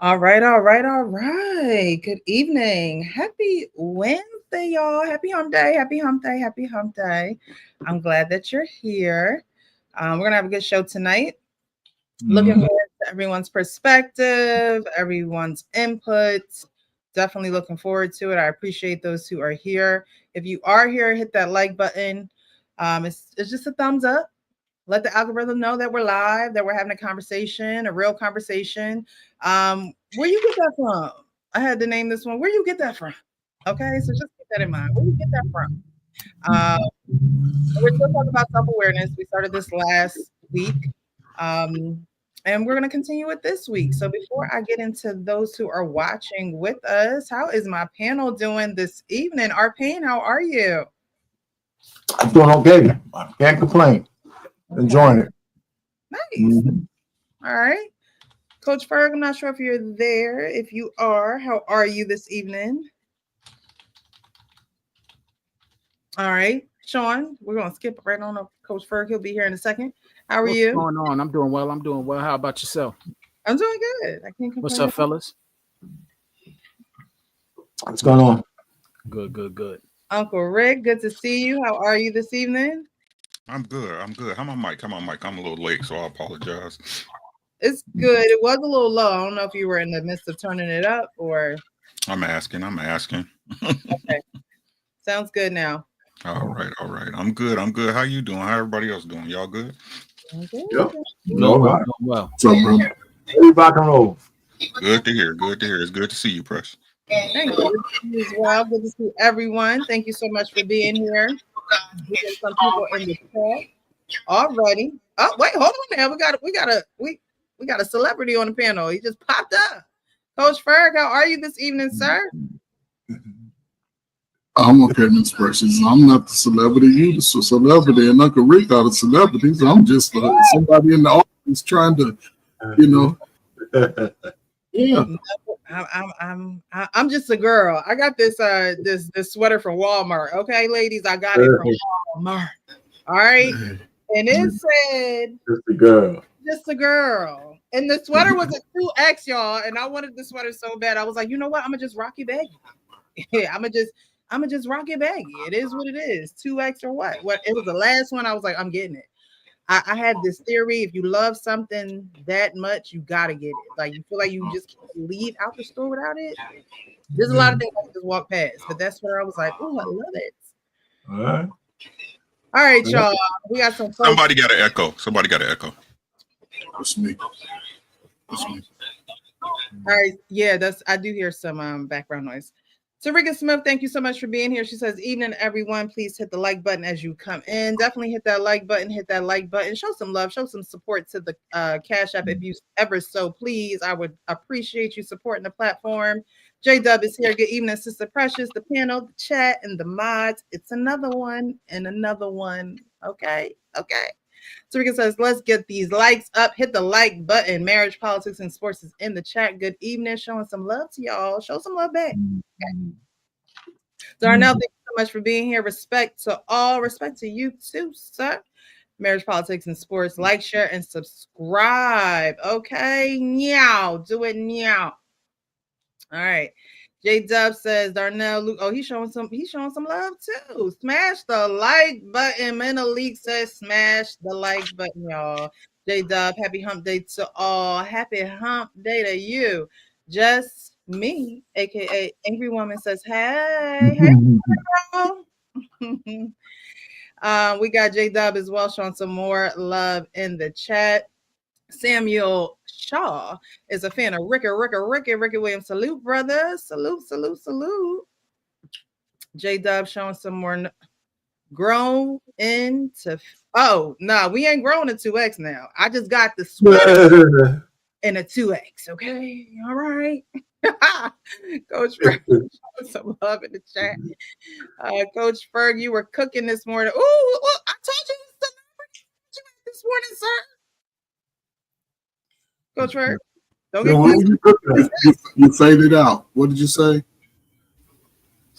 All right, all right, all right. Good evening. Happy Wednesday, y'all. Happy hump day. Happy hump day. Happy hump day. I'm glad that you're here. We're gonna have a good show tonight. Looking forward to everyone's perspective, everyone's input. Definitely looking forward to it. I appreciate those who are here. If you are here, hit that like button. It's just a thumbs up. Let the algorithm know that we're live, that we're having a conversation, a real conversation. Where you get that from? I had to name this one. Where you get that from? Okay, so just keep that in mind. Where you get that from? We're still talking about self-awareness. We started this last week. And we're going to continue with this week. So before I get into those who are watching with us, how is my panel doing this evening? Arpane, how are you? I'm doing okay. I can't complain. Okay. Enjoying it. Nice. All right. Coach Ferg, I'm not sure if you're there. If you are, how are you this evening? All right. Sean, we're going to skip right on up Coach Ferg. He'll be here in a second. How are you? What's going on? I'm doing well. How about yourself? I'm doing good. I can't complain. What's up, fellas? What's going on? Good. Uncle Rick, good to see you. How are you this evening? I'm good. How my mic? I'm a little late, so I apologize. It's good. It was a little low. I don't know if you were in the midst of turning it up or. I'm asking. Okay. Sounds good now. All right. I'm good. How you doing? How everybody else doing? Y'all good? Okay. Yep. No, well. What's up, bro? Hey, rock and roll. Good to hear. It's good to see you, Press. Thank you as well. Good to see everyone. Thank you so much for being here. We get some people in the chat already. Oh, wait, hold on now. We got a celebrity on the panel. He just popped up. Coach Ferg, how are you this evening, sir? I'm okay, Miss Precious. I'm not the celebrity. You the celebrity, and Uncle Rick are the celebrities. I'm just somebody in the office trying to, Yeah. I'm just a girl. I got this this sweater from Walmart. Okay, ladies, I got it from Walmart. All right, and it said just a girl, and the sweater was a 2X, y'all. And I wanted the sweater so bad. I was like, you know what? I'm gonna just rock it baggy. Yeah, I'm gonna just rock it baggy. It is what it is. 2X or what? What? It was the last one. I was like, I'm getting it. I had this theory: if you love something that much, you gotta get it. Like you feel like you just can't leave out the store without it. There's a lot of things I can just walk past, but that's where I was like, oh, I love it. All right, y'all. We got some. Somebody got an echo. That's me. All right, yeah, I do hear some background noise. Tarika Smith, thank you so much for being here. She says, evening, everyone. Please hit the like button as you come in. Definitely hit that like button. Show some love. Show some support to the Cash App if you ever so please. I would appreciate you supporting the platform. J-Dub is here. Good evening, Sister Precious, the panel, the chat, and the mods. It's another one and another one. Okay. Tarika says, let's get these likes up. Hit the like button. Marriage, Politics, and Sports is in the chat. Good evening. Showing some love to y'all. Show some love back. Okay. Darnell, thank you so much for being here. Respect to all. Respect to you too, sir. Marriage, Politics, and Sports. Like, share, and subscribe. Okay. Meow. Do it meow. All right. J-Dub says, Darnell, Luke. Oh, he's showing some love too. Smash the like button. Menalik says, smash the like button, y'all. J-Dub, happy hump day to all. Happy hump day to you. Just me, aka Angry Woman, says, hey girl. We got J-Dub as well, showing some more love in the chat. Samuel Shaw is a fan of Ricky Williams. Salute, brother. Salute. J-Dub showing some more grown into. Oh, no, we ain't grown to 2X now. I just got the sweater in a 2X. Okay. All right. Coach Ferg, some love in the chat. Coach Ferg, you were cooking this morning. Oh, I told you this morning, sir. Coach Ferg, don't get you faded out. What did you say?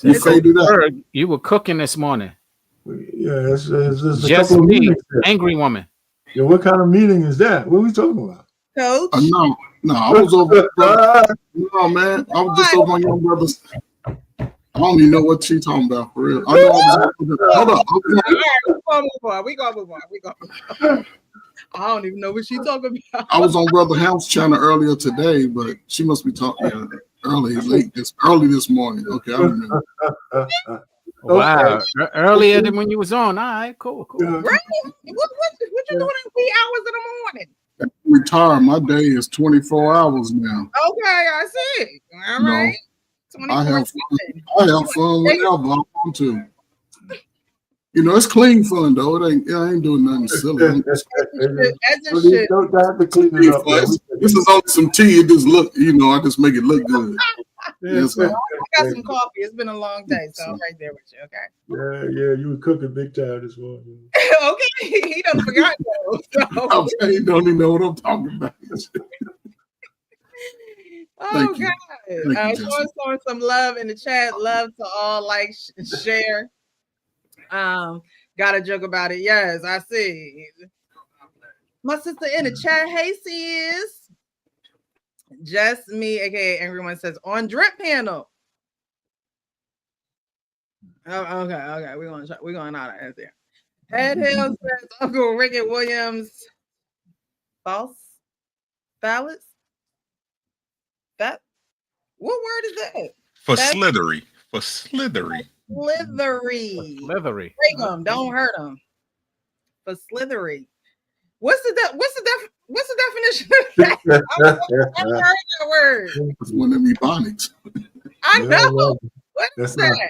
You faded out. You were cooking this morning. Yeah, it's just just me, angry woman. Yeah, what kind of meeting is that? What are we talking about? Coach, No, No, I was over. No, man, I was just over my young brother's. I don't even know what she talking about for real. I know I was. Hold up. We gonna move on. I don't even know what she talking about. I was on Brother Ham's channel earlier today, but she must be talking early this morning. Okay, I remember. Wow, earlier than when you was on. All right, cool. Right? What you doing in 3 hours in the morning? Retired. My day is 24 hours now. Okay, I see. All right. I have fun whenever I want to. It's clean fun though. I ain't doing nothing silly. As it should. Don't have to clean it up. This is only some tea. It just look, I just make it look good. Yes, I got some coffee. It's been a long day, so I'm right there with you. Okay. Yeah, you were cooking big time this morning. Okay, he done forgot though. So. You don't even know what I'm talking about. Oh God! Showing some love in the chat. Love to all, like, share. Got a joke about it. Yes, I see. My sister in the chat. Hey, sis. Just me, aka everyone says on drip panel. Oh, okay. We're going out of there. Head Hill says Uncle Ricky Williams. False. Phallus. That. What word is that? Slithery. Slithery. Slithery. Break them. Don't hurt them. For slithery. What's the definition of that? I've heard that word. It's one of them ebonics. I know. What's that?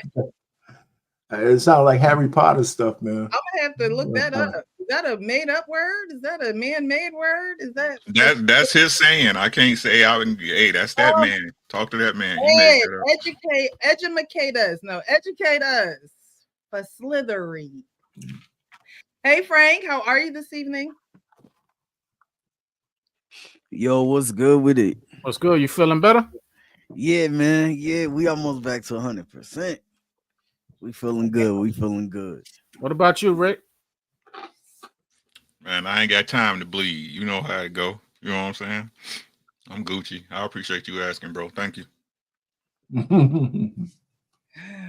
It sounds like Harry Potter stuff, man. I'm gonna have to look that up. Is that a made-up word? Is that a man-made word? Is that's his saying? I can't say hey, that's that man. Talk to that man. Hey, educate us. No, educate us. For slithery. Hey Frank, how are you this evening? Yo, what's good with it? What's good? You feeling better? Yeah, man. Yeah, we almost back to 100%. We feeling good. What about you, Rick? Man, I ain't got time to bleed. You know how it go. You know what I'm saying? I'm Gucci. I appreciate you asking, bro. Thank you.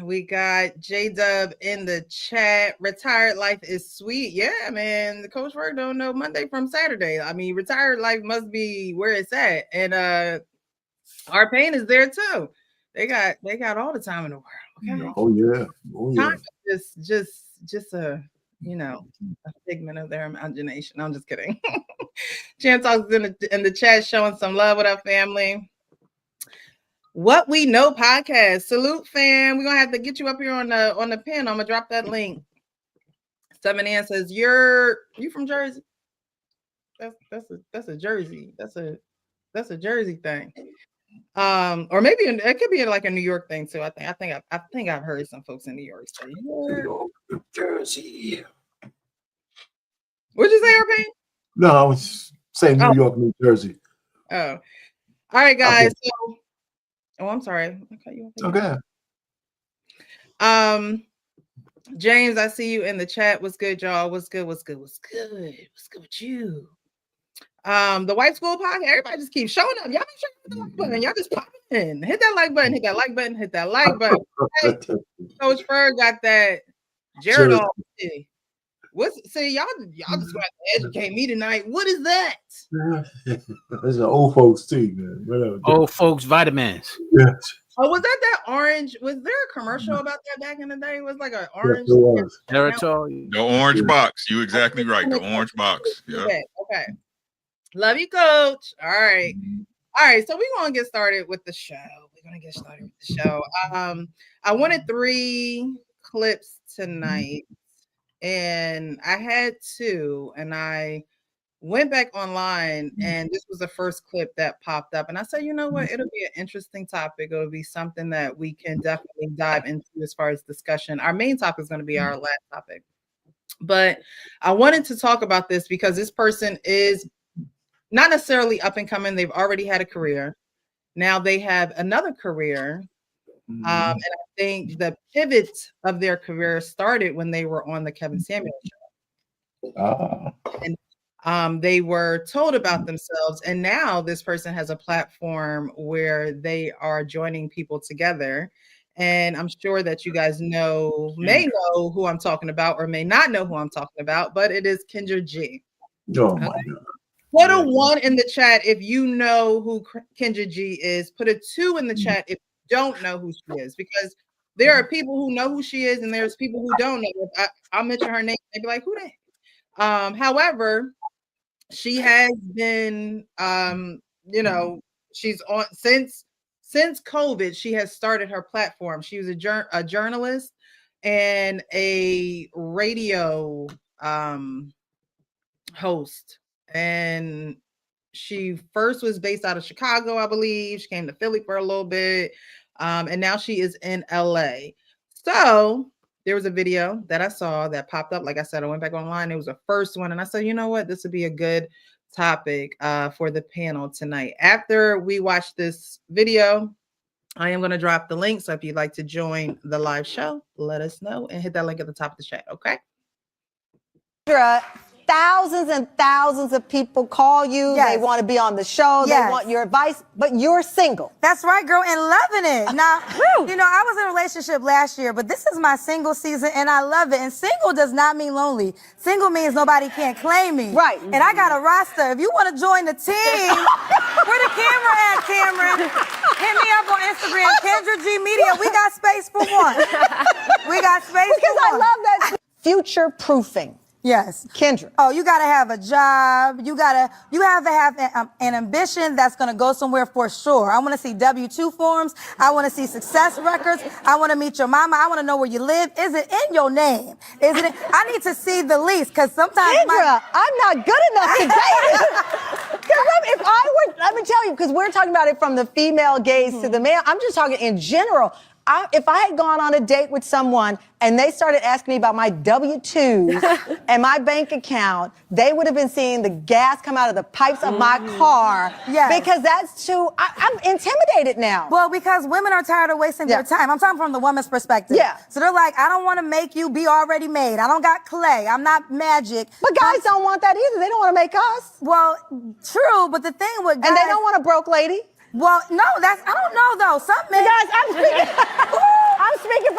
We got J-Dub in the chat. Retired life is sweet. Yeah, man. The Coach Work don't know Monday from Saturday. I mean, retired life must be where it's at. And our pain is there too. They got all the time in the world. Okay. Oh yeah. Time is just a figment of their imagination. I'm just kidding. Chan Talks in the chat showing some love with our family. What We Know podcast. Salute, fam. We're gonna have to get you up here on the pin. I'm gonna drop that link. 7N says you from Jersey. That's a Jersey. That's a Jersey thing. Or maybe it could be like a New York thing too. I think I've heard some folks in New York say Jersey. What'd you say, Irving? No, I was saying New York, New Jersey. Oh, all right, guys. Okay. So, I'm sorry. Okay. James, I see you in the chat. What's good, y'all? What's good with you? The White School Podcast. Everybody just keeps showing up. Y'all make sure you hit the like button. Y'all just pop in. Hit that like button. Hit that like button. Hit that like button. Hey, Coach Ferg got that Jared on. Y'all just going to educate me tonight. What is that? It's an old folks tea, man. Whatever. Old folks vitamins. Yeah. Oh, was that orange? Was there a commercial about that back in the day? It was like an orange. Territory. The orange box. You exactly right. The orange box. Yeah. Okay. Love you, Coach. All right. So we're gonna get started with the show. I wanted 3 clips tonight, and I had 2, and I went back online, and this was the first clip that popped up, and I said, you know what, it'll be an interesting topic. It'll be something that we can definitely dive into as far as discussion. Our main topic is going to be our last topic, but I wanted to talk about this because this person is not necessarily up and coming. They've already had a career. Now they have another career, and I think the pivot of their career started when they were on the Kevin Samuels show. And They were told about themselves, and now this person has a platform where they are joining people together. And I'm sure that you guys may know who I'm talking about, or may not know who I'm talking about, but it is Kendra G. Oh my Okay. God. Put a 1 in the chat if you know who Kendra G is. Put a 2 in the chat if you don't know who she is, because there are people who know who she is, and there's people who don't know. I'll mention her name, they'd be like, who that? However, she has been, she's on since COVID. She has started her platform. She was a journalist and a radio host, and she first was based out of Chicago, I believe. She came to Philly for a little bit, and now she is in LA. So there was a video that I saw that popped up. Like I said, I went back online. It was the first one, and I said, you know what, this would be a good topic for the panel tonight. After we watch this video, I am going to drop the link. So if you'd like to join the live show, let us know and hit that link at the top of the chat. Okay. Thousands and thousands of people call you. Yes. They want to be on the show. Yes. They want your advice, but you're single. That's right, girl, and loving it. Now, I was in a relationship last year, but this is my single season, and I love it. And single does not mean lonely. Single means nobody can't claim me. Right. And I got a roster. If you want to join the team, where the camera at, Cameron? Hit me up on Instagram, Kendra G Media. We got space for one. We got space Because for I one. love that. Future proofing. Yes. Kendra. Oh, you got to have a job. You have to have an ambition that's going to go somewhere for sure. I want to see W-2 forms. I want to see success records. I want to meet your mama. I want to know where you live. Is it in your name? Is it? I need to see the lease, because sometimes Kendra, I'm not good enough to date. Because let me tell you, because we're talking about it from the female gaze to the male. I'm just talking in general. If I had gone on a date with someone and they started asking me about my W-2s and my bank account, they would have been seeing the gas come out of the pipes of my car. Yes. Because that's too, I'm intimidated now. Well, because women are tired of wasting their time. I'm talking from the woman's perspective. Yeah. So they're like, I don't want to make you be already made. I don't got clay. I'm not magic. But guys don't want that either. They don't want to make us. Well, true, but the thing with guys... And they don't want a broke lady. Well, no, I don't know, though. Some men... Guys, I'm speaking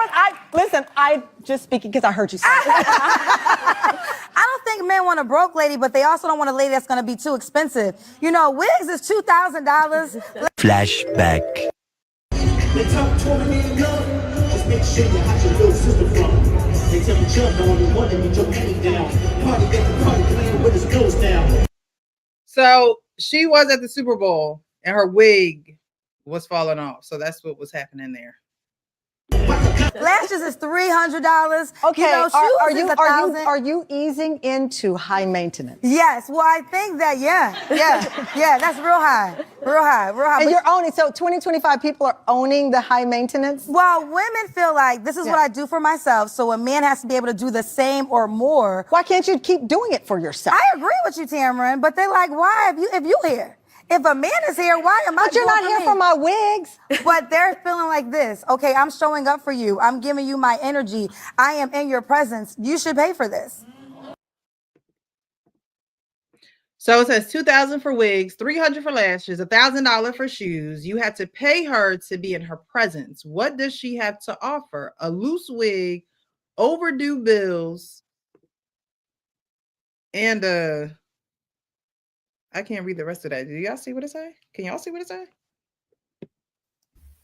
I'm just speaking because I heard you say it. I don't think men want a broke lady, but they also don't want a lady that's going to be too expensive. Wigs is $2,000. Flashback. They talk to me in love, just make sure you hide your little sister from. They tell me jump on the one and you jump head down. Party get the party clean with his nose down. So she was at the Super Bowl and her wig was falling off. So that's what was happening there. Lashes is $300. Okay, shoes is $1,000. are you easing into high maintenance? Yes, well, I think that, yeah, that's real high. And you're owning, so 2025 people are owning the high maintenance? Well, women feel like this is what I do for myself, so a man has to be able to do the same or more. Why can't you keep doing it for yourself? I agree with you, Tamron, but they're like, why if you here? If a man is here, why am I? But you're not here for my wigs. But they're feeling like this. Okay, I'm showing up for you. I'm giving you my energy. I am in your presence. You should pay for this. So it says $2,000 for wigs, $300 for lashes, $1,000 for shoes. You had to pay her to be in her presence. What does she have to offer? A loose wig, overdue bills, and I can't read the rest of that. Do y'all see what it say? Can y'all see what it say?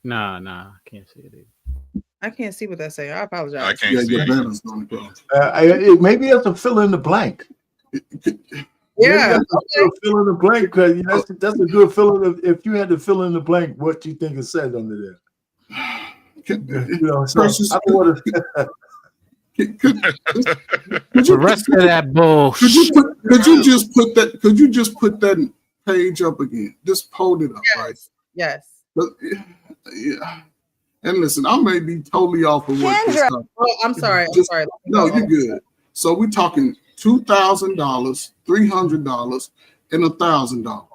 Nah, I can't see it either. I can't see what that say. I apologize. I can't see it. Maybe that's a fill in the blank. Yeah, fill in the blank, because that's a good fill in. If you had to fill in the blank, what do you think it said under there? So I don't want to. The rest of that bullshit. Could you just put that page up again? Just hold it up, right? Yes. But, yeah. And listen, I may be totally off of what this stuff. Oh, I'm sorry. No, you're good. So we're talking $2,000, $300, and $1,000.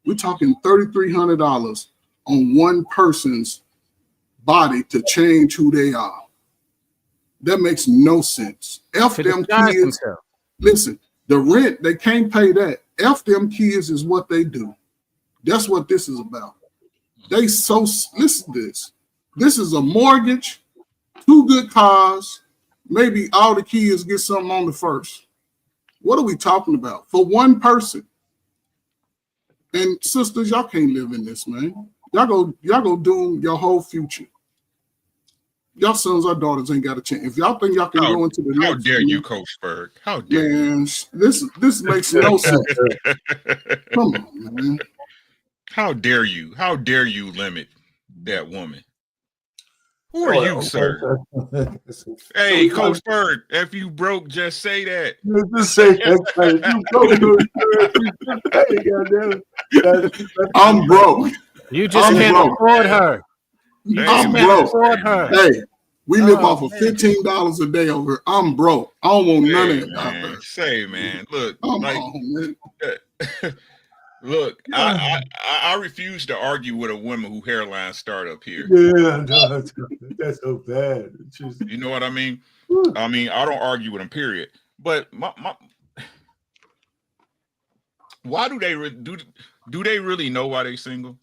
We're talking $3,300 on one person's body to change who they are. That makes no sense. F them kids. Listen, The rent, they can't pay that. F them kids is what they do. That's what this is about. They so listen to this. This is a mortgage, 2 good cars, maybe all the kids get something on the first. What are we talking about? For one person. And sisters, y'all can't live in this, man. Y'all go doom your whole future. Y'all sons or daughters ain't got a chance. If y'all think y'all can go into the how next, dare you, Coach Berg? How dare you? This makes no sense. Come on, man. How dare you? How dare you limit that woman? Who are you, sir? Hey, Coach Berg, if you broke, just say that. Just say that. I'm broke. You just can't afford her. You just I'm can't broke. afford her. Hey, we live off of $15 a day over here. I'm broke. I don't want none of that. Say, man, look, come on, man. Look, I refuse to argue with a woman who hairline start up here. Yeah, no, that's so bad. Just, you know what I mean? I mean, I don't argue with them, period. But why do they do they really know why they single?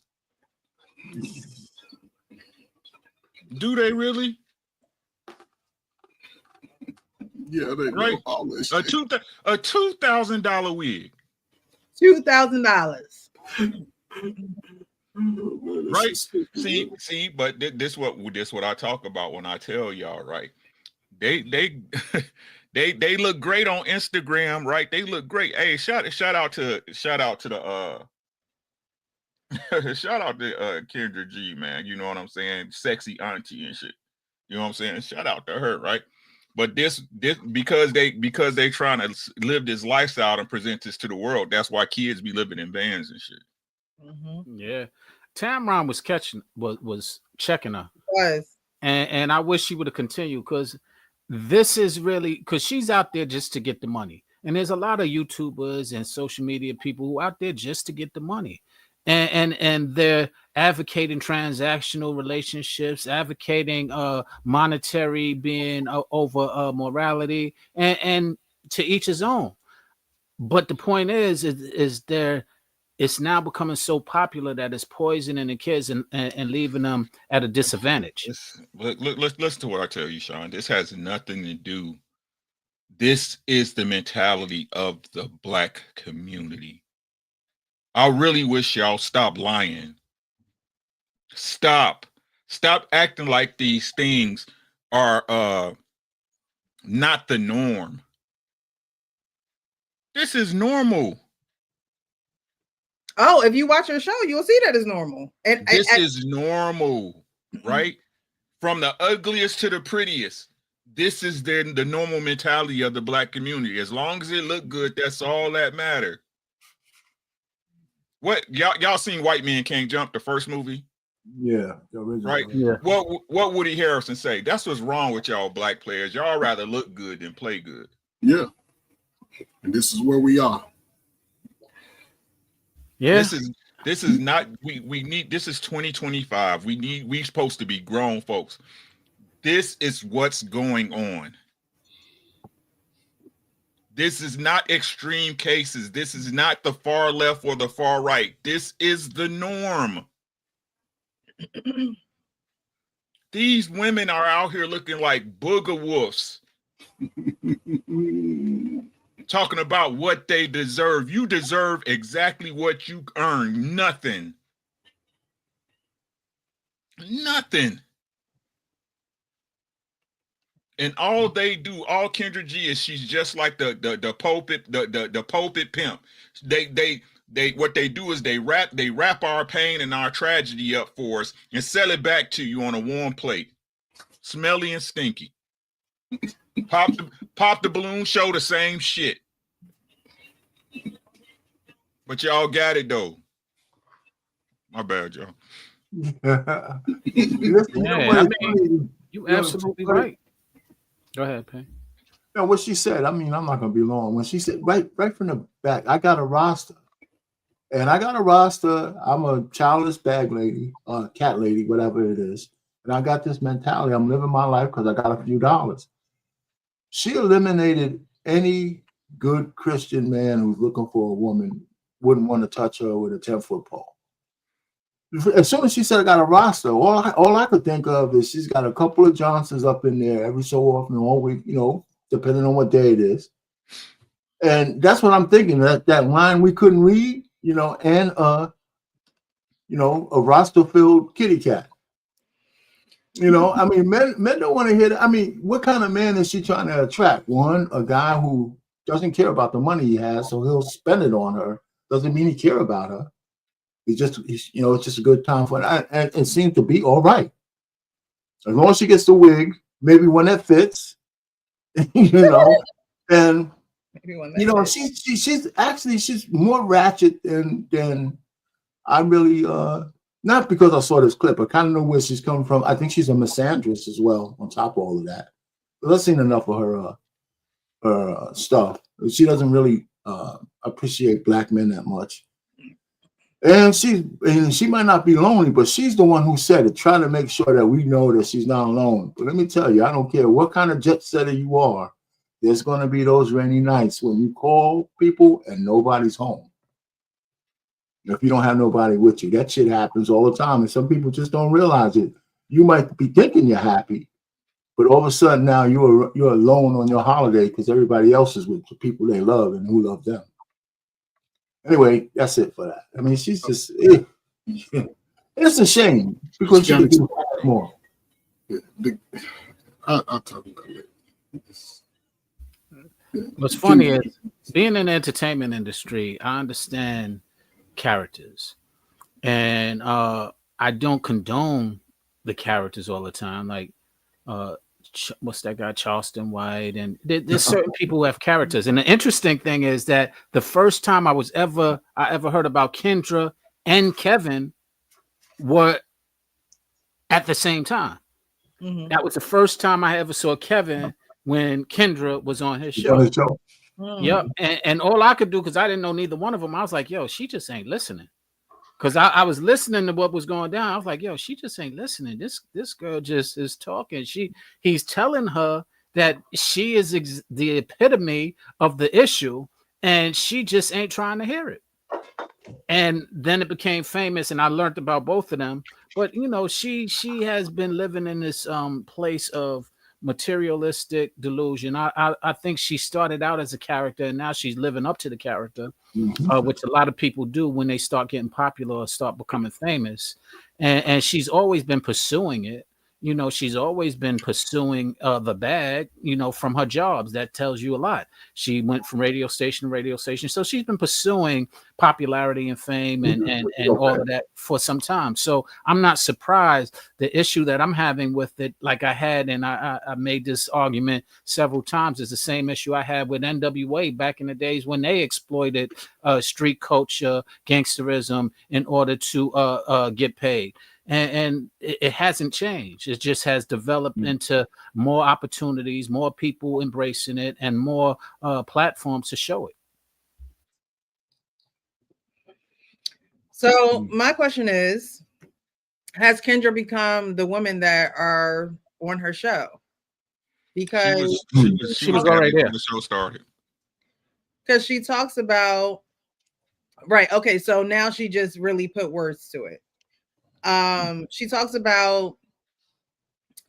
Do they really? Yeah, they know all this. A $2,000 wig. $2,000. Right? See, but this what I talk about when I tell y'all, right? They they look great on Instagram, right? They look great. Hey, shout out to the shout out to Kendra G, man. You know what I'm saying? Sexy auntie and shit. You know what I'm saying? Shout out to her, right? But this because they trying to live this lifestyle and present this to the world. That's why kids be living in vans and shit. Mm-hmm. Yeah, Tamron was checking her. Was. And I wish she would have continued, because this is really, because she's out there just to get the money. And there's a lot of YouTubers and social media people who are out there just to get the money. And they're advocating transactional relationships, advocating monetary being over morality, and to each his own. But the point is it's now becoming so popular that it's poisoning the kids and leaving them at a disadvantage. Look, listen to what I tell you, Sean. This has nothing to do. This is the mentality of the Black community. I really wish y'all stop lying. Stop acting like these things are not the norm. This is normal. Oh, if you watch your show, you'll see that is normal. And this is normal, right? From the ugliest to the prettiest. This is the normal mentality of the Black community. As long as it look good, that's all that matter. What y'all seen White Men Can't Jump, the first movie? Yeah, the original. Right. Yeah. What Woody Harrelson say? That's what's wrong with y'all Black players. Y'all rather look good than play good. Yeah. And this is where we are. Yeah. This is not we need, this is 2025. We supposed to be grown folks. This is what's going on. This is not extreme cases. This is not the far left or the far right. This is the norm. These women are out here looking like booger wolves. Talking about what they deserve. You deserve exactly what you earn. Nothing. Nothing. And all they do, all Kendra G is, she's just like the pulpit pimp. They what they do is they wrap our pain and our tragedy up for us and sell it back to you on a warm plate, smelly and stinky. Pop the balloon, show the same shit. But y'all got it though. My bad, y'all. You absolutely right. Go ahead, Payne. No, what she said, I mean, I'm not gonna be long. When she said right from the back, I got a roster. And I got a roster. I'm a childless bag lady, cat lady, whatever it is. And I got this mentality. I'm living my life because I got a few dollars. She eliminated any good Christian man who's looking for a woman wouldn't want to touch her with a 10-foot pole. As soon as she said I got a roster, all I could think of is she's got a couple of Johnsons up in there every so often, all week, depending on what day it is. And that's what I'm thinking. That line we couldn't read, and a roster-filled kitty cat. I mean, men don't want to hear that. I mean, what kind of man is she trying to attract? One, a guy who doesn't care about the money he has, so he'll spend it on her. Doesn't mean he care about her. It's just a good time for it. And it seems to be all right. As long as she gets the wig, maybe one that fits, and she's more ratchet than I really not because I saw this clip. I kind of know where she's coming from. I think she's a misandrist as well, on top of all of that. But I've seen enough of her stuff. She doesn't really appreciate black men that much. And she might not be lonely, but she's the one who said it, trying to make sure that we know that she's not alone. But let me tell you, I don't care what kind of jet setter you are, there's going to be those rainy nights when you call people and nobody's home. If you don't have nobody with you, that shit happens all the time. And some people just don't realize it. You might be thinking you're happy, but all of a sudden now you're alone on your holiday because everybody else is with the people they love and who love them. Anyway, that's it for that. I mean, she's just, it's a shame because she could do more. I'll talk about it. What's funny is being in the entertainment industry, I understand characters, and I don't condone the characters all the time. Like, what's that guy, Charleston White, and there's certain people who have characters. And the interesting thing is that the first time I ever heard about Kendra and Kevin were at the same time. Mm-hmm. That was the first time I ever saw Kevin when Kendra was on his show. Yep. And all I could do, because I didn't know neither one of them, I was like, yo, she just ain't listening. Because I was listening to what was going down. I was like, yo, she just ain't listening. This girl just is talking. He's telling her that she is the epitome of the issue, and she just ain't trying to hear it. And then it became famous, and I learned about both of them. But she has been living in this place of materialistic delusion. I think she started out as a character, and now she's living up to the character, which a lot of people do when they start getting popular or start becoming famous. And she's always been pursuing it. She's always been pursuing the bag, from her jobs. That tells you a lot. She went from radio station to radio station. So she's been pursuing popularity and fame and all of that for some time. So I'm not surprised. The issue that I'm having with it, like I had, and I made this argument several times, is the same issue I had with NWA back in the days when they exploited street culture, gangsterism in order to get paid. And it hasn't changed. It just has developed into more opportunities, more people embracing it, and more platforms to show it. So my question is, has Kendra become the women that are on her show? Because she was already there when the show started. Because she talks about, right, okay, so now she just really put words to it. She talks about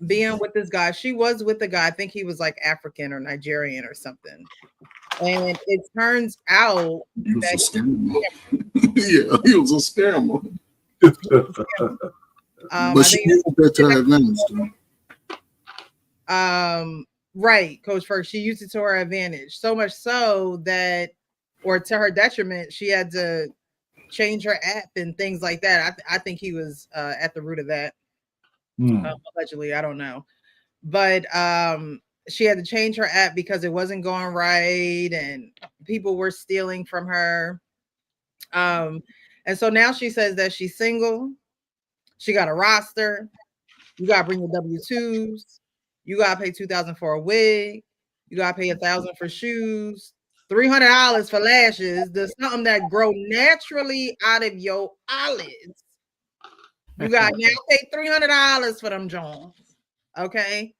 being with this guy. She was with the guy. I think he was like African or Nigerian or something. And it turns out he was a scammer. Yeah, he was a scammer. But she used that to her advantage. Right, Coach Ferg. She used it to her advantage. So much so that, or to her detriment, she had to change her app and things like that. I think he was at the root of that. Allegedly, I don't know. But she had to change her app because it wasn't going right and people were stealing from her. And so now she says that she's single. She got a roster. You got to bring your W-2s. You got to pay $2,000 for a wig. You got to pay $1,000 for shoes. $300 for lashes. There's something that grow naturally out of your eyelids. You got now pay $300 for them Jones. Okay.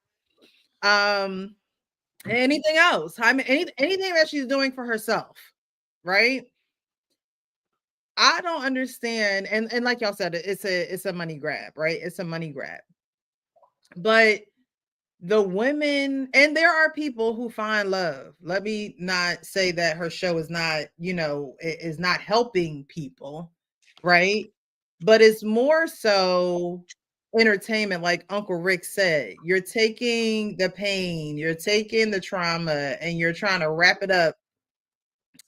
And anything else. I mean, anything that she's doing for herself, right? I don't understand. And like y'all said, it's a money grab, right? It's a money grab. But the women, and there are people who find love. Let me not say that her show is not, is not helping people, right? But it's more so entertainment, like Uncle Rick said. You're taking the pain, you're taking the trauma, and you're trying to wrap it up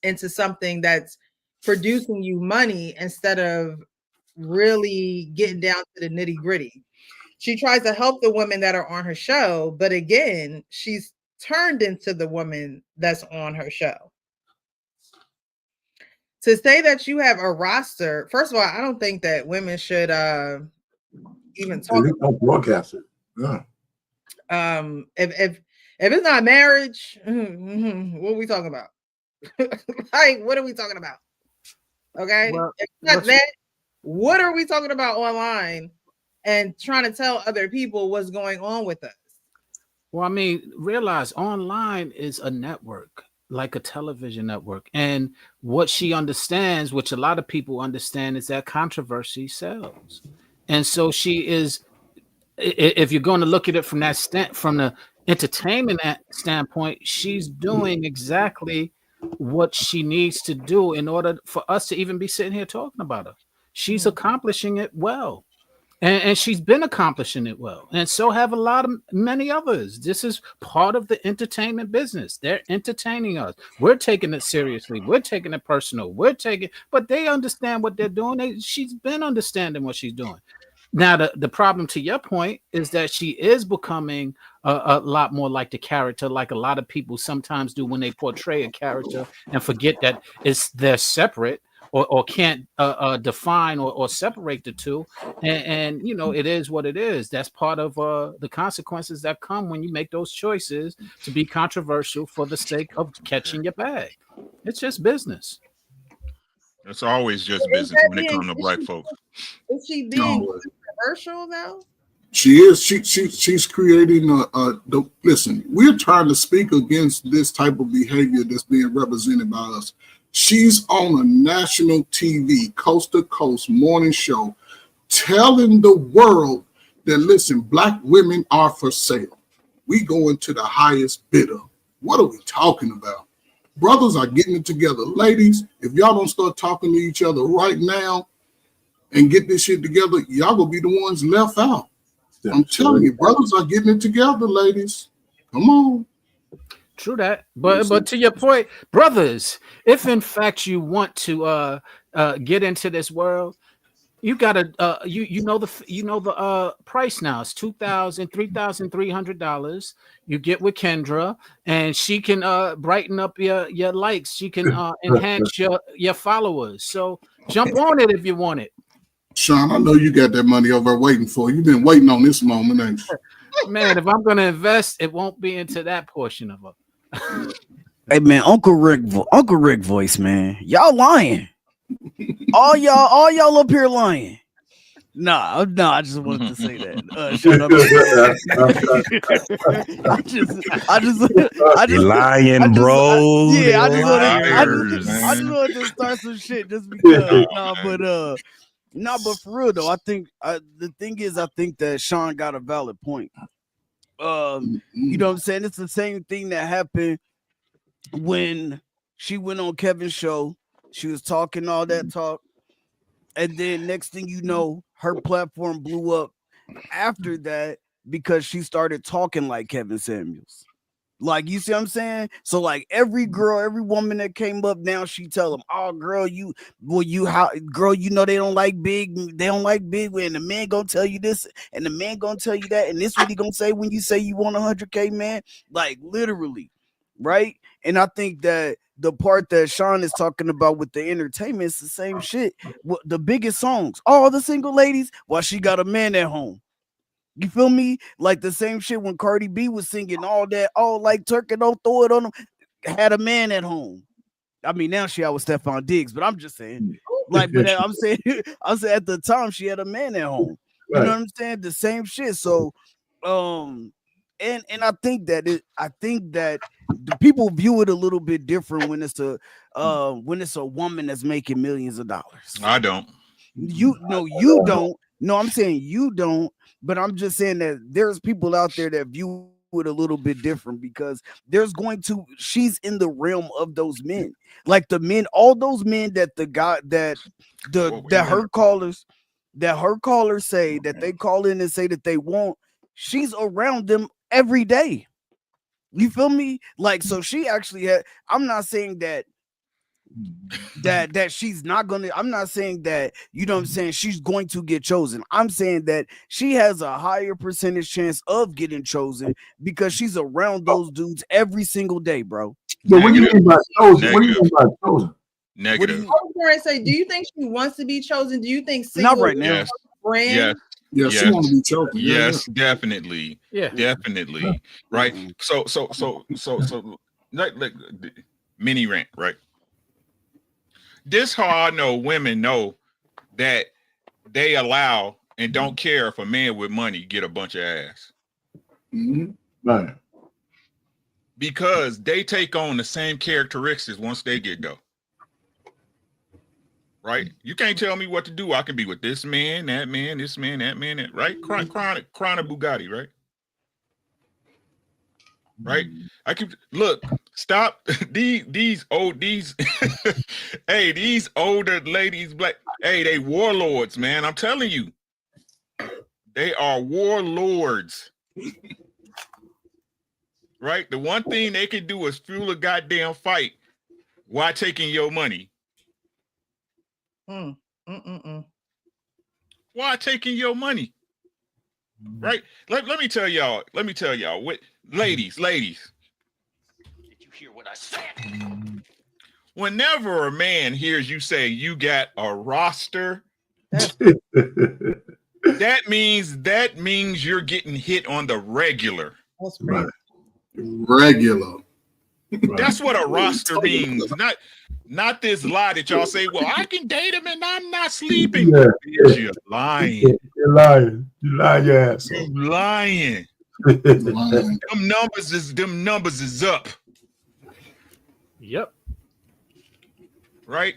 into something that's producing you money instead of really getting down to the nitty gritty. She tries to help the women that are on her show, but again, she's turned into the woman that's on her show. To say that you have a roster, first of all, I don't think that women should even talk about broadcast it. Yeah. If it's not marriage, what are we talking about? Like, what are we talking about? Okay, Well, if it's not that, what are we talking about online and trying to tell other people what's going on with us? Well, I mean, realize online is a network, like a television network. And what she understands, which a lot of people understand, is that controversy sells. And so she is, if you're going to look at it from that from the entertainment standpoint, she's doing exactly what she needs to do in order for us to even be sitting here talking about her. She's accomplishing it well. And she's been accomplishing it well. And so have many others. This is part of the entertainment business. They're entertaining us. We're taking it seriously. We're taking it personal. But they understand what they're doing. She's been understanding what she's doing. Now, the problem, to your point, is that she is becoming a lot more like the character, like a lot of people sometimes do when they portray a character and forget that they're separate or can't define or separate the two. And it is what it is. That's part of the consequences that come when you make those choices to be controversial for the sake of catching your bag. It's just business. It's always just business when it comes to black folks. Is she being controversial though? She is. She's creating listen, we're trying to speak against this type of behavior that's being represented by us. She's on a national TV, coast to coast morning show, telling the world that, listen, black women are for sale. We going to the highest bidder. What are we talking about? Brothers are getting it together. Ladies, if y'all don't start talking to each other right now and get this shit together, y'all gonna be the ones left out. I'm telling you, brothers are getting it together, ladies. Come on. True that, but to your point, brothers, if in fact you want to get into this world, you gotta you know the price now. It's $3,300. You get with Kendra, and she can brighten up your likes. She can enhance your followers. So jump on it if you want it. Sean, I know you got that money over waiting for. You've been waiting on this moment, ain't you? Man, if I'm gonna invest, it won't be into that portion of it. Hey man, Uncle Rick voice, man. Y'all lying. all y'all up here lying. Nah, I just wanted to say that. Shut up. I just lying, bro. I just wanted to start some shit just because. But for real though, I think the thing is, I think that Sean got a valid point. You know what I'm saying? It's the same thing that happened when she went on Kevin's show. She was talking all that talk, and then next thing you know, her platform blew up after that because she started talking like Kevin Samuels. Like, you see what I'm saying? So like every woman that came up now, she tell them, "Oh, girl, you know they don't like big, and the man gonna tell you this, and the man gonna tell you that, and this what he gonna say when you say you want 100K, man." Like literally, right? And I think that the part that Sean is talking about with the entertainment is the same shit. The biggest songs, all the single ladies, while she got a man at home. You feel me? Like the same shit when Cardi B was singing all that, like Turkey, don't throw it on them, had a man at home. I mean, now she out with Stephon Diggs, but I'm just saying, like, but I'm saying at the time she had a man at home. You know what I'm saying? The same shit. So, and I think that the people view it a little bit different when it's a woman that's making millions of dollars. I don't. You don't. No, I'm saying you don't. But I'm just saying that there's people out there that view it a little bit different because she's in the realm of those men, like the men, all those men that her callers say that they call in and say that they want. She's around them every day. You feel me? Like, so she actually had. I'm not saying that she's not gonna. I'm not saying that, you know what I'm saying, she's going to get chosen. I'm saying that she has a higher percentage chance of getting chosen because she's around those dudes every single day, bro. But what do you mean by chosen? What do you mean by chosen? Negative. I was going to say, do you think she wants to be chosen? Do you think not right now? Yes. Friend? Yes. Yeah, she want to be chosen. Yes, definitely. Yeah. Definitely. Right. So like mini rant, right? This how I know women know that they allow and don't care if a man with money get a bunch of ass. Mm-hmm. Right. Because they take on the same characteristics once they get go. Right? You can't tell me what to do. I can be with this man, that man, this man, that man, that, right? Crying a Bugatti, right? Right? I keep look, stop these hey, these older ladies, they warlords, man. I'm telling you. They are warlords. Right? The one thing they can do is fuel a goddamn fight while taking your money. Why taking your money? Right? Let me tell y'all. What, ladies. Did you hear what I said? Whenever a man hears you say you got a roster, that means you're getting hit on the regular. That's right. Regular. That's what a roster means. Not this lie that y'all say, well, I can date him and I'm not sleeping. Yeah. You're lying. You're lying. You lie your ass off. You lying. Them numbers is up. Yep. Right?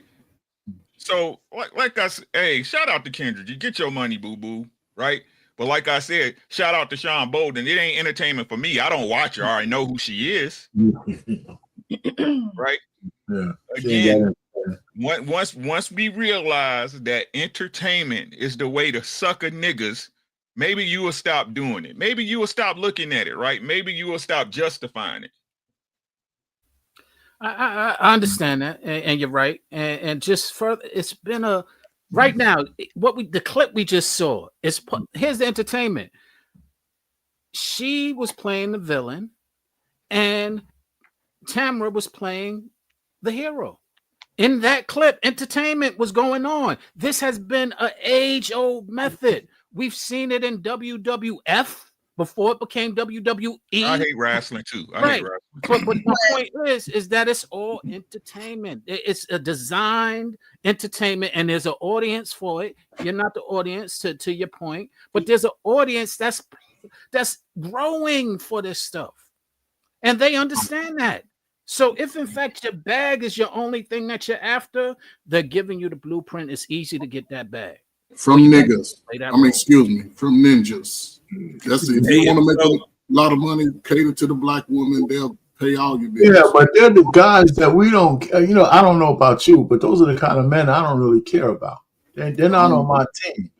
So, like I said, hey, shout out to Kendra G. Get your money, boo-boo. Right? But like I said, shout out to Sean Bolden. It ain't entertainment for me. I don't watch her. I already know who she is. Right? Yeah. Again, once we realize that entertainment is the way to sucker niggas, maybe you will stop doing it. Maybe you will stop looking at it, right? Maybe you will stop justifying it. I understand that, and you're right. And just further, it's been a right now. The clip we just saw is here's the entertainment. She was playing the villain, and Tamra was playing the hero. In that clip, entertainment was going on. This has been an age-old method. We've seen it in WWF before it became WWE. I hate wrestling too. Right. But my point is that it's all entertainment. It's a designed entertainment, and there's an audience for it. You're not the audience, to your point, but there's an audience that's growing for this stuff, and they understand that. So if in fact your bag is your only thing that you're after, they're giving you the blueprint. It's easy to get that bag from niggas. Excuse me, from ninjas. That's it. If you want to make a lot of money, cater to the black woman, they'll pay all your bills. Yeah, but they're the guys that we don't. I don't know about you, but those are the kind of men I don't really care about. They're not on my team.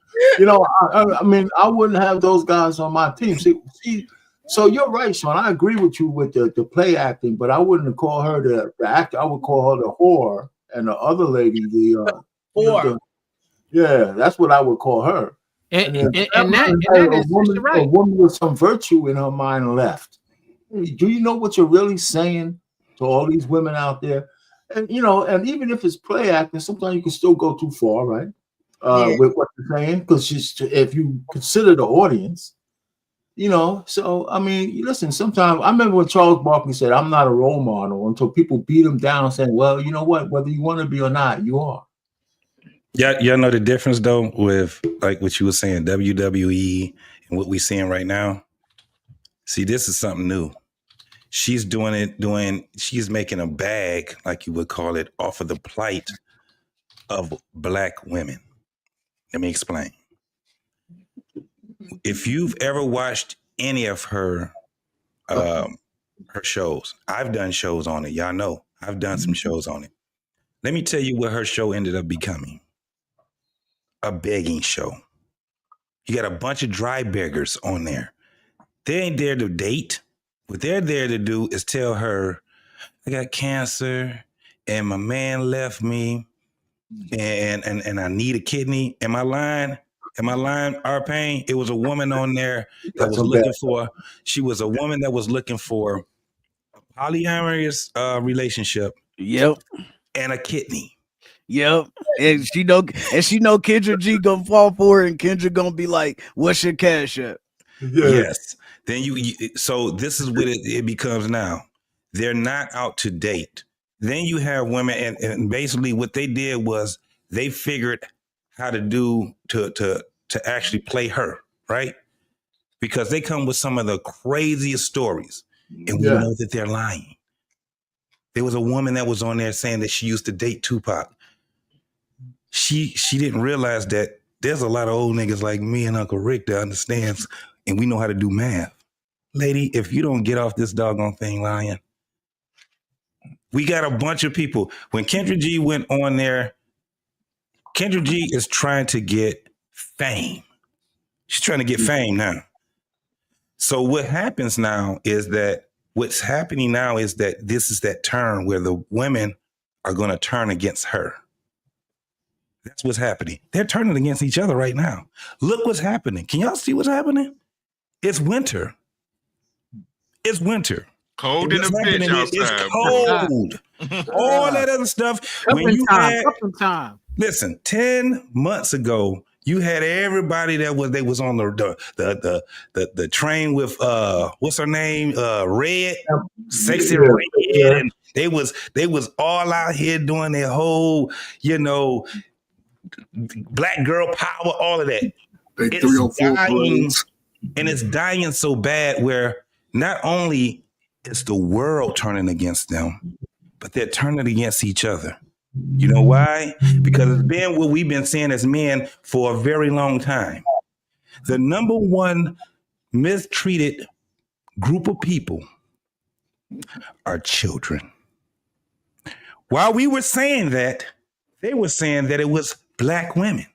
I mean, I wouldn't have those guys on my team. See. So you're right, Sean. I agree with you with the play acting, but I wouldn't call her the actor. I would call her the whore, and the other lady the whore. Yeah, that's what I would call her. And that is right. A woman with some virtue in her mind left. Do you know what you're really saying to all these women out there? And and even if it's play acting, sometimes you can still go too far, right? With what you're saying, because if you consider the audience. So I mean, listen, sometimes I remember when Charles Barkley said, I'm not a role model, until people beat him down saying, well, you know what, whether you want to be or not, you are. Yeah, y'all know the difference though with like what you were saying, WWE and what we're seeing right now. See, this is something new. She's she's making a bag, like you would call it, off of the plight of Black women. Let me explain. If you've ever watched any of her shows, I've done shows on it. Y'all know I've done some shows on it. Let me tell you what her show ended up becoming. A begging show. You got a bunch of dry beggars on there. They ain't there to date. What they're there to do is tell her, I got cancer and my man left me and I need a kidney. Am I lying? Our pain? It was a woman on there that was looking for, she was a woman that was looking for a polyamorous relationship. Yep. And a kidney. Yep. And she know Kendra G gonna fall for it, and Kendra gonna be like, what's your cash app? Yes. Then so this is what it becomes now. They're not out to date. Then you have women, and basically what they did was they figured how to do to actually play her, right? Because they come with some of the craziest stories, and we know that they're lying. There was a woman that was on there saying that she used to date Tupac. She didn't realize that there's a lot of old niggas like me and Uncle Rick that understands, and we know how to do math. Lady, if you don't get off this doggone thing lying, we got a bunch of people. When Kendra G went on there, Kendra G is trying to get fame. She's trying to get fame now. So what happens now is that what's happening now is that this is that turn where the women are going to turn against her. That's what's happening. They're turning against each other right now. Look what's happening. Can y'all see what's happening? It's winter. It's winter. Cold in the bitch outside. It's cold. All that other stuff. Listen, 10 months ago, you had everybody they was on the train with what's her name? Red, Sexy Red, and they was all out here doing their whole, black girl power, all of that. It's dying, and it's dying so bad where not only is the world turning against them, but they're turning against each other. You know why? Because it's been what we've been saying as men for a very long time. The number one mistreated group of people are children. While we were saying that, they were saying that it was Black women.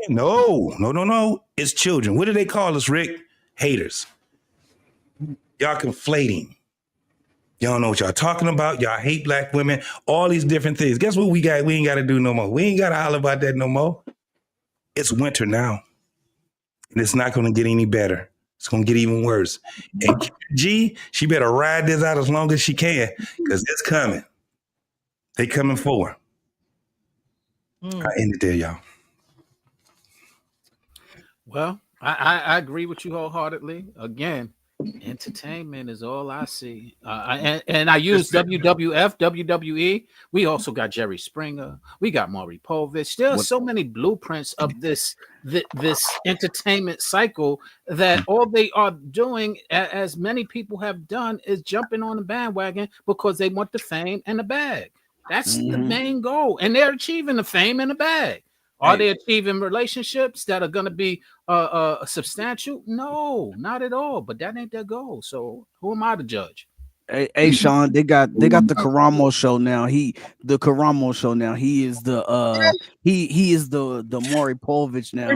No. It's children. What do they call us, Rick? Haters. Y'all conflating. Y'all don't know what y'all talking about. Y'all hate Black women. All these different things. Guess what we got? We ain't got to do no more. We ain't got to holler about that no more. It's winter now. And it's not going to get any better. It's going to get even worse. And G, she better ride this out as long as she can because it's coming. They coming forward. I end it there, y'all. Well, I agree with you wholeheartedly. Again, entertainment is all I see. And I use WWF, WWE. We also got Jerry Springer. We got Maury Povich. There are so many blueprints of this entertainment cycle that all they are doing, as many people have done, is jumping on the bandwagon because they want the fame and the bag. That's the main goal. And they're achieving the fame and the bag. Are they achieving relationships that are going to be substantial? No, not at all. But that ain't their goal. So who am I to judge? Hey, Sean, they got the Karamo show now. He is the he is the Maury Povich now.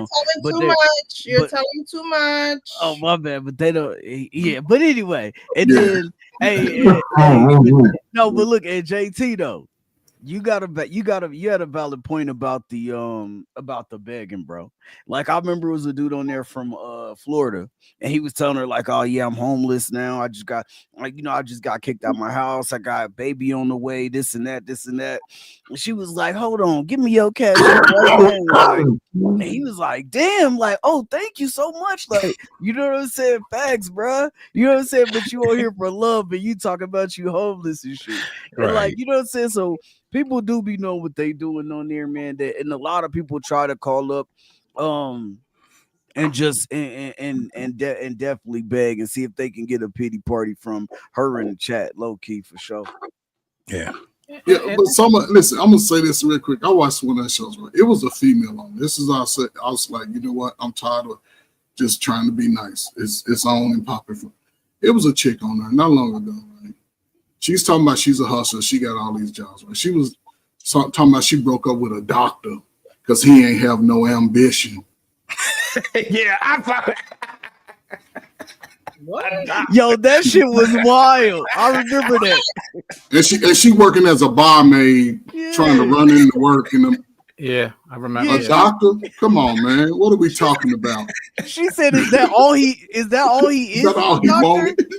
You're telling too much. Oh, my bad. But they don't. Yeah. But anyway, and then no. But look at JT though. You had a valid point about the begging, bro. Like I remember it was a dude on there from Florida, and he was telling her like, "Oh yeah, I'm homeless now. I just got kicked out of my house. I got a baby on the way. This and that." And she was like, "Hold on, give me your cash." And he was like, "Damn, like, oh, thank you so much. Like, you know what I'm saying? Facts, bro. You know what I'm saying? But you on here for love, and you talk about you homeless and shit. And like, you know what I'm saying? So people do be knowing what they doing on there, man. And a lot of people try to call up and just and definitely beg and see if they can get a pity party from her in the chat, low key for sure. Yeah. Yeah, but listen, I'm gonna say this real quick. I watched one of those shows, right? It was a female on. This is I said. I was like, you know what? I'm tired of just trying to be nice. It's on and popping. It was a chick on there not long ago, right? She's talking about she's a hustler. She got all these jobs, right? She was talking about she broke up with a doctor because he ain't have no ambition. Yeah, I thought. What? Yo, that shit was wild. I remember that. And she working as a barmaid, trying to run into work. And Yeah, I remember. a doctor? Come on, man. What are we talking about? She said, "Is that all he is? That all he is? Is that all he doctor? wanted?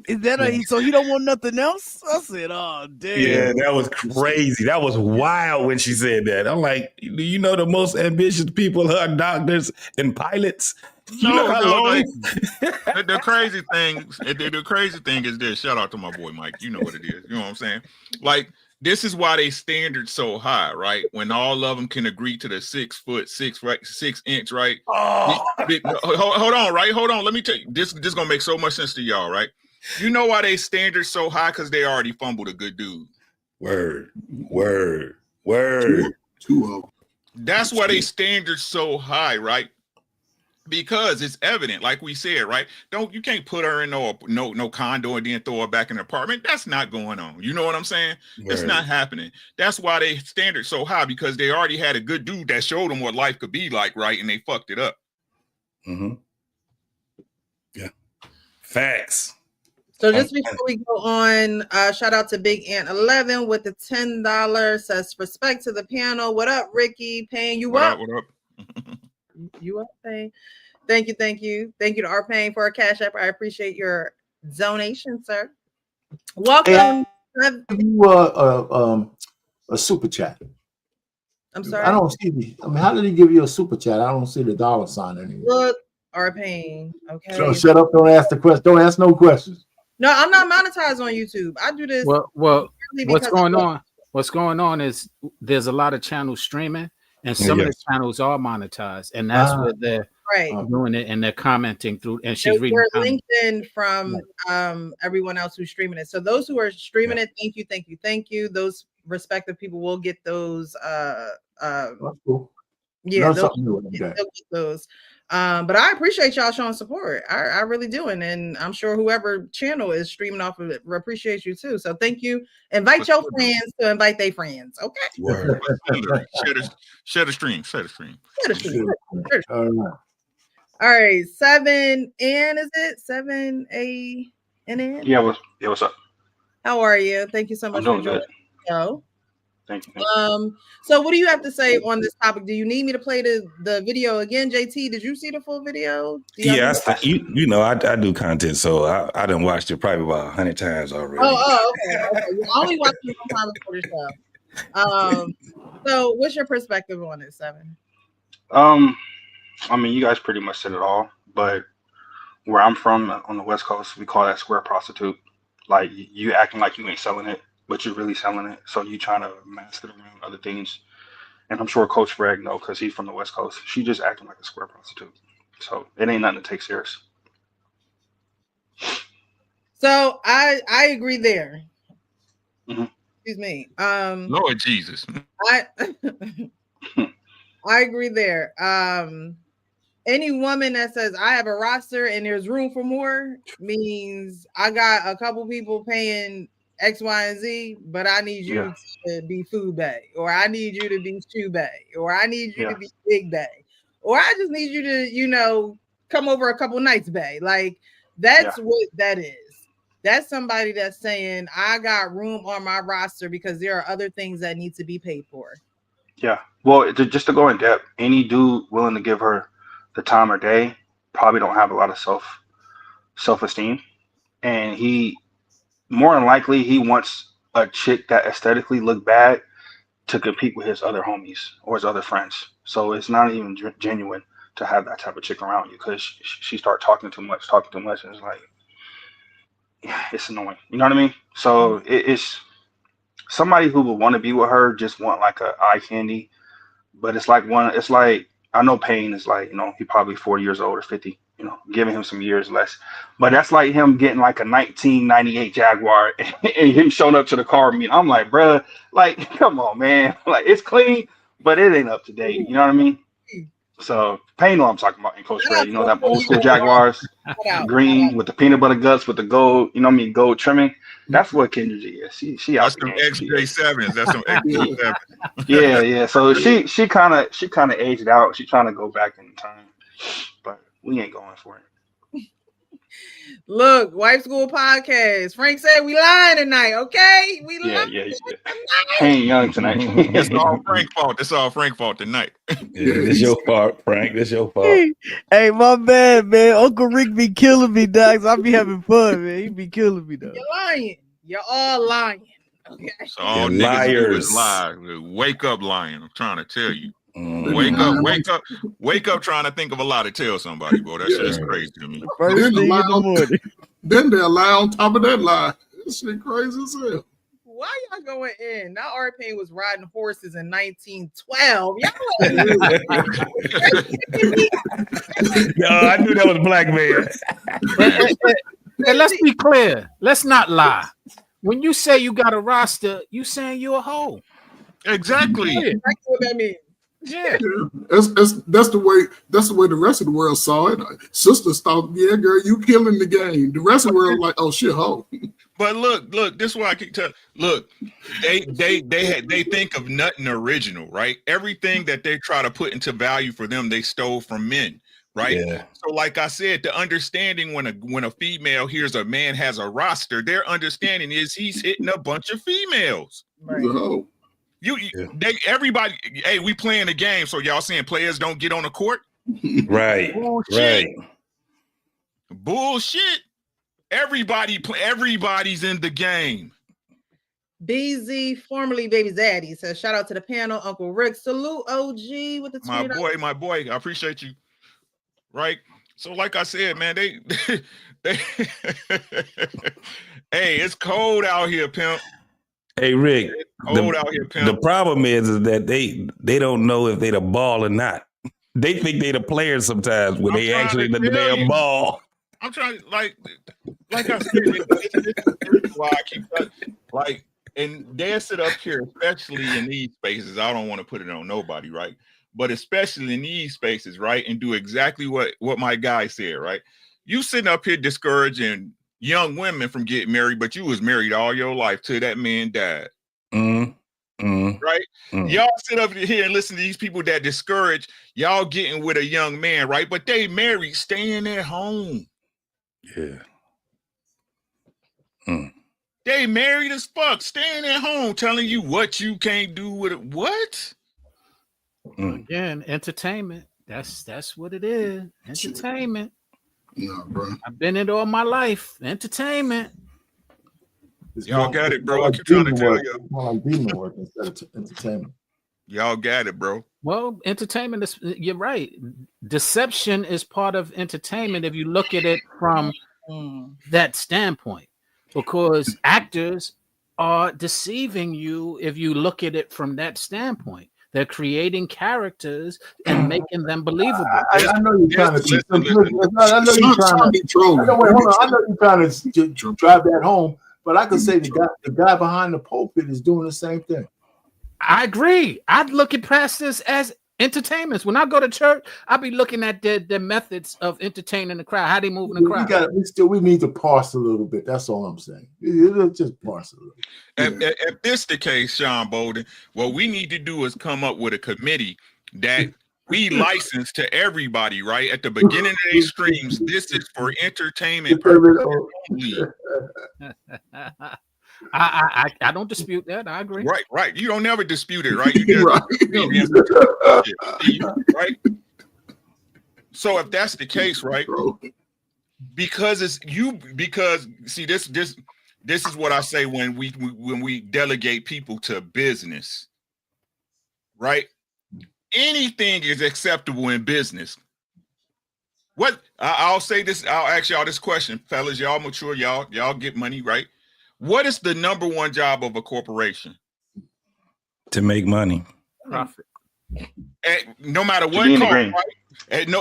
Is that so he don't want nothing else?" I said, "Oh damn." Yeah, that was crazy. That was wild when she said that. I'm like, do you know the most ambitious people are doctors and pilots? You know how long? Like, the crazy thing is this. Shout out to my boy Mike. You know what it is. You know what I'm saying? Like, this is why they standards so high, right? When all of them can agree to the 6 foot 6 inch, right? Oh. Hold on, right? Hold on. Let me tell you. This gonna make so much sense to y'all, right? You know why they standards so high? Because they already fumbled a good dude. Word. Two of them. That's why they standards so high, right? Because it's evident, like we said, right? You can't put her in no condo and then throw her back in the apartment. That's not going on. You know what I'm saying? It's not happening. That's why they standards so high, because they already had a good dude that showed them what life could be like, right? And they fucked it up. Mm-hmm. Yeah. Facts. So just before we go on, shout out to Big Ant 11 with the $10. Says respect to the panel. What up, Ricky? Paying you up. What up? You up, Payne? Thank you to our Payne for our cash app. I appreciate your donation, sir. Welcome. A super chat. I'm sorry. I don't see the. I mean, how did he give you a super chat? I don't see the dollar sign anymore. Look, our Payne. Okay. So shut up. Don't ask the question. Don't ask no questions. No, I'm not monetized on YouTube. I do this. Well, what's going on? What's going on is there's a lot of channels streaming, and some of the channels are monetized, and that's where they're doing it, and they're commenting through. And she's reading. We're linked in from everyone else who's streaming it. So those who are streaming it, thank you. Those respective people will get those. That's cool. Yeah, they'll get those. But I appreciate y'all showing support. I really do, and I'm sure whoever channel is streaming off of it appreciates you too. So thank you. Invite your friends to invite their friends. Okay. Share the stream. All right. 7N, is it 7ANN? Yeah. What's up? How are you? Thank you so much for joining the show. Thank you. So what do you have to say on this topic? Do you need me to play the video again? JT, did you see the full video? Yeah, you know, I do content, so I done watched it probably about 100 times already. Oh, okay. Well, I only watched it one time before the show. So what's your perspective on it, 7? I mean, you guys pretty much said it all, but where I'm from on the West Coast, we call that square prostitute. Like, you acting like you ain't selling it, but you're really selling it. So you trying to mask it around other things. And I'm sure Coach Frag know, because he's from the West Coast. She just acting like a square prostitute. So it ain't nothing to take serious. So I agree there. Mm-hmm. Excuse me. Lord Jesus. I agree there. Any woman that says I have a roster and there's room for more means I got a couple people paying X, Y, and Z, but I need you to be food bay, or I need you to be shoe bay, or I need you to be big bay, or I just need you to, come over a couple nights bay. Like, that's what that is. That's somebody that's saying I got room on my roster because there are other things that need to be paid for. Yeah. Well, just to go in depth, any dude willing to give her the time of day probably don't have a lot of self-esteem, and he more than likely he wants a chick that aesthetically look bad to compete with his other homies or his other friends. So it's not even genuine to have that type of chick around you, because she start talking too much, and it's like, it's annoying. You know what I mean? So it's somebody who would want to be with her just want like a eye candy, but it's like I know Payne is like, he probably 40 years old or 50, giving him some years less. But that's like him getting like a 1998 Jaguar and him showing up to the car with me. I'm like, bruh, like, come on, man. Like, it's clean, but it ain't up to date. You know what I mean? So Payne know what I'm talking about in Coach Fred. Them old school Jaguars, green with the peanut butter guts with the gold, gold trimming. That's what Kendra G is. She out That's some XJ7s. That's some XJ7s. Yeah. So she kind of aged out. She trying to go back in time, but we ain't going for it. Look, Wife School Podcast. Frank said we lying tonight, okay? We lying. Yeah. Ain't young tonight. It's all Frank's fault. It's all Frank's fault tonight. It's your fault, Frank. It's your fault. Hey, my bad, man. Uncle Rick be killing me, dogs. I be having fun, man. He be killing me, though. You're lying. You're all lying. Okay. So all You're niggas do liars. is lie. Wake up, lying. I'm trying to tell you. Wake up trying to think of a lie to tell somebody, boy. That shit is crazy to me. First thing in the morning. Then they'll lie on top of that lie. This shit crazy as hell. Why y'all going in? Now R. Payne was riding horses in 1912. No, I knew that was black man. And let's be clear. Let's not lie. When you say you got a roster, you saying you're a hoe. Exactly. That's what that means. Yeah. That's the way the rest of the world saw it. Sisters thought, yeah, girl, you killing the game. The rest of the world like, oh shit, ho. But look, this is why I keep telling. Look, they think of nothing original, right? Everything that they try to put into value for them, they stole from men, right? Yeah. So, like I said, the understanding when a female hears a man has a roster, their understanding is he's hitting a bunch of females. Right. Everybody, hey, we playing the game, so y'all saying players don't get on the court? Right. Bullshit. Bullshit. Everybody's in the game. BZ, formerly Baby Zaddy, says shout out to the panel, Uncle Rick. Salute OG with the my boy. I appreciate you. Right. So, like I said, man, they hey, it's cold out here, pimp. Hey Rick, the problem is that they don't know if they the ball or not. They think they the players sometimes when they actually the damn ball. I'm trying to like I said, it's why I keep like, and they sit up here, especially in these spaces. I don't want to put it on nobody, right? But especially in these spaces, right, and do exactly what my guy said, right? You sitting up here discouraging young women from getting married, but you was married all your life till that man died. Right? Y'all sit up here and listen to these people that discourage y'all getting with a young man, right? But they married, staying at home. Yeah. They married as fuck, staying at home, telling you what you can't do with it. What? Again, entertainment. That's what it is. Entertainment. Yeah, bro. I've been in it all my life. Entertainment. Y'all got it, bro. I keep trying to tell you. More like demon work instead of entertainment. Y'all got it, bro. Well, entertainment is, you're right. Deception is part of entertainment if you look at it from that standpoint, because actors are deceiving you if you look at it from that standpoint. They're creating characters and making them believable. I know you're trying to. I know you're trying to troll. I know you're trying to drive that home, but I could say the guy behind the pulpit is doing the same thing. I agree. I'd look at pastors as entertainments. When I go to church, I'll be looking at their methods of entertaining the crowd, how they move in the crowd. We need to parse a little bit. That's all I'm saying. Just parse a little bit. If this the case, Sean Bolden, what we need to do is come up with a committee that we license to everybody, right? At the beginning of these streams, this is for entertainment purposes only. I don't dispute that. I agree. Right. You don't never dispute it, right? You just right. So if that's the case, right? Because see, this is what I say when we delegate people to business, right? Anything is acceptable in business. What I'll say this, I'll ask y'all this question, fellas. Y'all mature, y'all get money, right? What is the number one job of a corporation? To make money. Profit. no matter To what be in the cost, green. right?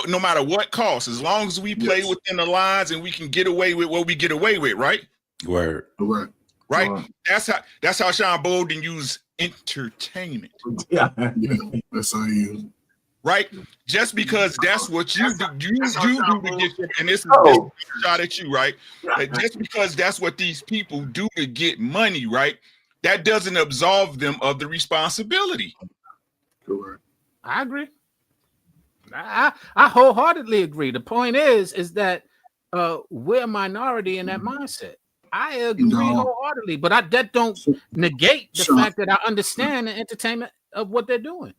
No matter what cost, as long as we play within the lines and we can get away with what we get away with, right? Word. Correct. Right. Wow. That's how Sean Bolden used entertainment. Yeah. That's how he use it. Right? Just because that's what you do, you do to get, and this is a shot at you, right? Just because that's what these people do to get money, right? That doesn't absolve them of the responsibility. Correct. I agree. I wholeheartedly agree. The point is that we're a minority in that mindset. I agree wholeheartedly, but that don't negate the fact that I understand the entertainment of what they're doing.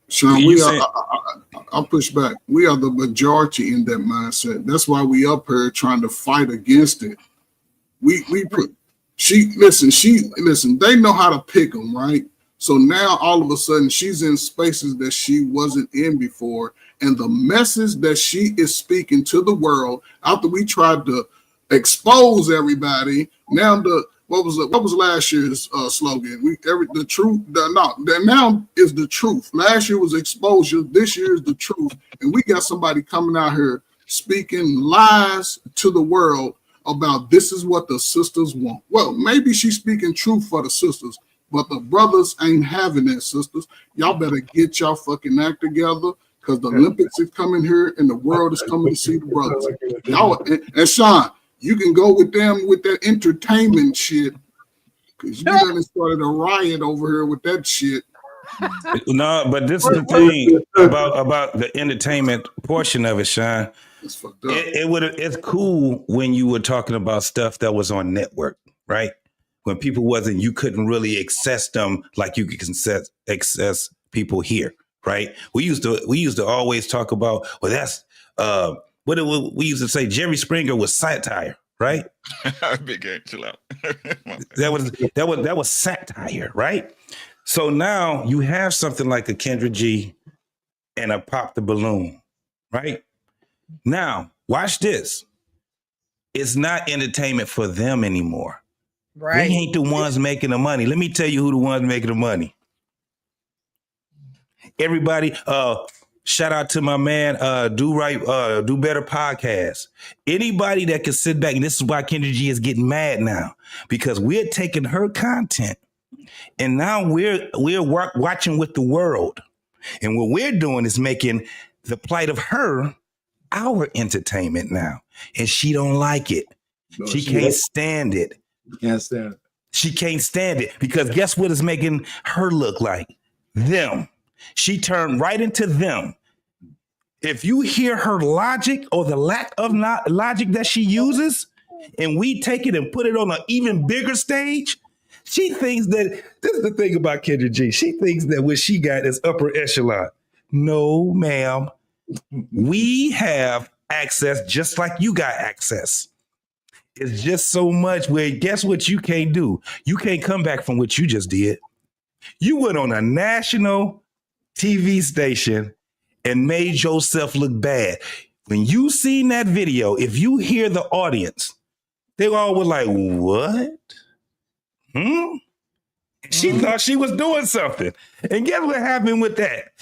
Sean, I'll push back. We are the majority in that mindset. That's why we up here trying to fight against it. Listen, they know how to pick them, right? So now all of a sudden she's in spaces that she wasn't in before. And the message that she is speaking to the world after we tried to expose everybody. Now what was last year's slogan? The truth. Now is the truth. Last year was exposure. This year is the truth. And we got somebody coming out here speaking lies to the world about this is what the sisters want. Well, maybe she's speaking truth for the sisters, but the brothers ain't having that, sisters. Y'all better get y'all fucking act together, because the Olympics is coming here and the world is coming to see the brothers. Y'all, and Sean, you can go with them with that entertainment shit, because you done started a riot over here with that shit. No, but this is the thing about the entertainment portion of it, Sean. It's fucked up. It's cool when you were talking about stuff that was on network, right? When people you couldn't really access them like you could access people here, right? We used to always talk about, well, that's we used to say Jerry Springer was satire, right? Big game, chill out. that was satire, right? So now you have something like a Kendra G and a Pop the Balloon, right? Now, watch this. It's not entertainment for them anymore. Right. They ain't the ones making the money. Let me tell you who the ones making the money. Everybody, shout out to my man, Do Better Podcast. Anybody that can sit back, and this is why Kendra G is getting mad now, because we're taking her content and now we're watching with the world. And what we're doing is making the plight of her our entertainment now. And she don't like it. No, she can't stand it. Can't stand it. She can't stand it because guess what is making her look like? Them. She turned right into them. If you hear her logic or the lack of logic that she uses, and we take it and put it on an even bigger stage, she thinks that, this is the thing about Kendra G, she thinks that what she got is upper echelon. No, ma'am. We have access just like you got access. It's just so much where guess what you can't do? You can't come back from what you just did. You went on a national TV station and made yourself look bad. When you seen that video, if you hear the audience, they all were like, what? She thought she was doing something. And guess what happened with that?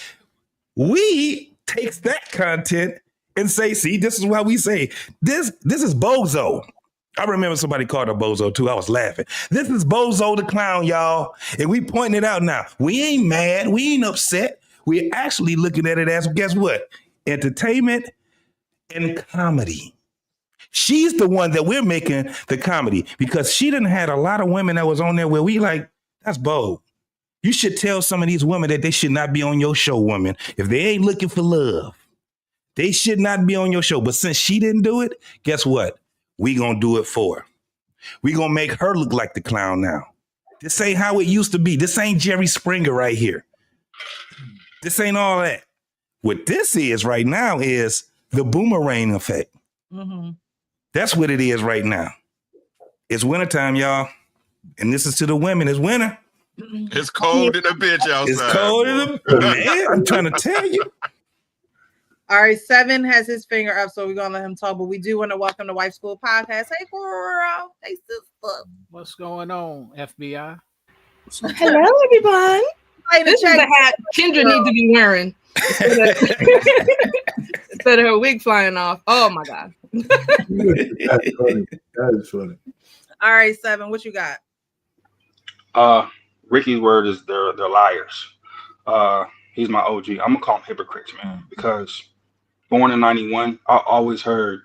We takes that content and say, see, this is why we say, this is bozo. I remember somebody called her bozo too. I was laughing. This is Bozo the Clown, y'all. And we pointing it out now. We ain't mad. We ain't upset. We're actually looking at it as, guess what? Entertainment and comedy. She's the one that we're making the comedy because she done had a lot of women that was on there where we like, that's bold. You should tell some of these women that they should not be on your show, women. If they ain't looking for love, they should not be on your show. But since she didn't do it, guess what? We gonna do it for her. We gonna make her look like the clown now. This ain't how it used to be. This ain't Jerry Springer right here. This ain't all that. What this is right now is the boomerang effect. Mm-hmm. That's what it is right now. It's wintertime, y'all. And this is to the women. It's winter. It's cold in the bitch outside. It's cold in the man. I'm trying to tell you. All right, 7 has his finger up, so we're gonna let him talk. But we do want to welcome the Wife School Podcast. Hey, girl. Hey, sister. What's going on, FBI? Hello, everyone. This is the hat Kendra needs to be wearing instead of her wig flying off. Oh my God. That's funny. That is funny. All right, 7. What you got? Ricky's word is they're liars. He's my OG. I'm gonna call him hypocrites, man, because born in '91, I always heard,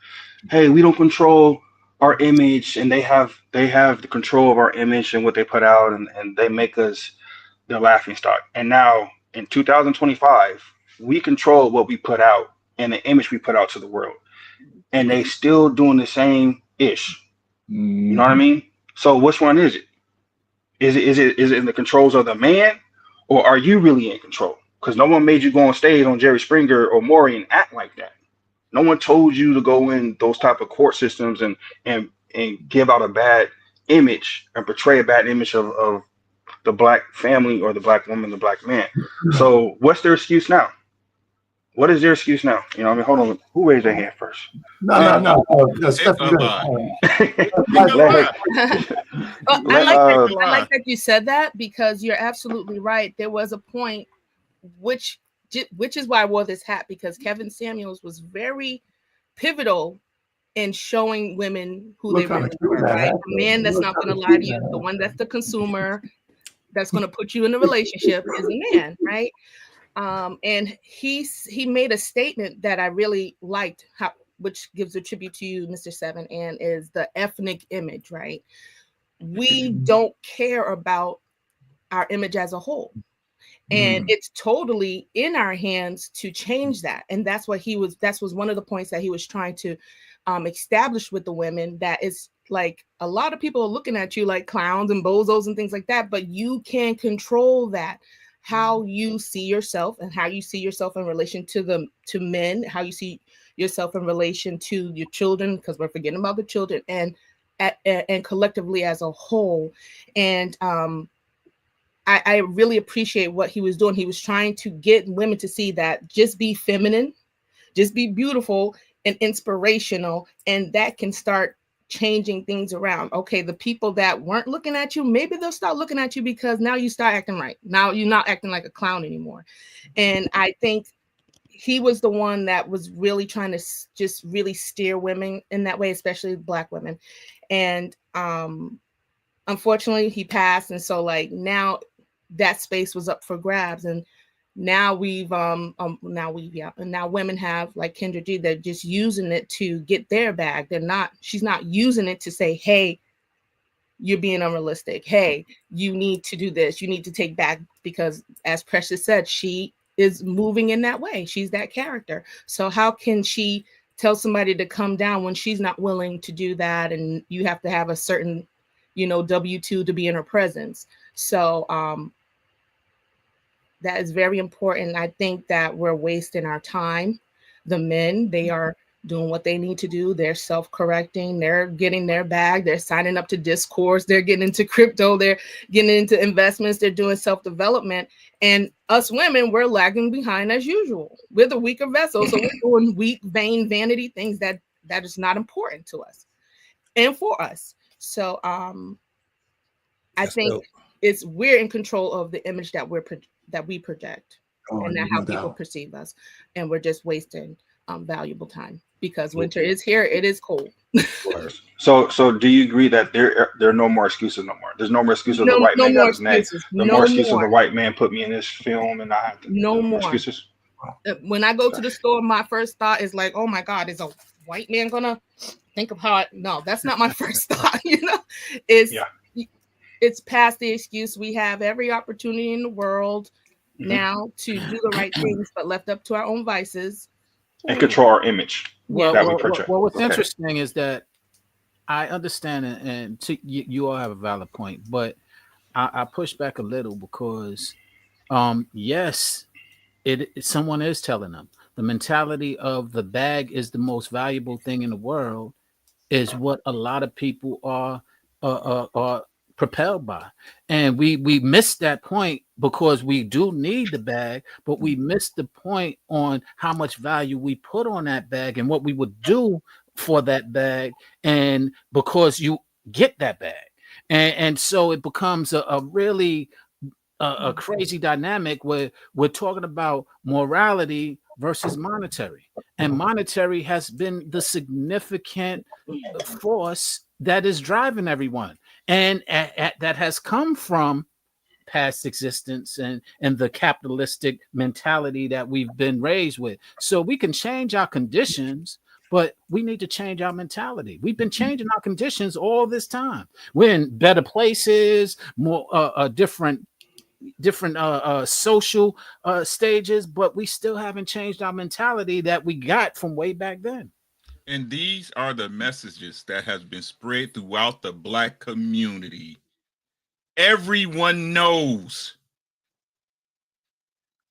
"Hey, we don't control our image, and they have the control of our image and what they put out, and they make us their laughing stock." And now in 2025, we control what we put out and the image we put out to the world, and they still doing the same ish. You know what I mean? So which one is it? Is it in the controls of the man, or are you really in control? Because no one made you go on stage on Jerry Springer or Maury and act like that. No one told you to go in those type of court systems and give out a bad image and portray a bad image of the black family or the black woman, the black man. So what's their excuse now? What is their excuse now? You know, I mean, hold on. Who raised their hand first? No. I like that you said that, because you're absolutely right. There was a point, which is why I wore this hat, because Kevin Samuels was very pivotal in showing women who they really were, right? The man that's not going to lie to you, the one that's the consumer, that's going to put you in a relationship is a man, right? And he made a statement that I really liked, which gives a tribute to you, Mr. Seven, and is the ethnic image, right? We don't care about our image as a whole. And it's totally in our hands to change that. And that's what that was one of the points that he was trying to establish with the women, that is like, a lot of people are looking at you like clowns and bozos and things like that, but you can control that. How you see yourself and how you see yourself in relation to men, how you see yourself in relation to your children, because we're forgetting about the children, and collectively as a whole. And I really appreciate what he was doing. He was trying to get women to see that just be feminine, just be beautiful and inspirational, and that can start changing things around. Okay, the people that weren't looking at you, maybe they'll start looking at you because now you start acting right. Now you're not acting like a clown anymore. And I think he was the one that was really trying to just really steer women in that way, especially black women. And unfortunately he passed, and so like now that space was up for grabs, and now now women have, like Kendra G, they're just using it to get their bag. She's not using it to say, hey, you're being unrealistic. Hey, you need to do this. You need to take back, because as Precious said, she is moving in that way. She's that character. So how can she tell somebody to come down when she's not willing to do that? And you have to have a certain, W-2 to be in her presence. So, that is very important. I think that we're wasting our time. The men, they are doing what they need to do. They're self-correcting. They're getting their bag. They're signing up to Discourse. They're getting into crypto. They're getting into investments. They're doing self-development. And us women, we're lagging behind as usual. We're the weaker vessel. So we're doing weak, vain, vanity things that is not important to us and for us. So I think we're in control of the image that we project, and that how people perceive us, and we're just wasting valuable time, because winter is here. It is cold. So do you agree that there are no more excuses no more? There's no more excuses of the white man got his neck. No more excuses of the white man put me in this film and I have to. No more excuses. When I go to the store, my first thought is like, oh my God, is a white man gonna think of how no, that's not my first thought. It's past the excuse. We have every opportunity in the world now to do the right things, but left up to our own vices and control our image. Well, what's interesting is that I understand, and you all have a valid point, but I push back a little, because yes, someone is telling them the mentality of the bag is the most valuable thing in the world is what a lot of people are propelled by, and we missed that point, because we do need the bag, but we missed the point on how much value we put on that bag and what we would do for that bag, and because you get that bag, and so it becomes a really a crazy dynamic where we're talking about morality versus monetary, and monetary has been the significant force that is driving everyone, and that has come from past existence and the capitalistic mentality that we've been raised with. So we can change our conditions, but we need to change our mentality. We've been changing our conditions all this time. We're in better places, more different social stages, but we still haven't changed our mentality that we got from way back then. And these are the messages that has been spread throughout the Black community. Everyone knows.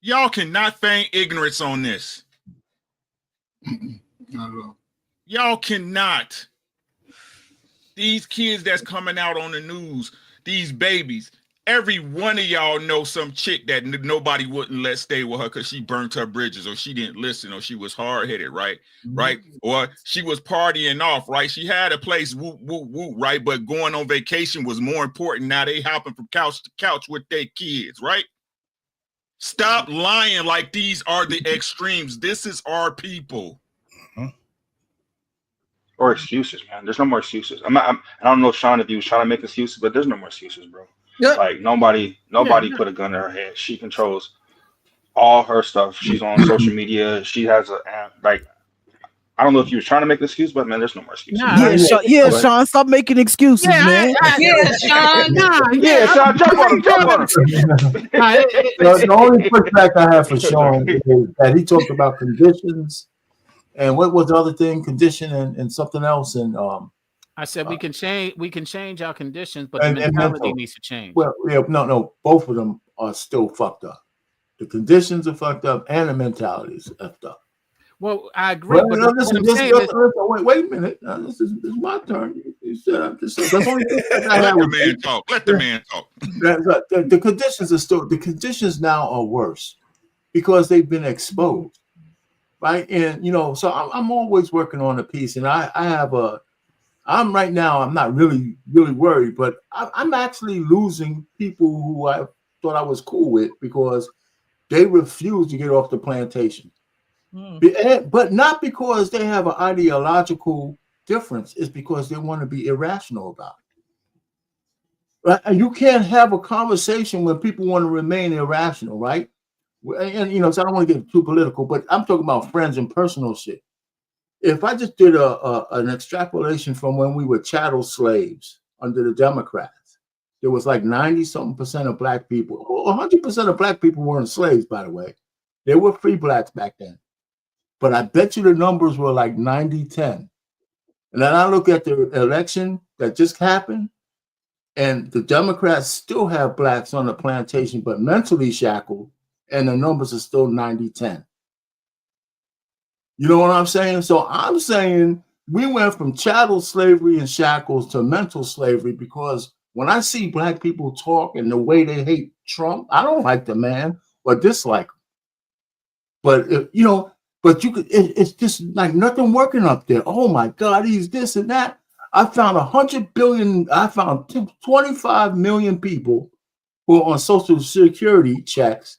Y'all cannot feign ignorance on this. Not at all. Y'all cannot. These kids that's coming out on the news, these babies, every one of y'all know some chick that nobody wouldn't let stay with her because she burnt her bridges, or she didn't listen, or she was hard-headed, right? Right? Or she was partying off, right? She had a place, whoop, whoop, whoop, right? But going on vacation was more important. Now they hopping from couch to couch with their kids, right? Stop lying like these are the extremes. This is our people. Or excuses, man. There's no more excuses. I don't know, Sean, if you was trying to make excuses, but there's no more excuses, bro. Yep. Like nobody put a gun to her head. She controls all her stuff. She's on social media. She has a like. I don't know if you was trying to make an excuse, but man, there's no more excuses. Sean, stop making excuses, man. Sean, jump on him. The only pushback I have for Sean is that he talked about conditions, and what was the other thing? Condition and something else, and I said we can change our conditions, but the mentality needs to change. Well, yeah, no, both of them are still fucked up. The conditions are fucked up, and the mentality is fucked up. Well, I agree. But wait a minute. This is my turn. You said I'm just saying. That's only Let the man talk. Let the man talk. The conditions are still. The conditions now are worse because they've been exposed, right? And so I'm always working on a piece, and I have a. I'm right now. I'm not really worried, but I'm actually losing people who I thought I was cool with because they refuse to get off the plantation. But not because they have an ideological difference. It's because they want to be irrational about it. Right? And you can't have a conversation when people want to remain irrational, right? And so I don't want to get too political, but I'm talking about friends and personal shit. If I just did an extrapolation from when we were chattel slaves under the Democrats, there was like 90-something% of black people. 100% of black people weren't slaves, by the way. There were free blacks back then. But I bet you the numbers were like 90-10. And then I look at the election that just happened, and the Democrats still have blacks on the plantation, but mentally shackled, and the numbers are still 90-10. You know what I'm saying? So I'm saying we went from chattel slavery and shackles to mental slavery, because when I see black people talk and the way they hate Trump, I don't like the man or dislike him. But but you could, it's just like nothing working up there. Oh my God, he's this and that. I found 100 billion, I found 25 million people who are on Social Security checks,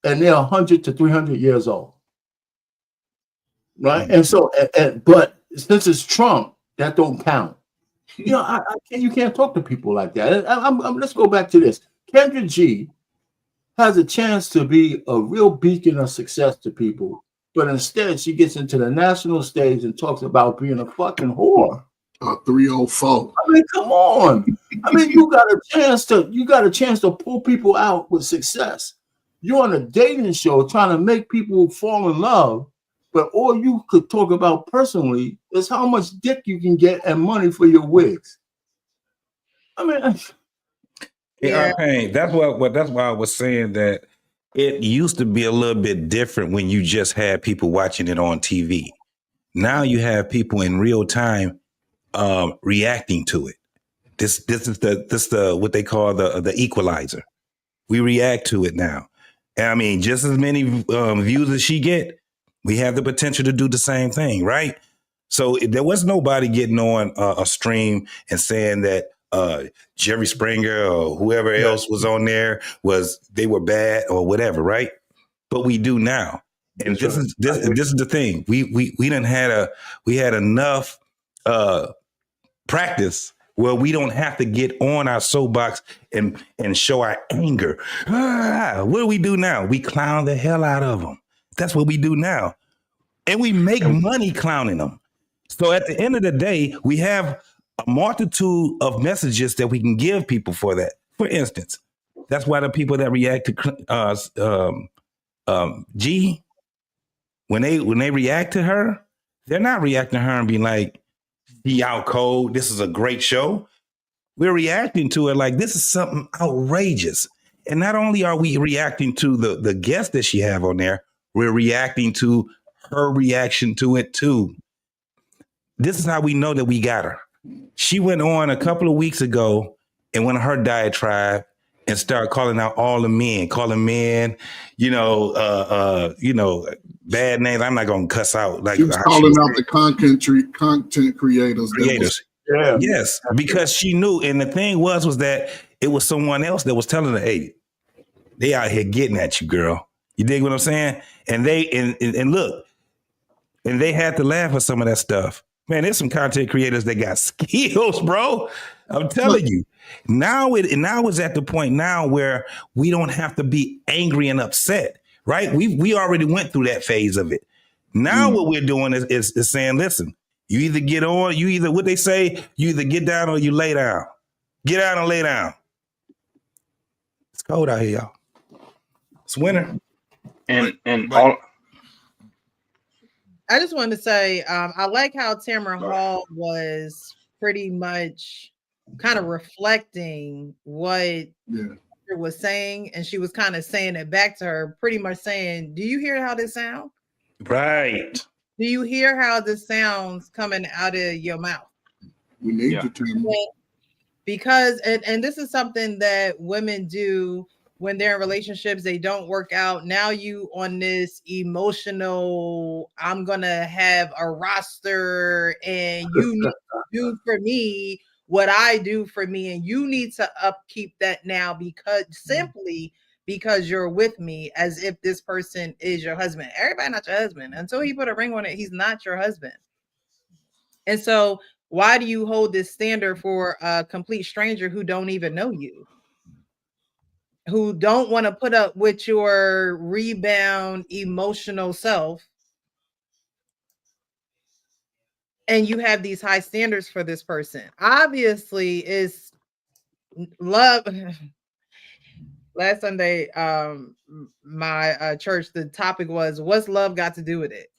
and they're 100 to 300 years old. Right? And so, but since it's Trump, that don't count. You can't talk to people like that. Let's go back to this. Kendra G has a chance to be a real beacon of success to people. But instead, she gets into the national stage and talks about being a fucking whore. 304. I mean, come on. I mean, you got a chance to pull people out with success. You're on a dating show trying to make people fall in love, but all you could talk about personally is how much dick you can get and money for your wigs. I mean, that's why I was saying that it used to be a little bit different when you just had people watching it on TV. Now you have people in real time reacting to it. This is the what they call the equalizer. We react to it now. And I mean, just as many views as she get, we have the potential to do the same thing, right? So there was nobody getting on a stream and saying that Jerry Springer or whoever else was on there they were bad or whatever, right? But we do now. And this is the thing. We had enough practice where we don't have to get on our soapbox and show our anger. What do we do now? We clown the hell out of them. That's what we do now. And we make money clowning them. So at the end of the day, we have a multitude of messages that we can give people for that. For instance, that's why the people that react to G, when they react to her, they're not reacting to her and being like, "Be out cold. This is a great show." We're reacting to it like this is something outrageous. And not only are we reacting to the guest that she have on there, we're reacting to her reaction to it too. This is how we know that we got her. She went on a couple of weeks ago and went on her diatribe and started calling out all the men, calling men, bad names. I'm not gonna cuss out like she was calling out the content creators. Yeah. Yes, because she knew, and the thing was that it was someone else that was telling her, "Hey, they out here getting at you, girl." You dig what I'm saying? And they and look, and they had to laugh at some of that stuff. Man, there's some content creators that got skills, bro. I'm telling you. Now it's at the point now where we don't have to be angry and upset, right? We already went through that phase of it. Now what we're doing is saying, listen, you either get on, what they say, you either get down or you lay down. Get down and lay down. It's cold out here, y'all. It's winter. All I just wanted to say, I like how Tamara Hall was pretty much kind of reflecting what was saying, and she was kind of saying it back to her, pretty much saying, "Do you hear how this sounds? Right. Do you hear how this sounds coming out of your mouth? We need you to." Because, and this is something that women do when they're in relationships, they don't work out. Now you on this emotional, I'm gonna have a roster and you need to do for me what I do for me, and you need to upkeep that now simply because you're with me, as if this person is your husband. Everybody not your husband. Until you put a ring on it, he's not your husband. And so why do you hold this standard for a complete stranger who don't even know you? Who don't want to put up with your rebound emotional self, and you have these high standards for this person. Obviously, is love. Last Sunday, my church, the topic was, "What's love got to do with it?"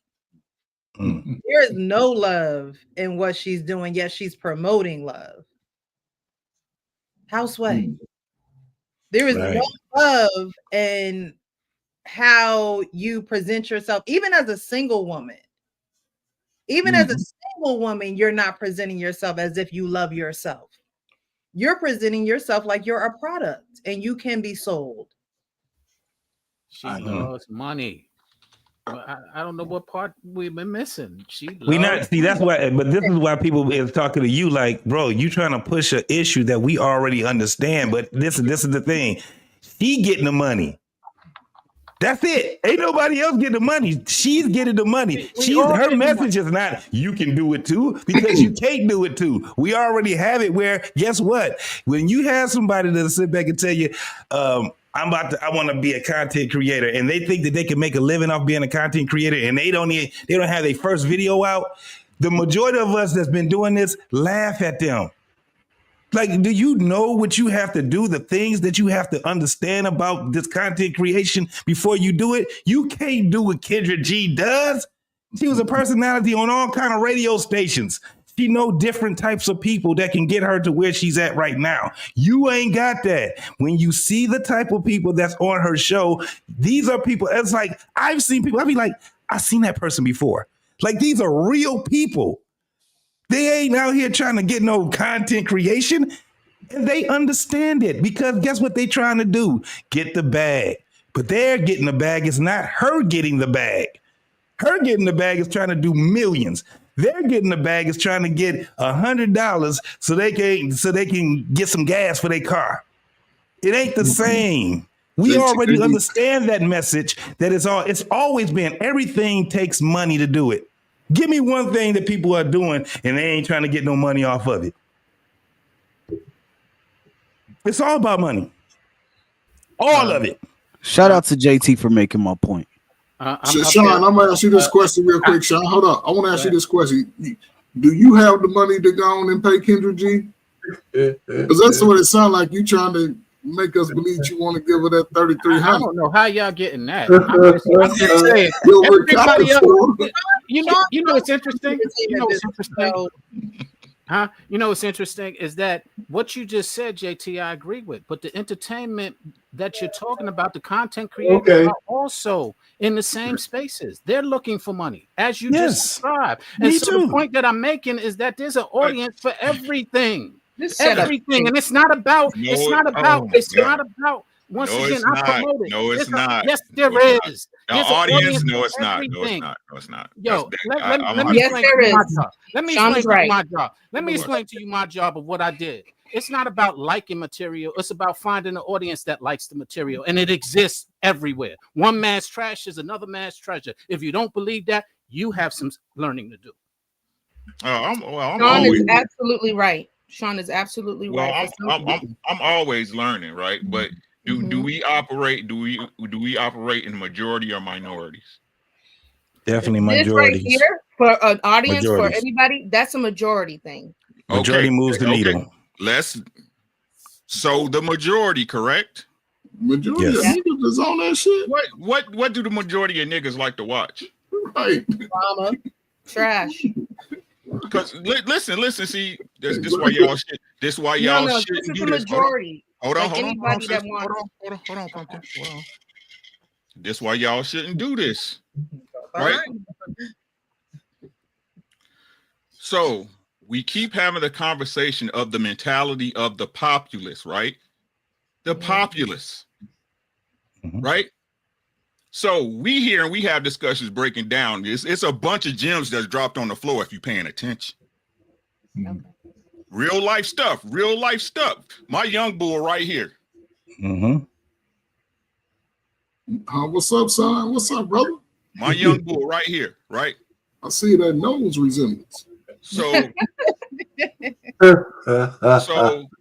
There is no love in what she's doing, yet she's promoting love. Houseway. There is no love in how you present yourself, even as a single woman. Even as a single woman, you're not presenting yourself as if you love yourself. You're presenting yourself like you're a product and you can be sold. She loves money. I don't know what part we've been missing. That's why, but this is why people is talking to you like, bro, you trying to push an issue that we already understand. But this is the thing. She getting the money. That's it. Ain't nobody else getting the money. She's getting the money. Her message is not, you can do it too, because you can't do it too. We already have it where, guess what? When you have somebody that'll sit back and tell you, I want to be a content creator, and they think that they can make a living off being a content creator, and they don't have their first video out. The majority of us that's been doing this laugh at them. Like, do you know what you have to do, the things that you have to understand about this content creation before you do it? You can't do what Kendra G does. She was a personality on all kind of radio stations. She know different types of people that can get her to where she's at right now. You ain't got that. When you see the type of people that's on her show, these are people, it's like, I've seen people, I'll be like, I've seen that person before. Like, these are real people. They ain't out here trying to get no content creation, and they understand it, because guess what they trying to do? Get the bag. But they're getting the bag. It's not her getting the bag. Her getting the bag is trying to do millions. They're getting the bag is trying to get $100 so they can get some gas for their car. It ain't the same. We already understand that message that it's always been everything takes money to do it. Give me one thing that people are doing and they ain't trying to get no money off of it. It's all about money. All of it. Shout out to JT for making my point. Sean, I'm gonna ask you this question real quick, Sean. Hold up. I want to ask you this question. Do you have the money to go on and pay Kendra G? Because that's what it sounds like. You trying to make us believe you want to give her that 3,300. I don't know how y'all getting that. I'm just saying. Everybody else, you know what's interesting? You know what's interesting? Huh? You know what's interesting is that what you just said, JT, I agree with. But the entertainment that you're talking about, the content creators are also in the same spaces. They're looking for money, as you just described. And so the point that I'm making is that there's an audience for everything. Everything, and it's not about. Once again, I promote it. No, it's not. Yes, there is. The audience, no, it's not. No, it's not. Yo, let me explain to you my job. Let me explain to you my job. Let me explain to you my job of what I did. It's not about liking material. It's about finding an audience that likes the material, and it exists everywhere. One man's trash is another man's treasure. If you don't believe that, you have some learning to do. Sean is absolutely right. Sean is absolutely right. I'm always learning, right? But do we operate in majority or minorities? Definitely majorities. This right here for an audience, Majorities. for anybody, that's a majority thing. Majority moves the needle. So the majority, correct? Majority of niggas is on that shit. What do the majority of niggas like to watch? Right. Drama. Trash. Because listen, see, this why y'all shit. This why y'all shouldn't do this. Majority. Hold on, pumpkin. This why y'all shouldn't do this. Right? So we keep having the conversation of the mentality of the populace, right? The populace, right? So we hear and we have discussions breaking down this. It's a bunch of gems that's dropped on the floor if you're paying attention. Real life stuff. My young bull right here. What's up, son? What's up, brother? My young bull right here, right? I see that nose resemblance. So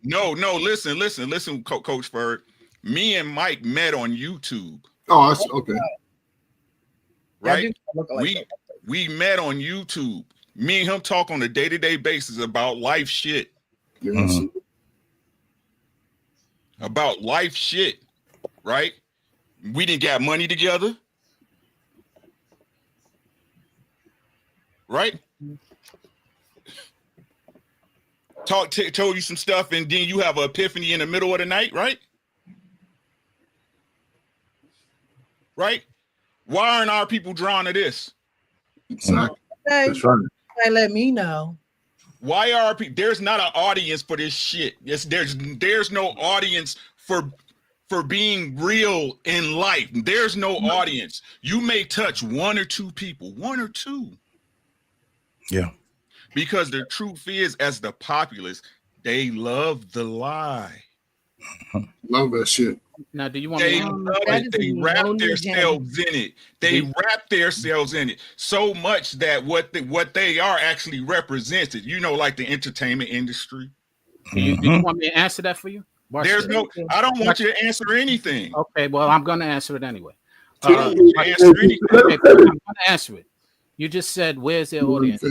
no, listen, Coach Ferg. Me and Mike met on YouTube. Oh, okay. Right? We met on YouTube. Me and him talk on a day-to-day basis about life shit. About life shit, right? We didn't got money together. Right? Told you some stuff, and then you have an epiphany in the middle of the night, right? Right? Why aren't our people drawn to this? Exactly. That's right. Let me know. Why are people? There's not an audience for this shit. There's no audience for being real in life. There's no audience. You may touch one or two people, one or two. Yeah. Because the truth is, as the populace, they love the lie. Love that shit. Now, do you want They love it. They wrap themselves in it. They wrap themselves in it so much that what they are actually represents it. You know, like the entertainment industry. Do you want me to answer that for you? I don't want you to answer anything. Okay, well, I'm going to answer it anyway. I'm going to answer it. You just said, where's their audience?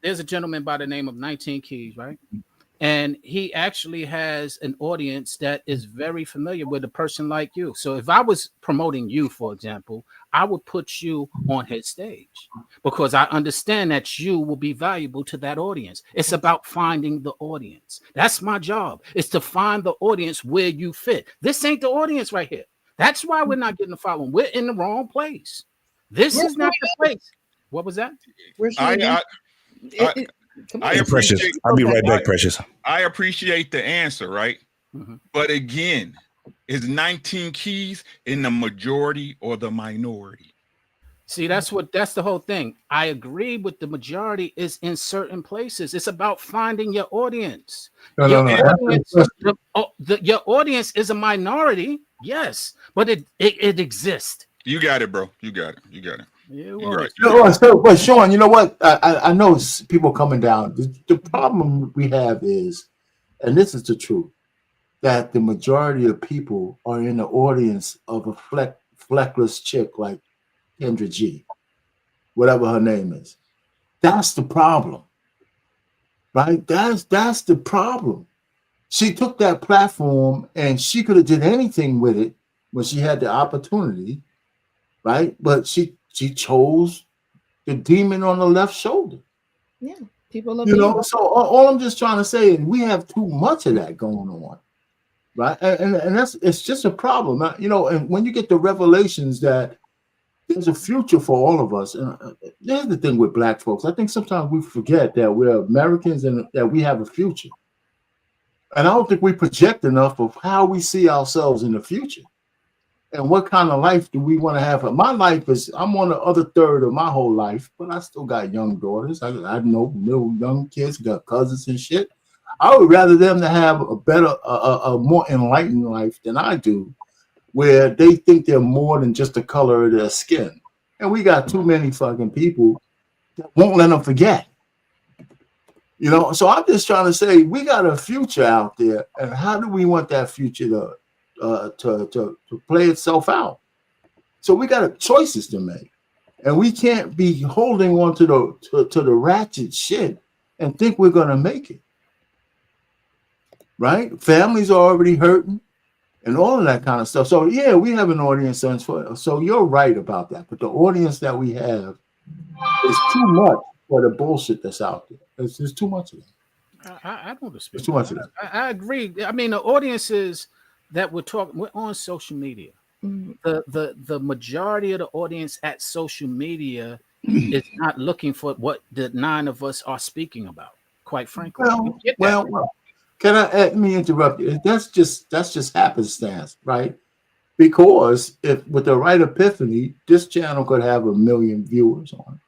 There's a gentleman by the name of 19 Keys, right? And he actually has an audience that is very familiar with a person like you. So if I was promoting you, for example, I would put you on his stage because I understand that you will be valuable to that audience. It's about finding the audience. That's my job. It's to find the audience where you fit. This ain't the audience right here. That's why we're not getting the following. We're in the wrong place. This is not the place. What was that? I Precious. I'll be right back, Precious. I appreciate the answer, right? But again, is 19 Keys in the majority or the minority? See, that's the whole thing. I agree with the majority is in certain places. It's about finding your audience. No. Your audience is a minority, yes, but it exists. You got it, bro. You got it. You're right. But Sean, you know what? I know people coming down. The problem we have is, and this is the truth, that the majority of people are in the audience of a fleckless chick like Kendra G, whatever her name is. That's the problem, right? That's the problem. She took that platform and she could have did anything with it when she had the opportunity, right? But she chose the demon on the left shoulder. Yeah, people love So all I'm just trying to say is we have too much of that going on, right? And it's just a problem, And when you get the revelations that there's a future for all of us, and there's the thing with Black folks. I think sometimes we forget that we're Americans and that we have a future. And I don't think we project enough of how we see ourselves in the future. And what kind of life do we want to have? My life is, I'm on the other third of my whole life, but I still got young daughters. I know little young kids, got cousins and shit. I would rather them to have a better, a more enlightened life than I do, where they think they're more than just the color of their skin. And we got too many fucking people that won't let them forget. So I'm just trying to say we got a future out there, and how do we want that future to play itself out? So we got choices to make, and we can't be holding on to the ratchet shit and think we're gonna make it. Right? Families are already hurting, and all of that kind of stuff. So yeah, we have an audience, so you're right about that. But the audience that we have is too much for the bullshit that's out there. There's too much of it. I don't dispute. There's too much of that. I agree. I mean, the audiences that we're on social media. Mm-hmm. The majority of the audience at social media is not looking for what the 9 of us are speaking about. Quite frankly. Well, can let me interrupt you? That's just happenstance, right? Because if with the right epiphany, this channel could have 1 million viewers on it.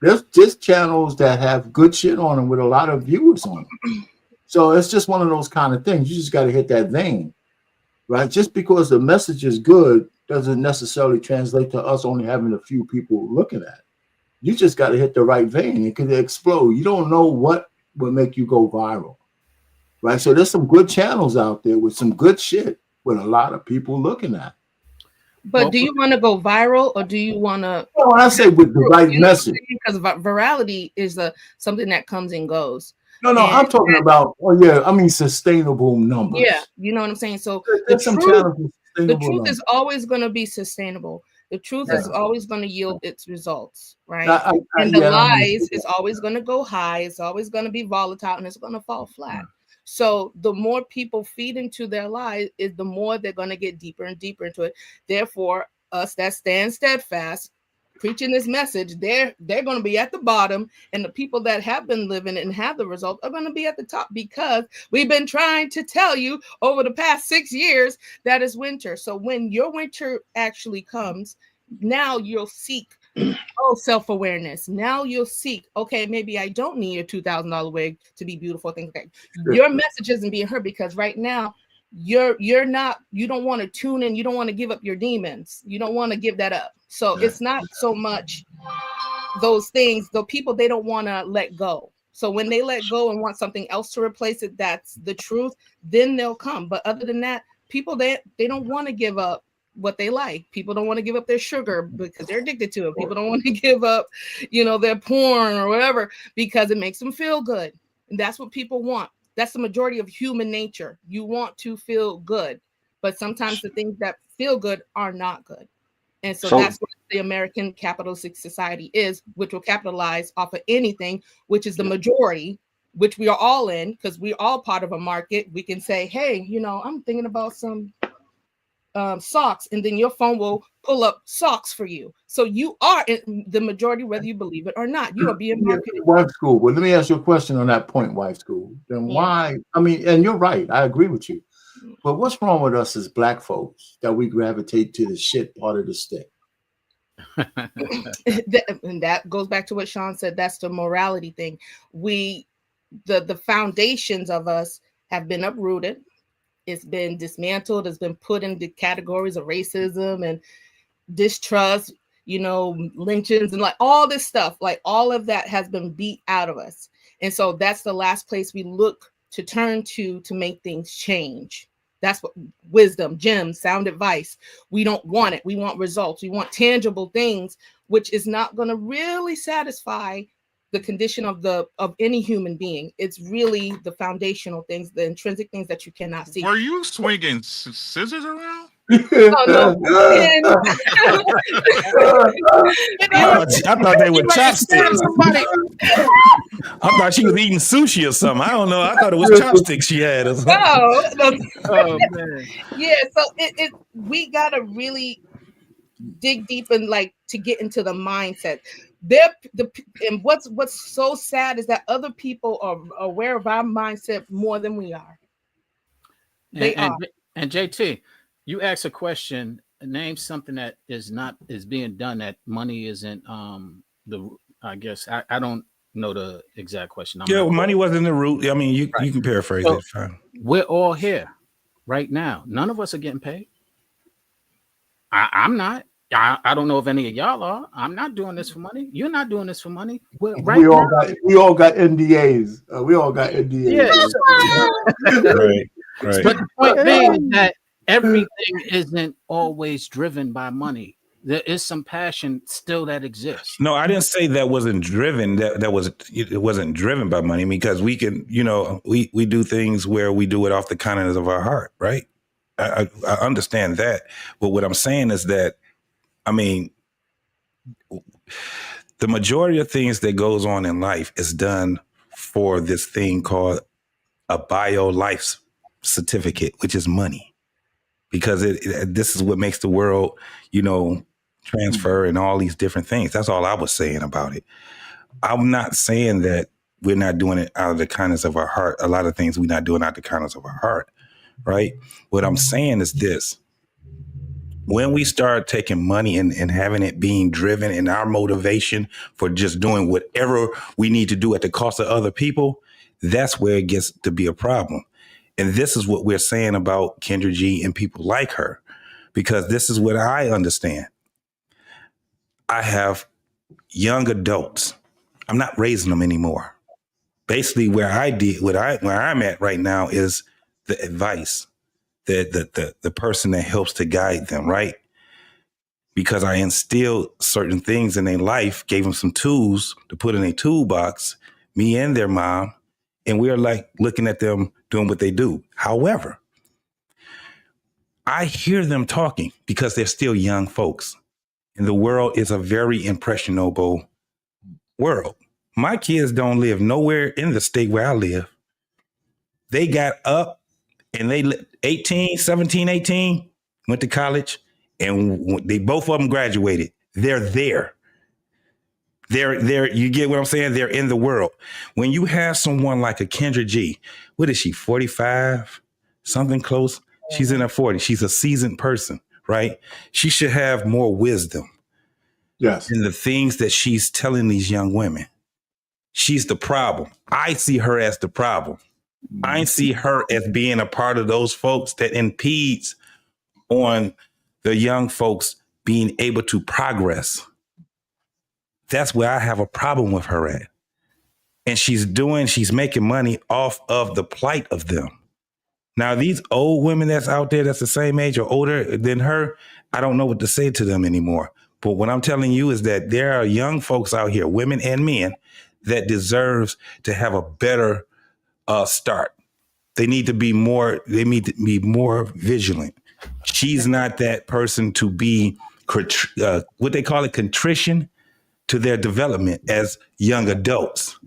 There's just channels that have good shit on them with a lot of viewers on them. So it's just one of those kind of things. You just got to hit that vein, right? Just because the message is good doesn't necessarily translate to us only having a few people looking at it. You just got to hit the right vein. It could explode. You don't know what will make you go viral, right? So there's some good channels out there with some good shit with a lot of people looking at it. But do you want to go viral, or do you want to? Well, I say with the right message. Because virality is something that comes and goes. No, I'm talking about. Oh yeah, I mean sustainable numbers. Yeah, you know what I'm saying. So the truth is always going to be sustainable. The truth is always going to yield its results, right? And the lies is always going to go high. It's always going to be volatile, and it's going to fall flat. So the more people feed into their lies, is the more they're going to get deeper and deeper into it. Therefore, us that stand steadfast, preaching this message, they're going to be at the bottom, and the people that have been living and have the result are going to be at the top, because we've been trying to tell you over the past 6 years that it's winter. So when your winter actually comes, now you'll seek self-awareness. Now you'll seek, okay, maybe I don't need a $2,000 wig to be beautiful, things like that. Your message isn't being heard, because right now you don't want to tune in, you don't want to give up your demons, you don't want to give that up. So it's not so much those things, the people, they don't want to let go. So when they let go and want something else to replace it, that's the truth, then they'll come. But other than that, people, they don't want to give up what they like. People don't want to give up their sugar because they're addicted to it. People don't want to give up, their porn or whatever, because it makes them feel good. And that's what people want. That's the majority of human nature. You want to feel good, but sometimes the things that feel good are not good. And so that's what the American capitalistic society is, which will capitalize off of anything, which is the majority, which we are all in, because we're all part of a market. We can say, hey, I'm thinking about some socks, and then your phone will pull up socks for you. So you are in the majority, whether you believe it or not. You are being marketed. Wife school. Well, let me ask you a question on that point, wife school. Then why? I mean, and you're right. I agree with you. But what's wrong with us as Black folks that we gravitate to the shit part of the stick? And that goes back to what Sean said. That's the morality thing. The foundations of us have been uprooted. It's been dismantled. It's been put into categories of racism and distrust, lynchings and like all this stuff. Like all of that has been beat out of us. And so that's the last place we look to turn to make things change. That's what wisdom, gems, sound advice. We don't want it. We want results. We want tangible things, which is not going to really satisfy the condition of any human being. It's really the foundational things, the intrinsic things that you cannot see. Were you swinging scissors around? Oh, no. I thought they were chopsticks. I thought she was eating sushi or something. I don't know. I thought it was chopsticks she had. Or something. No. Oh man. Yeah. So we gotta really dig deep and like to get into the mindset. And what's so sad is that other people are aware of our mindset more than we are. And JT, you asked a question. Name something that is being done that money isn't. I guess I don't know the exact question. Money wasn't the root. I mean, you can paraphrase it. Fine. We're all here right now. None of us are getting paid. I'm not. I don't know if any of y'all are. I'm not doing this for money. You're not doing this for money. We all got NDAs. We all got NDAs. Yeah. Right. But the point being is that everything isn't always driven by money. There is some passion still that exists. No, I didn't say that wasn't driven. It wasn't driven by money, because we can, we do things where we do it off the kindness of our heart, right? I understand that. But what I'm saying is that, I mean, the majority of things that goes on in life is done for this thing called a bio life certificate, which is money, because this is what makes the world, transfer and all these different things. That's all I was saying about it. I'm not saying that we're not doing it out of the kindness of our heart. A lot of things we're not doing out of the kindness of our heart, right? What I'm saying is this. When we start taking money and having it being driven in our motivation for just doing whatever we need to do at the cost of other people, that's where it gets to be a problem. And this is what we're saying about Kendra G and people like her, because this is what I understand. I have young adults. I'm not raising them anymore. Basically, where I'm at right now is the advice, the person that helps to guide them, right? Because I instilled certain things in their life, gave them some tools to put in a toolbox, me and their mom, and we're like looking at them doing what they do. However, I hear them talking because they're still young folks. And the world is a very impressionable world. My kids don't live nowhere in the state where I live. They got up and they 17, 18, went to college, and they both of them graduated. They're there. They're, you get what I'm saying? They're in the world. When you have someone like a Kendra G, what is she, 45? Something close? She's in her 40s. She's a seasoned person, right? She should have more wisdom. Yes. In the things that she's telling these young women. She's the problem. I see her as the problem. I see her as being a part of those folks that impedes on the young folks being able to progress. That's where I have a problem with her at. And she's making money off of the plight of them. Now, these old women that's out there that's the same age or older than her, I don't know what to say to them anymore. But what I'm telling you is that there are young folks out here, women and men, that deserves to have a better start. They need to be more vigilant. She's not that person to be what they call it, contrition to their development as young adults.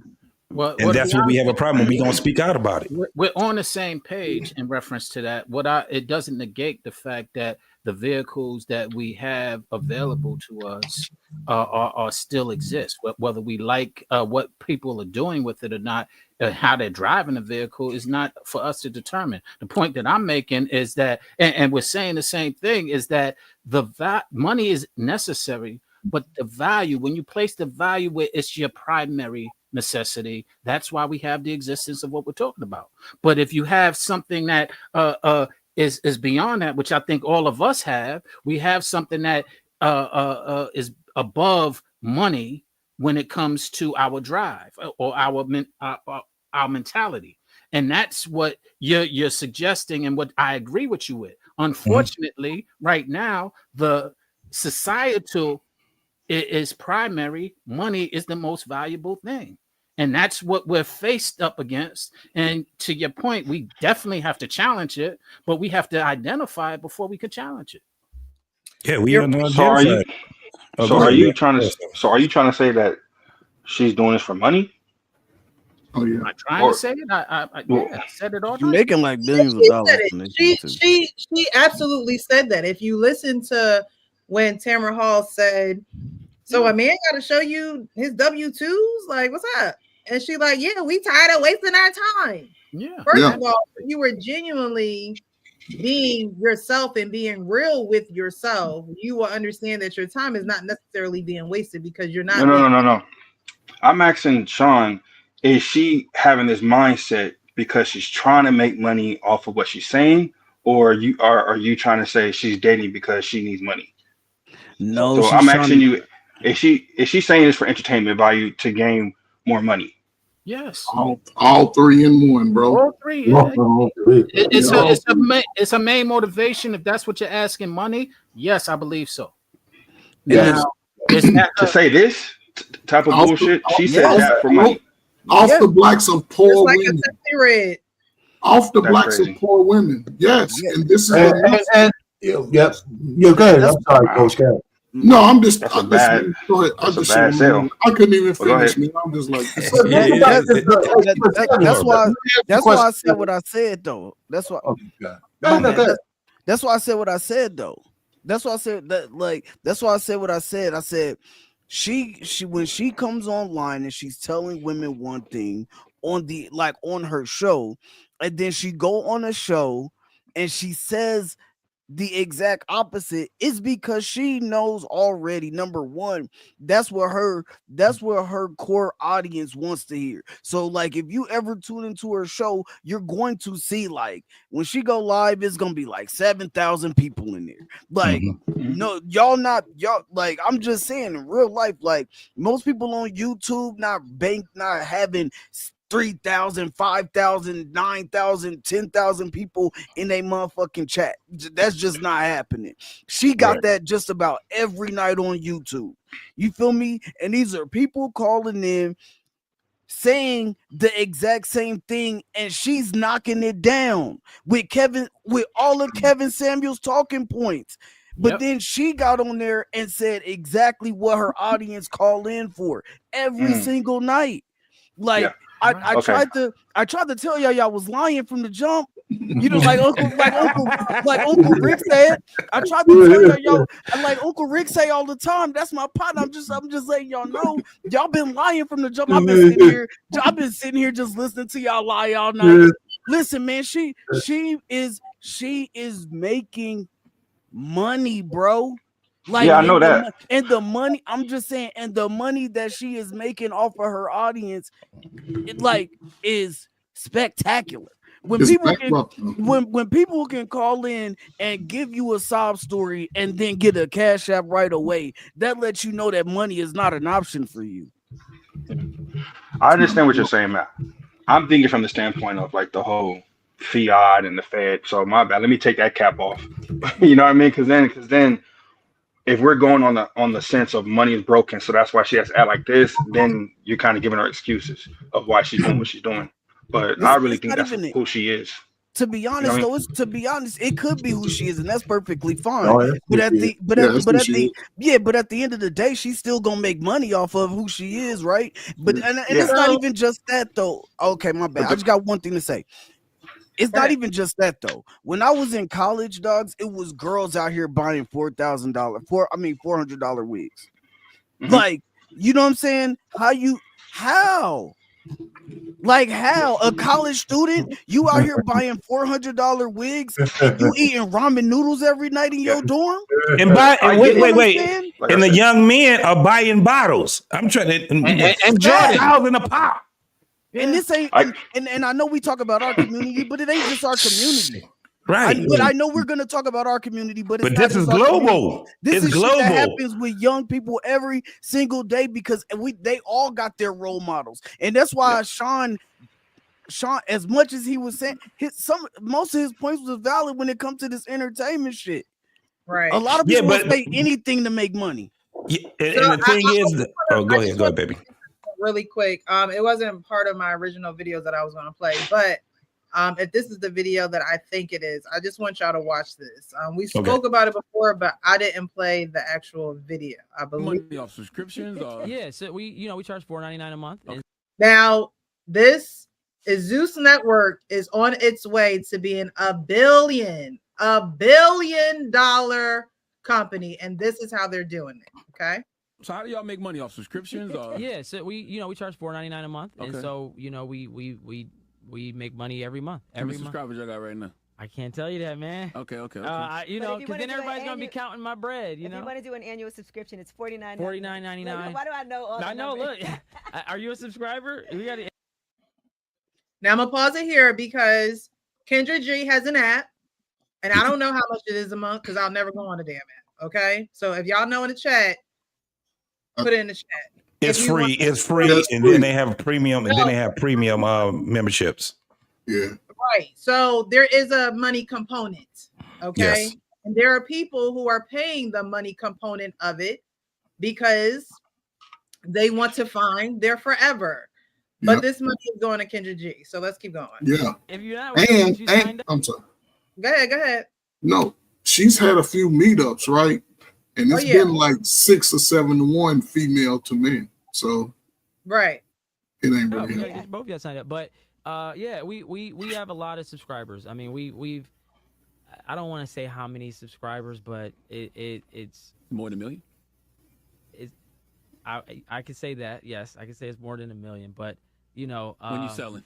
And that's what we have a problem. We're going to speak out about it. We're on the same page in reference to that. It doesn't negate the fact that the vehicles that we have available to us are still exist. Whether we like what people are doing with it or not, how they're driving the vehicle is not for us to determine. The point that I'm making is that, and we're saying the same thing, is that money is necessary, But the value, when you place the value where it's your primary necessity, that's why we have the existence of what we're talking about. But if you have something that is beyond that, which I think all of us have, we have something that is above money when it comes to our drive or our mentality. And that's what you're suggesting, and what I agree with you with. Unfortunately, right now, the societal is primary. Money is the most valuable thing. And that's what we're faced up against. And to your point, we definitely have to challenge it, but we have to identify it before we can challenge it. Yeah, we are not. So are you? Oh, so go are ahead, you bro. trying to? So are you trying to say that she's doing this for money? Oh yeah. Am I trying to say it? I said it all You're night. making like billions of She dollars said from this it. shit, too. She absolutely said that. If you listen to when Tamara Hall said, "So a man got to show you his W-2s, like what's up?" And she like, "Yeah, we tired of wasting our time." Yeah. First of all, you were genuinely being yourself and being real with yourself. You will understand that your time is not necessarily being wasted because you're not. No. I'm asking Sean, is she having this mindset because she's trying to make money off of what she's saying, or are you trying to say she's dating because she needs money? No, So she's I'm trying asking to. you, is she saying this for entertainment value to gain more money? Yes. All three in one, bro. All three. Yeah. It's a main motivation. If that's what you're asking, money. Yes, I believe so. Yes. To say this type of bullshit, she said that for money. Off the blacks of poor like women. Red. Off the That's blacks crazy. of poor women. Yes. And this is yep. Yeah, go ahead. I'm sorry, Coach Cal. No, I'm just. That's a bad. Go ahead. That's a bad sale. I couldn't even Well, go finish, ahead. man. I'm just like. That's why I said what I said, though. That's why. That's why I said what I said, though. That's why I said that. Like, that's why I said what I said. I said she when she comes online and she's telling women one thing on her show, and then she go on a show and she says the exact opposite, is because she knows already, number one, that's what her core audience wants to hear. So like, if you ever tune into her show, you're going to see, like, when she go live, it's gonna be like 7,000 people in there. Like, no, y'all like, I'm just saying, in real life, like, most people on YouTube not having 3,000, 5,000, 9,000, 10,000 people in a motherfucking chat. That's just not happening. She got that just about every night on YouTube. You feel me? And these are people calling in saying the exact same thing, and she's knocking it down with all of Kevin Samuel's talking points. But then she got on there and said exactly what her audience call in for every single night. Like, I tried to tell y'all was lying from the jump. You know, like Uncle Rick said. I tried to tell y'all, like Uncle Rick say all the time. That's my partner. I'm just letting y'all know. Y'all been lying from the jump. I've been sitting here just listening to y'all lie all night. Listen, man, she is making money, bro. Like, yeah, I know that. And the money, I'm just saying, and the money that she is making off of her audience, it like is spectacular. When people can call in and give you a sob story and then get a cash app right away, that lets you know that money is not an option for you. I understand what you're saying, Matt. I'm thinking from the standpoint of like the whole fiat and the Fed. So my bad. Let me take that cap off. You know what I mean? Because then, if we're going on the sense of money is broken, so that's why she has to act like this, then you're kind of giving her excuses of why she's doing what she's doing. But I really think that's who she is. To be honest, it could be who she is, and that's perfectly fine. Oh, yeah. But at the end of the day, she's still gonna make money off of who she is, right? But and it's not even just that, though. Okay, my bad. I just got one thing to say. It's not even just that, though. When I was in college, dogs, it was girls out here buying $400 wigs. Like, you know what I'm saying? How Like how a college student, you out here buying $400 wigs and you eating ramen noodles every night in your dorm? And wait. And the young men are buying bottles. I'm trying to and Jordan $1,000 in a pop. And this ain't and I know we talk about our community, but it ain't just our community. Right. But I know we're gonna talk about our community, but it's this is global. This is is global. shit that happens with young people every single day because they all got their role models, and that's why Sean, as much as he was saying, most of his points was valid when it comes to this entertainment shit. Right. A lot of people will say anything to make money. Yeah, and the thing is, go ahead, baby. Really quick. It wasn't part of my original videos that I was going to play, but if this is the video that I think it is, I just want y'all to watch this. We spoke about it before, but I didn't play the actual video. I believe money off subscriptions. Yeah, so we charge $4.99 a month. Okay. Now this is Zeuss Network is on its way to being $1 billion company, and this is how they're doing it. Okay. So how do y'all make money off subscriptions? Yeah, so we charge $4.99 a month, and so we make money every month. How many subscribers y'all got right now? I can't tell you that, man. Okay. Because then everybody's gonna be counting my bread. You know, if you want to do an annual subscription, it's $49.99. $49.99. Why do I know all? I know. Look, are you a subscriber? We got. Now I'm gonna pause it here because Kendra G has an app, and I don't know how much it is a month because I'll never go on the damn app. Okay, so if y'all know in the chat, put it in the chat. It's free. It's free, and then they have premium, and then they have premium memberships. Yeah. Right. So there is a money component. Okay. Yes. And there are people who are paying the money component of it because they want to find their forever. But this money is going to Kendra G. So let's keep going. Yeah. If you're not, and I'm sorry. Go ahead. No, she's had a few meetups, right? And it's been like 6 or 7 to 1 female to men. So right. It ain't really both got signed up. But we have a lot of subscribers. I mean, we've I don't want to say how many subscribers, but it's more than 1 million. I could say that, yes. I could say it's more than 1 million, but when you selling.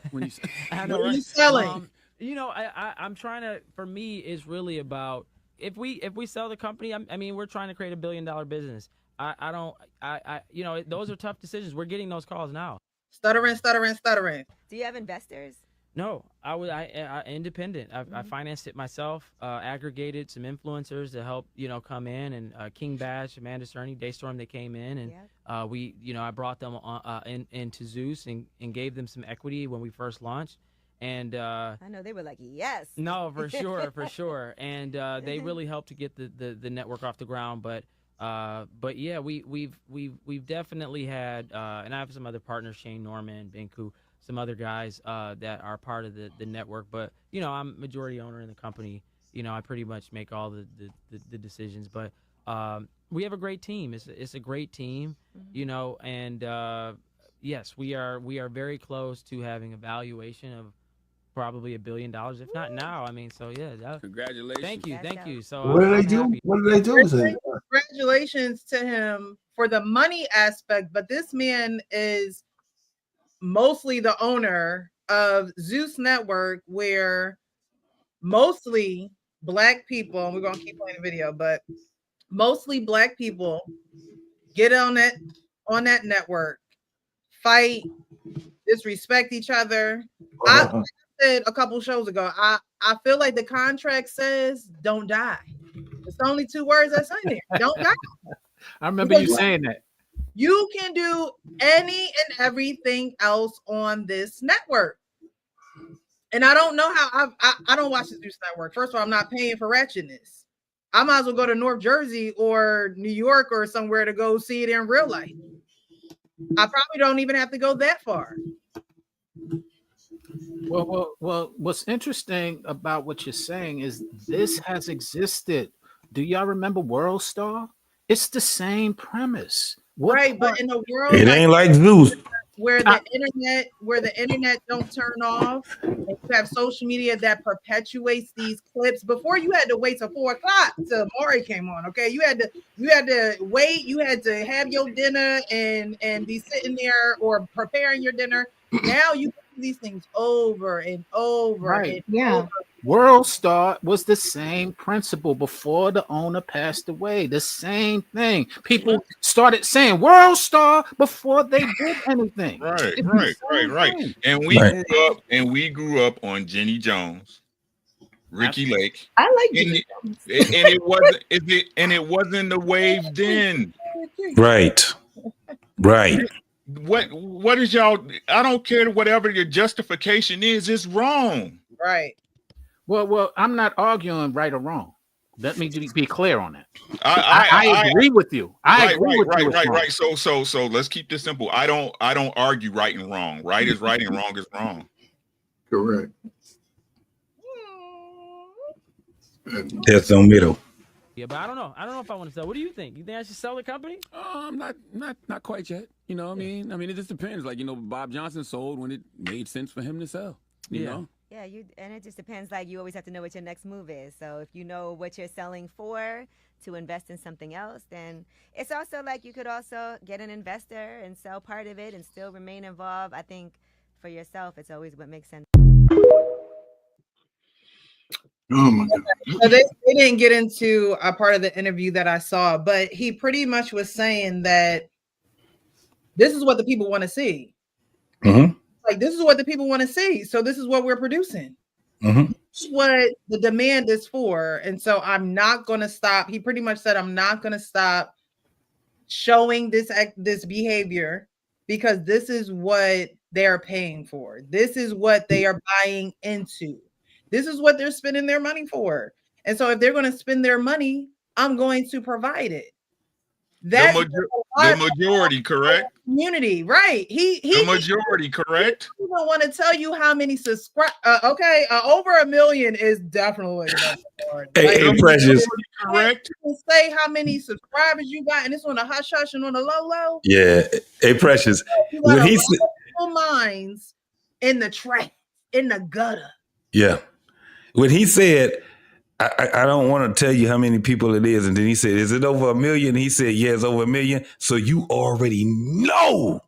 When you selling. I'm trying to, for me, it's really about if we sell the company, I mean, we're trying to create $1 billion business. Those are tough decisions. We're getting those calls now. Stuttering. Do you have investors? No, I independent. I financed it myself. Aggregated some influencers to help come in, and King Bash, Amanda Cerny, Daystorm, they came in, and I brought them into Zeuss and gave them some equity when we first launched. And I know they were like, yes. No, for sure. And they really helped to get the network off the ground. But yeah, we've definitely had, and I have some other partners, Shane Norman, Binku, some other guys that are part of the network. But I'm majority owner in the company. I pretty much make all the decisions. But we have a great team. It's a great team. And yes, we are very close to having a valuation of probably $1 billion, if not now. I mean, so yeah. Congratulations. Thank you. So what do they do? What do they do? Congratulations to him for the money aspect, but this man is mostly the owner of Zeuss Network, where mostly Black people, and we're gonna keep playing the video, but mostly Black people get on that network, fight, disrespect each other. I said a couple shows ago, I feel like the contract says don't die. It's the only 2 words that's in there. Don't die. I remember you saying that. You can do any and everything else on this network. And I don't know how I don't watch the Zeuss Network. First of all, I'm not paying for ratchetness. I might as well go to North Jersey or New York or somewhere to go see it in real life. I probably don't even have to go that far. Well, what's interesting about what you're saying is this has existed. Do y'all remember World Star? It's the same premise. Right, but in the world, it ain't like Zeuss. where the internet don't turn off, and you have social media that perpetuates these clips. Before, you had to wait till 4 o'clock till Maury came on. Okay, you had to wait. You had to have your dinner and be sitting there or preparing your dinner. Now you can do these things over and over. Right. And over. World Star was the same principle before the owner passed away. The same thing. People started saying World Star before they did anything. Right. And we grew up on Jenny Jones, Ricky Lake. I like Jenny Jones. And it wasn't the wave then. Right. What is y'all? I don't care whatever your justification is, it's wrong. Right. Well, I'm not arguing right or wrong. Let me be clear on that. I agree with you. I agree with you. Right. So let's keep this simple. I don't argue right and wrong. Right is right and wrong is wrong. Correct. There's no middle. Yeah, but I don't know if I want to sell. What do you think? You think I should sell the company? Not quite yet. You know what I mean? It just depends. Like, Bob Johnson sold when it made sense for him to sell. You know? Yeah, and it just depends. Like, you always have to know what your next move is. So if you know what you're selling for to invest in something else, then it's also like you could also get an investor and sell part of it and still remain involved. I think for yourself, it's always what makes sense. Oh my God. So they didn't get into a part of the interview that I saw, but he pretty much was saying that this is what the people want to see. Mm-hmm. Like, this is what the people want to see. So this is what we're producing. Mm-hmm. This is what the demand is for. And so I'm not going to stop. He pretty much said, I'm not going to stop showing this behavior because this is what they're paying for. This is what they are buying into. This is what they're spending their money for. And so if they're going to spend their money, I'm going to provide it. That's the majority, correct? Community, right? The majority, correct? He don't want to tell you how many subscribe. Over 1 million is definitely hey, Precious. Correct. Say how many subscribers you got, and it's on the hush hush and on the low. Yeah, hey, Precious. When he said, minds in the trash, in the gutter. Yeah, when he said, I don't want to tell you how many people it is. And then he said, is it over 1 million? He said, yeah, it's over 1 million. So you already know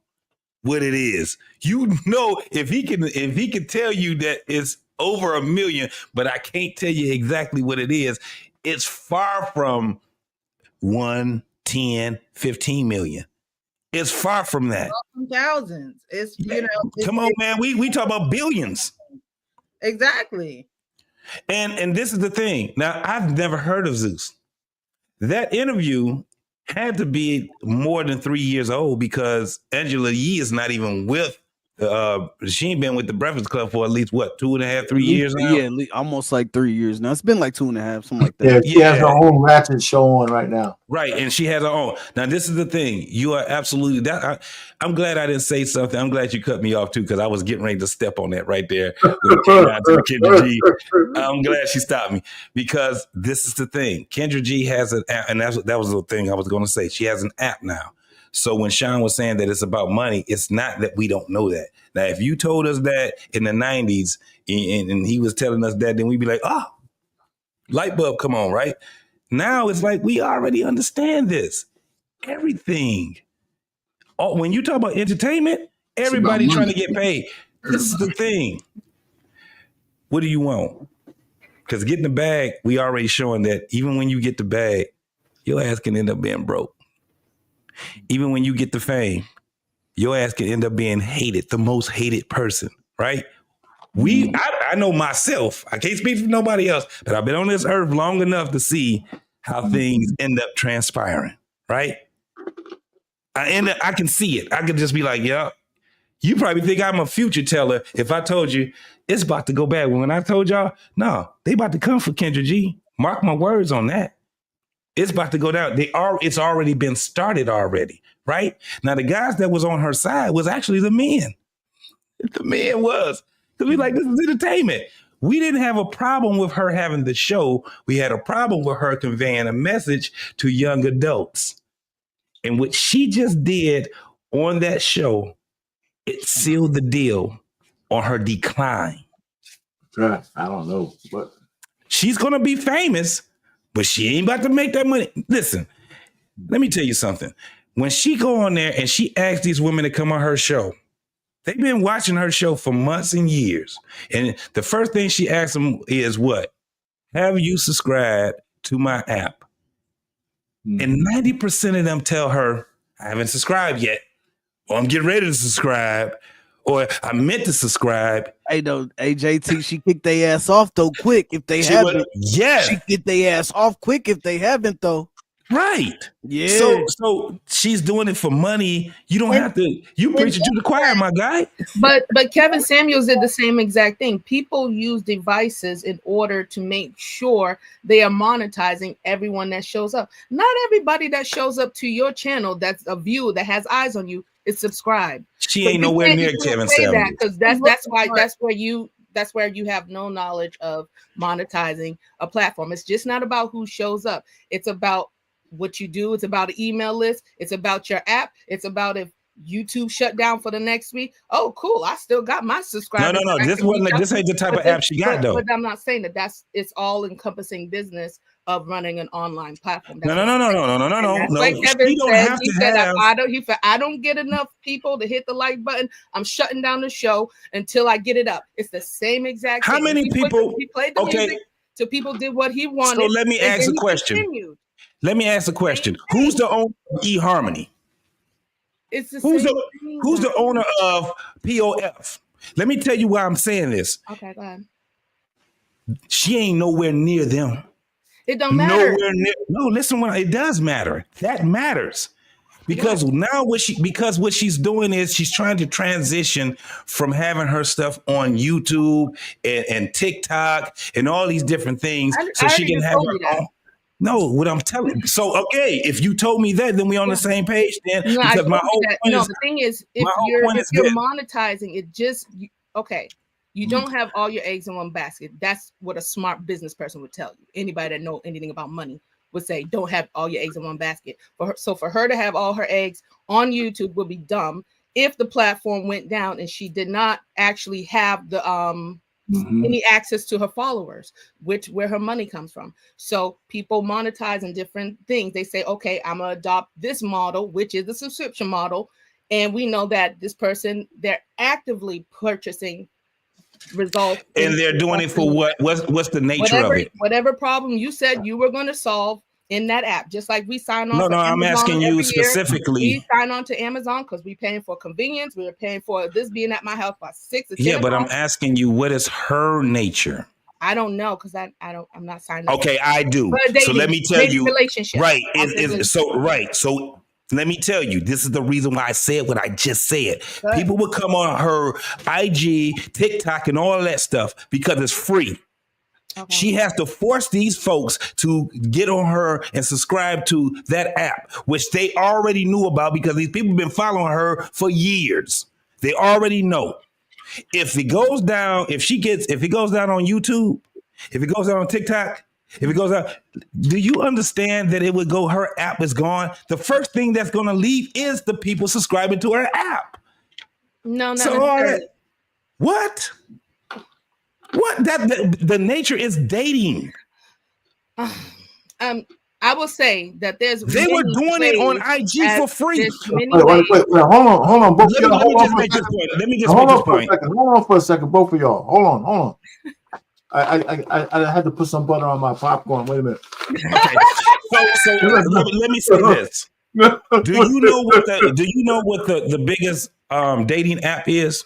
what it is. You know, if he can tell you that it's over 1 million, but I can't tell you exactly what it is, it's far from 1, 10, 15 million. It's far from that. Thousands. It's, come on, man. We talk about billions. Exactly. And this is the thing. Now, I've never heard of Zeuss. That interview had to be more than 3 years old because Angela Yee is not even with. She ain't been with the Breakfast Club for at least 2.5, 3 years now. Yeah, almost like 3 years now. It's been like 2.5, something like that. Yeah, she has her own ratchet show on right now. Right, and she has her own. Now, this is the thing. You are absolutely that. I'm glad I didn't say something. I'm glad you cut me off too, because I was getting ready to step on that right there. When it came down to Kendra G. I'm glad she stopped me because this is the thing. Kendra G has an app, and that was the thing I was going to say. She has an app now. So when Sean was saying that it's about money, it's not that we don't know that. Now, if you told us that in the 90s and he was telling us that, then we'd be like, light bulb, come on, right? Now it's like we already understand this. Everything. When you talk about entertainment, everybody trying to get paid. This is the thing. What do you want? Because getting the bag, we already showing that even when you get the bag, your ass can end up being broke. Even when you get the fame, your ass can end up being hated, the most hated person, right? I know myself. I can't speak for nobody else, but I've been on this earth long enough to see how things end up transpiring, right? I can see it. I can just be like, yeah, you probably think I'm a future teller if I told you it's about to go bad. When I told y'all, no, they about to come for Kendra G. Mark my words on that. It's about to go down. It's already been started already, right? Now, the guys that was on her side was actually the men. The men was. Because we like, this is entertainment. We didn't have a problem with her having the show. We had a problem with her conveying a message to young adults. And what she just did on that show, it sealed the deal on her decline. Right. I don't know, but she's gonna be famous, but she ain't about to make that money. Listen, let me tell you something. When she go on there and she asks these women to come on her show, they've been watching her show for months and years. And the first thing she asks them is what? Have you subscribed to my app? And 90% of them tell her, I haven't subscribed yet, or I'm getting ready to subscribe, or I meant to subscribe. Hey, though, JT, she kicked their ass off though quick if they haven't. She get their ass off quick if they haven't though. Right. Yeah. So she's doing it for money. You don't have to. You preaching to the choir, my guy. But Kevin Samuels did the same exact thing. People use devices in order to make sure they are monetizing everyone that shows up. Not everybody that shows up to your channel that's a viewer that has eyes on you is subscribed. She ain't nowhere near Kevin Samuels. Because that's where you have no knowledge of monetizing a platform. It's just not about who shows up. It's about what you do. It's about an email list. It's about your app. It's about if YouTube shut down for the next week. Oh, cool. I still got my subscribers. No. This ain't the type of app she got though. But I'm not saying that it's all encompassing business of running an online platform. No. Like Kevin said, I don't get enough people to hit the like button. I'm shutting down the show until I get it up. It's the same exact thing. How many people? He played the music, so people did what he wanted. So let me ask a question. Who's the owner of eHarmony? It's the who's same the thing. Who's the owner of POF? Let me tell you why I'm saying this. Okay, go ahead. She ain't nowhere near them. It don't matter. Nowhere near. No, listen. It does matter. That matters because now what she's doing is she's trying to transition from having her stuff on YouTube and TikTok and all these different things, so she can have her own. No, what I'm telling you. So, okay, if you told me that, then we on the same page then. No, because my whole point is, the thing is, if you're monetizing it, you don't have all your eggs in one basket. That's what a smart business person would tell you. Anybody that know anything about money would say, don't have all your eggs in one basket. For her to have all her eggs on YouTube would be dumb if the platform went down and she did not actually have the any access to her followers, where her money comes from. So people monetize in different things. They say, okay, I'm gonna adopt this model, which is the subscription model, and we know that this person, they're actively purchasing results, and they're doing it for what? What's the nature of it? Whatever problem you said you were going to solve in that app, just like we sign on. No, I'm asking you specifically. We sign on to Amazon because we're paying for convenience. We're paying for this being at my house by 6 or 10. Yeah, but I'm asking you, what is her nature? I don't know because I'm not signing. Okay, I do. So let me tell you. Relationship. Right. So let me tell you, this is the reason why I said what I just said. People would come on her IG, TikTok, and all of that stuff because it's free. Okay. She has to force these folks to get on her and subscribe to that app, which they already knew about because these people have been following her for years. They already know. If it goes down, if it goes down on YouTube, if it goes down on TikTok, if it goes out, do you understand that it would go, her app is gone? The first thing that's going to leave is the people subscribing to her app. No, not necessarily. What? The nature is dating. I will say that they were doing it on IG for free. Wait, hold on. Both of y'all, let me just make this point. Hold on for a second, both of y'all. Hold on. I had to put some butter on my popcorn. Wait a minute. Okay. So let me say this. Do you know what the biggest dating app is?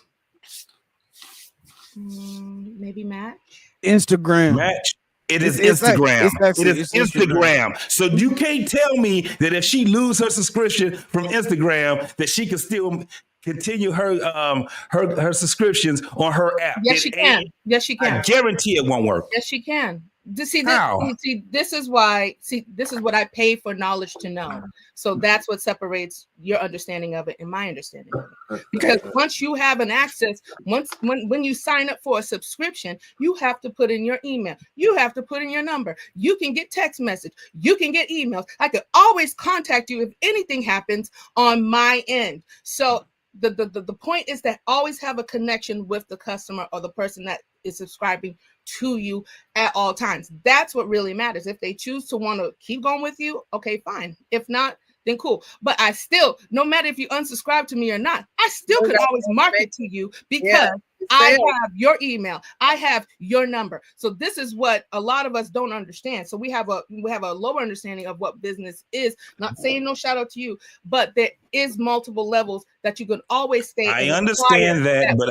Maybe Match. Instagram. Match. It is Instagram. It is Instagram. So you can't tell me that if she lose her subscription from Instagram, that she can still continue her subscriptions on her app. Yes, she can. Yes, she can. I guarantee it won't work. Yes, she can. This is what I pay for knowledge to know. So that's what separates your understanding of it and my understanding of it. Because once you have an access, when you sign up for a subscription, you have to put in your email. You have to put in your number. You can get text message. You can get emails. I could always contact you if anything happens on my end. So the point is to always have a connection with the customer or the person that is subscribing to you at all times. That's what really matters. If they choose to want to keep going with you, okay, fine. If not, then cool. But I still, no matter if you unsubscribe to me or not, I still could always market to you because I have your email, I have your number. So this is what a lot of us don't understand. So we have a lower understanding of what business is. Not saying no shout out to you, but there is multiple levels that you can always stay. I understand that, but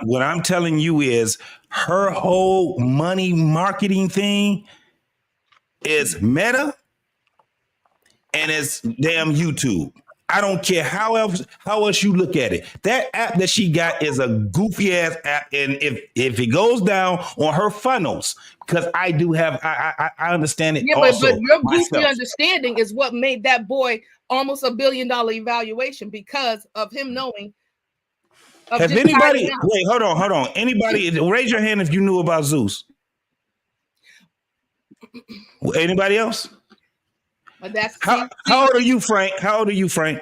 what I'm telling you is her whole money marketing thing is Meta and it's damn YouTube. I don't care how else you look at it. That app that she got is a goofy ass app, and if it goes down on her funnels, because I do have I understand it. Yeah, also but your goofy myself. understanding is what made that boy almost $1 billion evaluation because of him knowing. Has anybody? Wait, hold on. Anybody? Raise your hand if you knew about Zeuss. Anybody else? But that's how old are you, Frank? How old are you, Frank?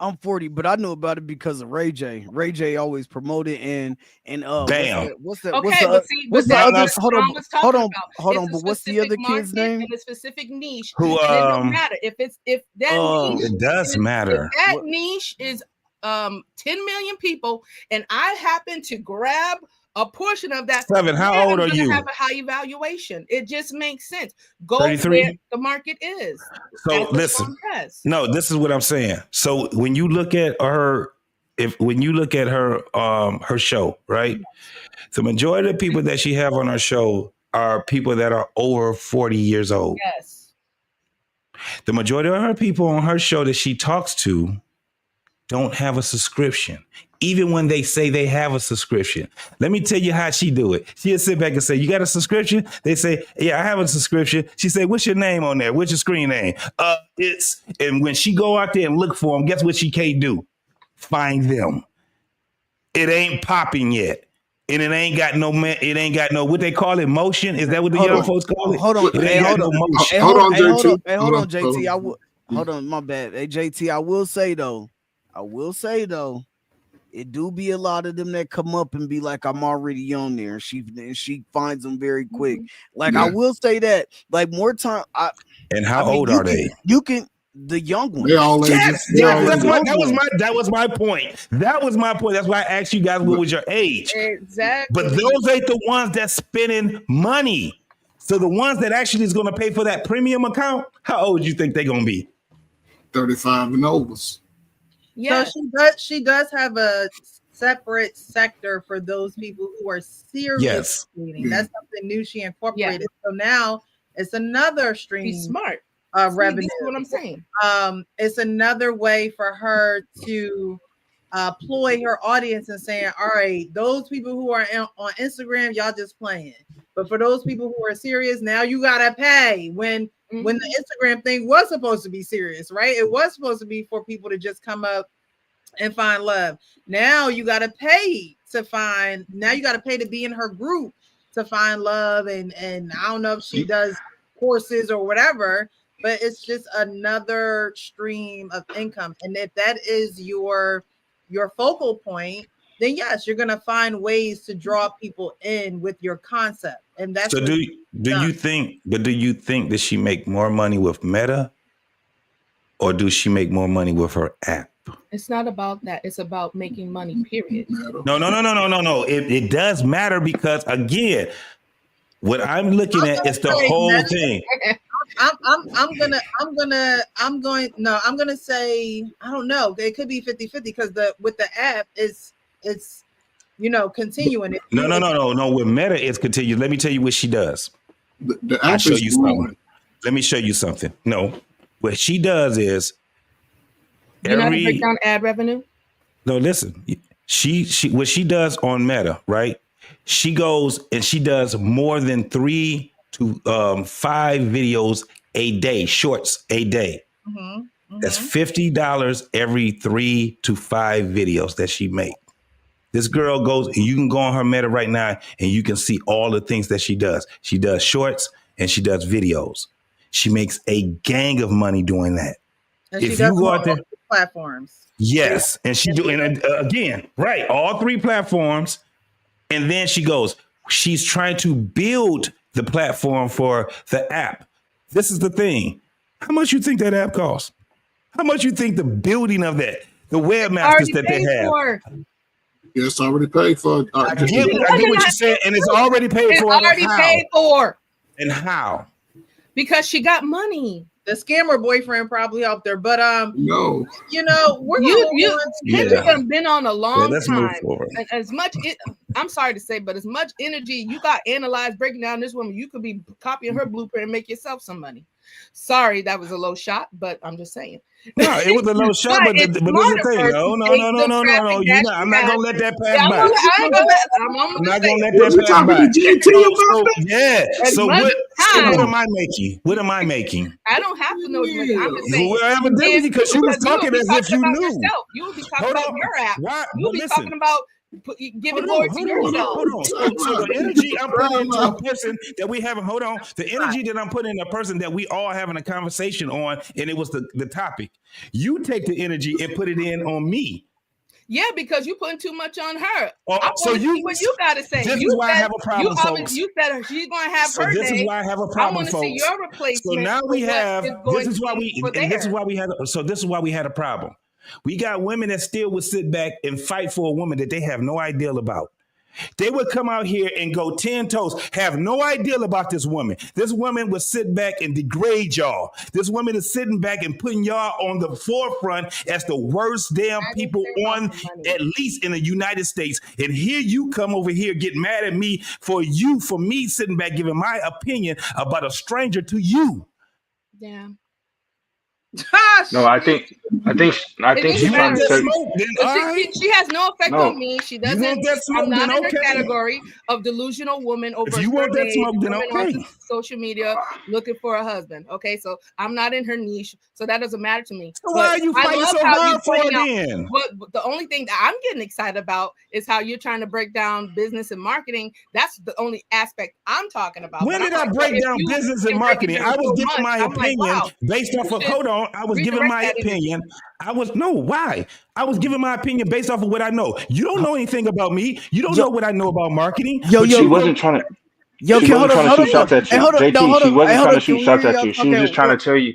I'm 40, but I knew about it because of Ray J. Ray J always promoted and damn. What's the okay, what's the other? Hold on. It's But what's the other kid's name? In a specific niche, who and it don't matter if that niche. It does matter. If that niche is 10 million people, and I happen to grab a portion of that. Seven, how old are you? Have a high evaluation. It just makes sense. Go 33? where the market is. So listen, no, this is what I'm saying. So when you look at her, her show, right? The majority of the people that she have on her show are people that are over 40 years old. Yes. The majority of her people on her show that she talks to don't have a subscription, even when they say they have a subscription. Let me tell you how she do it. She'll sit back and say, you got a subscription? They say, yeah, I have a subscription. She say, what's your name on there? What's your screen name? And when she go out there and look for them, guess what she can't do? Find them. It ain't popping yet. And it ain't got no, what they call it, motion? Is that what the young folks call it? Hold on, JT. Hold on, my bad. Hey, JT, I will say though, it do be a lot of them that come up and be like, I'm already on there. She finds them very quick. Like, I will say that, like, more time. And how old are they? You can, the young ones. That was my point. That was my point. That's why I asked you guys what was your age. Exactly. But those ain't the ones that's spending money. So the ones that actually is going to pay for that premium account, how old do you think they're going to be? 35 and over. Yeah. So she does have a separate sector for those people who are serious dating. That's something new she incorporated. So now it's another stream. Be smart. Revenue. That's what I'm saying. It's another way for her to ploy her audience and saying, all right, those people who are on Instagram, y'all just playing. But for those people who are serious, now you gotta pay. When the Instagram thing was supposed to be serious, right? It was supposed to be for people to just come up and find love. Now you gotta pay to find. Now you gotta pay to be in her group to find love. And I don't know if she does courses or whatever, but it's just another stream of income. And if that is your focal point, then yes, you're gonna find ways to draw people in with your concept. And that's so. Do you think that she make more money with Meta, or do she make more money with her app? It's not about that. It's about making money. Period. No. It does matter because again, what I'm looking at is the whole thing. I'm gonna say, I don't know. It could be 50-50 because with the app it's continuing. No. With Meta, it's continuous. Let me tell you what she does. The app I'll show is you something. Let me show you something. No, what she does is you know how to break down ad revenue? No, listen. She what she does on Meta, right? She goes and she does more than 3 to 5 videos a day, shorts a day. That's $50 every 3 to 5 videos that she makes. This girl goes, and you can go on her Meta right now and you can see all the things that she does. She does shorts and she does videos. She makes a gang of money doing that. And if you go out there, platforms. Yes, and she doing again, right? All 3 platforms, and then she goes. She's trying to build the platform for the app. This is the thing. How much you think that app costs? How much you think the building of that, the webmasters that they have? Yeah, it's already paid for. I get what you said, and it's already paid for. It's already paid for. And how? Because she got money. The scammer boyfriend probably helped her, but no, you know, we're Kendra been on a long let's move time. forward. And as much I'm sorry to say, but as much energy you got analyzed breaking down this woman, you could be copying her blueprint and make yourself some money. Sorry, that was a low shot, but I'm just saying. No, it was a low shot, but there's the thing. No. I'm not gonna let that pass by. I'm not gonna let that pass by. Yeah. So what am I making? What am I making? I don't have to know. I'm just saying. Well, evidently, because she was talking as if you knew. You would be talking about your app. You would be talking about giving more to yourself. Hold on. So the energy I'm putting into a person that we haven't. Hold on. The energy that I'm putting in a person that we all having a conversation on, and it was the topic. You take the energy and put it in on me. Yeah, because you putting too much on her. So see what you got to say. This is why I have a problem, folks. You said she's going to have her day. This is why I have a problem, folks. I want to see your replacement. So now we have. This is why we had. So this is why we had a problem. We got women that still would sit back and fight for a woman that they have no idea about. They would come out here and go 10 toes, have no idea about this woman. This woman would sit back and degrade y'all. This woman is sitting back and putting y'all on the forefront as the worst damn people on, at least in the United States. And here you come over here, get mad at me for me sitting back giving my opinion about a stranger to you. Yeah. No, I think she's trying to tell you. She has no effect on me. She doesn't. I'm not in her category of delusional woman over. If you want that smoke, then okay. Social media looking for a husband. Okay, so I'm not in her niche, so that doesn't matter to me. So why are you fighting so hard for it then? But the only thing that I'm getting excited about is how you're trying to break down business and marketing. That's the only aspect I'm talking about. When did I break down business and marketing? I was giving my opinion based off of. Hold on. I was giving my opinion. I was giving my opinion based off of what I know. You don't know anything about me. You don't know what I know about marketing. She wasn't trying to. She wasn't trying to shoot shots at you. JT, she wasn't trying to shoot shots at you. She was just trying to tell you.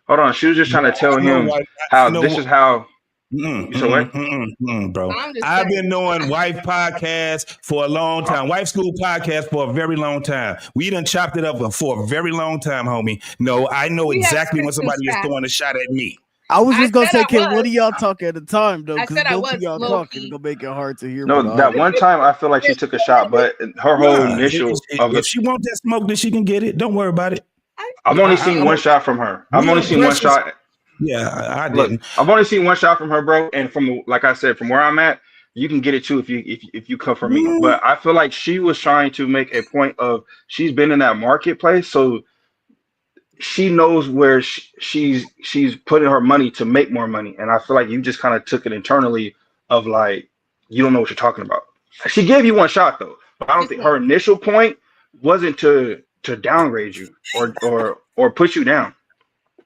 Hold on. She was just trying to tell him how this is how. Bro, I've been knowing Wife Podcast for a long time. Wife School Podcast for a very long time. We done chopped it up for a very long time, homie. No, I know exactly when somebody is throwing a shot at me. I was just gonna say, Ken, what do y'all talk at the time though? Because both of y'all talking gonna make it hard to hear. No, that one time I feel like she took a shot, but her whole initial if she wants that smoke, then she can get it. Don't worry about it. I've only seen one shot from her. I've only seen one shot. Yeah, I didn't. Look, I've only seen one shot from her, bro. And from like I said, from where I'm at, you can get it too if you come from me. But I feel like she was trying to make a point of she's been in that marketplace, so she knows where she's putting her money to make more money. And I feel like you just kind of took it internally of like you don't know what you're talking about. She gave you one shot though, but I don't think her initial point wasn't to downgrade you or put you down.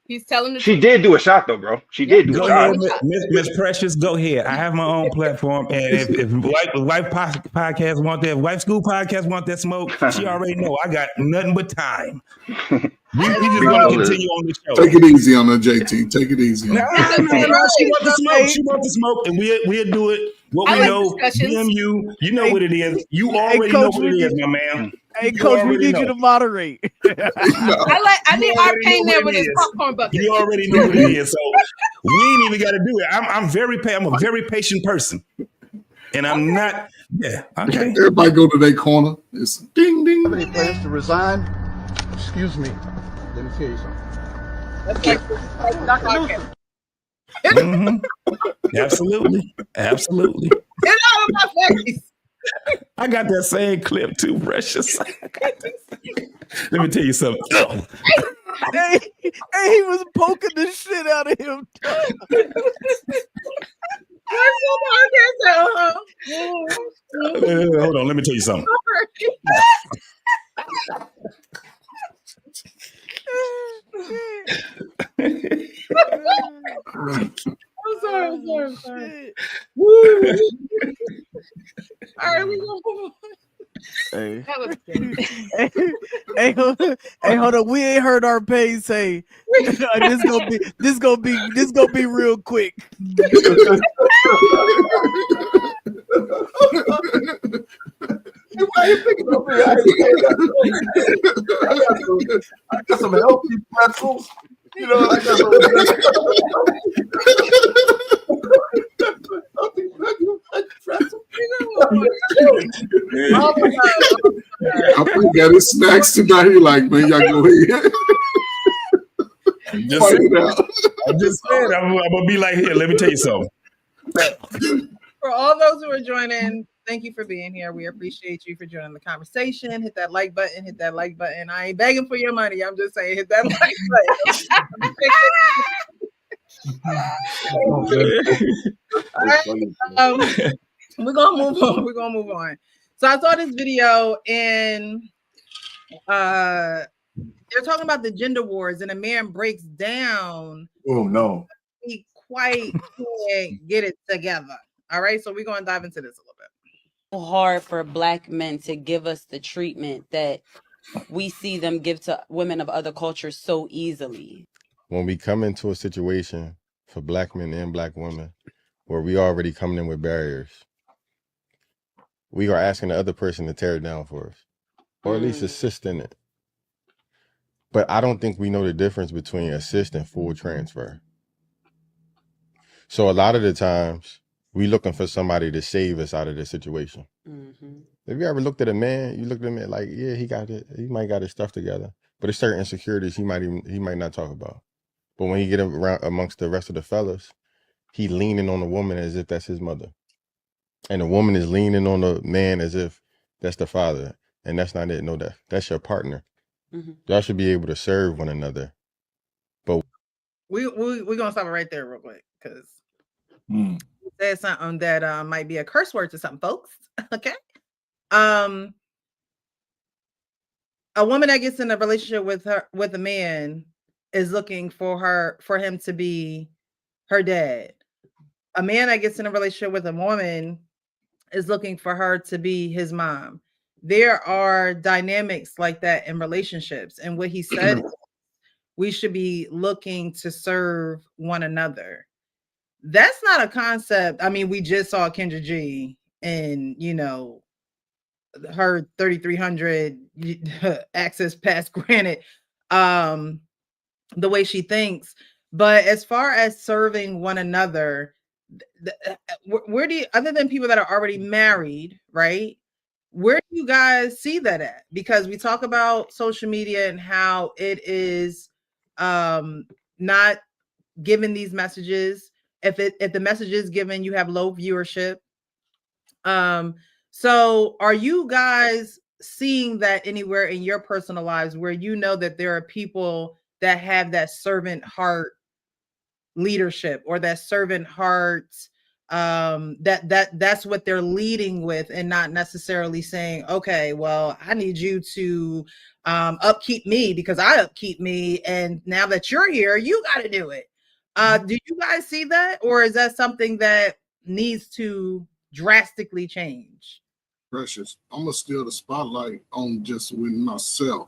He's telling the She did do a shot though, bro. She did do a shot. Miss Precious, go ahead. I have my own platform, and if Wife Podcast want that, Wife School Podcast want that smoke, she already know I got nothing but time. We just gonna continue on the show. Take it easy on her, JT. Take it easy. She want the smoke. She want the smoke, and we'll do it. What we know, DMU, you know what it is. You already know what it is, my man. Hey, Coach, we need you to moderate. I need our pain there with his popcorn bucket. You already know what it is, so we ain't even got to do it. I'm a very patient person, and I'm not. Yeah, okay. Everybody go to their corner. It's ding ding. Have any plans to resign? Excuse me. Let me tell you something. Absolutely. Get out of my face. I got that same clip too, Precious. Let me tell you something. Hey, he was poking the shit out of him. Hold on, let me tell you something. I'm Hey, hold on. We ain't heard our page say this gonna be real quick. Why you picking up me? I got some healthy pretzels. You know, I got some healthy pretzels. I got his snacks tonight. He like, man, y'all go ahead. I'm just saying, I'm gonna be like, here, let me tell you something. For all those who are joining, thank you for being here. We appreciate you for joining the conversation. Hit that like button. Hit that like button. I ain't begging for your money. I'm just saying, hit that like button. All right, we're gonna move on. We're gonna move on. So I saw this video and they're talking about the gender wars, and a man breaks down. Oh no, he quite can't get it together. All right, so we're gonna dive into this a little bit. Hard for Black men to give us the treatment that we see them give to women of other cultures so easily. When we come into a situation for Black men and Black women where we already coming in with barriers, we are asking the other person to tear it down for us, or at least assist in it. But I don't think we know the difference between assist and full transfer. So a lot of the times we looking for somebody to save us out of the situation. Have you ever looked at a man, you look at him like, yeah, he might got his stuff together, but there's certain insecurities he might not talk about. But when he get around amongst the rest of the fellas, he leaning on the woman as if that's his mother. And the woman is leaning on the man as if that's the father. And that's not it. No, that's your partner. Y'all should be able to serve one another. But we're gonna stop it right there real quick because there's something that might be a curse word to some folks. Okay. A woman that gets in a relationship with a man is looking for him to be her dad. A man that gets in a relationship with a woman is looking for her to be his mom. There are dynamics like that in relationships. And what he said, we should be looking to serve one another. That's not a concept. I mean, we just saw Kendra G and, you know, her 3,300 access pass granted, the way she thinks. But as far as serving one another, where do you, other than people that are already married, right? Where do you guys see that at? Because we talk about social media and how it is not giving these messages. If the message is given, you have low viewership. So are you guys seeing that anywhere in your personal lives where you know that there are people that have that servant heart leadership or that servant heart, that's what they're leading with, and not necessarily saying, okay, well, I need you to upkeep me because I upkeep me, and now that you're here, you got to do it. Do you guys see that, or is that something that needs to drastically change? Precious, I'm gonna steal the spotlight on just with myself.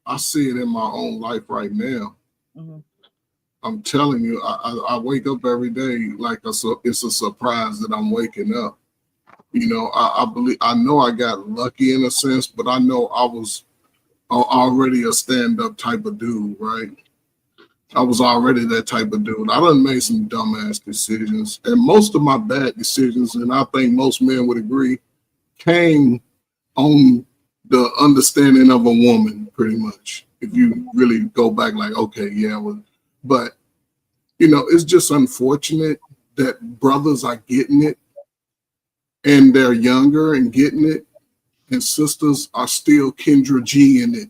I see it in my own life right now. I'm telling you, I wake up every day like it's a surprise that I'm waking up. You know, I know I got lucky in a sense, but I know I was already a stand-up type of dude, right? I was already that type of dude. I done made some dumbass decisions, and most of my bad decisions, and I think most men would agree, came on the understanding of a woman, pretty much. If you really go back, like, okay, yeah, but you know, it's just unfortunate that brothers are getting it and they're younger and getting it, and sisters are still Kendra G in it,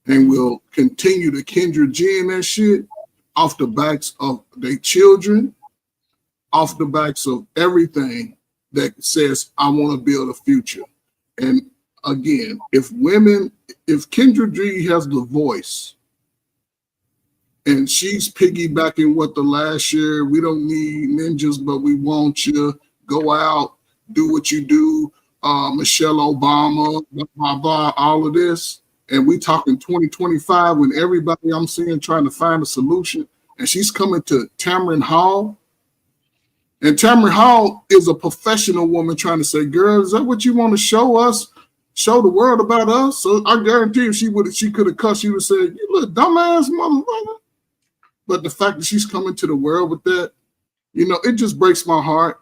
and will continue to Kendra G in that shit off the backs of their children, off the backs of everything that says, I want to build a future. And again, if Kendra G has the voice and she's piggybacking what the last year, we don't need ninjas, but we want you, go out, do what you do, Michelle Obama, blah, blah, blah, all of this, and we talking 2025 when everybody I'm seeing trying to find a solution, and she's coming to Tamron Hall. And Tamron Hall is a professional woman trying to say, girl, is that what you want to show us? Show the world about us? So I guarantee you she could have cussed you and said, you little dumbass motherfucker. But the fact that she's coming to the world with that, you know, it just breaks my heart.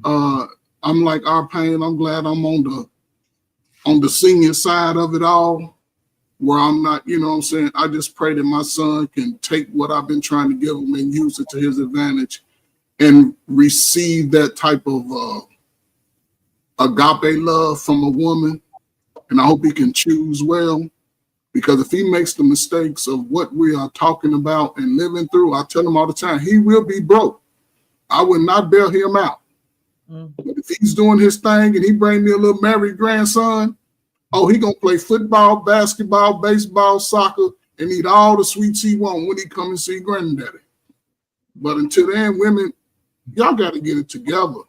I'm like our pain. I'm glad I'm on the senior side of it all, where I'm not, you know what I'm saying? I just pray that my son can take what I've been trying to give him and use it to his advantage and receive that type of agape love from a woman. And I hope he can choose well, because if he makes the mistakes of what we are talking about and living through, I tell him all the time, he will be broke. I would not bail him out. But if he's doing his thing and he bring me a little married grandson, oh, he gonna play football, basketball, baseball, soccer, and eat all the sweets he want when he come and see granddaddy. But until then, women, y'all got to get it together.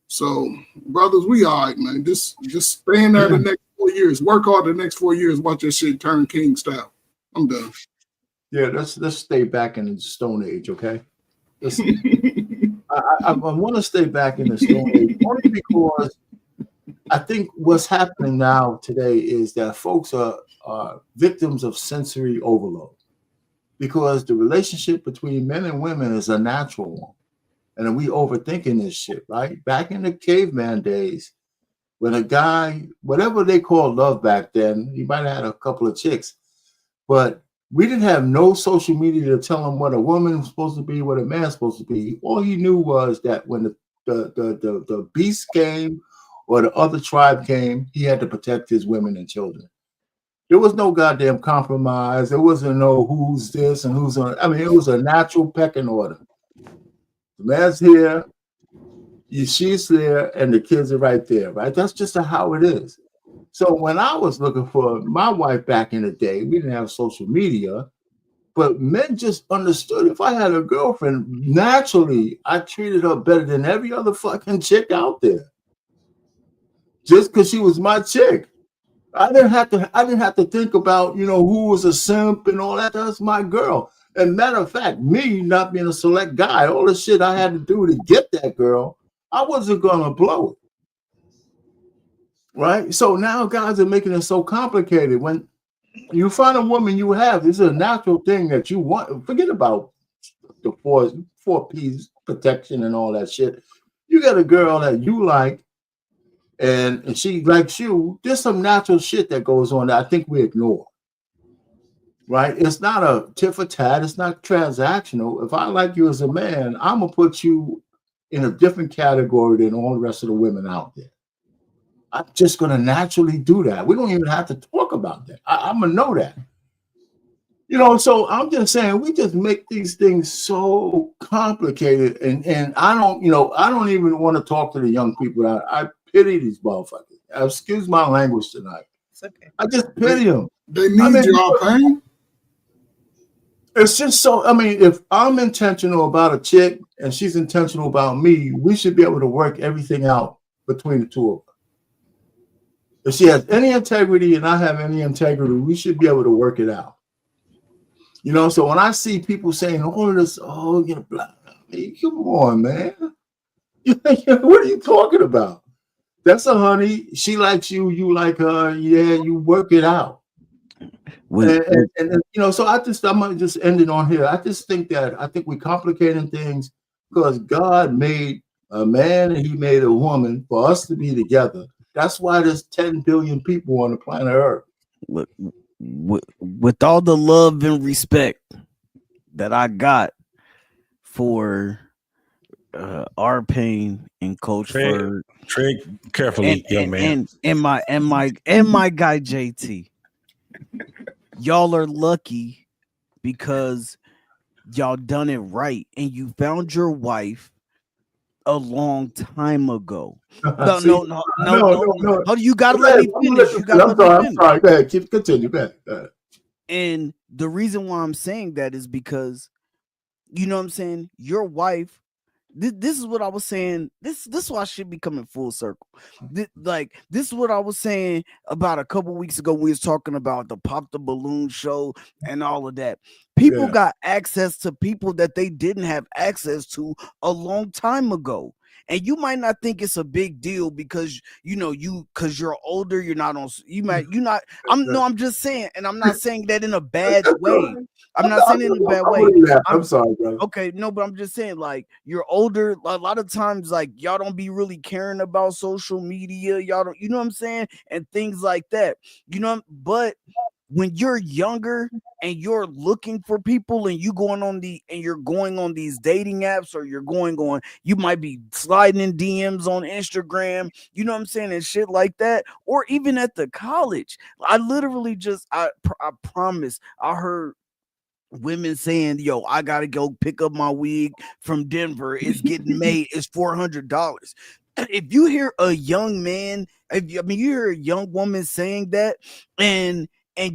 So, brothers, we all right, man. Just stay in there the next 4 years. Work hard the next 4 years. Watch that shit turn king style. I'm done. Yeah, let's stay back in the Stone Age, okay? I want to stay back in the Stone Age only because I think what's happening now today is that folks are victims of sensory overload, because the relationship between men and women is a natural one. And we overthinking this shit, right? Back in the caveman days, when a guy, whatever they called love back then, he might have had a couple of chicks, but we didn't have no social media to tell him what a woman was supposed to be, what a man's supposed to be. All he knew was that when the beast came or the other tribe came, he had to protect his women and children. There was no goddamn compromise. There wasn't no who's this and who's on. I mean, it was a natural pecking order. The man's here, she's there, and the kids are right there, right? That's just how it is. So when I was looking for my wife back in the day, we didn't have social media, but men just understood. If I had a girlfriend, naturally, I treated her better than every other fucking chick out there. Just because she was my chick. I didn't have to think about, you know, who was a simp and all that. That's my girl. And matter of fact, me not being a select guy, all the shit I had to do to get that girl, I wasn't gonna blow it. Right? So now guys are making it so complicated. When you find a woman you have, this is a natural thing that you want. Forget about the four P's, protection and all that shit. You got a girl that you like, and she likes you. There's some natural shit that goes on that I think we ignore. Right? It's not a tit for tat. It's not transactional. If I like you as a man, I'm gonna put you in a different category than all the rest of the women out there. I'm just gonna naturally do that. We don't even have to talk about that. I'm gonna know that. You know, so I'm just saying we just make these things so complicated, and I don't even want to talk to the young people. I pity these motherfuckers. Excuse my language tonight. It's okay. I just pity them. They need your pain. It's just so, I mean, if I'm intentional about a chick and she's intentional about me, we should be able to work everything out between the two of us. If she has any integrity and I have any integrity, we should be able to work it out. You know, so when I see people saying all of this, oh, you know, blah, come on, man. What are you talking about? That's a honey. She likes you. You like her. Yeah, you work it out. And you know, so I'm gonna just end it on here. I think we're complicating things because God made a man and he made a woman for us to be together. That's why there's 10 billion people on the planet Earth. Look, with all the love and respect that I got for our pain and Coach Ferg, tread carefully, young man, and my guy JT. Y'all are lucky because y'all done it right and you found your wife a long time ago. No. You gotta let me finish. I'm sorry. Go ahead. Continue. Go ahead. And the reason why I'm saying that is because, you know what I'm saying, your wife this is what I was saying. This is why I should be coming full circle. This is what I was saying about a couple weeks ago. We was talking about the Pop the Balloon show and all of that. People got access to people that they didn't have access to a long time ago. And you might not think it's a big deal because because you're older, you're not on. I'm just saying, and I'm not saying that in a bad way. I'm not saying it in a bad way. I'm sorry, bro. Okay, no, but I'm just saying, like, you're older. A lot of times, like, y'all don't be really caring about social media. Y'all don't, you know what I'm saying? And things like that. But when you're younger and you're looking for people and you're going on these dating apps, or you might be sliding in DMs on Instagram, you know what I'm saying, and shit like that, or even at the college. I literally I promise I heard women saying, yo, I gotta go pick up my wig from Denver. It's getting made. It's $400. If you hear a young man, you hear a young woman saying that, and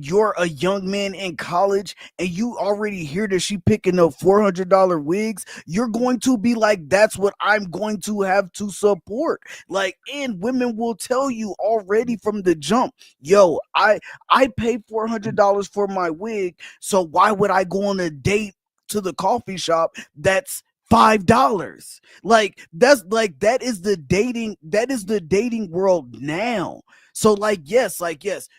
you're a young man in college and you already hear that she picking up $400 wigs, you're going to be like, that's what I'm going to have to support. Like, and women will tell you already from the jump, yo, I paid $400 for my wig, so why would I go on a date to the coffee shop that's $5? That is the dating world now. So yes,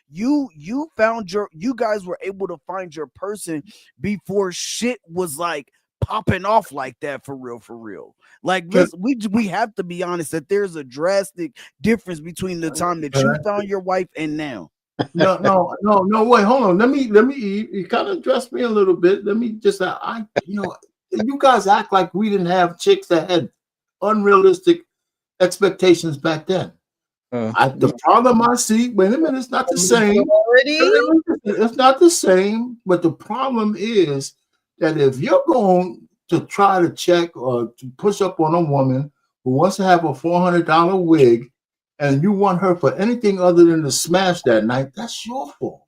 you guys were able to find your person before shit was like popping off like that, for real. Like, listen, we have to be honest that there's a drastic difference between the time that you found your wife and now. No, wait, hold on. Let me you kind of address me a little bit. Let me just you guys act like we didn't have chicks that had unrealistic expectations back then. The problem I see, wait a minute, it's not the same. It's not the same, but the problem is that if you're going to try to check or to push up on a woman who wants to have a $400 wig, and you want her for anything other than to smash that night, that's your fault.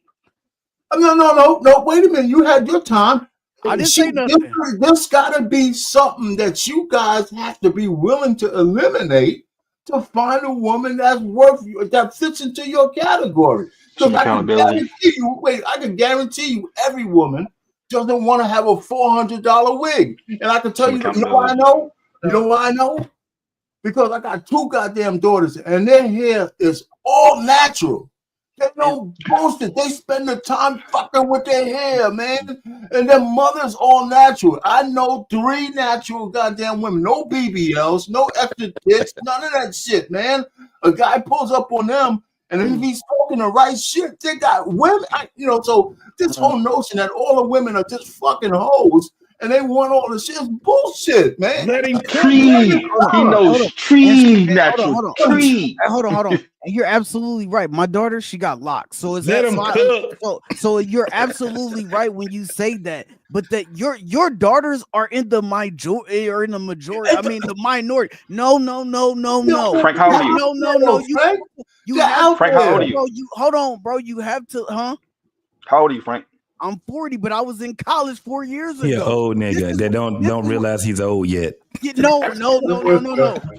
No, wait a minute. You had your time. I didn't say nothing. There's got to be something that you guys have to be willing to eliminate to find a woman that fits into your category. Because I can guarantee you every woman doesn't want to have a $400 wig. And I can tell you, you know why I know? You know why I know? Because I got 2 goddamn daughters and their hair is all natural. There's no bullshit. They spend the time fucking with their hair, man. And their mother's all natural. I know 3 natural goddamn women. No BBLs, no extra tits, none of that shit, man. A guy pulls up on them, and if he's talking the right shit, they got women. So this whole notion that all the women are just fucking hoes and they want all the shit is bullshit, man. Let him tree. He knows tree natural. Tree. Hold on. And you're absolutely right. My daughter, she got locks. So it's Let him cook. So you're absolutely right when you say that. But that your daughters are in the majority. I mean the minority. No. Frank, how old are you? No. Frank, how old are you? Hold on, bro. You have to, huh? How old are you, Frank? I'm 40, but I was in college 4 years ago. He an old nigga that don't realize he's old yet. No.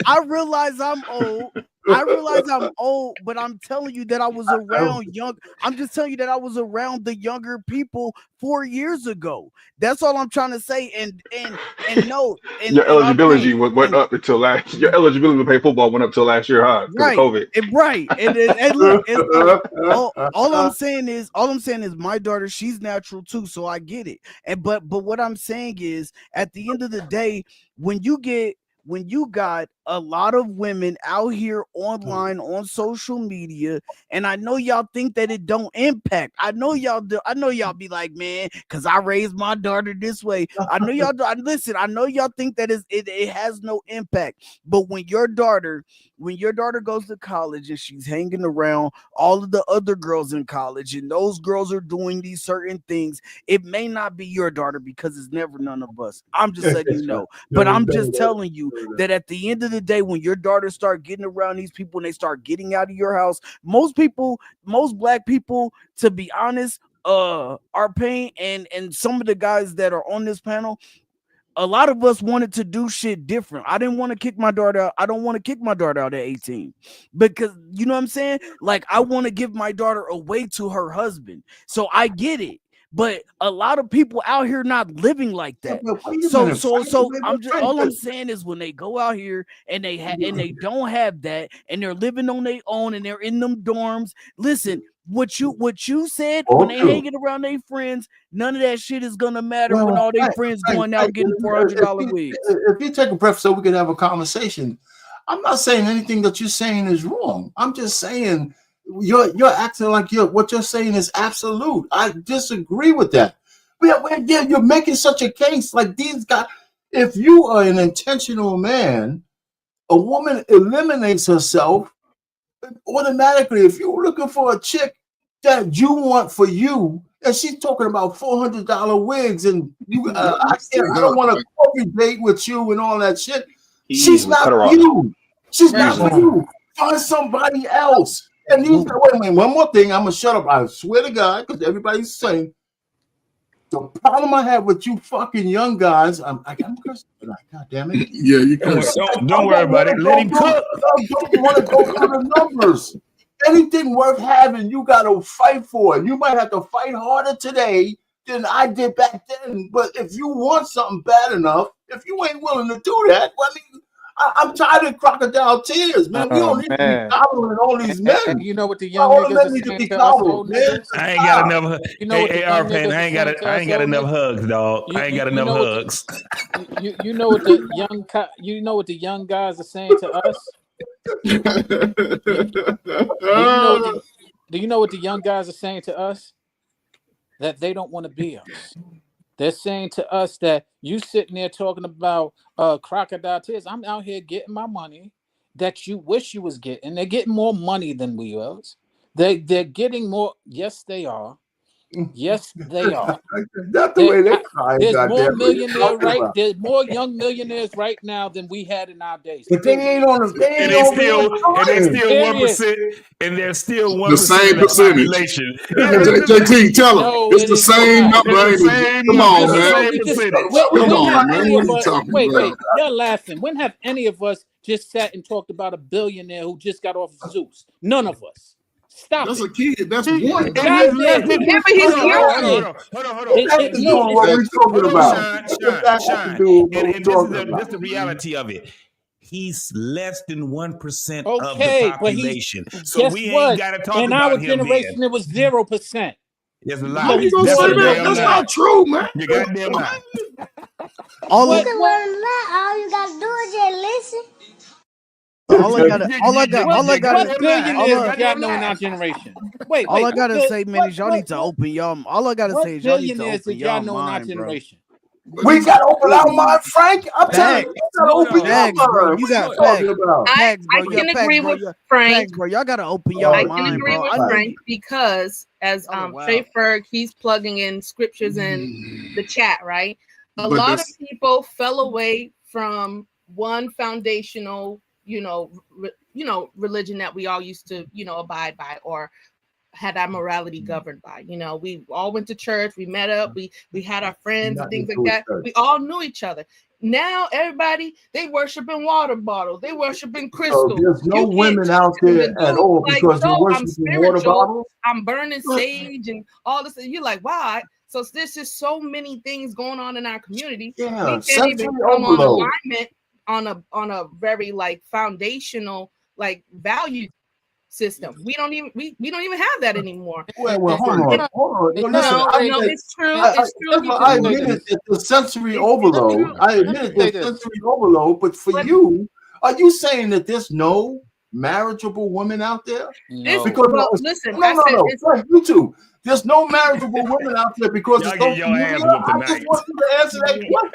I realize I'm old, but I'm telling you that I was around young. I'm just telling you that I was around the younger people 4 years ago. That's all I'm trying to say. And no. Your eligibility went up until last. Your eligibility to play football went up till last year, huh? Because of COVID. Right. And look, all I'm saying is my daughter, she's natural too, so I get it. But what I'm saying is, at the end of the day, when you got a lot of women out here online on social media, and I know y'all think that it don't impact. I know y'all do. I know y'all be like, man, because I raised my daughter this way. I know y'all do. Listen, I know y'all think that it has no impact. But when your daughter goes to college and she's hanging around all of the other girls in college, and those girls are doing these certain things, it may not be your daughter because it's never none of us. I'm just letting you know. But I'm just telling you that at the end of the day, when your daughters start getting around these people and they start getting out of your house, most black people, to be honest, are paying, and some of the guys that are on this panel, a lot of us wanted to do shit different. I didn't want to kick my daughter out. I don't want to kick my daughter out at 18 because you know what I'm saying? Like, I want to give my daughter away to her husband. So I get it. But a lot of people out here not living like that. So I'm just all I'm saying is when they go out here and they don't have that and they're living on their own and they're in them dorms. Listen, what you said when they hanging around their friends, none of that shit is gonna matter when all their friends going out getting $400 wigs. If you take a breath so we can have a conversation, I'm not saying anything that you're saying is wrong. I'm just saying you're acting like what you're saying is absolute. I disagree with that. You're making such a case like these guys. If you are an intentional man, a woman eliminates herself automatically. If you're looking for a chick that you want for you, and she's talking about $400 wigs, and you, I don't want a coffee date with you and all that shit. She's not for you. She's not for you. Find somebody else. And wait a minute, one more thing. I'm gonna shut up. I swear to God, because everybody's saying the problem I have with you fucking young guys. I'm cursing tonight. God damn it. Yeah, you can. Don't worry about it. Let him cook. I don't want to go through the numbers. Anything worth having, you got to fight for it. You might have to fight harder today than I did back then. But if you want something bad enough, if you ain't willing to do that, well, I mean, I'm tired of crocodile tears, man. We don't need to be coddling all these men. And you know what the young niggas are saying to us, old niggas? I ain't got enough. You know what the young niggas I ain't got enough hugs, dog. I ain't got enough hugs. You know what the young guys are saying to us? Do you know what the young guys are saying to us? That they don't want to be us. They're saying to us that you sitting there talking about crocodile tears. I'm out here getting my money that you wish you was getting. They're getting more money than we was. They're getting more. Yes, they are. Yes, they are. That's the way they cry. There's more millionaires, right? There's more young millionaires right now than we had in our days. But they ain't on the. And they still 1%, and they're still 1% The same of the percentage. population. JT, tell them it's the same number. Come on, man. Come on, man. What are you talking Wait, about? you're laughing. When have any of us just sat and talked about a billionaire who just got off of Zeuss? None of us. Stop. That's a kid. That's one. Hold on. That's the reality of it. He's less than 1% of the population. So we ain't got to talk in about our him. generation, it was 0%. There's a lot. How you gonna say that? That's not true, man. You goddamn right. All I gotta do is just listen. What billionaires y'all know in our generation? Wait, all I gotta say, man, is y'all need to open y'all. All I gotta say is y'all need to billionaires open did y'all y'all know in our mind, bro. generation? We got to open our mind, Frank. I'm telling you, we got to open Facts, your bro. mind. You What got you talking facts. about? Facts, bro. I can agree with Frank. Facts, bro. Y'all gotta open y'all I mind, can agree bro. with Frank because as wow. Trey Ferg, he's plugging in scriptures in the chat, right? A But lot of people fell away from one foundational, religion that we all used to, abide by or had our morality governed by. We all went to church, we met up, we had our friends and things like that. We all knew each other. Now everybody, they worship in water bottles, they worship in crystals. So there's no women out there at all because they worship in water bottles. I'm burning sage and all this. You're like, wow. So there's just so many things going on in our community. Yeah, we can't even come on alignment on a very foundational value system. We don't even have that anymore. Well, hold on. It's true. I admit it's a sensory overload. I admit it's sensory overload. But for you, are you saying that there's no marriageable women out there? No. Because listen, no. You too. There's no marriageable women out there because it's no. I just want you to answer that question.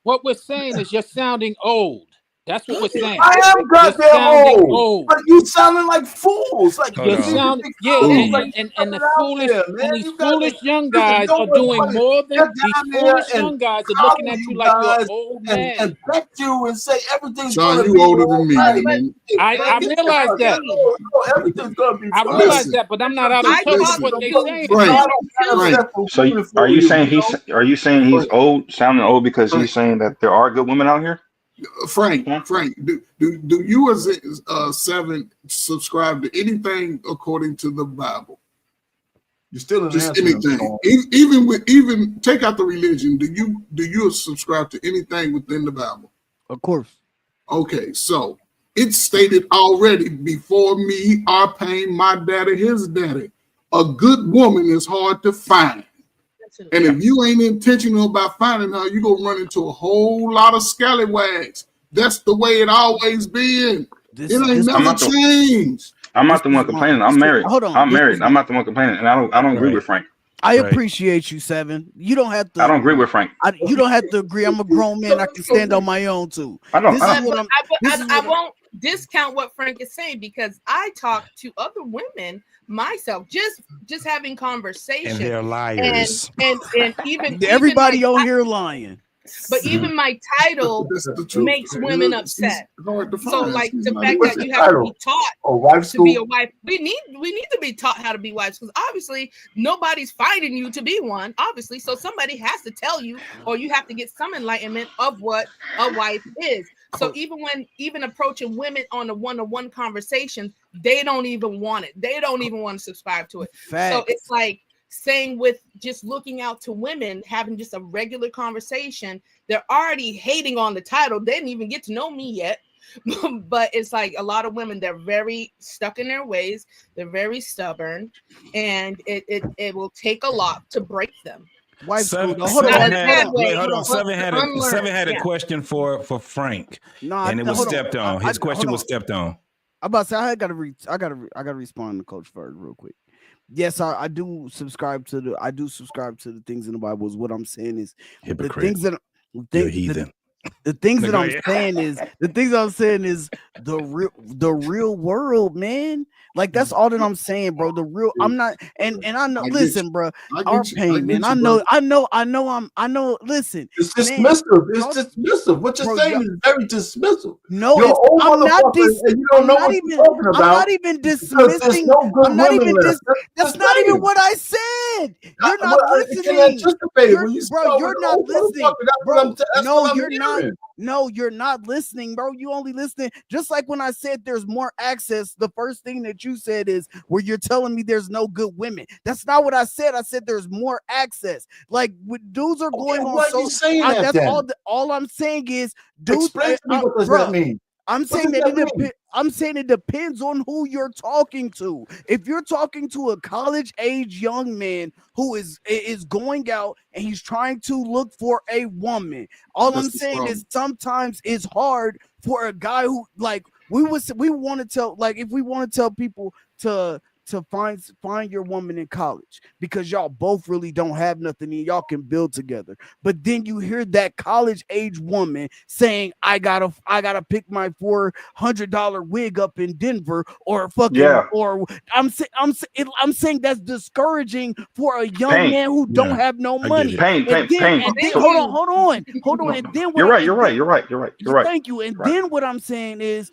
What we're saying is you're sounding old. That's what we're saying. I am You're goddamn sounding old, but you sounding like fools. Like Hold You're on. sounding, yeah, like and the out foolish there, and man. these You got foolish young listen, guys don't are doing nobody more get than these down there foolish and young guys are looking coddle at you you like you're an guys old and man. pet you and say everything's Sean, gonna you be older all than me, right. man. I Get the realize fuck that. out. No, everything's gonna be I fine. realize that, but I'm not out of touch with what they're saying. Frank, Frank. So are you saying he's old, sounding old because he's saying that there are good women out here? Frank, do you as Seven subscribe to anything according to the Bible? You're still an just answer, anything, even take out the religion. Do you subscribe to anything within the Bible? Of course. Okay, so it's stated already before me, our pain, my daddy, his daddy. A good woman is hard to find. And if you ain't intentional about finding her, you're gonna run into a whole lot of scallywags. That's the way it always been. It ain't never changed. I'm not the one complaining. I'm married. I'm married. I'm not the one complaining, and I don't agree with Frank. I appreciate you, Seven. You don't have to. I don't agree with Frank. You don't have to agree. I'm a grown man. I can stand on my own too. I won't discount what Frank is saying because I talk to other women myself, just having conversation. And they're liars. And even everybody even on here lying. But even my title makes women upset. So, like the fact that you have to be taught to be a wife, we need to be taught how to be wives because obviously nobody's finding you to be one. Obviously, so somebody has to tell you, or you have to get some enlightenment of what a wife is. So even approaching women on a one-on-one conversation, they don't even want it. They don't even want to subscribe to it. Facts. So it's like saying with just looking out to women, having just a regular conversation, they're already hating on the title. They didn't even get to know me yet. But it's like a lot of women, they're very stuck in their ways. They're very stubborn, and it will take a lot to break them. Seven had a question for Frank, and it was stepped on. His question was stepped on. I'm about to say I gotta respond to Coach Ferg real quick. Yes, I do subscribe to the things in the Bible. Is what I'm saying is hypocrite. The things that you're heathen. The things that I'm saying is the real world, man. Like that's all that I'm saying, bro. The real, I'm not, and I know. Listen, bro, our pain, man. I know. Listen, it's dismissive. It's dismissive. What you're saying is very dismissive. No, I'm not even dismissing. I'm not even. That's not even what I said. You're not listening. Bro, you're not listening, bro. No, you're not. No, you're not listening, bro. You only listening. Just like when I said there's more access, the first thing that you said is where you're telling me there's no good women. That's not what I said. I said there's more access. Like dudes are going on. So saying that that's all I'm saying is dudes. Explain to me what does that mean? I'm saying it depends on who you're talking to. If you're talking to a college-age young man who is going out and he's trying to look for a woman, all I'm saying is sometimes it's hard for a guy who like we want to tell, like if we want to tell people to find your woman in college because y'all both really don't have nothing and y'all can build together. But then you hear that college age woman saying, I gotta pick my $400 wig up in Denver or fucking or I'm saying that's discouraging for a young man who don't have no money. Pain. Hold on. And then you're right. Thank you. And then what I'm saying is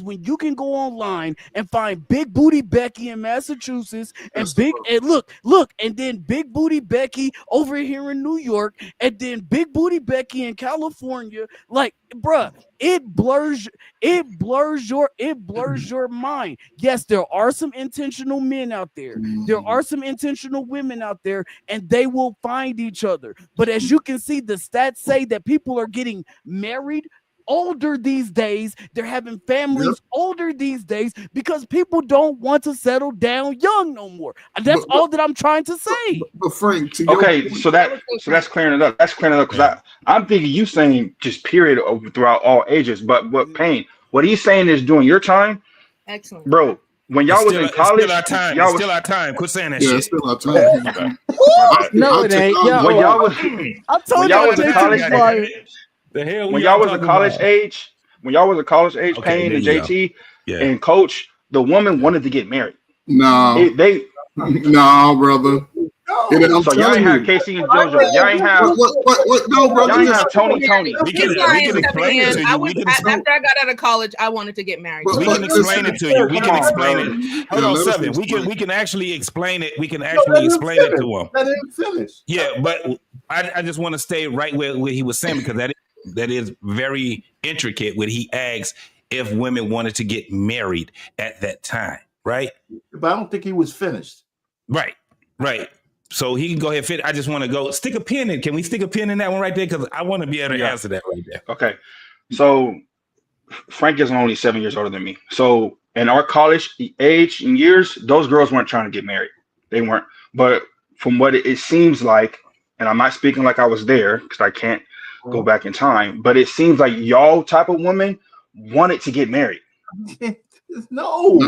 when you can go online and find big booty Becky in Massachusetts and and then big booty Becky over here in New York and then big booty Becky in California, like bruh, it blurs your mind. Yes, there are some intentional men out there. There are some intentional women out there, and they will find each other. But as you can see, the stats say that people are getting married older these days. They're having families older these days because people don't want to settle down young no more. That's all that I'm trying to say. But Frank, so that's clearing it up. That's clearing it up because I'm thinking you saying just period throughout all ages. But what he's saying is during your time, excellent, bro. When y'all was in college, it's still our time. Quit saying that shit. It's still our time. No, it ain't. When y'all was I told in college, the hell when y'all was in college age, when y'all was a college age, Okay, Payne there and you go. JT Yeah. and Coach, the woman wanted to get married. No, no, brother. And I'm So y'all telling ain't have you, Casey and JoJo. Y'all ain't have what? No, brother. y'all ain't Listen, have Tony. We can explain it to you. We can after I got out of college, I wanted to get married. we can explain it to you. We can explain it. Hold on, let us 7. explain. We can actually explain it. We can actually explain it to him. Let him finish. Yeah, but I just want to stay right where he was saying, because that is very intricate when he asks if women wanted to get married at that time, right? But I don't think he was finished. Right. So he can go ahead and fit. I just want to go stick a pin in. Can we stick a pin in that one right there? Because I want to be able to answer that right there. Okay. So Frank is only 7 years older than me. So in our college age and years, those girls weren't trying to get married. They weren't. But from what it seems like, and I'm not speaking like I was there because I can't go back in time, but it seems like y'all type of women wanted to get married. No.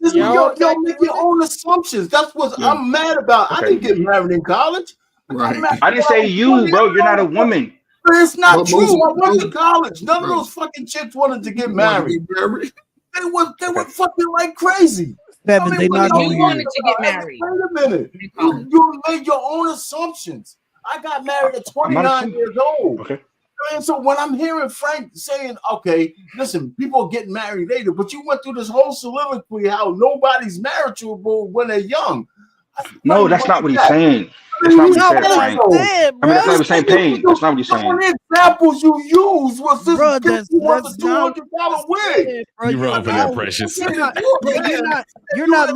Y'all make your own assumptions. That's what I'm mad about. I didn't get married in college. Right. I didn't say you, bro. You're not a woman. But it's not true. I went to most- college. None of those fucking chicks wanted to get married. They were fucking like crazy. Devin, they not You on here. wanted to get married. Wait a minute. You made your own assumptions. I got married at 29 years old. Okay. And so when I'm hearing Frank saying, okay, listen, people are getting married later, but you went through this whole soliloquy how nobody's marriageable when they're young. No, that's not what he's saying. That's not what he said, Frank. I mean, that's not what he's saying, Payne. That's not what he's saying. The only examples you use was this $200 wig. You're wrong for that, Precious. You're not listening. You're not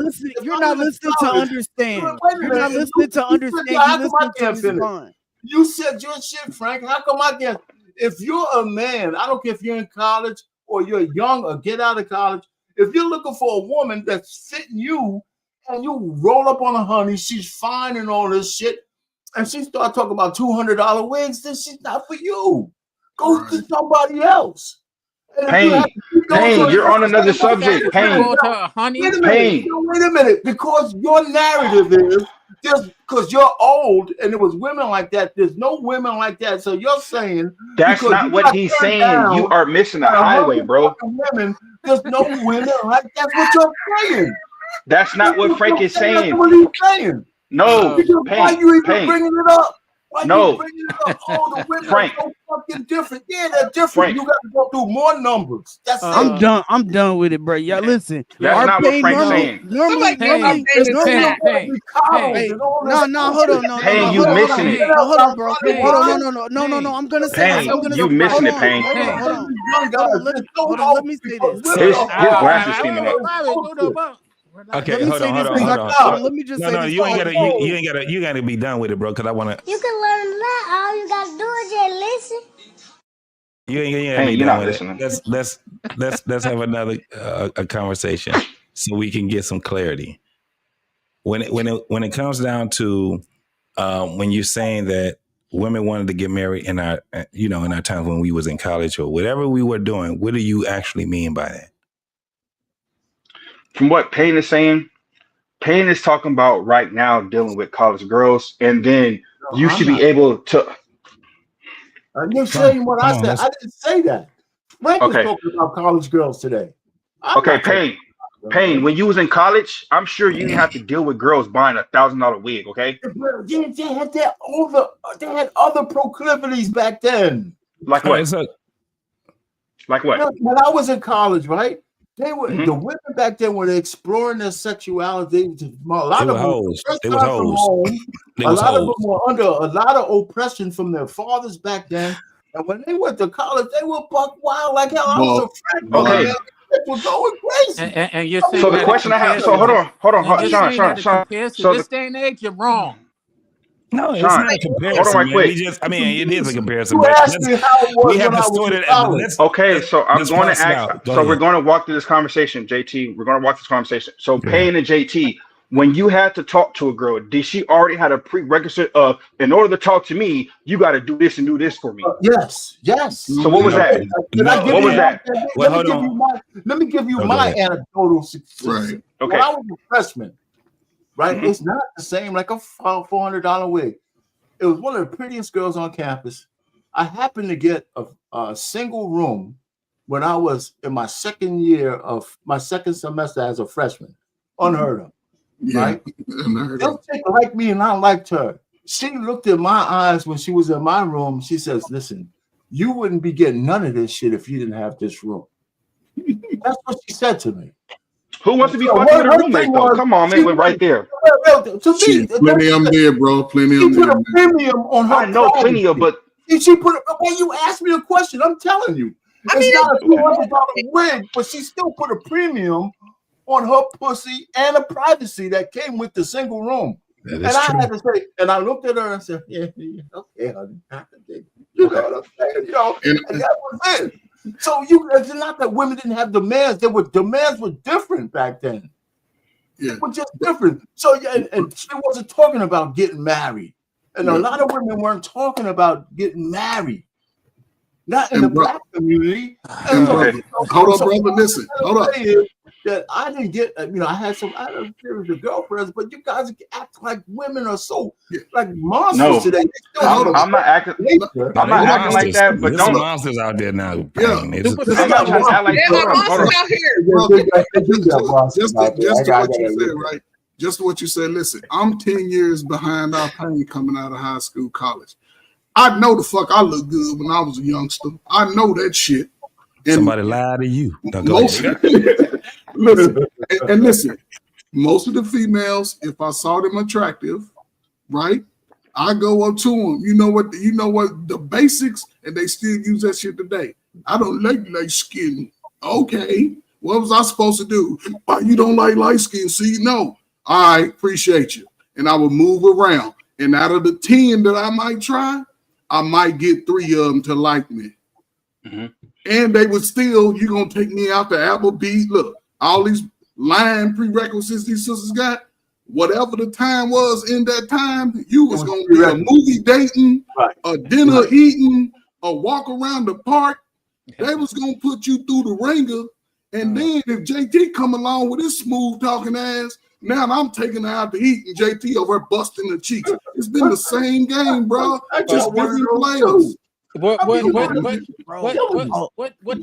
listening to understand. You're not listening to understand. You're listening to respond. You said your shit, Frank. How come I can't? If you're a man, I don't care if you're in college or you're young or get out of college. If you're looking for a woman that's fitting you and you roll up on a honey, she's fine and all this shit, and she start talking about $200 wigs, then she's not for you. Go to somebody else. Payne, you're on another subject. Payne, Wait a minute, because your narrative is just because you're old and it was women like that. There's no women like that. So you're saying that's not what he's saying. You are missing the highway, bro. Women, there's no women like that's what you're saying. That's not what Frank is saying. That's what he's saying. No, why you even bringing it up? Why no, you bringing it up? Oh, the women Frank. are so fucking different. Yeah, they're different. Frank. You got to go through more numbers. That's I'm it. done. I'm done with it, bro. Y'all listen. That's not what Frank's saying. Normally, no, hold on, Payne, you missing it. Hold on, bro. Hold on, no. I'm gonna say this. Payne, I'm gonna you missing it, Payne. Hold on. Let me say this. His glass is steaming up. Okay, hold on. Let me just say no, this. you ain't gotta be done with it, bro. Because I want to. You can learn that. All you gotta do is just listen. You ain't Hey, be you're done not with listening. it. Let's have another a conversation so we can get some clarity. When it comes down to when you're saying that women wanted to get married in our times when we was in college or whatever we were doing, what do you actually mean by that? From what Payne is saying, Payne is talking about right now dealing with college girls, and then you should be able to. You're saying what I said. I didn't say that. Frank was talking about college girls today. Payne, when you was in college, I'm sure you didn't have to deal with girls buying $1,000 wig, okay? They had other proclivities back then. Like what? Like what? When I was in college, right? They were the women back then were exploring their sexuality. A lot of them were under a lot of oppression from their fathers back then. And when they went to college, they were buck wild like hell. I was a friend. Okay. They were going crazy. And you're saying so the question I have. So hold on, Sean. So this day and age, you're wrong. No, it's Sean, not a comparison. hold on right quick. It is a comparison. You asked me how it was we have when I distorted was in college. So I'm going to ask. So we're going to walk through this conversation, JT. We're going to walk this conversation. So Payne and JT, when you had to talk to a girl, did she already had a prerequisite of, in order to talk to me, you got to do this and do this for me? Yes. So what was that? What was that? Let me give you my anecdotal success. Right. Okay. When I was a freshman, right? It's not the same like a $400 wig. It was one of the prettiest girls on campus. I happened to get a single room when I was in my second year of my second semester as a freshman. Unheard of, right? This chick liked me and I liked her. She looked in my eyes when she was in my room. She says, listen, you wouldn't be getting none of this shit if you didn't have this room. That's what she said to me. Who wants to be fucking with a roommate though? Come on, man, we're right there. Shit, plenty of them there, bro. Plenty of them there. She put a premium on her. I know plenty of, but she put. Well, you asked me a question. I'm telling you, it's not a $200 wig, but she still put a premium on her pussy and a privacy that came with the single room. And I had to say, and I looked at her and said, "Yeah, okay, honey, you know what I'm saying? You know, and that was it." So it's not that women didn't have demands. Demands were different back then. Yeah. They were just different. So and she wasn't talking about getting married. And a lot of women weren't talking about getting married. Not in the black community. Hold on, brother. Listen. Hold up. That I didn't get, I had a series of girlfriends, but you guys act like women are so like monsters today. I'm not acting like that, but there's don't monsters out there now. Yeah. I'm not trying to act like Just what you said, right? Just what you said. Listen, I'm 10 years behind our pain coming out of high school, college. I know the fuck I look good when I was a youngster. I know that shit. And somebody lied to you. Listen, most of the females, if I saw them attractive, right, I go up to them. You know what the basics, and they still use that shit today. I don't like light skin. Okay, what was I supposed to do? You don't like light skin, see? No. All right, appreciate you. And I would move around. And out of the 10 that I might try, I might get 3 of them to like me. Mm-hmm. And they would still, you gonna take me out to Applebee's. Look, all these line prerequisites these sisters got, whatever the time was in that time, you was gonna be a movie dating, a dinner eating, a walk around the park. They was gonna put you through the ringer. And then if JT come along with his smooth talking ass, now I'm taking her out to eat and JT over busting the cheeks. It's been the same game, bro. Just different players. What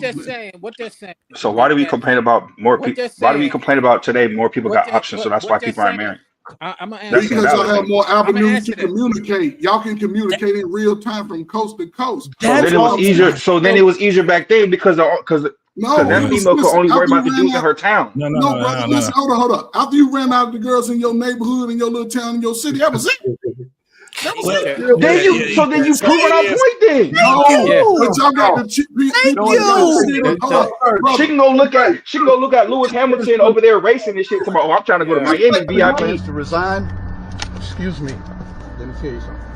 they're saying? What they're saying? So why do we complain about more people? Why do we complain about today? More people got options, so that's why people aren't married. Because y'all have more avenues to communicate. Y'all can communicate in real time from coast to coast. So then it was easier. So then it was easier back then because that female could only worry about the dudes in her town. No, brother. Listen, hold up. After you ran out of the girls in your neighborhood, in your little town, in your city, that was it. Then you proving our point then. But y'all got the She can go look at Lewis Hamilton over there racing and shit tomorrow. I'm trying to go to Miami VIP. Plans to resign. Excuse me. Let me tell you something.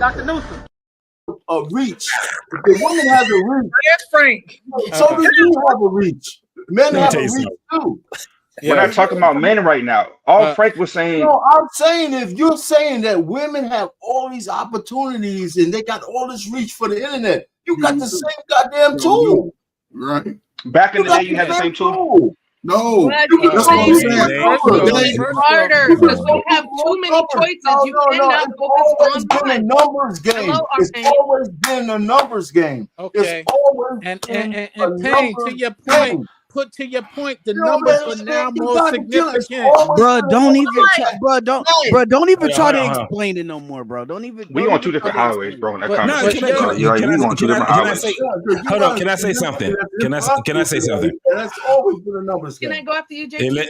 Dr. Newsom. A reach. If the woman has a reach. Yes, Frank. So do you have a reach. Men have a reach too. We're not talking about men right now. All Frank was saying. No, I'm saying if you're saying that women have all these opportunities and they got all this reach for the internet, you got the same goddamn tool. Right. Back in the day, you had the same tool. No, that's what I'm saying. Harder because we have too many choices. You cannot focus on one. A numbers game. It's always been a numbers game. Okay. It's always and Payne, to your point. Put to your point, the numbers are now more significant. Bro, don't even try to explain it no more, bro. Don't even. We on 2 different highways, bro. In that conversation. Hold on. Can I say something? Can I say something? That's always been a numbers game. Can I go after you, JT?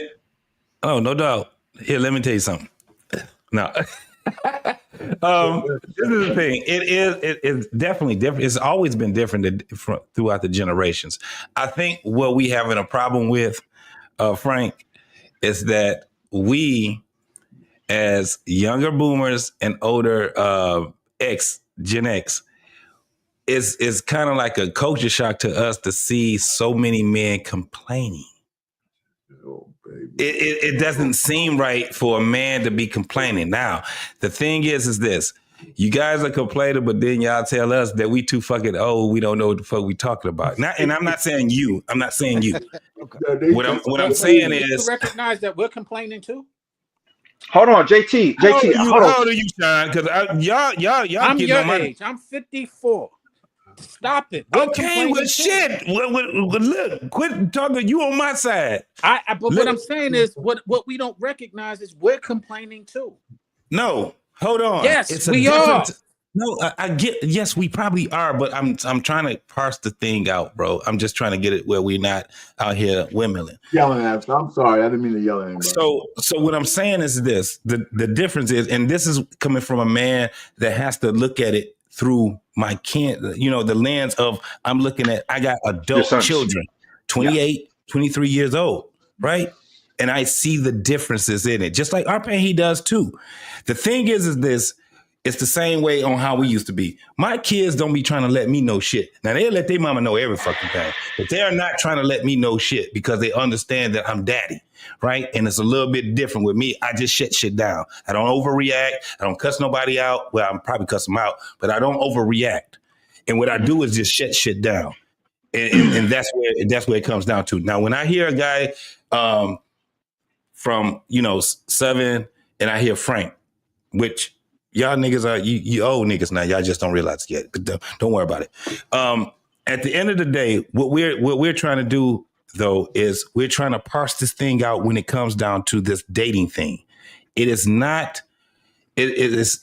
Oh, no doubt. Here, let me tell you something. No. This is the thing. It's definitely different. It's always been different throughout the generations. I think what we having a problem with, Frank, is that we, as younger boomers and older Gen X, is kind of like a culture shock to us to see so many men complaining. It doesn't seem right for a man to be complaining. Now, the thing is this. You guys are complaining, but then y'all tell us that we too fucking old. We don't know what the fuck we talking about. And I'm not saying you. I'm not saying you. What I'm saying is, you recognize that we're complaining too. Hold on, JT. How old are you, Sean? Because y'all. I'm your age. I'm 54. Stop it. We're Okay, well, shit. Well, look, quit talking. You on my side. But what I'm saying is, what we don't recognize is we're complaining too. No, hold on. Yes, we are. No, I get. Yes, we probably are, but I'm trying to parse the thing out, bro. I'm just trying to get it where we're not out here windmilling. Yelling at us. I'm sorry, I didn't mean to yell at anybody. So what I'm saying is this: the difference is, and this is coming from a man that has to look at it through my the lens of I'm looking at. I got adult children, 28, 23 years old, right? And I see the differences in it, just like Arpan, he does too. The thing is this. It's the same way on how we used to be. My kids don't be trying to let me know shit. Now, they'll let their mama know every fucking thing, but they're not trying to let me know shit because they understand that I'm daddy, right? And it's a little bit different with me. I just shut shit down. I don't overreact. I don't cuss nobody out. Well, I'm probably cuss them out, but I don't overreact. And what I do is just shut shit down. And that's where it comes down to. Now, when I hear a guy from, Southern, and I hear Frank, which... Y'all niggas are you old niggas now. Y'all just don't realize it yet. But don't worry about it. At the end of the day, what we're trying to do though is we're trying to parse this thing out when it comes down to this dating thing. It is not. It's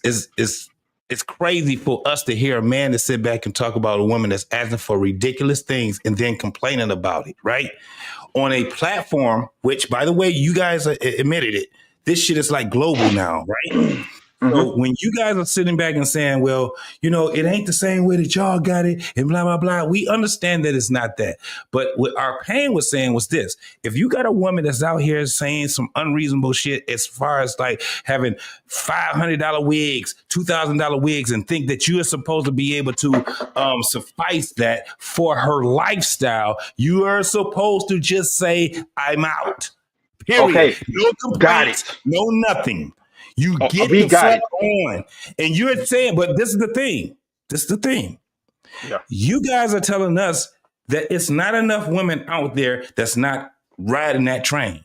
crazy for us to hear a man to sit back and talk about a woman that's asking for ridiculous things and then complaining about it, right? On a platform, which by the way, you guys admitted it. This shit is like global now, right? So when you guys are sitting back and saying, well, it ain't the same way that y'all got it and blah, blah, blah. We understand that it's not that. But what our pain was saying was this. If you got a woman that's out here saying some unreasonable shit as far as like having $500 wigs, $2,000 wigs and think that you are supposed to be able to suffice that for her lifestyle, you are supposed to just say, I'm out. Period. Okay. No complaints, no nothing. You get the fuck on. And you're saying, but this is the thing. Yeah. You guys are telling us that it's not enough women out there that's not riding that train.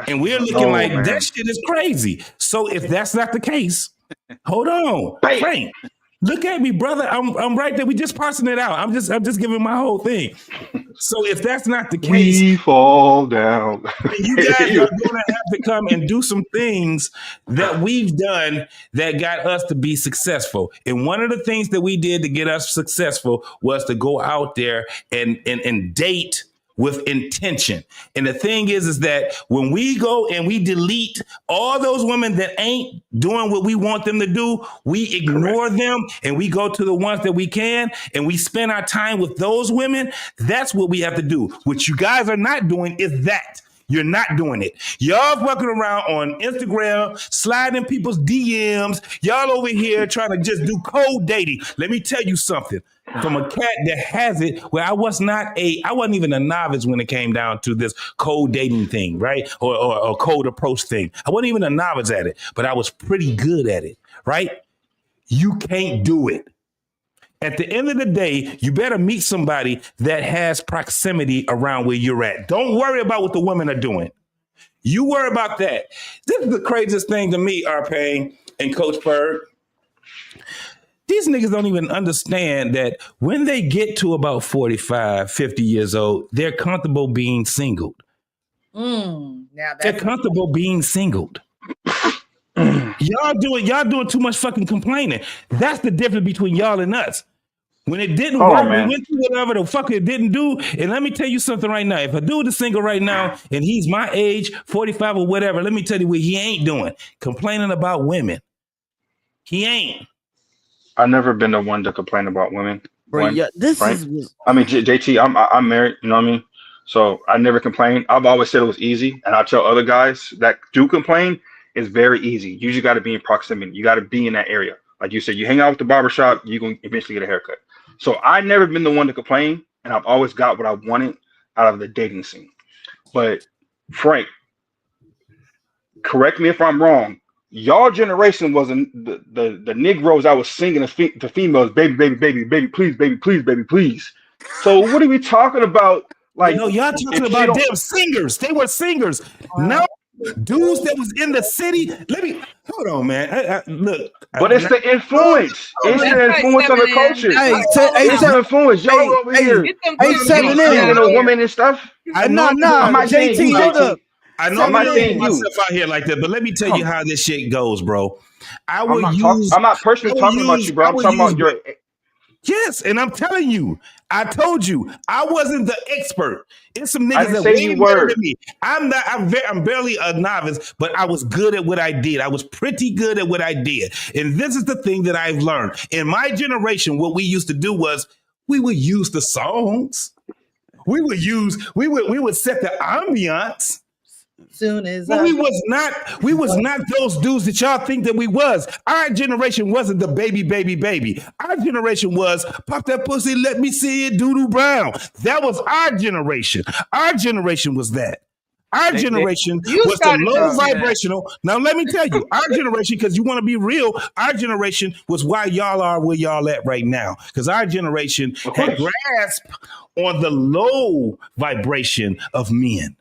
And we're looking that shit is crazy. So if that's not the case, hold on. Frank, look at me, brother. I'm right there. We just parsing it out. I'm just giving my whole thing. So if that's not the case, we fall down. You guys are going to have to come and do some things that we've done that got us to be successful. And one of the things that we did to get us successful was to go out there and date with intention. And the thing is that when we go and we delete all those women that ain't doing what we want them to do, we ignore them and we go to the ones that we can and we spend our time with those women. That's what we have to do. What you guys are not doing is that. You're not doing it. Y'all fucking around on Instagram, sliding people's DMs. Y'all over here trying to just do cold dating. Let me tell you something. From a cat that has it, where I wasn't even a novice when it came down to this cold dating thing, right? Or cold approach thing. I wasn't even a novice at it, but I was pretty good at it, right? You can't do it. At the end of the day, you better meet somebody that has proximity around where you're at. Don't worry about what the women are doing. You worry about that. This is the craziest thing to me, Arpan and Coach Berg. These niggas don't even understand that when they get to about 45, 50 years old, they're comfortable being singled. They're comfortable being singled. Y'all doing too much fucking complaining. That's the difference between y'all and us. When it didn't work, we went through whatever the fuck it didn't do. And let me tell you something right now. If a dude is single right now and he's my age, 45 or whatever, let me tell you what he ain't doing. Complaining about women. He ain't. I've never been the one to complain about women. Bro, yeah, I mean, JT, I'm married, you know what I mean? So I never complain. I've always said it was easy. And I tell other guys that do complain, it's very easy. You just got to be in proximity. You got to be in that area. Like you said, you hang out with the barbershop, you're going to eventually get a haircut. So I've never been the one to complain, and I've always got what I wanted out of the dating scene. But Frank, correct me if I'm wrong. Y'all generation wasn't the Negroes I was singing to females, baby, baby, baby, baby, please, baby, please, baby, please. So what are we talking about? Like, no, y'all talking about them singers. They were singers. Now Dudes that was in the city. Let me hold on, man. Look, but it's the influence. It's the influence of the culture. It's the influence. Y'all over here speaking a woman and stuff. I know. I'm not saying you, JT. I know I'm not saying you. myself out here like that, but let me tell you how this shit goes, bro. I'm not personally talking about you, bro. I'm talking about your. Yes, and I'm telling you, I told you I wasn't the expert. It's some I niggas didn't that say way you better were. than me. I'm barely a novice, but I was good at what I did. I was pretty good at what I did. And this is the thing that I've learned. In my generation, what we used to do was we would use the songs. We would set the ambiance. Soon as But we was not those dudes that y'all think that we was. Our generation wasn't the baby. Our generation was pop that pussy, let me see it, doo-doo brown. That was our generation. Our generation was that. Our generation was the low vibrational. Now let me tell you, our generation, because you want to be real, our generation was why y'all are where y'all at right now. Because our generation had grasp on the low vibration of men.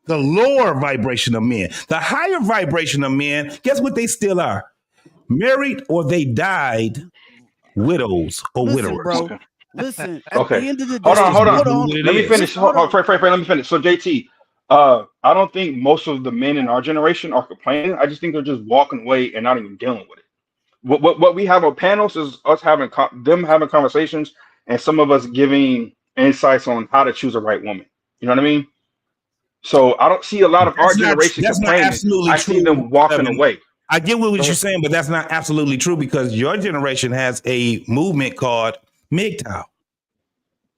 The lower vibration of men. The higher vibration of men, guess what they still are? Married or they died widows or widowers. Bro. Listen, at Okay. the end of the day, Hold on. Let me finish. finish. Let me finish. So JT, I don't think most of the men in our generation are complaining. I just think they're just walking away and not even dealing with it. What we have on panels is us having them having conversations and some of us giving insights on how to choose a right woman. You know what I mean? So I don't see a lot of our generation complaining. I see them walking away. I get what you're saying, but that's not absolutely true because your generation has a movement called MGTOW.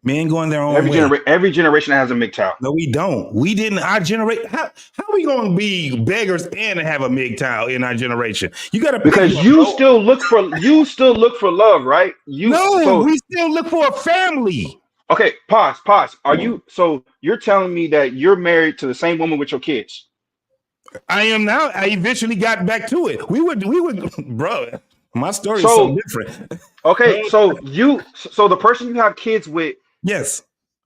Men going their own way. Every generation has a MGTOW. No, we don't. We didn't. Our generation. How are we going to be beggars and have a MGTOW in our generation? You got to because you still look for love, right? We still look for a family. Okay, pause. So you're telling me that you're married to the same woman with your kids? I am now. I eventually got back to it. We would, bro. My story is so different. Okay, so the person you have kids with, yes,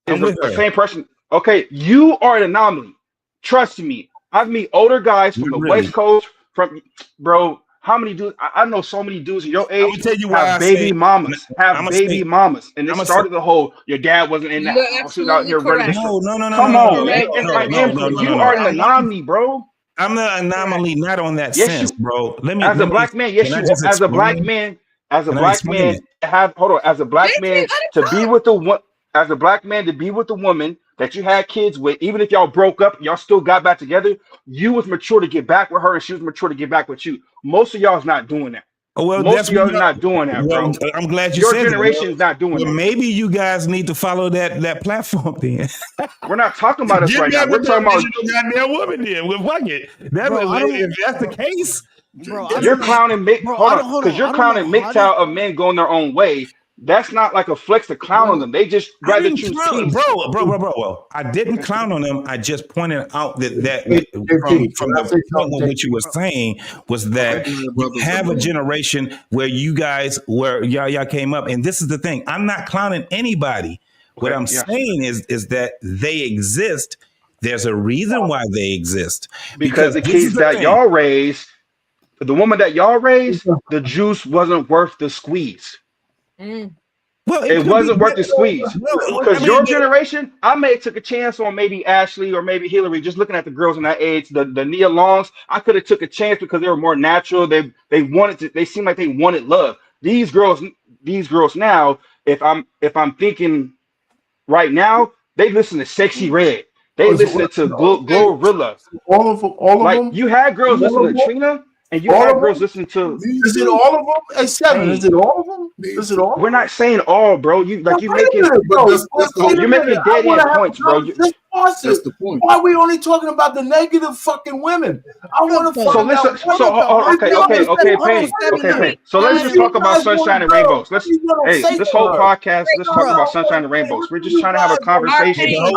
is the same person. Okay, you are an anomaly. Trust me. I've met older guys from the West Coast. How many dudes? I know so many dudes your age have baby mamas, and it started the whole. Your dad wasn't in that house. He was out here running. No. Come on, man. You are an anomaly, bro. I'm the anomaly, not on that sense, bro. As a black man, as a black man, to be with the woman that you had kids with, even if y'all broke up, y'all still got back together. You was mature to get back with her, and she was mature to get back with you. Most of y'all is not doing that. Most of y'all are not doing that, bro. I'm glad you your said generation is not doing that. Maybe you guys need to follow that platform then. We're not talking about us right now. We're talking about goddamn woman then. Well, fuck it. If that's the case, you're clowning MGTOW of men going their own way. That's not like a flex to clown on them. They just rather choose peace. Bro. I didn't clown on them. I just pointed out that from the point of what you were saying was that you have a generation where y'all came up, and this is the thing. I'm not clowning anybody. What I'm saying is that they exist. There's a reason why they exist. Because the kids that y'all raised, the woman that y'all raised, the juice wasn't worth the squeeze. Well, it wasn't worth the squeeze because your generation, I may have took a chance on maybe Ashley or maybe Hillary. Just looking at the girls in that age, the Nia Longs, I could have took a chance because they were more natural. They seemed like they wanted love. These girls now, if I'm thinking right now, they listen to Sexy Red. They listen to Glorilla. All of them. You had girls listen to Trina. And you had girls listen to. Is it all of them? Hey, Seven. Is it all of them? Is it all? We're not saying all, bro. You're making dead end points, bro. That's the point. Why are we only talking about the negative fucking women? I want to. So listen. Okay, Pain. So let's just talk about sunshine and rainbows. This whole podcast. Let's talk about sunshine and rainbows. We're just trying to have a conversation. Hold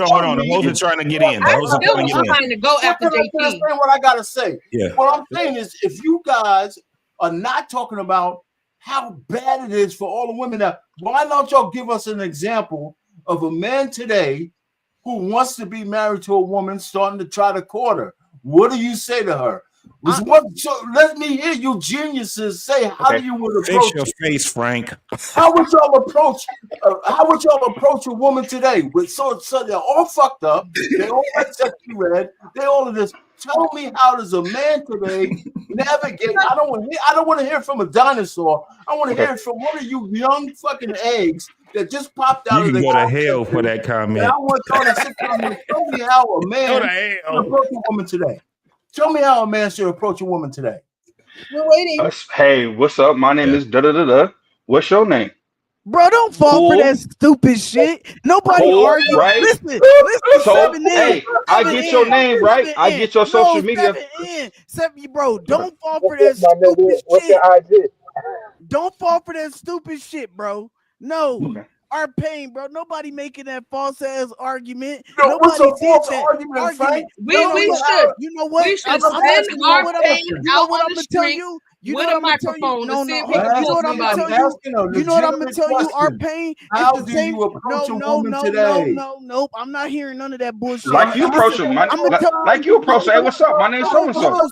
on. The host is trying to get in. I'm still trying to go after JT. What I gotta say. Yeah. What I'm saying is, if you guys are not talking about how bad it is for all the women, now why don't y'all give us an example of a man today who wants to be married to a woman starting to try to court her. What do you say to her? So let me hear you geniuses say how do you would Fix approach your face, Frank. how would y'all approach a woman today? So they're all fucked up, they all sexually red, they all of this. Tell me, how does a man today navigate? I don't want to hear from a dinosaur. I want to hear from one of you young fucking eggs that just popped out You of can the go to hell for that comment. I want y'all to sit down and tell me how a man should approach a woman today. Tell me how a man should approach a woman today. We're waiting. Hey, what's up? My name is da da da da. What's your name? Bro, don't fall for that stupid shit. Nobody argues. Right? Listen, So, 7 hey, I get your name right. I get your social media. 7, bro, don't fall for that stupid shit. Don't fall for that stupid shit, bro. No. Our pain, bro. Nobody making that false ass argument. Nobody did that argument. We should. You know what? We should I'm send asking you our what pain I'm out on gonna the tell street you. with a microphone to see if he can You know pull what I'm gonna somebody. tell you? You know what I'm gonna tell you? Our pain How is the do same. you approach a woman today? No. I'm not hearing none of that bullshit. Like you approach him. Like you approach him. Hey, what's up? My name's so and so.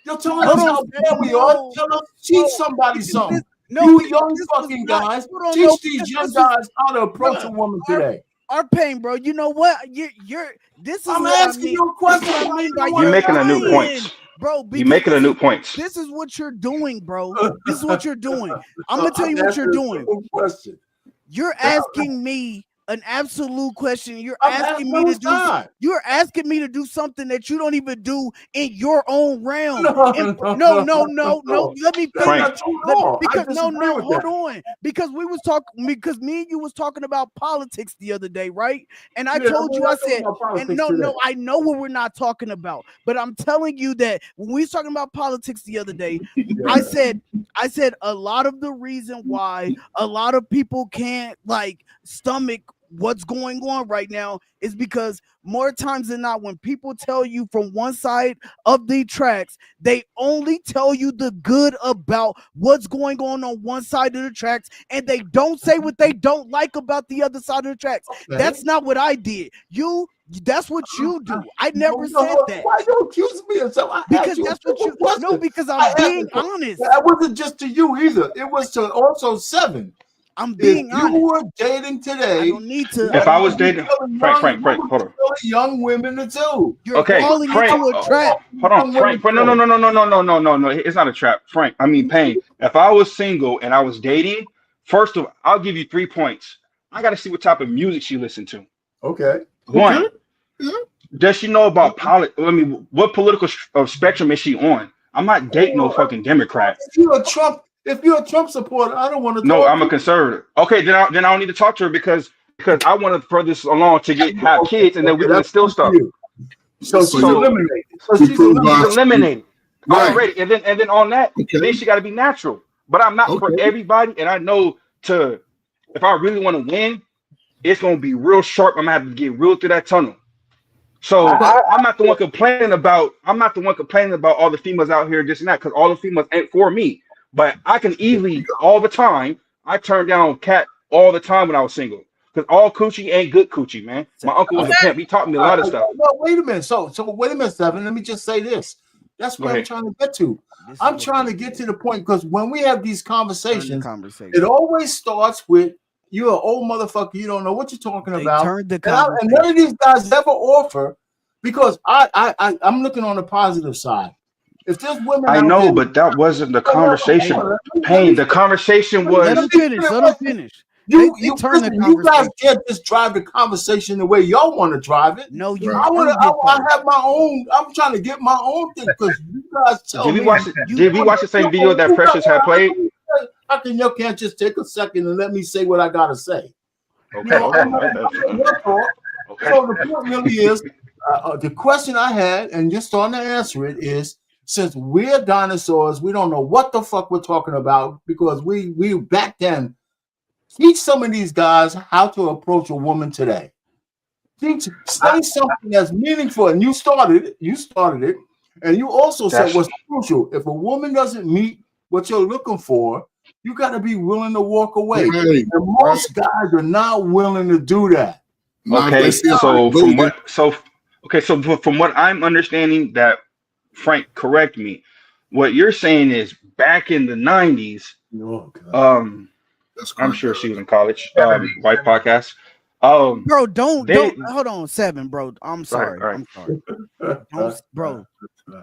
You're telling us how bad we are. Tell us, teach somebody something. No, you young fucking guys, teach these young guys how to approach a woman today. Our pain, bro. You know what? You're. This is I'm what asking I mean. you a question. This is what I mean by You're making a new point, bro. You're making a new point. This is what you're doing, bro. This is what you're doing. I'm gonna tell you what you're doing. You're asking me an absolute question. You're asking me to do. You're asking me to do something that you don't even do in your own realm. No. Let me finish. Hold on. Because we was talking. Because me and you was talking about politics the other day, right? And I told you, I said, and I know what we're not talking about. But I'm telling you that when we was talking about politics the other day, I said a lot of the reason why a lot of people can't stomach what's going on right now is because more times than not, when people tell you from one side of the tracks, they only tell you the good about what's going on one side of the tracks, and they don't say what they don't like about the other side of the tracks. Okay. That's not what I did. That's what you do. I never said that. Why you accuse me of something? Because that's what you. No, because I'm being honest. That wasn't just to you either. It was to also 7. I'm being honest. If you were dating today, I don't need to. If I was dating, Frank, hold on. Young women too. You're falling into a trap. Hold on, Frank. No. It's not a trap, Frank. I mean, Payne. If I was single and I was dating, first of all, I'll give you 3 points. I got to see what type of music she listened to. Okay. 1. Does she know about what political spectrum is she on? I'm not dating no fucking Democrat. If you're a Trump supporter, I don't want to. No, I'm a conservative. Okay, then I don't need to talk to her because I want to further this along to have kids, and then we can still stuff. So she's eliminated. She's eliminated already, and then on that, then she got to be natural. But I'm not for everybody, and I know if I really want to win, it's gonna be real sharp. I'm gonna have to get real through that tunnel. So I'm not the one complaining about. I'm not the one complaining about all the females out here, this and that, because all the females ain't for me. But I can easily, all the time, I turned down cat all the time when I was single. Because all coochie ain't good coochie, man. My uncle was a pimp. He taught me a lot of stuff. No, wait a minute. So wait a minute, 7. Let me just say this. That's what I'm trying to get to. I'm trying to get to the point because when we have these conversations, it always starts with you're an old motherfucker. You don't know what you're talking about. And none of these guys ever offer because I'm looking on the positive side. If there's women, I know, but that wasn't the conversation. Payne, the conversation was. Let him finish. You guys can't just drive the conversation the way y'all want to drive it. No, I have my own. I'm trying to get my own thing because you guys tell me. Did we watch the same video that Precious had played? How can you can't just take a second and let me say what I gotta say? Okay. So the point really is the question I had, and just starting to answer it is. Since we're dinosaurs, we don't know what the fuck we're talking about because we back then teach some of these guys how to approach a woman today. Say something that's meaningful, and you started it, and you also said what's crucial. If a woman doesn't meet what you're looking for, you got to be willing to walk away. And most guys are not willing to do that. Okay, so from what I'm understanding, that Frank, correct me. What you're saying is back in the 90s, I'm sure she was in college. Wife podcast. Bro, don't they hold on, 7, bro. I'm sorry. right. I'm sorry. Don't, bro.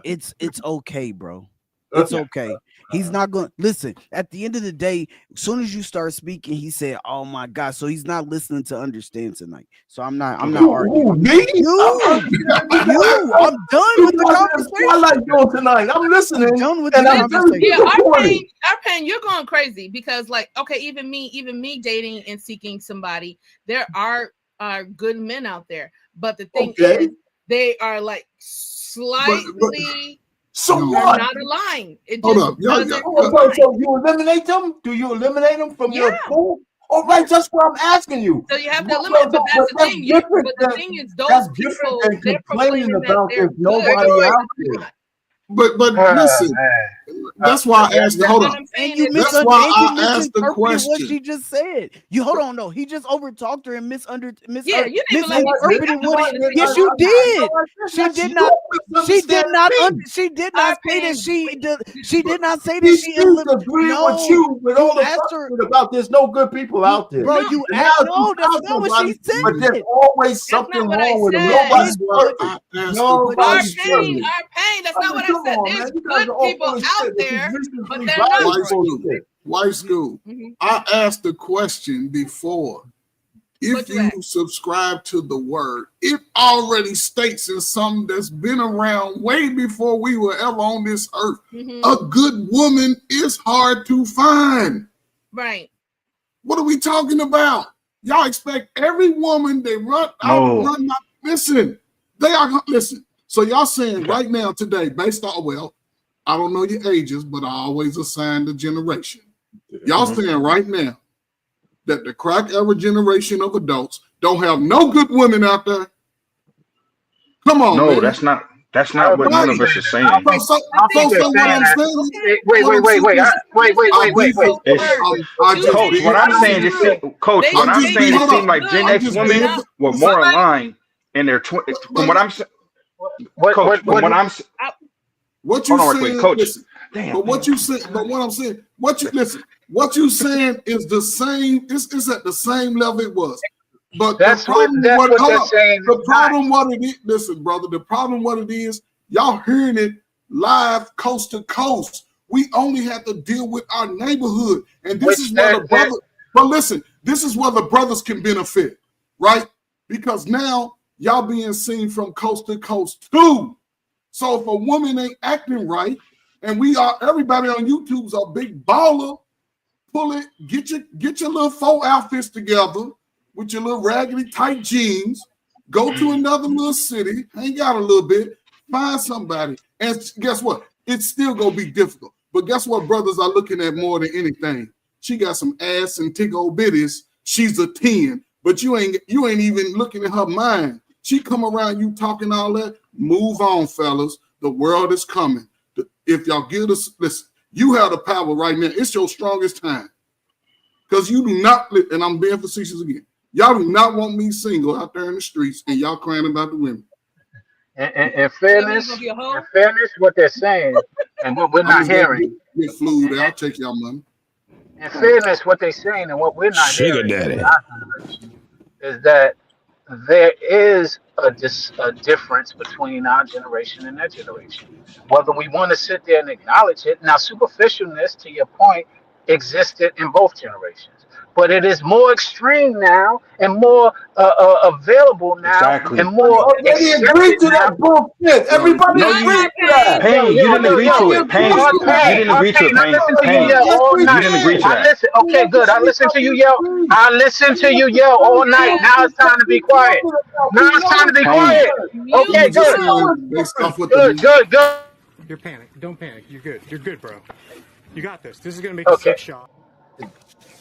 It's okay, bro. It's okay. He's not going to listen. At the end of the day, as soon as you start speaking, he said, "Oh my God!" So he's not listening to understand tonight. So I'm not arguing. Me? You. I'm done with the conversation. I like doing tonight. I'm listening. I'm done with and the I'm conversation. Yeah, our pain, you're going crazy because, like, okay, even me dating and seeking somebody, there are good men out there, but the thing is, they are like slightly. So are what? not aligned. It Hold just up. doesn't So you eliminate them? Do you eliminate them from your pool? All right, that's what I'm asking you. So you have to eliminate, but that's the thing. But the thing is, those people, they're complaining proclaiming about that they're there's nobody good. out there. But listen, that's why I asked. Hold on. And you That's why I asked the misinterpreted what question. she just said. You hold on, no. He just overtalked her and misinterpreted Yeah, you didn't even let me speak. what. Yes, you did. She did not. She did not. She did not say that she did not say that she agreed with you with all the her about there's no good people out there. Bro, you asked. No, that's not what she said. But there's always something wrong with them. Nobody's perfect. Nobody's perfect. Our pain. That's not what I said. There's good people out there, but they're not. White school. I asked the question before. If you subscribe to the word, it already states in something that's been around way before we were ever on this earth. A good woman is hard to find. Right. What are we talking about? Y'all expect every woman they run out. Listen, they are listen. So y'all saying right now today, based on I don't know your ages, but I always assign the generation. Y'all saying right now that the crack era generation of adults don't have no good women out there. Come on, no, man. that's not what none of us is saying. Wait. Coach, what I'm saying is, it seems like Gen X women were more aligned in their from what I'm saying. Coach, from what I'm saying. What you saying? Coach. But what you saying? But what I'm saying? What you saying is the same. It's at the same level it was. But the problem, what it is, listen, brother. The problem, what it is, y'all hearing it live, coast to coast. We only have to deal with our neighborhood, and this is where the brother. But listen, this is where the brothers can benefit, right? Because now y'all being seen from coast to coast too. So if a woman ain't acting right, and everybody on YouTube's a big baller, pull it, get your little faux outfits together with your little raggedy tight jeans, go to another little city, hang out a little bit, find somebody, and guess what? It's still gonna be difficult. But guess what brothers are looking at more than anything? She got some ass and tick old bitties. She's a 10, but you ain't even looking at her mind. She come around you talking all that. Move on, fellas. The world is coming. If y'all give us, listen, you have the power right now. It's your strongest time. Because you do not, and I'm being facetious again, y'all do not want me single out there in the streets and y'all crying about the women. In fairness, what they're saying and what we're not hearing. Get flued, I'll take y'all money. In fairness, what they're saying and what we're not Sugar hearing daddy. is that there is a difference between our generation and that generation. Whether we want to sit there and acknowledge it. Now, superficialness, to your point, existed in both generations. But it is more extreme now and more available now and more Everybody agreed to that bullshit. Everybody agreed to that. Pain, you didn't agree to it. Pain, you didn't agree to it. Pain, you didn't agree to that. Okay, good. I listened to you yell. I listened to you yell all night. Now it's time to be quiet. Now it's time to be quiet. Okay, good. Good. You're panicked. Don't panic. You're good. You're good, bro. You got this. This is gonna make a 6 shot.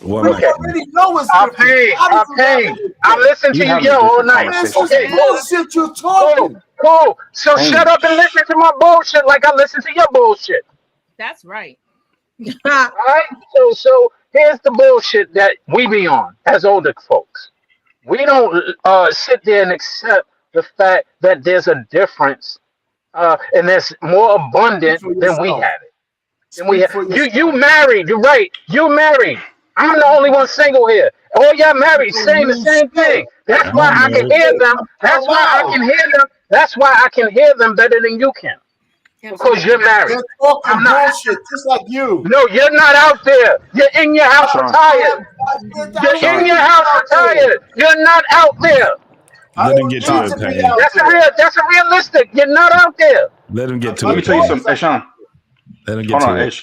Okay. I'll pay. I listened to you yell all night. Okay, bullshit you're talking. Cool. So shut up and listen to my bullshit like I listen to your bullshit. That's right. All right. So here's the bullshit that we be on as older folks. We don't sit there and accept the fact that there's a difference and that's more Speak abundant for than we yourself. have it. Than we Speak have. for You yourself. married. You're right. You married. I'm the only one single here. All y'all married, Don't saying the mean same shit. thing. That's That why don't I'm I mean can married. hear shit. them. Out That's why I loud. can hear them. That's why I can hear them better than you can. Because you're Absolutely. married. They're talking I'm not. bullshit, just like you. No, you're not out there. You're in your house Sean, I retired. don't You're in Sean, your need to be house out there. retired. You're not out there. I Let him don't get to need Sean. it, to be Pain. out there. That's a realistic. You're not out there. Let him get to Let Of me it, tell you Pain. course, something. Hey, Sean, Let him get hold on. to Hey, it.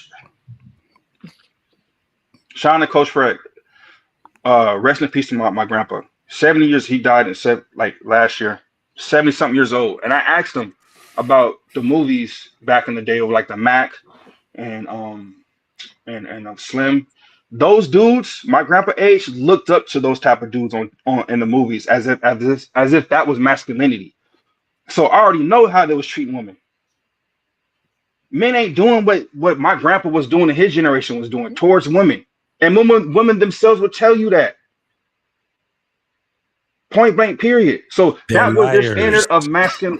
Sean and Coach Fred, rest in peace to my grandpa. 70 years, he died like last year, 70 something years old. And I asked him about the movies back in the day of like the Mac and Slim. Those dudes, my grandpa age, looked up to those type of dudes on in the movies as if that was masculinity. So I already know how they was treating women. Men ain't doing what my grandpa was doing and his generation was doing towards women. And women themselves would tell you that. Point blank, period. So They're that was their liars. standard of masculine.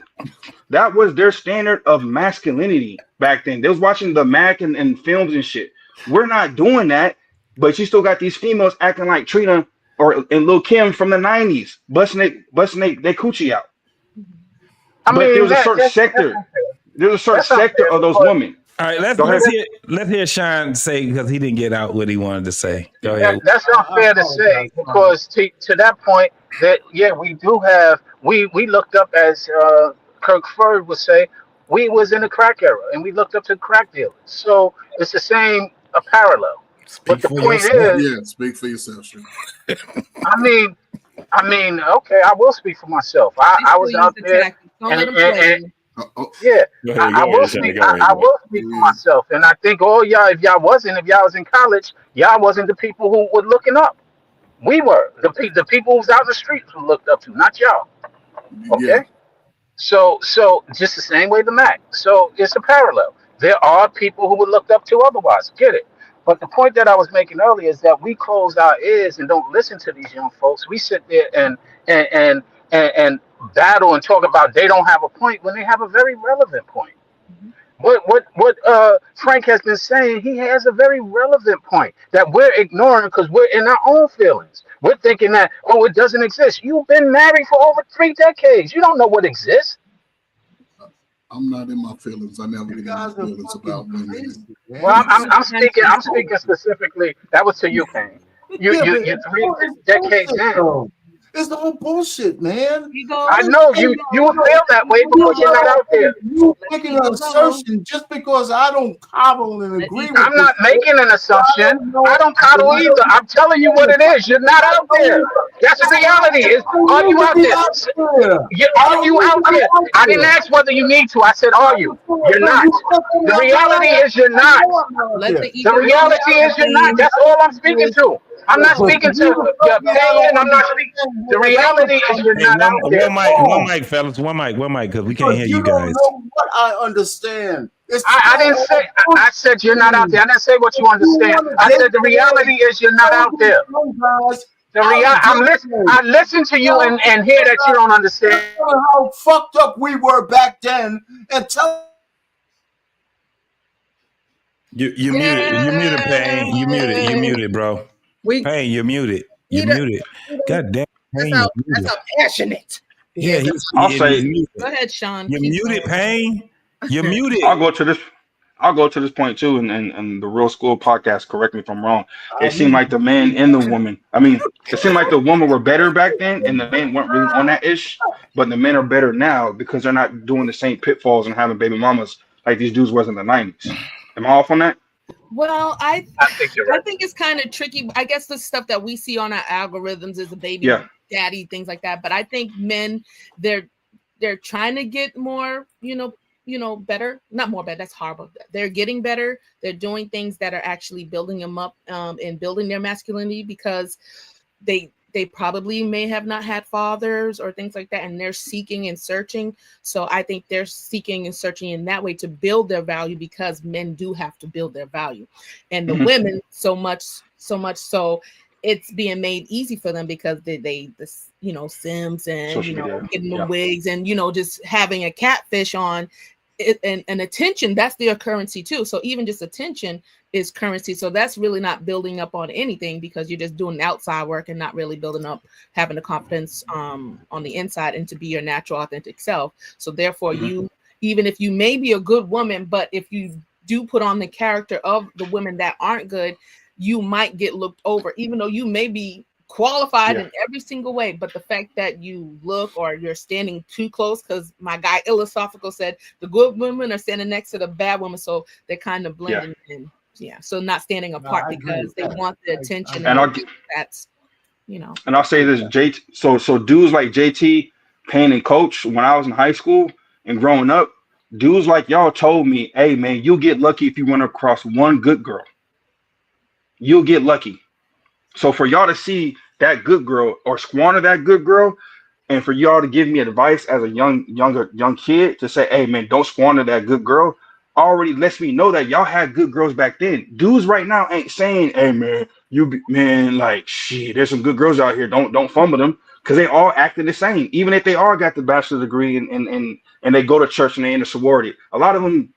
That was their standard of masculinity back then. They was watching the Mac and films and shit. We're not doing that, but you still got these females acting like Trina and Lil Kim from the '90s, busting their coochie out. I But there mean, was a certain that's sector. There's a certain that's sector unfair of those because women. All right, Go ahead. let's hear Sean say because he didn't get out what he wanted to say. Go ahead. that's unfair to say because to that point that yeah we do have we looked up as Kirk Ferd would say we was in the crack era and we looked up to crack dealers so it's the same a parallel but Speak the for point yourself. is Yeah, speak for yourself, Sean. I mean okay I will speak for myself I was out there Don't and, let them play you. yeah Go ahead, I will Sean. speak Go ahead. I will speak for myself and I think all y'all if y'all was in college y'all wasn't the people who were looking up. We were the people who was out in the streets who looked up to, not y'all. Yeah. Okay, so just the same way the Mac. So it's a parallel. There are people who were looked up to otherwise. Get it? But the point that I was making earlier is that we close our ears and don't listen to these young folks. We sit there and and and battle and talk about they don't have a point when they have a very relevant point. What Frank has been saying, he has a very relevant point that we're ignoring because we're in our own feelings. We're thinking that, oh, it doesn't exist. You've been married for over 3 decades. You don't know what exists. I'm not in my feelings. I never get in my feelings about women. Well, I'm speaking specifically. That was to you, Kane. You 3 decades in. It's the whole bullshit, man. I know you feel that way because you're not out there. You making an assertion just because I don't coddle and agree with I'm not making an assumption. I don't coddle either. I'm telling you what it is. You're not out there. That's the reality. Are you out there? Are you out there? I didn't ask whether you need to. I said, are you? You're not. The reality is you're not. The reality is you're not. That's all I'm speaking to. I'm not speaking to your opinion. I'm not speaking. The reality is you're Hey, not out there. one mic, fellas, one mic, because we can't hear you guys. know what I understand. I didn't say. I said you're not out there. I didn't say what you understand. I said the reality is you're not out there. I listen to you and hear that you don't understand how fucked up we were back then, and tell. You muted, Pain. You muted, bro. Pain, you're muted. You're muted. God damn, Pain, you're muted. That's how passionate. Yeah, I'll say. Go ahead, Sean. You're Keep muted, going. Pain. You're muted. I'll go to this point too, and the Real School podcast. Correct me if I'm wrong. It seemed like the man and the woman. I mean, it seemed like the women were better back then, and the men weren't really on that ish. But the men are better now because they're not doing the same pitfalls and having baby mamas like these dudes was in the '90s. Am I off on that? Well, I think you're right. I think it's kind of tricky. I guess the stuff that we see on our algorithms is the baby daddy, things like that. But I think men, they're trying to get more, better. Not more better. That's horrible. They're getting better. They're doing things that are actually building them up and building their masculinity because they probably may have not had fathers or things like that, and they're seeking and searching. So I think they're seeking and searching in that way to build their value because men do have to build their value, and the women so much so it's being made easy for them because this, you know, Sims and, Social you know, media. getting the Yep. wigs and, you know, just having a catfish on it, and attention, that's their currency too. So even just attention is currency. So that's really not building up on anything because you're just doing the outside work and not really building up, having the confidence on the inside and to be your natural, authentic self. So therefore you, even if you may be a good woman, but if you do put on the character of the women that aren't good, you might get looked over, even though you may be qualified in every single way. But the fact that you look or you're standing too close, because my guy Philosophical said the good women are standing next to the bad women, so they're kind of blending in. Yeah, so not standing apart because they want the attention And and that's, you know. And I'll say this, so dudes like JT, Payne, and Coach, when I was in high school and growing up, dudes like y'all told me, hey man, you'll get lucky if you run across one good girl. You'll get lucky. So for y'all to see that good girl or squander that good girl, and for y'all to give me advice as a young kid to say, hey man, don't squander that good girl, already lets me know that y'all had good girls back then. Dudes right now ain't saying, hey man, like shit, there's some good girls out here. Don't fumble them, because they all acting the same. Even if they all got the bachelor's degree and they go to church and they in a sorority. A lot of them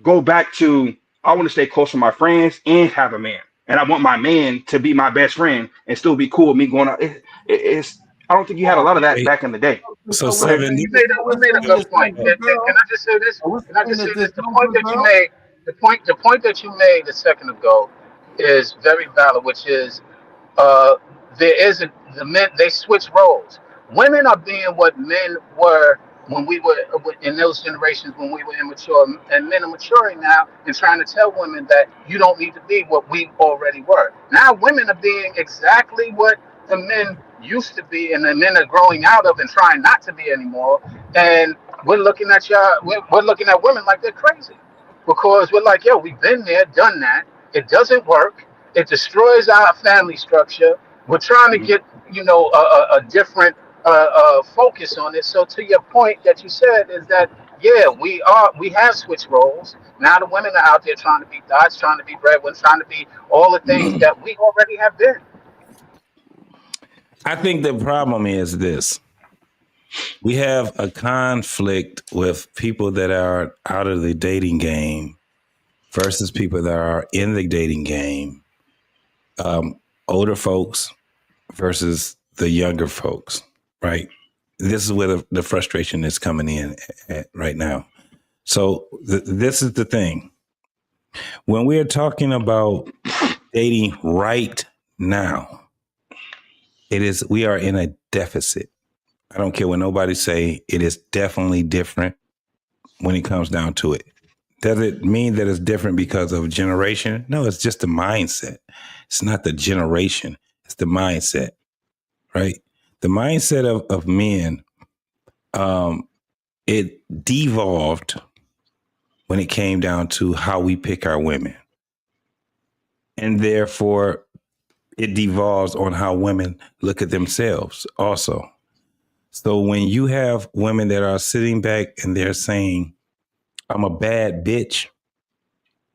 go back to, I want to stay close to my friends and have a man. And I want my man to be my best friend and still be cool with me going out. It's I don't think you had a lot of that back in the day. So Go ahead. Seven, You made a good point. Can I just say this? Can I just say this? The point that you made, the point that you made a second ago, is very valid. Which is, there is the men, they switch roles. Women are being what men were when we were in those generations when we were immature, and men are maturing now and trying to tell women that you don't need to be what we already were. Now women are being exactly what the men used to be, and the men are growing out of and trying not to be anymore. And we're looking at y'all, we're looking at women like they're crazy, because we're like, yo, we've been there, done that. It doesn't work. It destroys our family structure. We're trying to get, you know, a different focus on it. So to your point that you said is that, yeah, we have switched roles. Now the women are out there trying to be gods, trying to be breadwinners, trying to be all the things that we already have been. I think the problem is this. We have a conflict with people that are out of the dating game versus people that are in the dating game. Older folks versus the younger folks, right? This is where the frustration is coming in at right now. So this is the thing. When we're talking about dating right now, we are in a deficit. I don't care what nobody say. It is definitely different when it comes down to it. Does it mean that it's different because of generation? No, it's just the mindset. It's not the generation. It's the mindset, right? The mindset of men, it devolved when it came down to how we pick our women. And therefore, it devolves on how women look at themselves also. So when you have women that are sitting back and they're saying, I'm a bad bitch,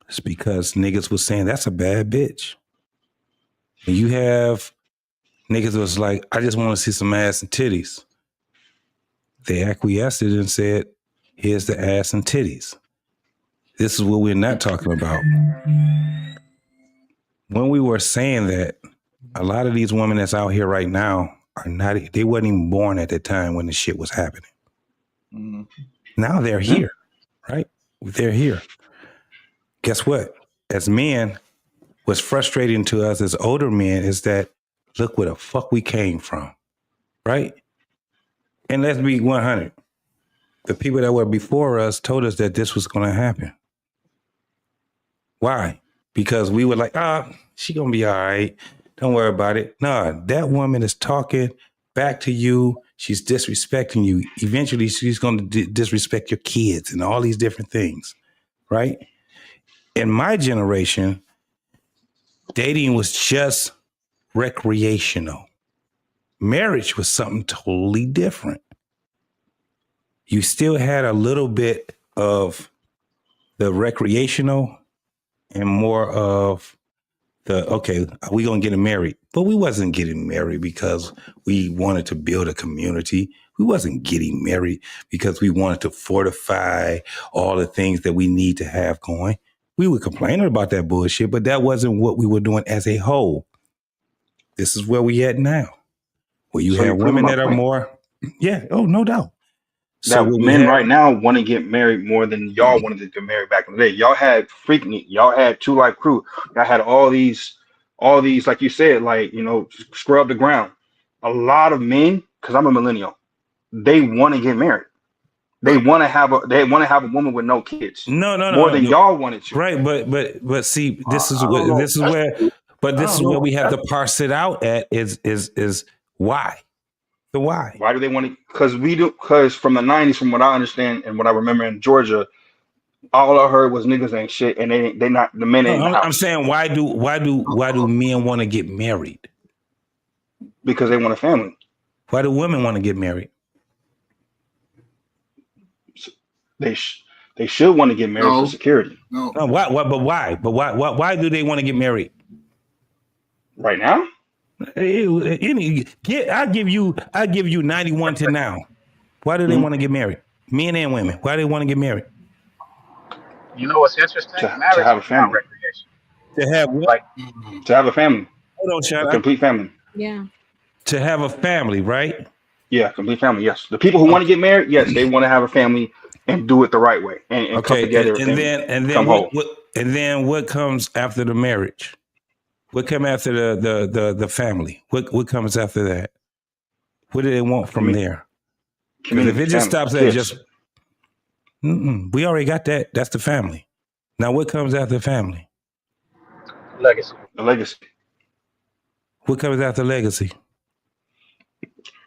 it's because niggas was saying that's a bad bitch. When you have niggas was like, I just want to see some ass and titties, they acquiesced and said, here's the ass and titties. This is what we're not talking about. When we were saying that, a lot of these women that's out here right now are not, they wasn't even born at the time when the shit was happening. Mm-hmm. Now they're here, right? They're here. Guess what? As men, what's frustrating to us as older men is that look where the fuck we came from, right? And let's be 100. The people that were before us told us that this was going to happen. Why? Because we were like, she going to be all right. Don't worry about it. No, that woman is talking back to you. She's disrespecting you. Eventually, she's going to disrespect your kids and all these different things, right? In my generation, dating was just recreational. Marriage was something totally different. You still had a little bit of the recreational and more of okay, we gonna get married, but we wasn't getting married because we wanted to build a community. We wasn't getting married because we wanted to fortify all the things that we need to have going. We were complaining about that bullshit, but that wasn't what we were doing as a whole. This is where we at now, where you So have you're proving women my that are point. more, yeah, oh, no doubt. So That what we men have, right now want to get married more than y'all wanted to get married back in the day. Y'all had freaking, y'all had Two Life Crew. Y'all had all these, like you said, like, you know, scrub the ground. A lot of men, because I'm a millennial, they want to get married. They want to have a woman with no kids. More than y'all wanted to. right? But see, this is I don't know. where we have to parse it out at is why. The why. Why do they want to? Because from the 90s, from what I understand and what I remember in Georgia, all I heard was niggas ain't shit, and they not the men ain't in the house. I'm saying why do men want to get married? Because they want a family. Why do women want to get married? They should want to get married for security. No. Why do they want to get married? Right now? I give you 91 to now. Why do they want to get married? Men and women. Why do they want to get married? You know what's interesting? Marriage to have a is not family. recreation. To have what? Like, to have a family. Hold on, Chad. A complete family. Yeah. To have a family, right? Yeah, complete family. Yes. The people who want to get married, yes, they want to have a family and do it the right way and come together and then come home. what comes after the marriage? What comes after the family? What comes after that? What do they want from there? Because if it just stops at just, we already got that. That's the family. Now, what comes after the family? Legacy. The legacy. What comes after legacy?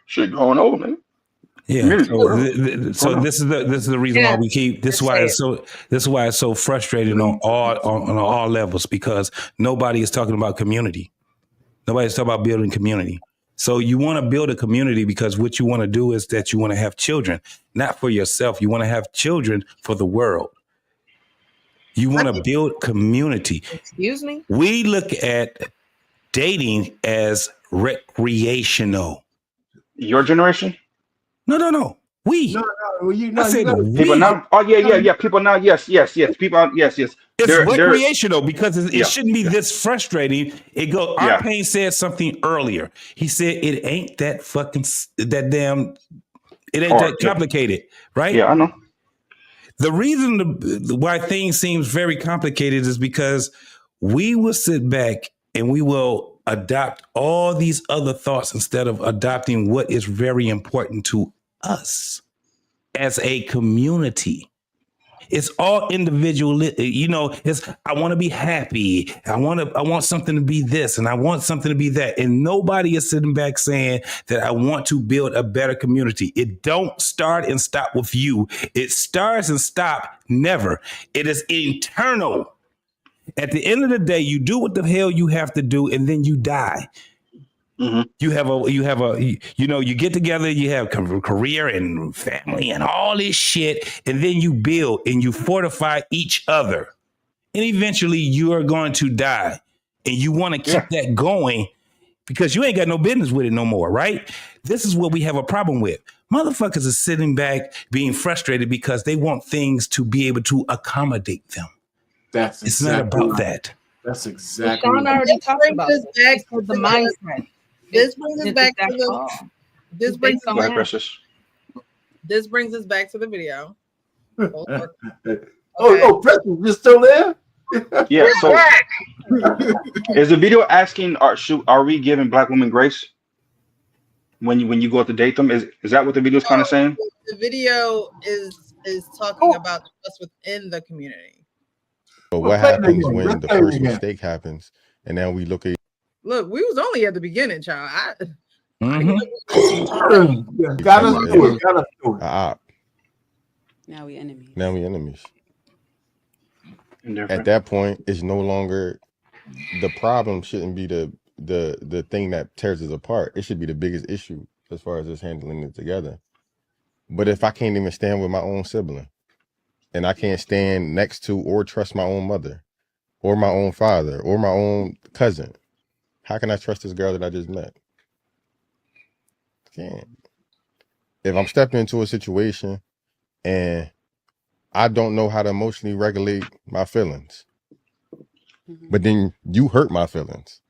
Shit going on, man. Yeah. So this is the reason why we keep this is why it's so frustrating on all levels, because nobody is talking about community. Nobody's talking about building community. So you want to build a community because what you want to do is that you want to have children, not for yourself. You want to have children for the world. You want to build community. Excuse me? We look at dating as recreational. Your generation? No. We. I said people now. Oh yeah. People now. Yes. People. Yes. It's recreational because it shouldn't be this frustrating. Our Pain said something earlier. He said it ain't that fucking that damn. It ain't that complicated, right? Yeah, I know. The reason why things seems very complicated is because we will sit back and we will adopt all these other thoughts instead of adopting what is very important to us as a community. It's all individual. It's I want to be happy. I want something to be this and I want something to be that. And nobody is sitting back saying that I want to build a better community. It don't start and stop with you. It starts and stop never. It is internal. At the end of the day, you do what the hell you have to do, and then you die. Mm-hmm. You get together, you have career and family and all this shit, and then you build and you fortify each other. And eventually you are going to die. And you want to keep that going because you ain't got no business with it no more, right? This is what we have a problem with. Motherfuckers are sitting back being frustrated because they want things to be able to accommodate them. It's not about that. That's exactly. Sean already talked about this. The mindset. This brings us back to the. This brings us back to the video. Oh, Preston, you're still there? Yeah. So, is the video asking, are we giving Black women grace when you go out to date them? Is that what the video is kind of saying? The video is talking about us within the community. But what happens when the first mistake happens, and then we look at? Look, we was only at the beginning, child. Got us through it. Now we enemies. At that point, it's no longer the problem. Shouldn't be the thing that tears us apart. It should be the biggest issue as far as us handling it together. But if I can't even stand with my own sibling, and I can't stand next to or trust my own mother, or my own father or my own cousin. How can I trust this girl that I just met? Can't. If I'm stepping into a situation and I don't know how to emotionally regulate my feelings, but then you hurt my feelings,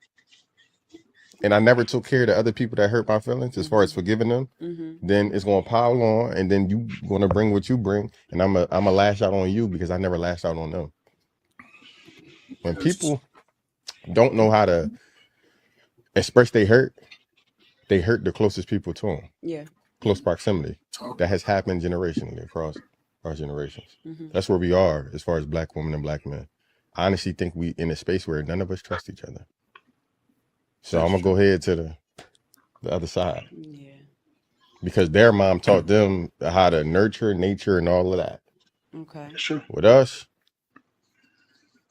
and I never took care of the other people that hurt my feelings as far as forgiving them, then it's going to pile on, and then you going to bring what you bring, and I'm a lash out on you because I never lashed out on them. When people don't know how to express they hurt the closest people to them. Yeah. Close proximity. That has happened generationally across our generations. That's where we are as far as black women and black men. I honestly think we in a space where none of us trust each other. So I'm gonna go ahead to the other side. Yeah. Because their mom taught them how to nurture nature and all of that. Okay. Sure. With us,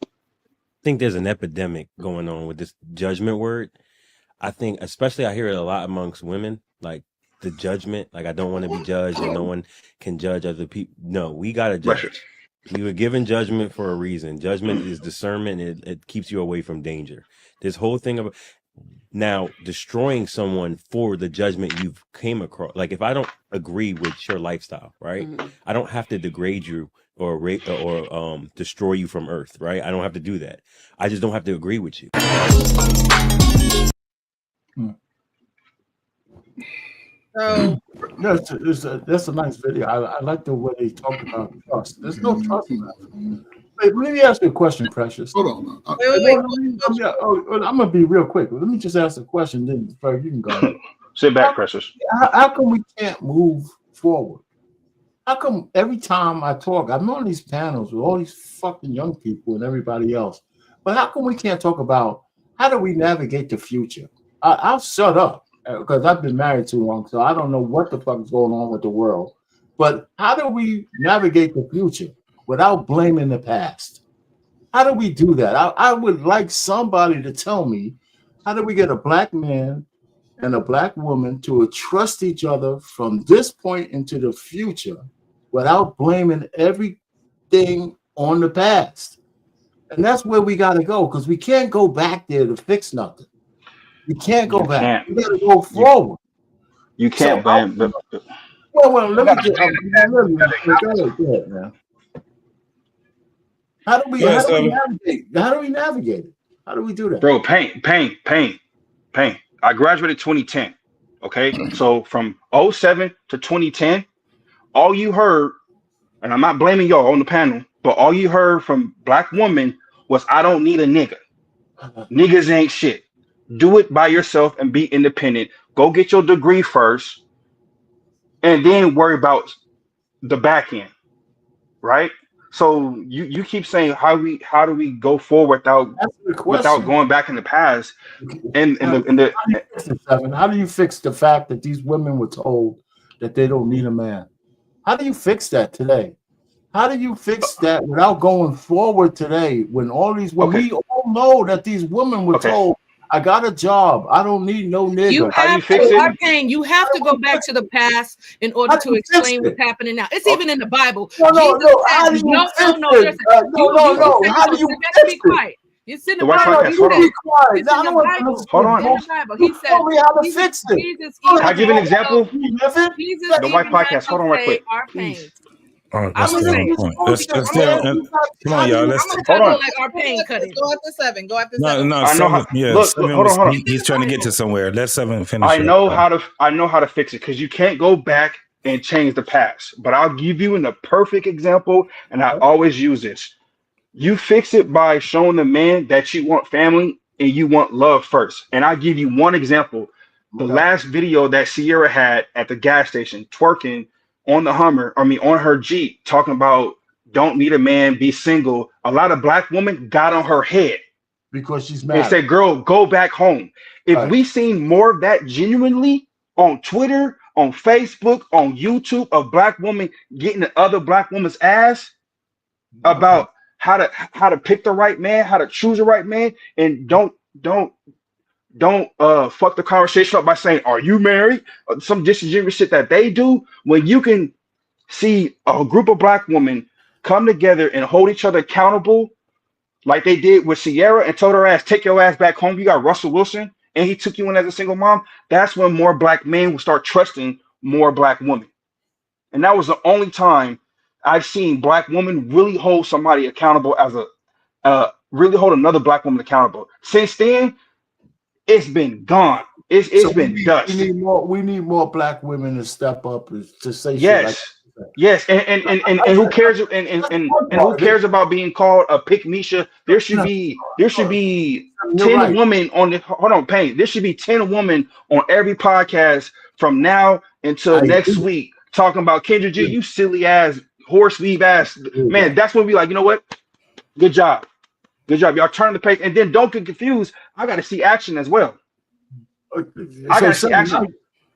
I think there's an epidemic going on with this judgment word. I think, especially I hear it a lot amongst women, like the judgment, like I don't want to be judged and no one can judge other people. No, we got to judge. We were given judgment for a reason. Judgment is discernment. It keeps you away from danger. This whole thing about now destroying someone for the judgment you've came across. Like if I don't agree with your lifestyle, right? I don't have to degrade you or rape or destroy you from earth, right? I don't have to do that. I just don't have to agree with you. So that's a nice video. I like the way they talk about trust. There's no trust in that. Let me ask you a question, Precious. Hold on. I'm gonna be real quick. Let me just ask a question, then you can go. Sit back, Precious. How come we can't move forward? How come every time I talk, I'm on these panels with all these fucking young people and everybody else, but how come we can't talk about how do we navigate the future? I'll shut up because I've been married too long, so I don't know what the fuck is going on with the world. But how do we navigate the future without blaming the past? How do we do that? I would like somebody to tell me, how do we get a black man and a black woman to trust each other from this point into the future without blaming everything on the past? And that's where we got to go, because we can't go back there to fix nothing. We can't go back. We got to go forward. You can't blame. Well, let me get. Go ahead, man. How do we navigate? How do we navigate it? How do we do that? Bro, pain. I graduated 2010. Okay, so from 07 to 2010, all you heard, and I'm not blaming y'all on the panel, but all you heard from black women was, "I don't need a nigga. Niggas ain't shit. Do it by yourself and be independent. Go get your degree first, and then worry about the back end." Right? So you keep saying how do we go forward without going back in the past? How do you fix the fact that these women were told that they don't need a man? How do you fix that today? How do you fix that without going forward today when all these women, we all know that these women were told, I got a job, I don't need no nigga. You have to go back to the past in order to explain what's happening now. It's even in the Bible. No. How do you fix it? No. How do you fix it? It's in the Bible. Hold on. He said, how to fix it. Can I give an example? The white podcast. Hold on, right quick. Oh, that's the point. Come on, y'all. Let's hold on. Go after 7. Go after 7. No. Hold on. He's trying to get to somewhere. Let 7 finish. I know how to fix it, because you can't go back and change the past. But I'll give you a perfect example, and I always use this. You fix it by showing the man that you want family and you want love first. And I'll give you one example. The last video that Sierra had at the gas station, twerking on the on her Jeep, talking about don't need a man, be single. A lot of black women got on her head because she's mad and said, "Girl, go back home." If we seen more of that genuinely on Twitter, on Facebook, on YouTube, of black women getting the other black woman's ass about how to pick the right man, how to choose the right man, and don't fuck the conversation up by saying, "Are you married?" Or some disingenuous shit that they do, when you can see a group of black women come together and hold each other accountable like they did with Sierra and told her ass, take your ass back home. You got Russell Wilson, and he took you in as a single mom. That's when more black men will start trusting more black women. And that was the only time I've seen black women really hold somebody accountable as really hold another black woman accountable. Since then, it's been gone. It's So been dust. we need more black women to step up to say shit like Yes. Yes, and who cares and who cares about being called a pick Misha? There should be 10 women on the hold on, Payne. There should be 10 women on every podcast from now until next week talking about Kendra G, you silly ass horse weave ass man. That's when we like, you know what? Good job. Good job. Y'all turn the page and then don't get confused. I gotta see action as well. I gotta see action.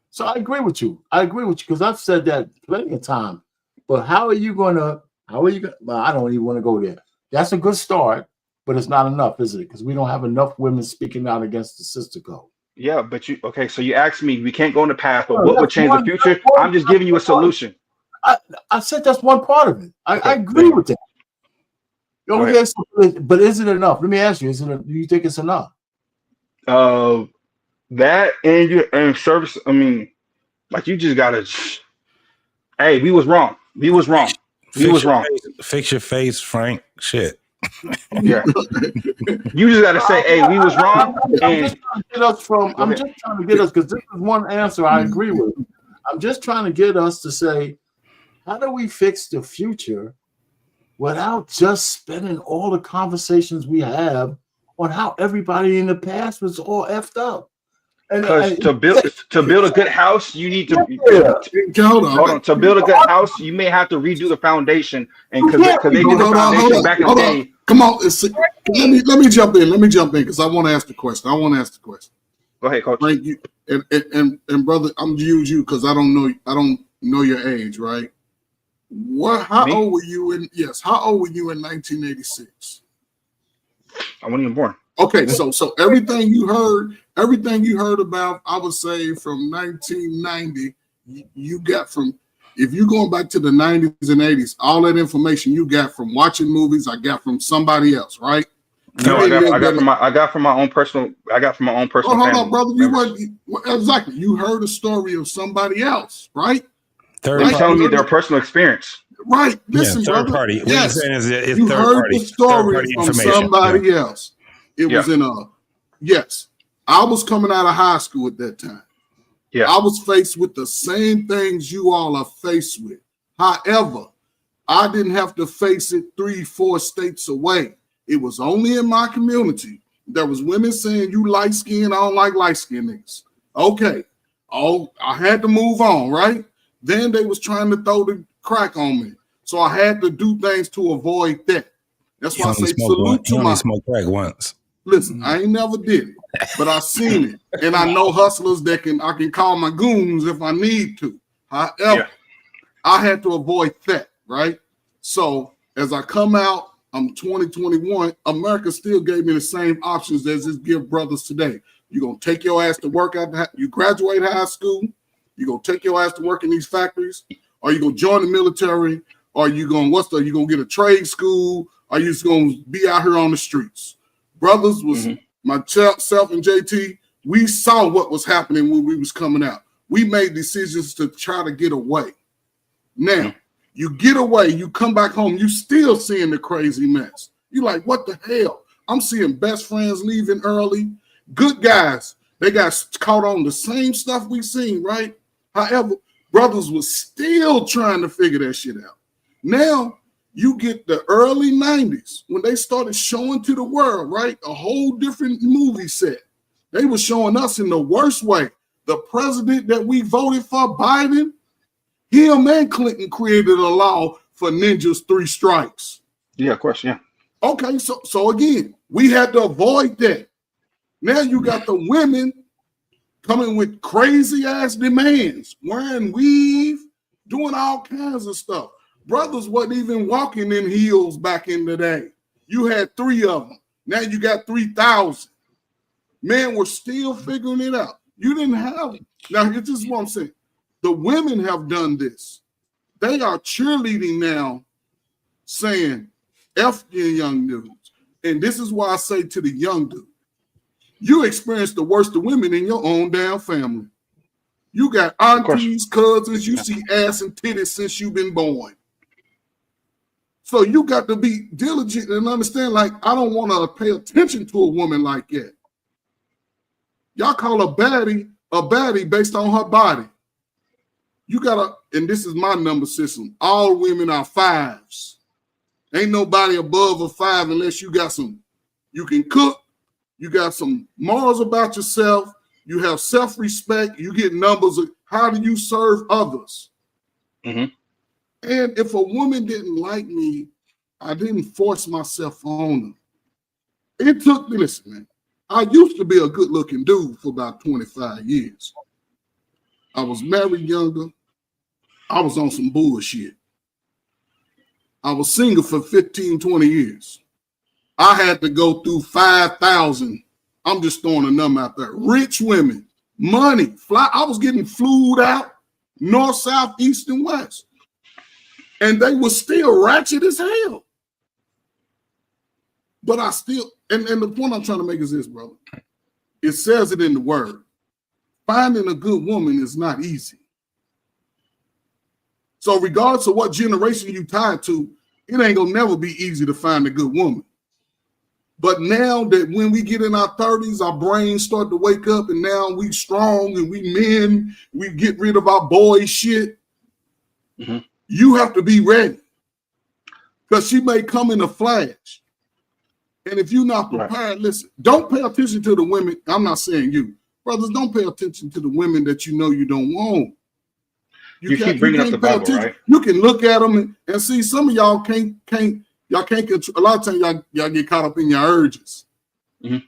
So I agree with you. Because I've said that plenty of time. But how are you gonna? Well, I don't even want to go there. That's a good start, but it's not enough, is it? Because we don't have enough women speaking out against the sister code. Yeah, but so you asked me, we can't go in the past, but what would change the future? I'm just giving you a solution. I said that's one part of it. I agree with that. Okay, but is it enough? Let me ask you: do you think it's enough? That and service. I mean, like you just gotta. Hey, we was wrong. We was wrong. Fix your face, Frank. Shit. Yeah. You just gotta say, hey, we was wrong. I'm just trying to get us, because this is one answer I agree with. I'm just trying to get us to say, how do we fix the future without just spending all the conversations we have on how everybody in the past was all effed up? Because to build a good house, you need to hold on. To build a good house, you may have to redo the foundation, and because they did the foundation back in the day. Come on, let me jump in. Because I want to ask the question. Go ahead, Coach. Frank, you and brother, I'm gonna use you because I don't know your age, right? How old were you in 1986? I wasn't even born. Okay, so everything you heard about, I would say from 1990, you got from, if you're going back to the 90s and 80s, all that information you got from watching movies, I got from somebody else, right? No, I got from my own personal. Hold on, brother. Exactly. You heard a story of somebody else, right? They're telling me their personal experience. Right. Listen, third brother. party. What Yes. you're saying is it's You third heard party. the story Third-party from information. somebody else. It was in yes. I was coming out of high school at that time. Yeah. I was faced with the same things you all are faced with. However, I didn't have to face it 3-4 states away. It was only in my community. There was women saying, you light skin, I don't like light skin niggas. Okay. I had to move on, right? Then they was trying to throw the crack on me. So I had to do things to avoid that. That's why I say salute to my smoke crack once. Listen, I ain't never did it, but I seen it. And I know hustlers that I can call my goons if I need to. However, I had to avoid that, right? So as I come out, I'm 2021, America still gave me the same options as it give brothers today. You're going to take your ass to work you graduate high school, you're going to take your ass to work in these factories, or you're going to join the military, or you're going to get a trade school, or you just going to be out here on the streets. Brothers was myself and JT, we saw what was happening when we was coming out. We made decisions to try to get away. Now, you get away, you come back home, you still seeing the crazy mess. You like, what the hell? I'm seeing best friends leaving early. Good guys, they got caught on the same stuff we seen, right? However, brothers was still trying to figure that shit out. Now, you get the early 90s when they started showing to the world, right? A whole different movie set. They were showing us in the worst way. The president that we voted for, Biden, him and Clinton created a law for ninjas 3 strikes. Yeah, of course, yeah. Okay, so again, we had to avoid that. Now you got the women coming with crazy ass demands, wearing weave, doing all kinds of stuff. Brothers wasn't even walking in heels back in the day. You had 3 of them. Now you got 3,000. Men were still figuring it out. You didn't have it. Now, this is what I'm saying. The women have done this. They are cheerleading now, saying, F you young dudes. and this is why I say to the young dude, you experience the worst of women in your own damn family. You got aunties, cousins, you see ass and titties since you've been born. So you got to be diligent and understand, like, I don't want to pay attention to a woman like that. Y'all call a baddie based on her body. You gotta, and this is my number system. All women are 5s. Ain't nobody above a 5 unless you got some, you can cook, you got some morals about yourself, you have self-respect, you get numbers of how do you serve others. Mm-hmm. And if a woman didn't like me, I didn't force myself on her. It took, listen, man, I used to be a good-looking dude for about 25 years. I was married younger. I was on some bullshit. I was single for 15, 20 years. I had to go through 5,000. I'm just throwing a number out there. Rich women, money, fly. I was getting flued out north, south, east, and west. And they were still ratchet as hell. But I still, and the point I'm trying to make is this, brother. It says it in the word. Finding a good woman is not easy. So regardless of what generation you tied to, it ain't gonna never be easy to find a good woman. But now that when we get in our 30s, our brains start to wake up, and now we strong and we men, we get rid of our boy shit. Mm-hmm. You have to be ready. Because she may come in a flash. And if you're not prepared, listen, don't pay attention to the women. I'm not saying you. Brothers, don't pay attention to the women that you know you don't want. You keep bringing up the Bible, right? You can look at them and see some of y'all can't control. A lot of times y'all get caught up in your urges. Mm-hmm.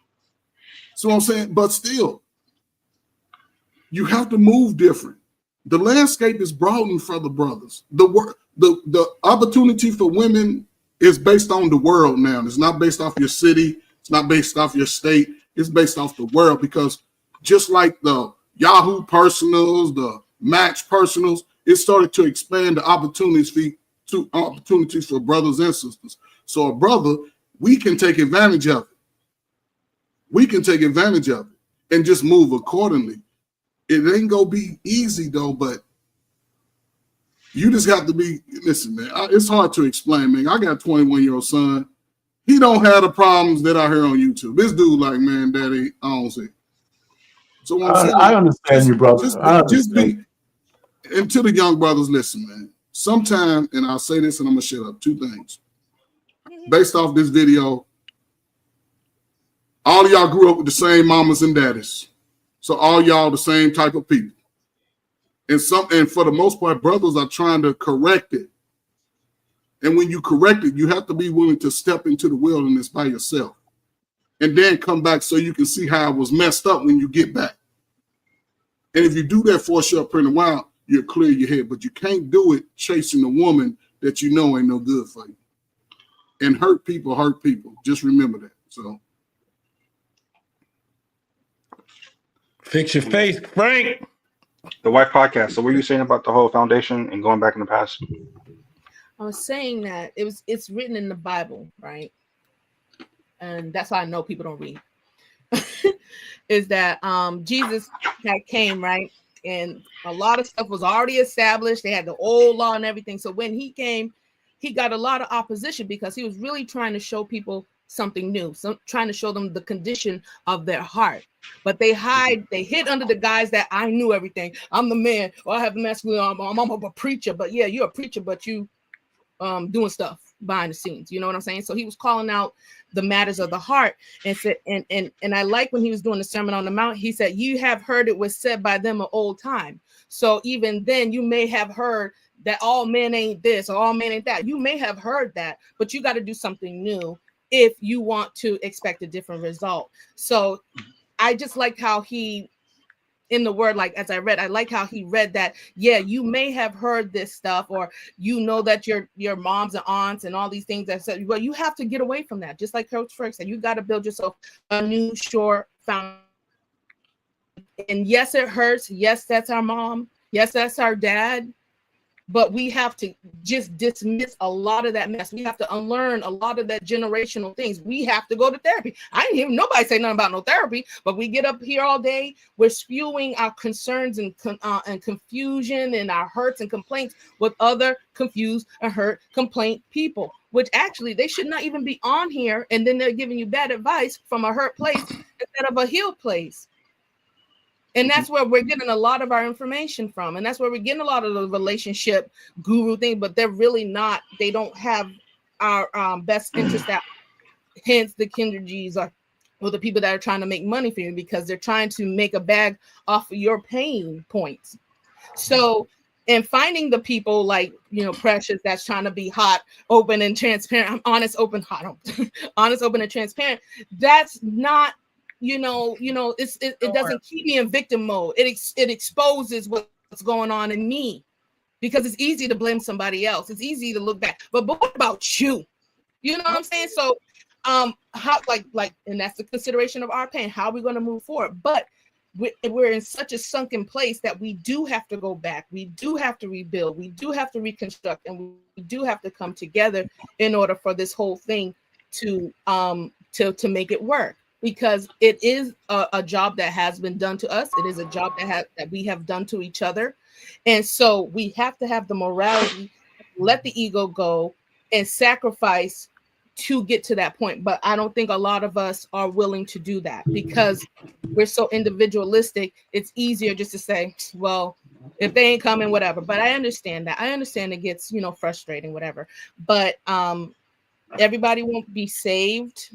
So I'm saying, but still, you have to move different. The landscape is broadened for the brothers. The opportunity for women is based on the world now. It's not based off your city. It's not based off your state. It's based off the world, because just like the Yahoo personals, the Match personals, it started to expand the opportunities for brothers and sisters. So a brother, we can take advantage of it. We can take advantage of it and just move accordingly. It ain't gonna be easy though, but you just have to be, listen, man, it's hard to explain, man. I got a 21-year-old son. He don't have the problems that I hear on YouTube. This dude like, man, daddy, I don't see. So I understand you, brother. Just be, and to the young brothers, listen, man. Sometime, and I'll say this and I'm gonna shut up, 2 things. Based off this video, all of y'all grew up with the same mamas and daddies. So all y'all the same type of people. And for the most part, brothers are trying to correct it. And when you correct it, you have to be willing to step into the wilderness by yourself and then come back so you can see how it was messed up when you get back. And if you do that for a short period of while, you'll clear your head. But you can't do it chasing a woman that you know ain't no good for you. And hurt people hurt people. Just remember that. So fix your face, Frank. The Wife Podcast. So what were you saying about the whole foundation and going back in the past? I was saying that it's written in the Bible, right? And that's why I know people don't read. Is that Jesus had came, right? And a lot of stuff was already established. They had the old law and everything. So when he came, he got a lot of opposition because he was really trying to show people something new, trying to show them the condition of their heart. But they hid under the guise that I knew everything. I'm the man, or I have the masculine arm. I'm a preacher. But yeah, you're a preacher, but you doing stuff behind the scenes. You know what I'm saying? So he was calling out the matters of the heart and said, and I like when he was doing the Sermon on the Mount, he said, you have heard it was said by them of old time. So even then you may have heard that all men ain't this or all men ain't that. You may have heard that, but you got to do something new if you want to expect a different result. So I just like how he, in the word, like as I read, I like how he read that, yeah, you may have heard this stuff, or you know that your moms and aunts and all these things that said, well, you have to get away from that. Just like Coach Frank said, you got to build yourself a new sure foundation. And yes, it hurts. Yes, that's our mom. Yes, that's our dad. but we have to just dismiss a lot of that mess. We have to unlearn a lot of that generational things. We have to go to therapy. I didn't hear nobody say nothing about no therapy, but we get up here all day. We're spewing our concerns and confusion and our hurts and complaints with other confused and hurt complaint people, which actually they should not even be on here. And then they're giving you bad advice from a hurt place instead of a healed place. And that's where we're getting a lot of our information from. And that's where we're getting a lot of the relationship guru thing, but they're really not, they don't have our best interest at, hence the Kendra G's or the people that are trying to make money for you, because they're trying to make a bag off of your pain points. So, and finding the people like, you know, Precious, that's trying to be hot, open and transparent. I'm honest, open, hot, honest, open and transparent. That's not, it doesn't keep me in victim mode. It exposes what's going on in me, because it's easy to blame somebody else. It's easy to look back, but what about you? You know what I'm saying? So, how and that's the consideration of our pain. How are we going to move forward? But we're in such a sunken place that we do have to go back. We do have to rebuild. We do have to reconstruct, and we do have to come together in order for this whole thing to make it work. Because it is a job that has been done to us. It is a job that we have done to each other. And so we have to have the morality, let the ego go, and sacrifice to get to that point. But I don't think a lot of us are willing to do that, because we're so individualistic. It's easier just to say, well, if they ain't coming, whatever. But I understand that. I understand it gets, frustrating, whatever. But everybody won't be saved,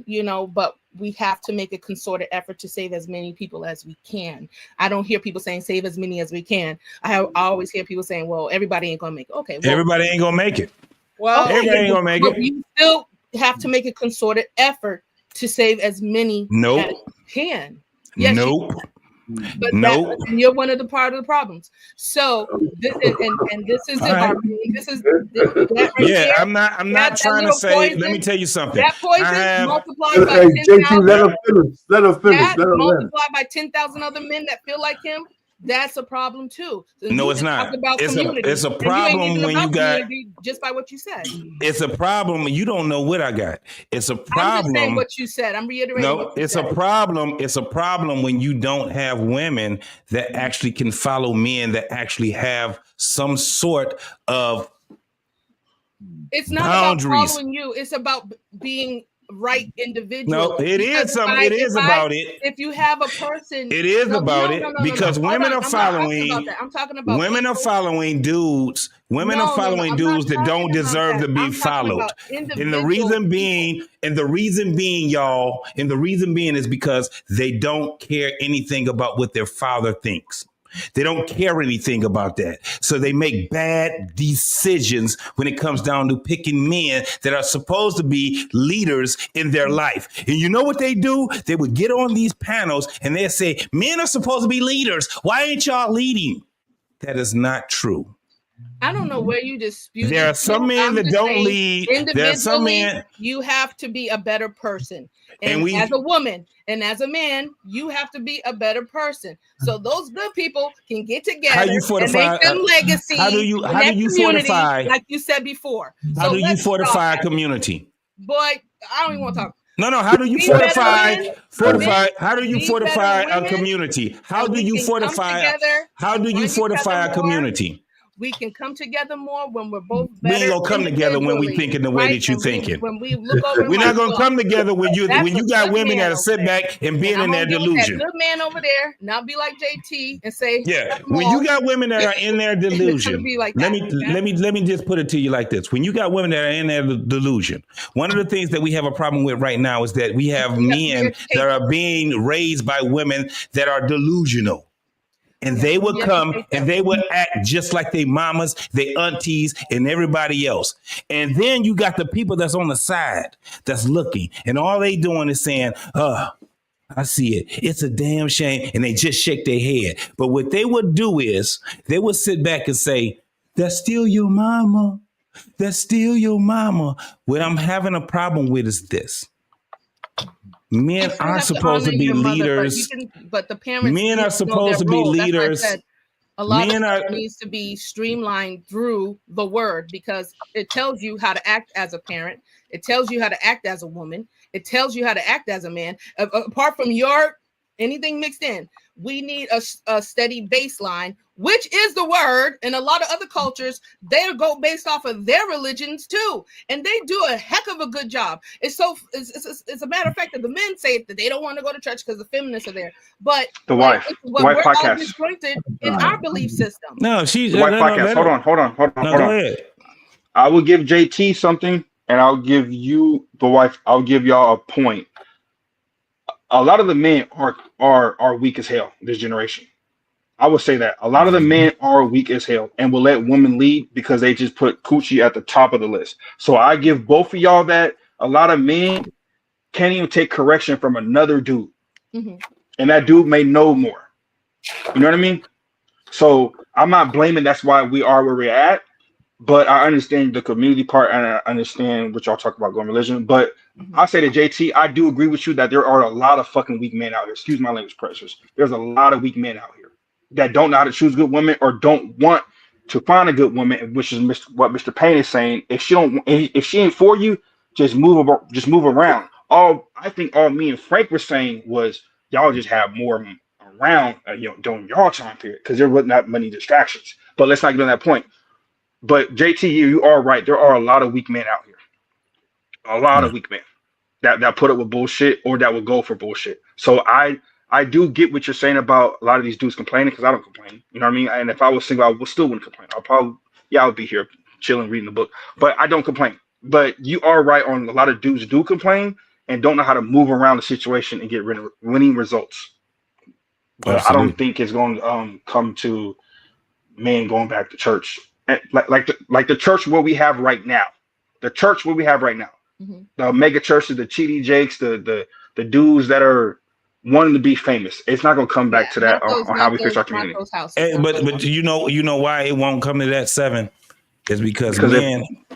but we have to make a concerted effort to save as many people as we can. I don't hear people saying save as many as we can. I always hear people saying, well, everybody ain't gonna make it. Okay, well, everybody ain't gonna make it. Well, everybody ain't gonna make it. You still have to make a concerted effort to save as many as you can. Yes, but and you're one of the part of the problems. So this is that right yeah, there, I'm not trying to say poison, let me tell you something. That poison multiplied by 10,000. Let her finish. Multiplied by 10,000 other men that feel like him. That's a problem too. So no, it's not. It's a problem when you got just by what you said. It's a problem. You don't know what I got. It's a problem. I'm just saying what you said. I'm reiterating. No, it's a problem. It's a problem when you don't have women that actually can follow men that actually have some sort of it's not boundaries. About following you. It's about being right individual. No, it is something. It is about it. If you have a person, it is about it because women are following. I'm talking about women are following dudes. Women are following dudes that don't deserve to be followed. And the reason being, y'all, and the reason being is because they don't care anything about what their father thinks. They don't care anything about that. So they make bad decisions when it comes down to picking men that are supposed to be leaders in their life. And you know what they do? They would get on these panels and they say, men are supposed to be leaders. Why ain't y'all leading? That is not true. I don't know where you dispute. There are some men that don't lead. There are some men. You have to be a better person. And as a woman and as a man, you have to be a better person. So those good people can get together and make them legacy. How do you fortify? Like you said before. How do you fortify a community? Boy, I don't even want to talk. No. How do you fortify? How do you fortify a community? How do you fortify? How do you fortify a community? We can come together more when we're both better. We ain't gonna come together when we thinking the way that you thinking. When we look over, we're not gonna come together when you got women that sit back and being in their delusion. That good man over there, not be like JT and say, yeah. When you got women that are in their delusion, let me just put it to you like this: when you got women that are in their delusion, one of the things that we have a problem with right now is that we have men that are being raised by women that are delusional. And they would come and they would act just like their mamas, their aunties, and everybody else. And then you got the people that's on the side that's looking, and all they doing is saying, I see it. It's a damn shame. And they just shake their head. But what they would do is they would sit back and say, that's still your mama. That's still your mama. What I'm having a problem with is this. Men are supposed to be leaders. But the parents, men are supposed to be leaders. A lot Men of are stuff needs to be streamlined through the word because it tells you how to act as a parent. It tells you how to act as a woman. It tells you how to act as a man. Apart from your anything mixed in, we need a steady baseline, which is the word. And a lot of other cultures, they go based off of their religions too, and they do a heck of a good job. It's a matter of fact that the men say that they don't want to go to church because the feminists are there, but The like wife. The we're wife all podcast. disjointed in our belief system. no, she The wife no, podcast. let Hold her- on. No, Hold go on. ahead. I will give JT something, and I'll give you the wife. I'll give y'all a point. A lot of the men are weak as hell this generation. I would say that a lot of the men are weak as hell and will let women lead because they just put coochie at the top of the list. So I give both of y'all that. A lot of men can't even take correction from another dude, and that dude may know more. You know what I mean? So I'm not blaming. That's why we are where we're at. But I understand the community part, and I understand what y'all talk about going religion. But I say to JT, I do agree with you that there are a lot of fucking weak men out here. Excuse my language, precious. There's a lot of weak men out here that don't know how to choose good women or don't want to find a good woman, which is what Mr. Payne is saying. If she ain't for you, just move around. I think all me and Frank were saying was y'all just have more around, during y'all time period because there wasn't that many distractions. But let's not get on that point. But JT, you are right. There are a lot of weak men out here. A lot of weak men that put up with bullshit or that will go for bullshit. So I do get what you're saying about a lot of these dudes complaining because I don't complain. You know what I mean? And if I was single, I still wouldn't complain. I would be here chilling, reading the book. But I don't complain. But you are right on a lot of dudes do complain and don't know how to move around the situation and get winning results. But I don't think it's going to come to men going back to church. Like the church where we have right now, the mega churches, the Chidi Jakes, the dudes that are wanting to be famous. It's not going to come back to that on how we fix our community. But you know why it won't come to that 7 is because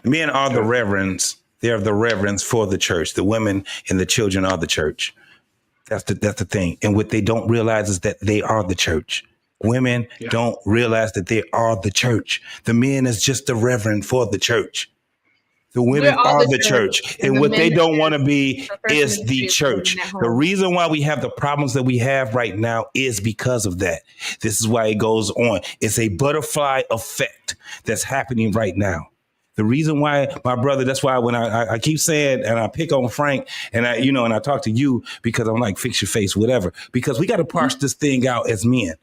men are the reverends. They're the reverends for the church. The women and the children are the church. That's the thing. And what they don't realize is that they are the church. Women don't realize that they are the church. The men is just the reverend for the church. The women are the church. And what they don't want to be is the church. The reason why we have the problems that we have right now is because of that. This is why it goes on. It's a butterfly effect that's happening right now. The reason why, my brother, that's why when I keep saying, and I pick on Frank, and I talk to you because I'm like, fix your face, whatever. Because we got to parse this thing out as men.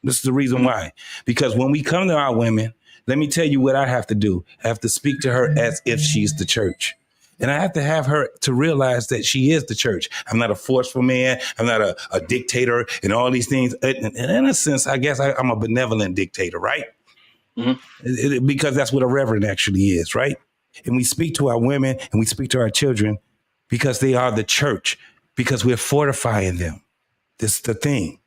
This is the reason why. Because when we come to our women, let me tell you what I have to do. I have to speak to her as if she's the church. And I have to have her to realize that she is the church. I'm not a forceful man. I'm not a dictator and all these things. And in a sense, I guess I'm a benevolent dictator, right? Because that's what a reverend actually is, right? And we speak to our women and we speak to our children because they are the church, because we're fortifying them. This is the thing.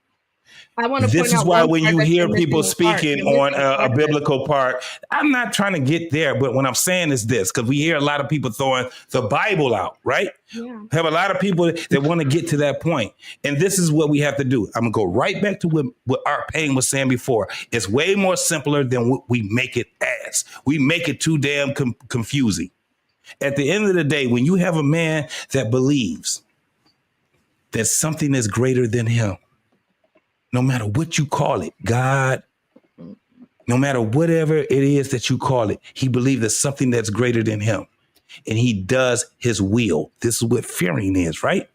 This is why when you hear people speaking on a biblical part, I'm not trying to get there, but what I'm saying is this, because we hear a lot of people throwing the Bible out, right? Yeah. Have a lot of people that want to get to that point. And this is what we have to do. I'm going to go right back to what Art Payne was saying before. It's way more simpler than what we make it as. We make it too damn confusing. At the end of the day, when you have a man that believes that something is greater than him, no matter what you call it, God, no matter whatever it is that you call it, he believes there's something that's greater than him. And he does his will. This is what fearing is, right?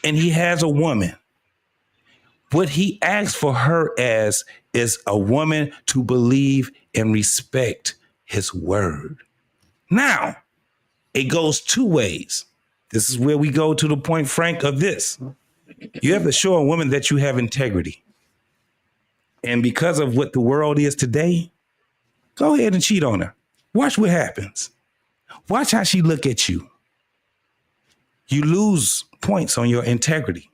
And he has a woman. What he asks for her as is a woman to believe and respect his word. Now, it goes 2 ways. This is where we go to the point, Frank, of this. You have to show a woman that you have integrity. And because of what the world is today, go ahead and cheat on her. Watch what happens. Watch how she look at you. You lose points on your integrity.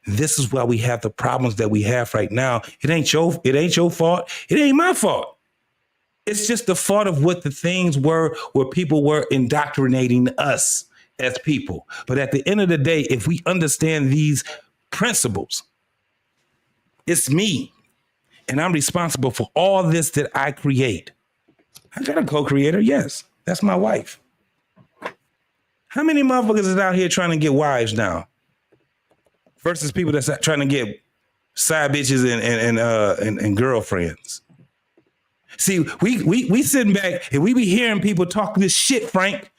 This is why we have the problems that we have right now. It ain't your fault. It ain't my fault. It's just the fault of what the things were where people were indoctrinating us as people. But at the end of the day, if we understand these principles, it's me. and I'm responsible for all this that I create. I got a co-creator, yes. That's my wife. How many motherfuckers is out here trying to get wives now? Versus people that's trying to get side bitches and girlfriends. See, we sitting back and we be hearing people talk this shit, Frank.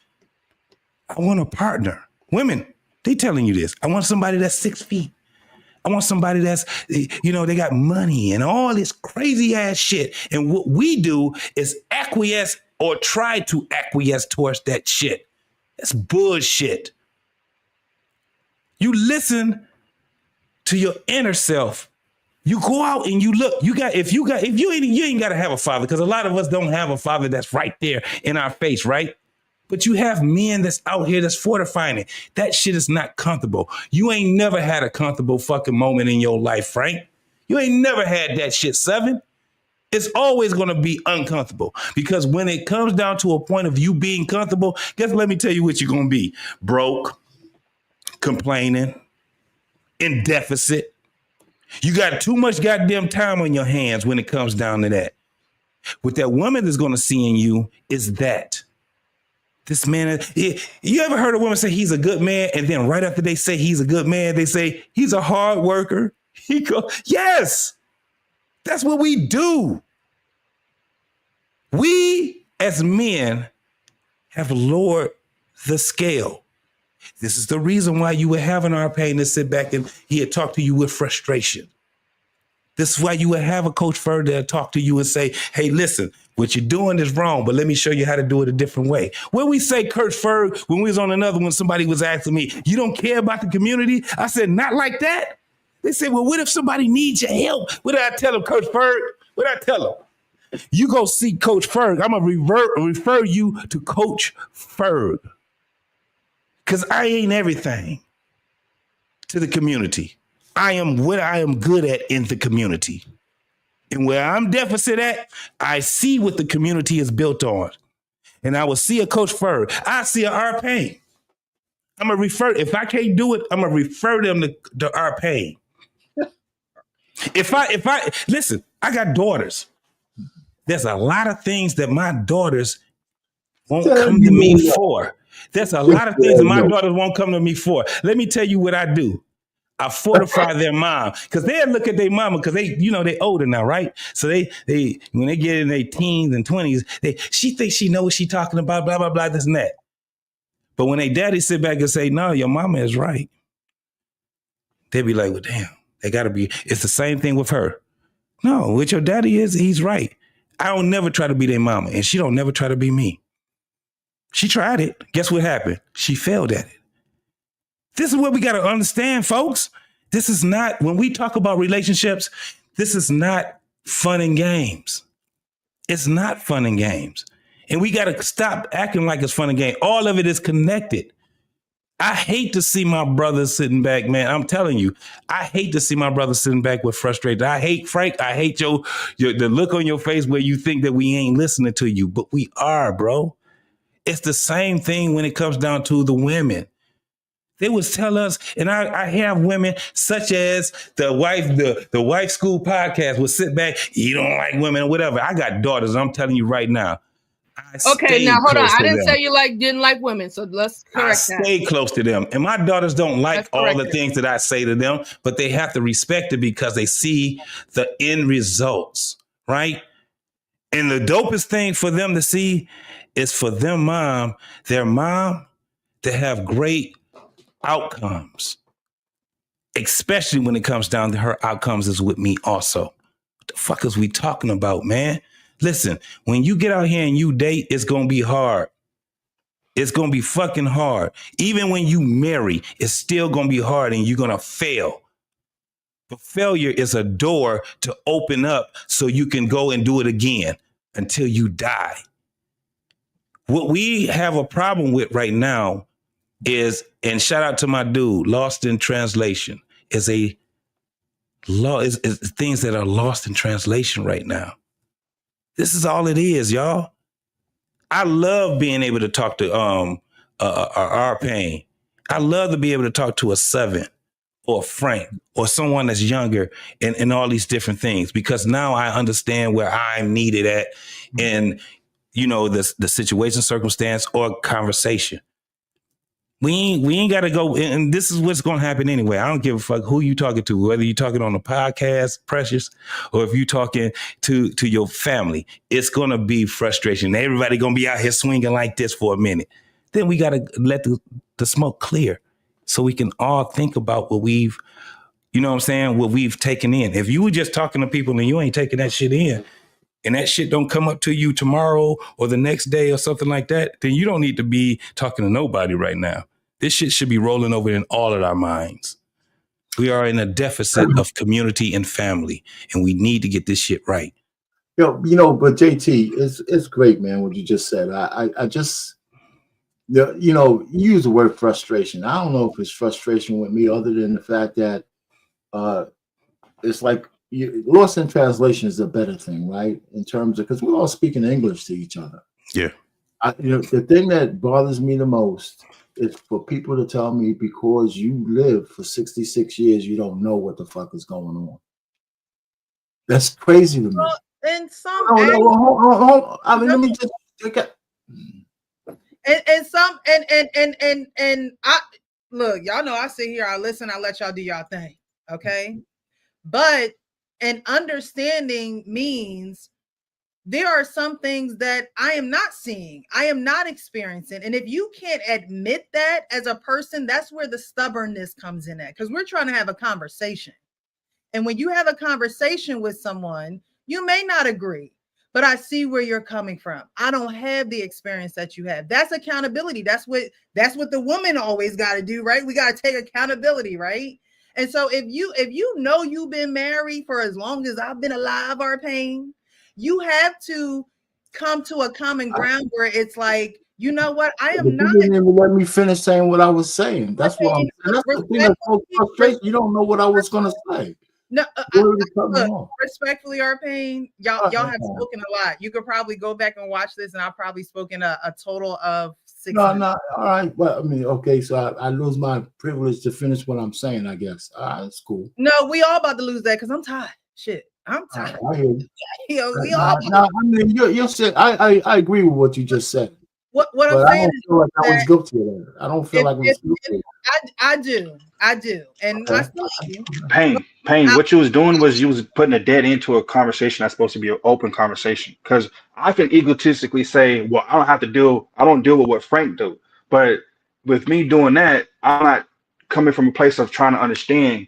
I want a partner. Women, they telling you this. I want somebody that's 6 feet. I want somebody that's, they got money and all this crazy ass shit. And what we do is acquiesce or try to acquiesce towards that shit. That's bullshit. You listen to your inner self. You go out and you look. You ain't got to have a father, because a lot of us don't have a father that's right there in our face, right? But you have men that's out here that's fortifying it. That shit is not comfortable. You ain't never had a comfortable fucking moment in your life, Frank. You ain't never had that shit, Seven. It's always going to be uncomfortable, because when it comes down to a point of you being comfortable, let me tell you what you're going to be. Broke, complaining, in deficit. You got too much goddamn time on your hands when it comes down to that. What that woman is going to see in you is that. This man, you ever heard a woman say he's a good man, and then right after they say he's a good man, they say he's a hard worker? Yes, that's what we do. We as men have lowered the scale. This is the reason why you were having our pain to sit back and he'd talk to you with frustration. This is why you would have a Coach Fur there talk to you and say, hey, listen, what you're doing is wrong, but let me show you how to do it a different way. When we say Coach Fur, when we was on another one, somebody was asking me, you don't care about the community? I said, not like that. They said, well, what if somebody needs your help? What did I tell them, Coach Fur? What did I tell them? You go see Coach Ferg. I'm going to refer you to Coach Ferg, because I ain't everything to the community. I am what I am good at in the community. And where I'm deficit at, I see what the community is built on. And I will see a Coach Ferg. I see a R Payne. I'm going to refer, if I can't do it, I'm going to refer them to R Payne. If I listen, I got daughters. There's a lot of things that my daughters won't come to me for. There's a lot of things that my daughters won't come to me for. Let me tell you what I do. I fortify their mom, because they'll look at their mama, because they older now, right? So they when they get in their teens and 20s, she thinks she knows what she's talking about, blah, blah, blah, this and that. But when they daddy sit back and say, no, your mama is right, they be like, well, damn, they gotta be. It's the same thing with her. No, what your daddy is, he's right. I don't never try to be their mama, and she don't never try to be me. She tried it. Guess what happened? She failed at it. This is what we got to understand, folks. This is not, when we talk about relationships, this is not fun and games. It's not fun and games. And we got to stop acting like it's fun and games. All of it is connected. I hate to see my brother sitting back, man. I'm telling you, I hate to see my brother sitting back with frustration. I hate, Frank, I hate the look on your face where you think that we ain't listening to you, but we are, bro. It's the same thing when it comes down to the women. They would tell us, and I have women such as the wife school podcast would sit back, you don't like women or whatever. I got daughters, I'm telling you right now. Okay, now hold on. I didn't say you didn't like women, so let's correct that. I stay close to them. And my daughters don't like all the things that I say to them, but they have to respect it because they see the end results, right? And the dopest thing for them to see is for their mom to have great outcomes, especially when it comes down to her outcomes is with me also. What the fuck is we talking about, man? Listen, when you get out here and you date, it's going to be hard. It's going to be fucking hard. Even when you marry, it's still going to be hard and you're going to fail. But failure is a door to open up so you can go and do it again until you die. What we have a problem with right now is, and shout out to my dude, Lost in Translation, is things that are lost in translation right now. This is all it is, y'all. I love being able to talk to R Payne. I love to be able to talk to a 7 or a friend or someone that's younger and all these different things, because now I understand where I'm needed at in, you know, the situation, circumstance, or conversation. We ain't got to go. And this is what's going to happen anyway. I don't give a fuck who you talking to, whether you're talking on a podcast, Precious, or if you're talking to your family. It's going to be frustration. Everybody going to be out here swinging like this for a minute. Then we got to let the smoke clear so we can all think about what we've, you know what I'm saying, what we've taken in. If you were just talking to people and you ain't taking that shit in, and that shit don't come up to you tomorrow or the next day or something like that, then you don't need to be talking to nobody right now. This shit should be rolling over in all of our minds. We are in a deficit of community and family, and we need to get this shit right. But JT, it's great, man, what you just said. I just, you know, you use the word frustration. I don't know if it's frustration with me other than the fact that it's like, lost in translation is a better thing, right? In terms of, because we're all speaking English to each other. Yeah. The thing that bothers me the most is for people to tell me because you lived for 66 years, you don't know what the fuck is going on. That's crazy to me. Well, and some, hold on. I mean, let me just look at. And I look, y'all know I sit here, I listen, I let y'all do y'all thing, okay? But an understanding means there are some things that I am not seeing, I am not experiencing. And if you can't admit that as a person, that's where the stubbornness comes in at, because we're trying to have a conversation. And when you have a conversation with someone, you may not agree, but I see where you're coming from. I don't have the experience that you have. That's accountability. That's what the woman always got to do, right? We got to take accountability, right? And so if you know you've been married for as long as I've been alive or pain, you have to come to a common ground where it's like, you know what? I am not. You didn't even let me finish saying what I was saying. That's what I'm saying. That's the thing that's so frustrating. You don't know what I was going to say. No, look, respectfully, our pain, y'all have spoken a lot. You could probably go back and watch this, and I've probably spoken a total of 6 minutes. No, all right. Well, I mean, okay, so I lose my privilege to finish what I'm saying, I guess. All right, that's cool. No, we all about to lose that because I'm tired. Shit, I'm tired. I hear you. We all. I mean, you're saying I agree with what you just said. What I'm saying is feel like I was guilty of that. I don't feel like I was guilty. I do, and I still do. Pain. What you was doing was you was putting a dead end to a conversation that's supposed to be an open conversation. Because I can egotistically say, well, I don't deal with what Frank do. But with me doing that, I'm not coming from a place of trying to understand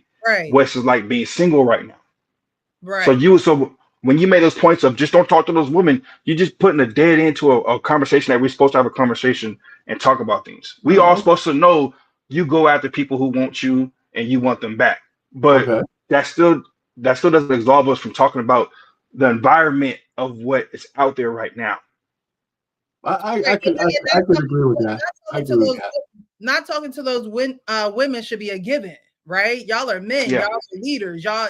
what it's like being single right now. Right. So when you made those points of just don't talk to those women, you're just putting a dead end to a conversation that we're supposed to have a conversation and talk about things. We all supposed to know you go after people who want you and you want them back. But that still doesn't absolve us from talking about the environment of what is out there right now. I could agree with that. I agree with that. Not talking to those women should be a given, right? Y'all are men, y'all are leaders, y'all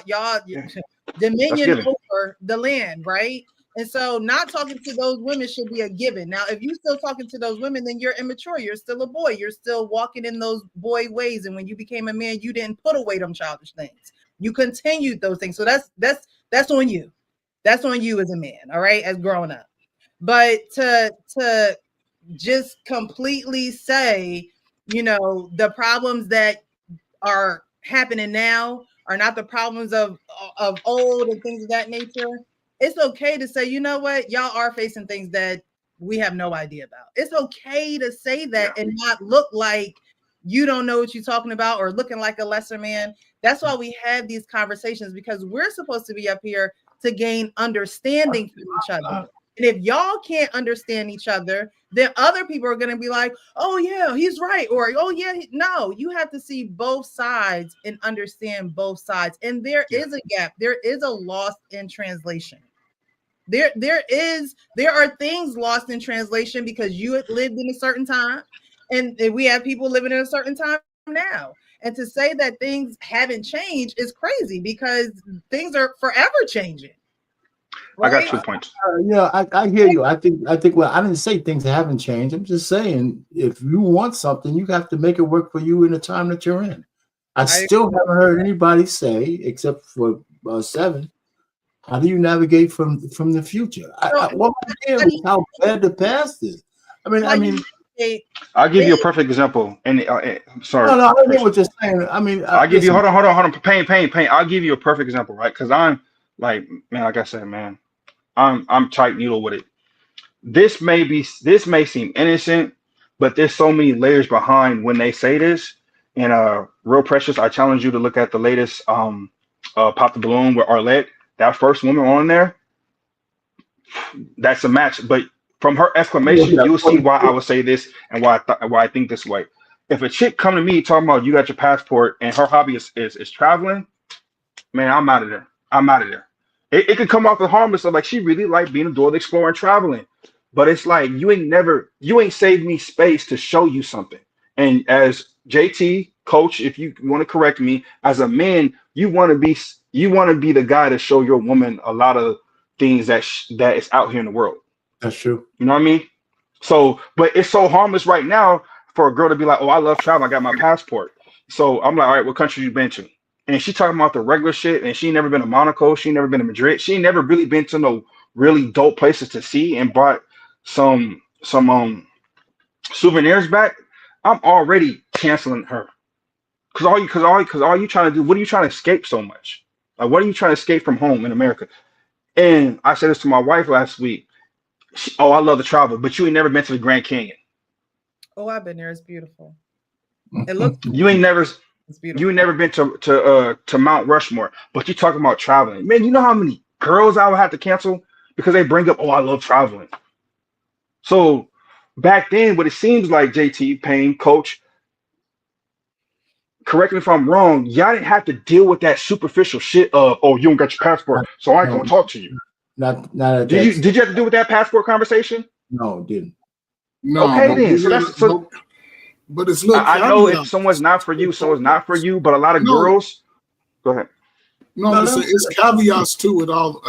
dominion over the land, right? And so not talking to those women should be a given. Now, if you're still talking to those women, then you're immature. You're still a boy. You're still walking in those boy ways. And when you became a man, you didn't put away them childish things. You continued those things. So that's on you. That's on you as a man, all right, as growing up. But to just completely say, you know, the problems that are happening now are not the problems of old and things of that nature. It's okay to say, you know what, y'all are facing things that we have no idea about. It's okay to say that and not look like you don't know what you're talking about or looking like a lesser man. That's why we have these conversations, because we're supposed to be up here to gain understanding from each other. And if y'all can't understand each other, then other people are going to be like, oh, yeah, he's right. Or, oh, yeah, no, you have to see both sides and understand both sides. And there is a gap. There is a loss in translation. There are things lost in translation because you had lived in a certain time, and we have people living in a certain time now. And to say that things haven't changed is crazy, because things are forever changing. Right? I got 2 points. I hear you. I think. Well, I didn't say things haven't changed. I'm just saying, if you want something, you have to make it work for you in the time that you're in. I still haven't heard anybody say, except for 7, how do you navigate from the future? What I hear is how bad the past is. I mean, I'll give you a perfect example. And sorry, no, I get what you're saying. I mean, I'll give you. listen. Hold on. Pain. I'll give you a perfect example, right? Because I'm like, man, like I said, man, I'm tight needle with it. This may seem innocent, but there's so many layers behind when they say this. And real precious, I challenge you to look at the latest Pop the Balloon with Arlette. That first woman on there, that's a match. But from her exclamation, you'll see why I would say this and why I think this way. If a chick come to me talking about you got your passport and her hobby is traveling, man, I'm out of there. It could come off as harmless, so like she really like being a door explorer and traveling. But it's like you ain't saved me space to show you something. And as JT coach, if you want to correct me, as a man, you want to be the guy to show your woman a lot of things that is out here in the world. That's true. You know what I mean? So, but it's so harmless right now for a girl to be like, "Oh, I love travel. I got my passport." So I'm like, "All right, what country you been to?" And she talking about the regular shit, and she ain't never been to Monaco. She ain't never been to Madrid. She ain't never really been to no really dope places to see and bought some souvenirs back. I'm already canceling her. Cause all you trying to do, what are you trying to escape so much? Like, what are you trying to escape from home in America? And I said this to my wife last week. Oh, I love to travel, but you ain't never been to the Grand Canyon. Oh, I've been there. It's beautiful. It looks. You ain't never been to Mount Rushmore, but you talking about traveling. Man, you know how many girls I would have to cancel because they bring up, oh, I love traveling. So back then, what it seems like, JT Payne, coach, correct me if I'm wrong, y'all didn't have to deal with that superficial shit of, oh, you don't got your passport, so I ain't gonna talk to you. Not did you have to deal with that passport conversation? No, didn't. No, okay, then. But it's I know if someone's not for you, someone's not for you. But a lot of girls. Go ahead. No, it's caveats to it all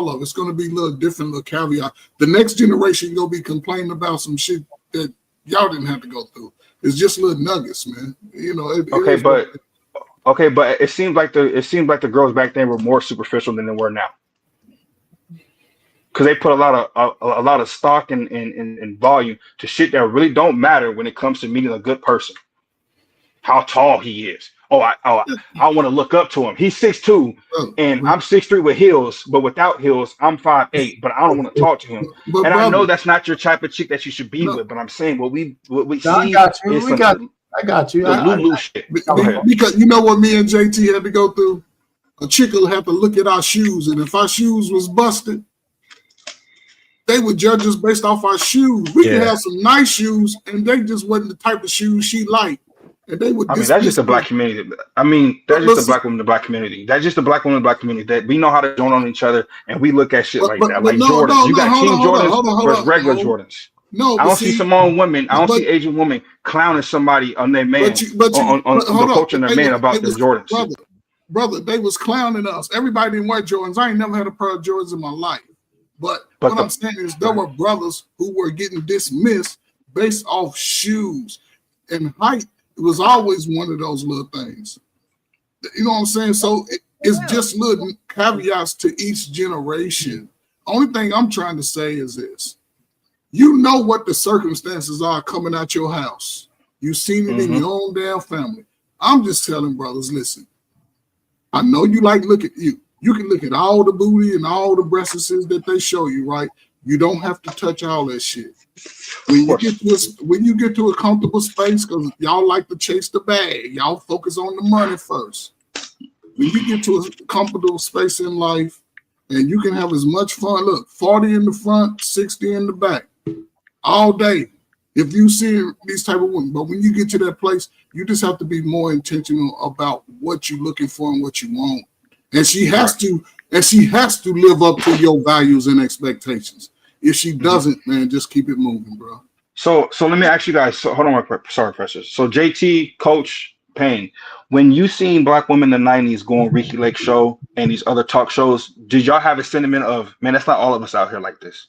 of it. It's going to be little different little caveat. The next generation going to be complaining about some shit that y'all didn't have to go through. It's just little nuggets, man. You know. But it seems like the girls back then were more superficial than they were now. Because they put a lot of stock and volume to shit that really don't matter when it comes to meeting a good person. How tall he is. I want to look up to him. He's 6'2", and I'm 6'3" with heels, but without heels, I'm 5'8". But I don't want to talk to him. And I know that's not your type of chick that you should be with. But I'm saying what we see. I got you. The Lulu shit. Because you know what me and JT had to go through. A chick will have to look at our shoes, and if our shoes was busted, they would judge us based off our shoes. We could have some nice shoes, and they just wasn't the type of shoes she liked. And they would. I mean, that's just a black community. I mean, that's just a black woman in the black community. That's just a black woman in the black community that we know how to join on each other, and we look at shit like that. Like Jordans, you got King Jordans versus regular Jordans. No, I don't see Samoan women. I don't see Asian women clowning somebody on their man, on the culture and their man about their Jordans. Brother, they was clowning us. Everybody didn't wear Jordans. I ain't never had a pair of Jordans in my life. But what I'm saying is there were brothers who were getting dismissed based off shoes and height. It was always one of those little things. You know what I'm saying? So it's just little caveats to each generation. Only thing I'm trying to say is this. You know what the circumstances are coming out your house. You've seen it in your own damn family. I'm just telling brothers, listen, I know you like look at you. You can look at all the booty and all the breasts that they show you, right? You don't have to touch all that shit. When you get to a comfortable space, because y'all like to chase the bag, y'all focus on the money first. When you get to a comfortable space in life, and you can have as much fun. Look, 40 in the front, 60 in the back, all day. If you see these type of women, but when you get to that place, you just have to be more intentional about what you're looking for and what you want. And she has to live up to your values and expectations. If she doesn't, man, just keep it moving, bro. So let me ask you guys. So hold on, sorry, Precious. So JT, Coach Payne, when you seen black women in the 90s go on Ricky Lake show and these other talk shows, did y'all have a sentiment of, man, that's not all of us out here like this?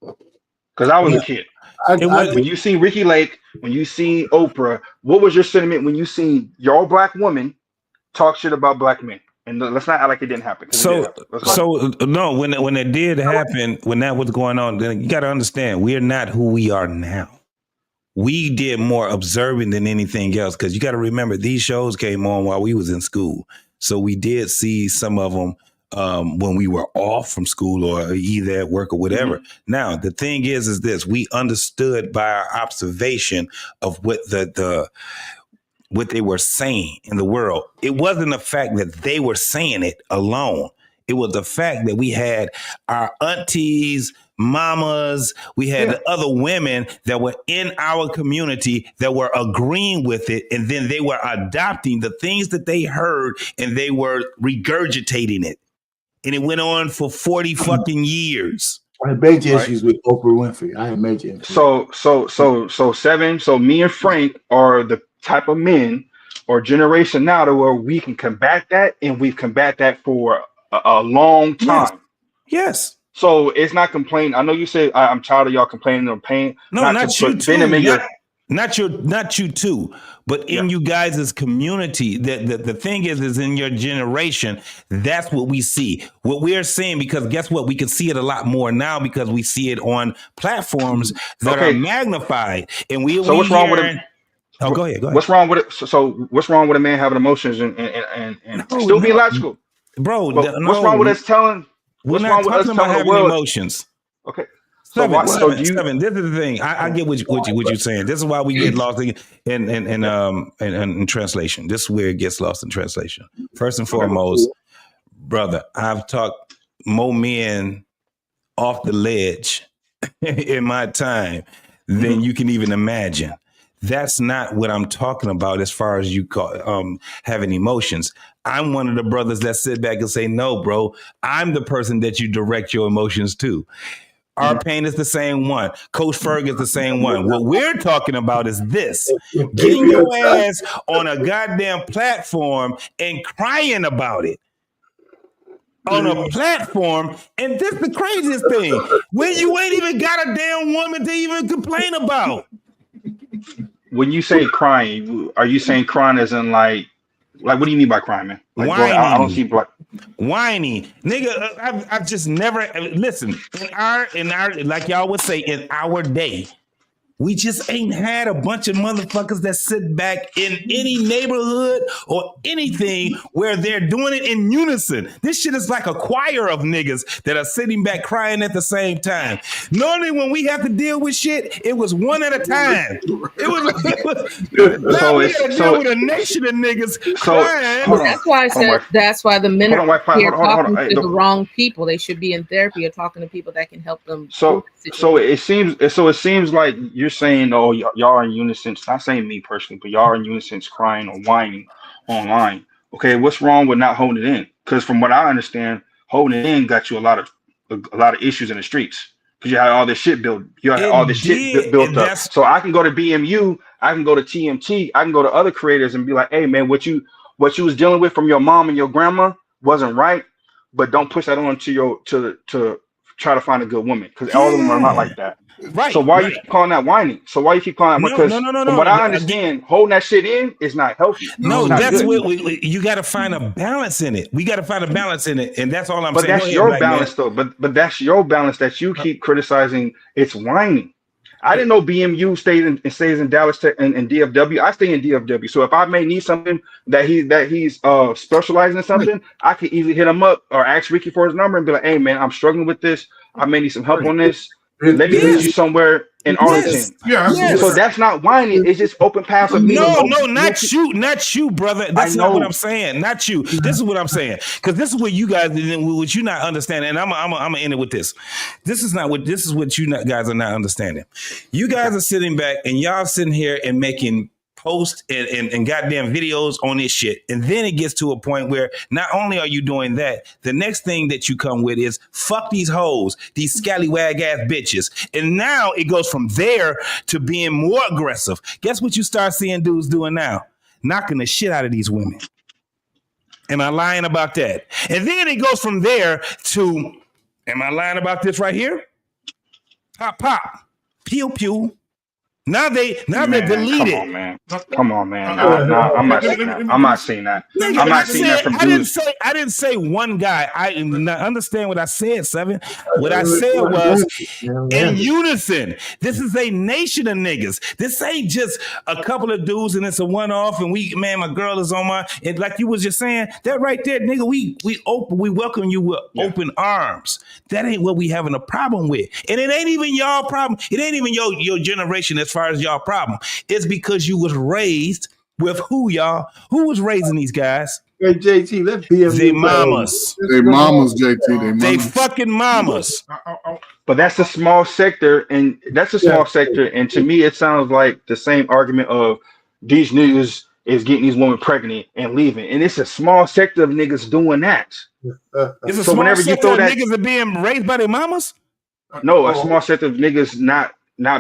Because I was a kid. When you see Ricky Lake, when you see Oprah, what was your sentiment when you seen your black woman talk shit about black men, and let's not act like it didn't happen. It did happen. No, when it did happen, when that was going on, then you got to understand, we're not who we are now. We did more observing than anything else, because you got to remember, these shows came on while we was in school, so we did see some of them when we were off from school or either at work or whatever. Mm-hmm. Now, the thing is this: we understood by our observation of what what they were saying in the world. It wasn't the fact that they were saying it alone. It was the fact that we had our aunties, mamas, we had the other women that were in our community that were agreeing with it, and then they were adopting the things that they heard and they were regurgitating it. And it went on for 40 fucking years. I had major issues with Oprah Winfrey. I had major issues. So Seven. So me and Frank are the type of men or generation now to where we can combat that, and we've combat that for a long time. Yes. So it's not complaining. I know you said I'm tired of y'all complaining or pain. No, not you too. Not you too. But in you guys' community, the thing is in your generation, that's what we see. What we're seeing, because guess what? We can see it a lot more now because we see it on platforms that are magnified. And what's wrong with it? Oh, go ahead. What's wrong with it? So what's wrong with a man having emotions and still being logical? Bro, what's wrong with us telling? What's wrong with us telling the world? Emotions. Okay. Seven, this is the thing. I get what you're saying. This is why we get lost in translation. This is where it gets lost in translation. First and foremost, brother, I've talked more men off the ledge in my time than you can even imagine. That's not what I'm talking about as far as you call having emotions. I'm one of the brothers that sit back and say, no, bro, I'm the person that you direct your emotions to. Our pain is the same one. Coach Ferg is the same one. What we're talking about is this: getting your ass on a goddamn platform and crying about it. On a platform, and this is the craziest thing, when you ain't even got a damn woman to even complain about. When you say crying, are you saying crying as in like what do you mean by crying, man? Like, whining. I don't see black. Whiny, nigga. I've just never listen. In our like y'all would say, in our day, we just ain't had a bunch of motherfuckers that sit back in any neighborhood or anything where they're doing it in unison. This shit is like a choir of niggas that are sitting back crying at the same time. Normally when we have to deal with shit, it was one at a time. Now we gotta deal with a nation of niggas crying. That's why I said that's why the men are here talking to the wrong people. They should be in therapy or talking to people that can help them. So it seems like you're saying, oh, y'all are in unison. Not saying me personally, but y'all are in unison crying or whining online. Okay, what's wrong with not holding it in? Because from what I understand, holding it in got you a lot of issues in the streets because you had all this shit built. You had all this shit built up. So I can go to BMU, I can go to TMT, I can go to other creators and be like, hey man, what you was dealing with from your mom and your grandma wasn't right, but don't push that on to try to find a good woman because all of them are not like that. Right. So why you keep calling that whining? So why you keep calling that? Because from what I understand, holding that shit in is not healthy. No, that's what you got to find a balance in it. We got to find a balance in it, and that's all I'm saying. But that's your balance, though. But that's your balance that you keep criticizing. It's whining. I didn't know BMU stays in Dallas and DFW. I stay in DFW. So if I may need something that he's specializing in something, I could easily hit him up or ask Ricky for his number and be like, hey man, I'm struggling with this. I may need some help on this. Let me lead you somewhere in Arlington. Yes. So that's not whining. It's just open paths of me. No, not you, brother. That's not what I'm saying. Not you. This is what I'm saying. Because this is what you guys, what you not understanding. And I'm gonna end it with this. This is what you guys are not understanding. You guys are sitting back and y'all sitting here and making posts and goddamn videos on this shit. And then it gets to a point where not only are you doing that, the next thing that you come with is fuck these hoes, these scallywag ass bitches. And now it goes from there to being more aggressive. Guess what you start seeing dudes doing now? Knocking the shit out of these women. Am I lying about that? And then it goes from there to, am I lying about this right here? Pop, pop, pew, pew. Now they Man, deleted. come on, man. Come on, man. Nah, I'm not seeing that. I'm not seeing that. Nigga, I'm not seeing that from dudes. I didn't say one guy. I understand what I said, Seven. What I said was in unison. This is a nation of niggas. This ain't just a couple of dudes and it's a one-off and my girl is on my, and like you was just saying, that right there, nigga, we welcome you with open arms. That ain't what we having a problem with. And it ain't even y'all problem. It ain't even your generation as far as y'all problem. It's because you was raised with who, y'all? Who was raising these guys? Hey, JT, let's be they mamas. They mamas, JT. They fucking mamas. But that's a small sector, and that's a small sector. And to me, it sounds like the same argument of these niggas is getting these women pregnant and leaving. And it's a small sector of niggas doing that. It's a So small whenever you sector throw of that, niggas are being raised by their mamas? no, a small sector of niggas not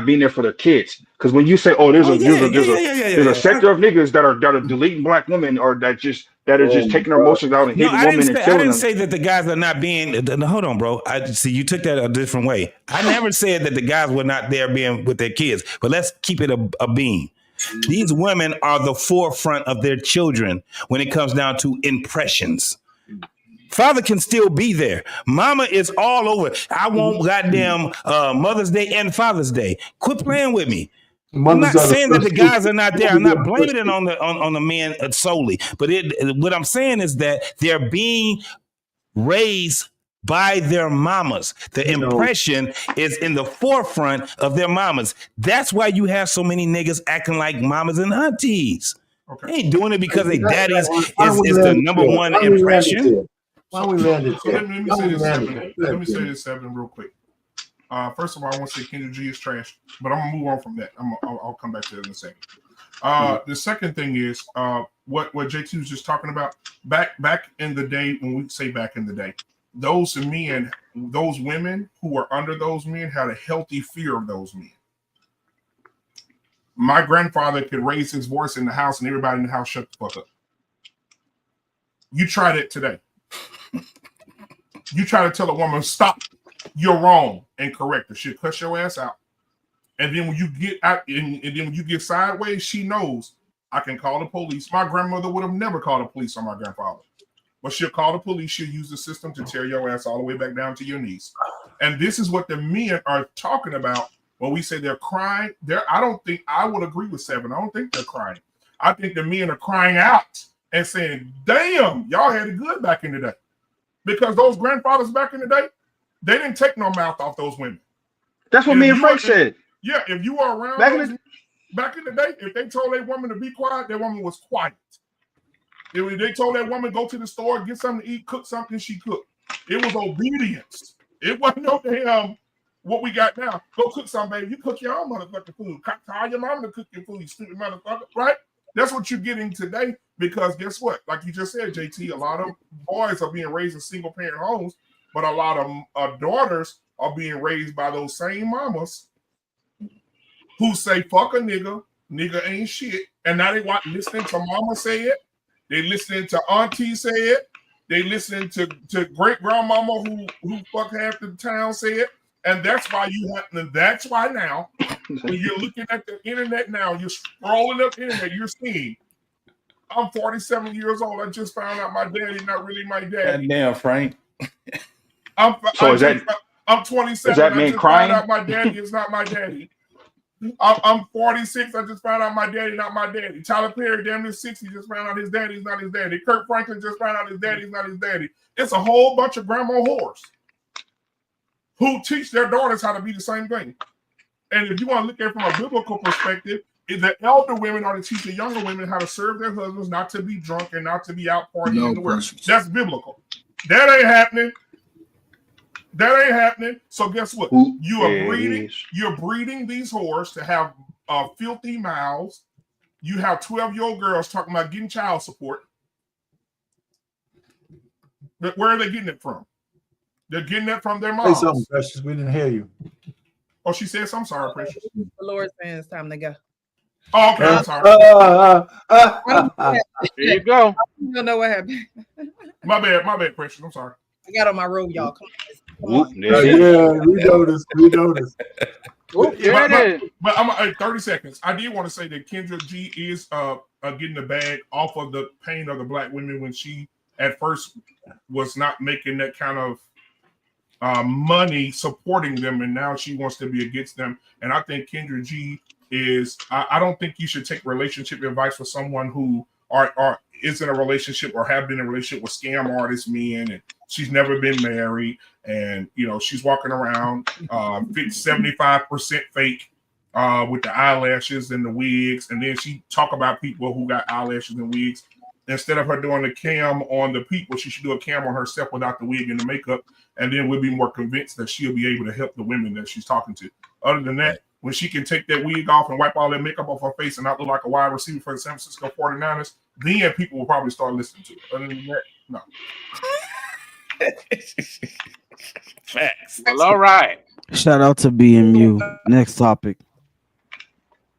being there for their kids. Because when you say, "Oh, there's a sector of niggas that are deleting black women or that are just taking their emotions out and No, hitting I women and killing didn't them." say that the guys are not being. Hold on, bro. I see you took that a different way. I never said that the guys were not there being with their kids. But let's keep it a beam. These women are the forefront of their children when it comes down to impressions. Father can still be there. Mama is all over. I want goddamn Mother's Day and Father's Day. Quit playing with me. I'm not saying that the guys are not there. I'm not blaming it on the men solely. But what I'm saying is that they're being raised by their mamas. The impression is in the forefront of their mamas. That's why you have so many niggas acting like mamas and aunties. They ain't doing it because they daddies is the number one impression. Why we landed So let me say this, Seven. Let me say this, Seven, real quick. First of all, I want to say Kendra G is trash, but I'm gonna move on from that. I'll come back to it in a second. The second thing is what JT was just talking about. Back in the day, when we say back in the day, those men, those women who were under those men had a healthy fear of those men. My grandfather could raise his voice in the house, and everybody in the house shut the fuck up. You try that today. You try to tell a woman, stop, you're wrong, and correct her. She'll cuss your ass out. And then when you get out, and then when you get sideways, she knows I can call the police. My grandmother would have never called the police on my grandfather. But she'll call the police, she'll use the system to tear your ass all the way back down to your knees. And this is what the men are talking about when we say they're crying. I don't think I would agree with Seven. I don't think they're crying. I think the men are crying out and saying, damn, y'all had it good back in the day. Because those grandfathers back in the day, they didn't take no mouth off those women. That's what me and Frank said. Yeah, if you were around back in the day, if they told a woman to be quiet, that woman was quiet. If they told that woman go to the store, get something to eat, cook something, she cooked. It was obedience. It wasn't no damn what we got now. Go cook something, baby. You cook your own motherfucking food. Call your mama to cook your food, you stupid motherfucker, right? That's what you're getting today because guess what? Like you just said, JT, a lot of boys are being raised in single parent homes, but a lot of daughters are being raised by those same mamas who say, fuck a nigga, nigga ain't shit. And now they want listening to mama say it. They listening to auntie say it. They listening to great grandmama who fuck half the town say it. And that's why that's why now, when you're looking at the internet now, you're scrolling up the internet, you're seeing, I'm 47 years old. I just found out my daddy not really my daddy. Damn, Frank. I'm 27. Is that I man just crying? found out my daddy is not my daddy. I'm 46. I just found out my daddy not my daddy. Tyler Perry, damn near 60, just found out his daddy's not his daddy. Kirk Franklin just found out his daddy's not his daddy. It's a whole bunch of grandma whores who teach their daughters how to be the same thing. And if you want to look at it from a biblical perspective, the elder women are to teach the younger women how to serve their husbands, not to be drunk and not to be out partying in the world. That's biblical. That ain't happening. That ain't happening. So guess what? You're breeding these whores to have filthy mouths. You have 12-year-old girls talking about getting child support. But where are they getting it from? They're getting it from their moms. Say something, Precious. We didn't hear you. Oh, she said something. Sorry, Precious. The Lord's saying it's time to go. Oh, okay, I'm sorry. There you go. I don't know what happened. My bad, Precious. I'm sorry. I got on my robe, y'all. Come on. Yeah, we noticed. But, There it is. but I'm 30 seconds. I did want to say that Kendra G is getting the bag off of the pain of the black women when she at first was not making that kind of money supporting them, and now she wants to be against them. And I think Kendra G is. I don't think you should take relationship advice from someone who are is in a relationship or have been in a relationship with scam artist men, and she's never been married, and she's walking around 75% fake with the eyelashes and the wigs, and then she talk about people who got eyelashes and wigs. Instead of her doing the cam on the people, she should do a cam on herself without the wig and the makeup, and then we'll be more convinced that she'll be able to help the women that she's talking to. Other than that, when she can take that wig off and wipe all that makeup off her face and not look like a wide receiver for the San Francisco 49ers, then people will probably start listening to her. Other than that, no. Facts. Well, all right. Shout out to BMU. Next topic.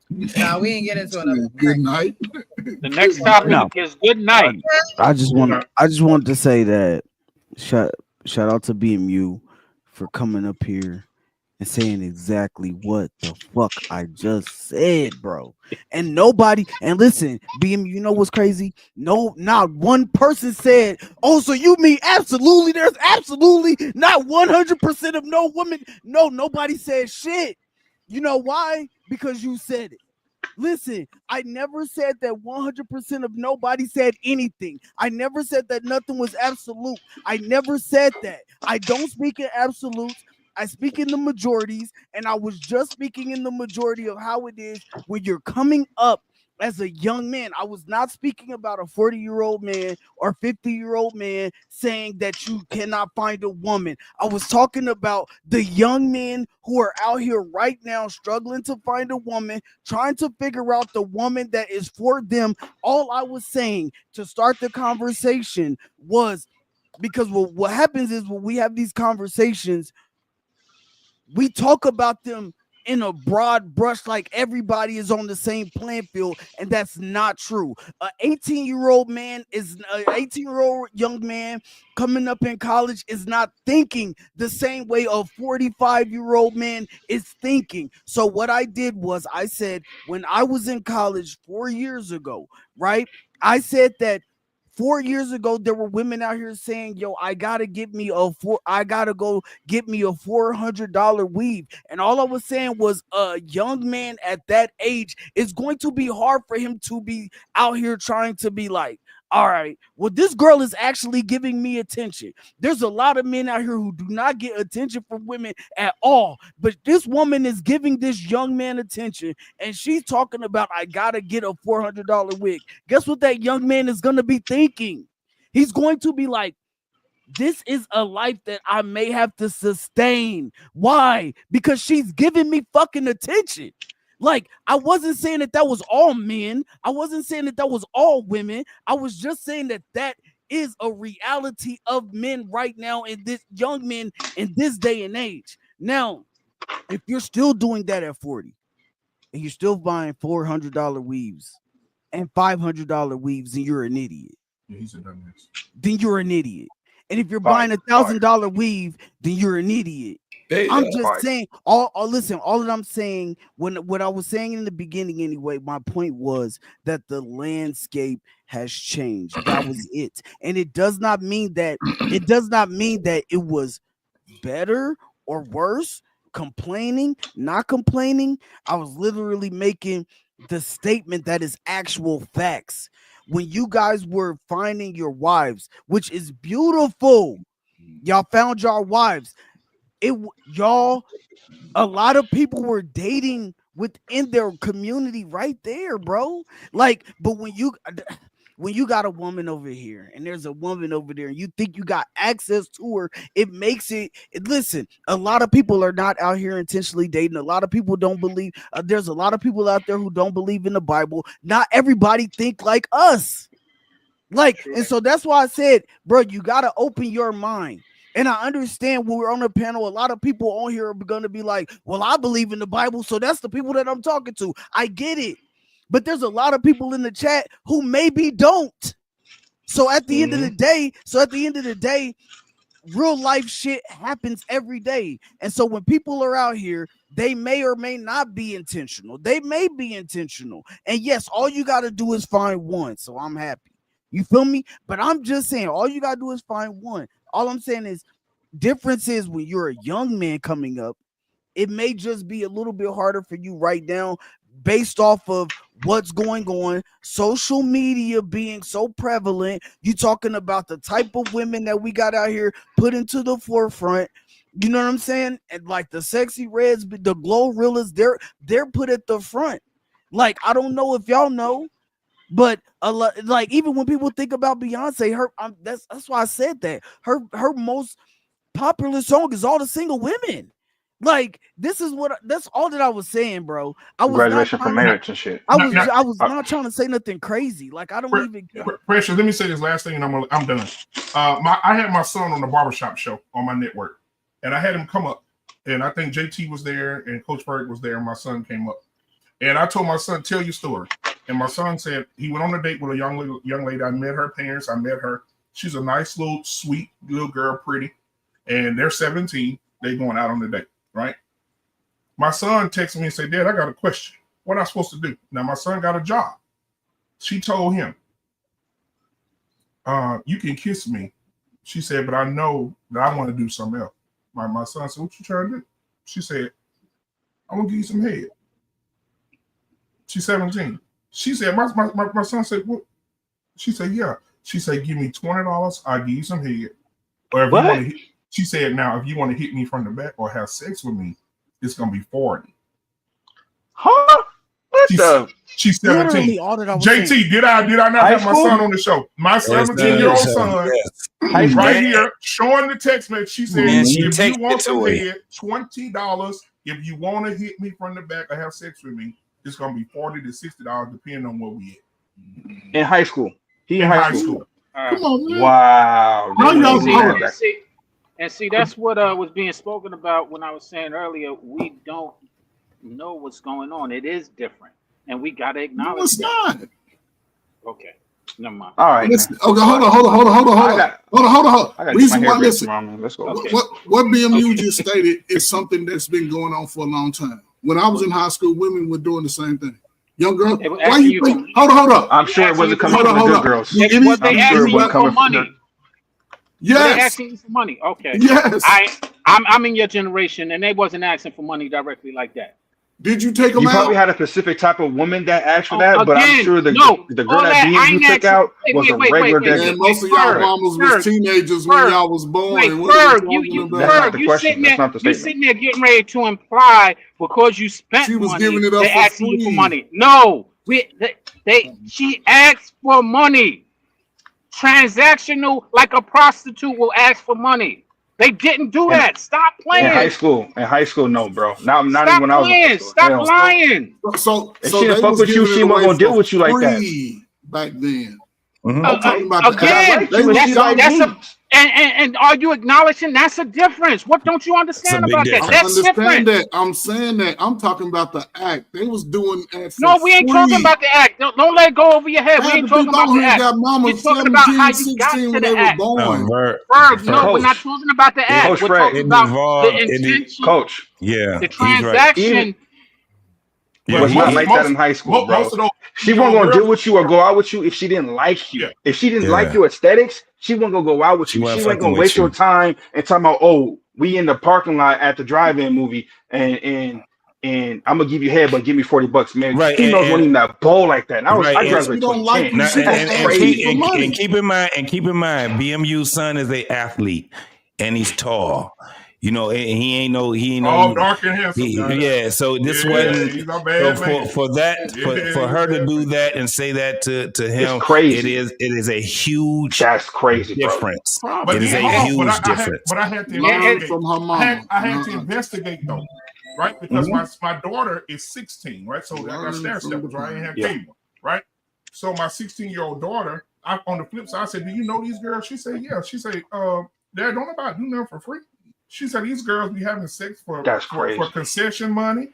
Nah, we ain't getting into another. Good night. The next topic is good night. I just wanted to say that shout out to BMU for coming up here and saying exactly what the fuck I just said, bro. And nobody, and listen, BMU, you know what's crazy? No, not one person said, oh, so you mean absolutely? There's absolutely not 100% of no woman. No, nobody said shit. You know why? Because you said it. Listen, I never said that 100% of nobody said anything. I never said that nothing was absolute. I never said that. I don't speak in absolutes. I speak in the majorities, and I was just speaking in the majority of how it is when you're coming up as a young man. I was not speaking about a 40-year-old man or 50-year-old man saying that you cannot find a woman. I was talking about the young men who are out here right now struggling to find a woman, trying to figure out the woman that is for them. All I was saying to start the conversation was, because what happens is when we have these conversations, we talk about them in a broad brush like everybody is on the same playing field, and that's not true. An 18-year-old man is an 18-year-old young man coming up in college is not thinking the same way a 45-year-old man is thinking. So what I did was I said, when I was in college 4 years ago, right? I said that 4 years ago, there were women out here saying, yo, I gotta go get me a $400 weave. And all I was saying was a young man at that age, is going to be hard for him to be out here trying to be like, all right, well, this girl is actually giving me attention. There's a lot of men out here who do not get attention from women at all. But this woman is giving this young man attention, and she's talking about, I gotta get a $400 wig. Guess what that young man is going to be thinking? He's going to be like, this is a life that I may have to sustain. Why? Because she's giving me fucking attention. Like, I wasn't saying that was all men. I wasn't saying that was all women. I was just saying that is a reality of men right now, in this young men in this day and age. Now, if you're still doing that at 40 and you're still buying $400 weaves and $500 weaves, then you're an idiot. Yeah, he's a dumbass. Then you're an idiot. And if you're buying $1,000 weave, then you're an idiot. I'm just saying, all that I'm saying, what I was saying in the beginning anyway, my point was that the landscape has changed. That was it. And it does not mean that it was better or worse, complaining, not complaining. I was literally making the statement that is actual facts. When you guys were finding your wives, which is beautiful, y'all found your wives. A lot of people were dating within their community right there, bro. Like, but when you got a woman over here and there's a woman over there and you think you got access to her, it makes it. Listen, a lot of people are not out here intentionally dating. A lot of people don't believe. There's a lot of people out there who don't believe in the Bible. Not everybody think like us. Like, and so that's why I said, bro, you got to open your mind. And I understand when we're on a panel, a lot of people on here are going to be like, well, I believe in the Bible, so that's the people that I'm talking to. I get it. But there's a lot of people in the chat who maybe don't. So at the end of the day, real life shit happens every day. And so when people are out here they may or may not be intentional. They may be intentional. And yes, all you got to do is find one. So I'm happy. You feel me? But I'm just saying, all you got to do is find one. All I'm saying is, difference is when you're a young man coming up, it may just be a little bit harder for you right now based off of what's going on, social media being so prevalent. You talking about the type of women that we got out here put into the forefront. You know what I'm saying? And like the sexy reds, the glow realists, they're put at the front. Like, I don't know if y'all know, but like even when people think about Beyonce, that's why I said that her most popular song is all the single women. Like, that's all that I was saying, bro. I was Graduation from marriage and shit. I was not trying to say nothing crazy. Like, I don't even Precious, let me say this last thing and I'm done. I had my son on the barbershop show on my network, and I had him come up, and I think JT was there and Coach Berg was there, and my son came up. And I told my son, tell your story. And my son said he went on a date with a young lady. I met her parents. I met her. She's a nice little sweet little girl, pretty. And they're 17. They going out on the date, right? My son texted me and said, Dad, I got a question. What am I supposed to do? Now, my son got a job. She told him, you can kiss me. She said, but I know that I want to do something else. My son said, what you trying to do? She said, I want to give you some head. She's 17. She said, my son said, what? She said, yeah. She said, give me $20, I'll give you some head. Or if you want to she said, now, if you want to hit me from the back or have sex with me, it's going to be 40. Huh? She's 17. JT, did I not have my son on the show? My 17-year-old son, right here, showing the text message. She said, if you want some head, $20. If you want to hit me from the back or have sex with me, it's going to be $40 to $60, depending on where we at. In high school. He in high school. Come on, man. Wow. And see, that's what was being spoken about when I was saying earlier. We don't know what's going on. It is different, and we got to acknowledge. No, it's not. Okay, never mind. All right. Okay, hold on. Reason why, listen. Let's go. Okay. What BMU just stated is something that's been going on for a long time. When I was in high school, women were doing the same thing. Young girl, why you think? Hold on. I'm sure it wasn't coming from the good girls. They asking you for money. Yes. They asking you for money. Okay. Yes. I'm in your generation, and they wasn't asking for money directly like that. Did you take them You out? probably had a specific type of woman that asked for that, but I'm sure the girl that BMU took out was a regular regular. And most of y'all mamas was teenagers when y'all was born. You sitting there getting ready to imply because you spent she was money, giving it up they for asking free. you for money. No, she asked for money. Transactional, like a prostitute will ask for money. They didn't do that. Stop playing. In high school, no, bro. Not Stop even when I was in high playing. school. Stop lying. So if she didn't fuck with you, she wasn't gonna deal with you like that. Back then. Mm-hmm. I'm talking about Again, and are you acknowledging that's a difference? What don't you understand about that? That's different. I'm saying that. I'm talking about the act. They was doing it. No, we ain't talking about the act. Don't let it go over your head. We ain't talking about the act. We're talking about how you got to the act. Ferg, no, we're not talking about the act. We're talking about the intention. Coach. Yeah. The transaction. It was not like that in high school, bro. She wasn't gonna deal with you or go out with you if she didn't like you. If she didn't like your aesthetics, she wasn't gonna go out with you. She wasn't gonna waste your time and talk about, oh, we in the parking lot at the drive-in movie and I'm gonna give you head, but give me $40, man. Right, Females won't even that bowl like that. And I graduated and keep in mind, BMU's son is an athlete and he's tall. You know, and he ain't no dark and handsome. So this wasn't for her to do that and say that to him. It's crazy. It is a huge difference. But it is a huge difference. But I had to investigate from her mom. I had to investigate though, right? Because my daughter is 16, right? So I got stair steppers, right? I ain't have cable, right? So my 16-year-old daughter, on the flip side, I said, "Do you know these girls?" She said, "Yeah." She said, "Dad, don't nobody do nothing for free." She said these girls be having sex for concession money.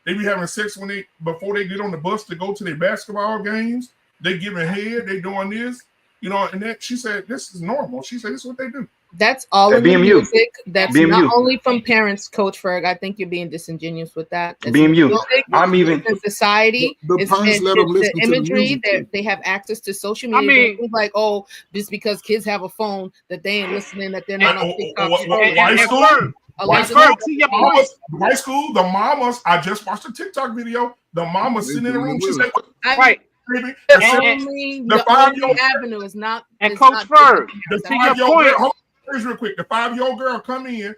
They be having sex before they get on the bus to go to their basketball games. They giving head. They doing this, and that. She said this is normal. She said this is what they do. That's all in the BMU. music. That's BMU. not only from parents, Coach Ferg. I think you're being disingenuous with that. That's BMU. music, I'm even in society. The parents let them listen the to the imagery. music too. They have access to social I media. mean- Don't think like, oh, just because kids have a phone that they ain't listening, that they're not on TikTok. White school, White school, to your mamas, white school, the mamas. I just watched a TikTok video. The mama sitting in the room. She said, Right. Baby, The only avenue is not. And is Coach not Ferg, the to your 5-year-old point. girl, hold on, here's real quick. The 5-year-old girl come in,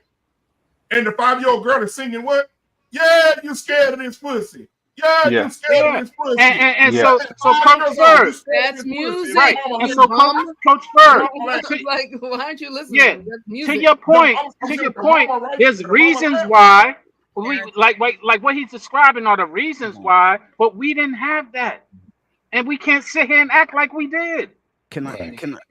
and the 5-year-old girl is singing what? Yeah, you scared of this pussy. Yeah, you scared of this pussy. And so Coach Ferg, that's music. right? And so Coach Ferg, like, why aren't you listening? yeah. That's music. To your point, there's reasons why we like what he's describing are the reasons why, but we didn't have that, and we can't sit here and act like we did. Can I?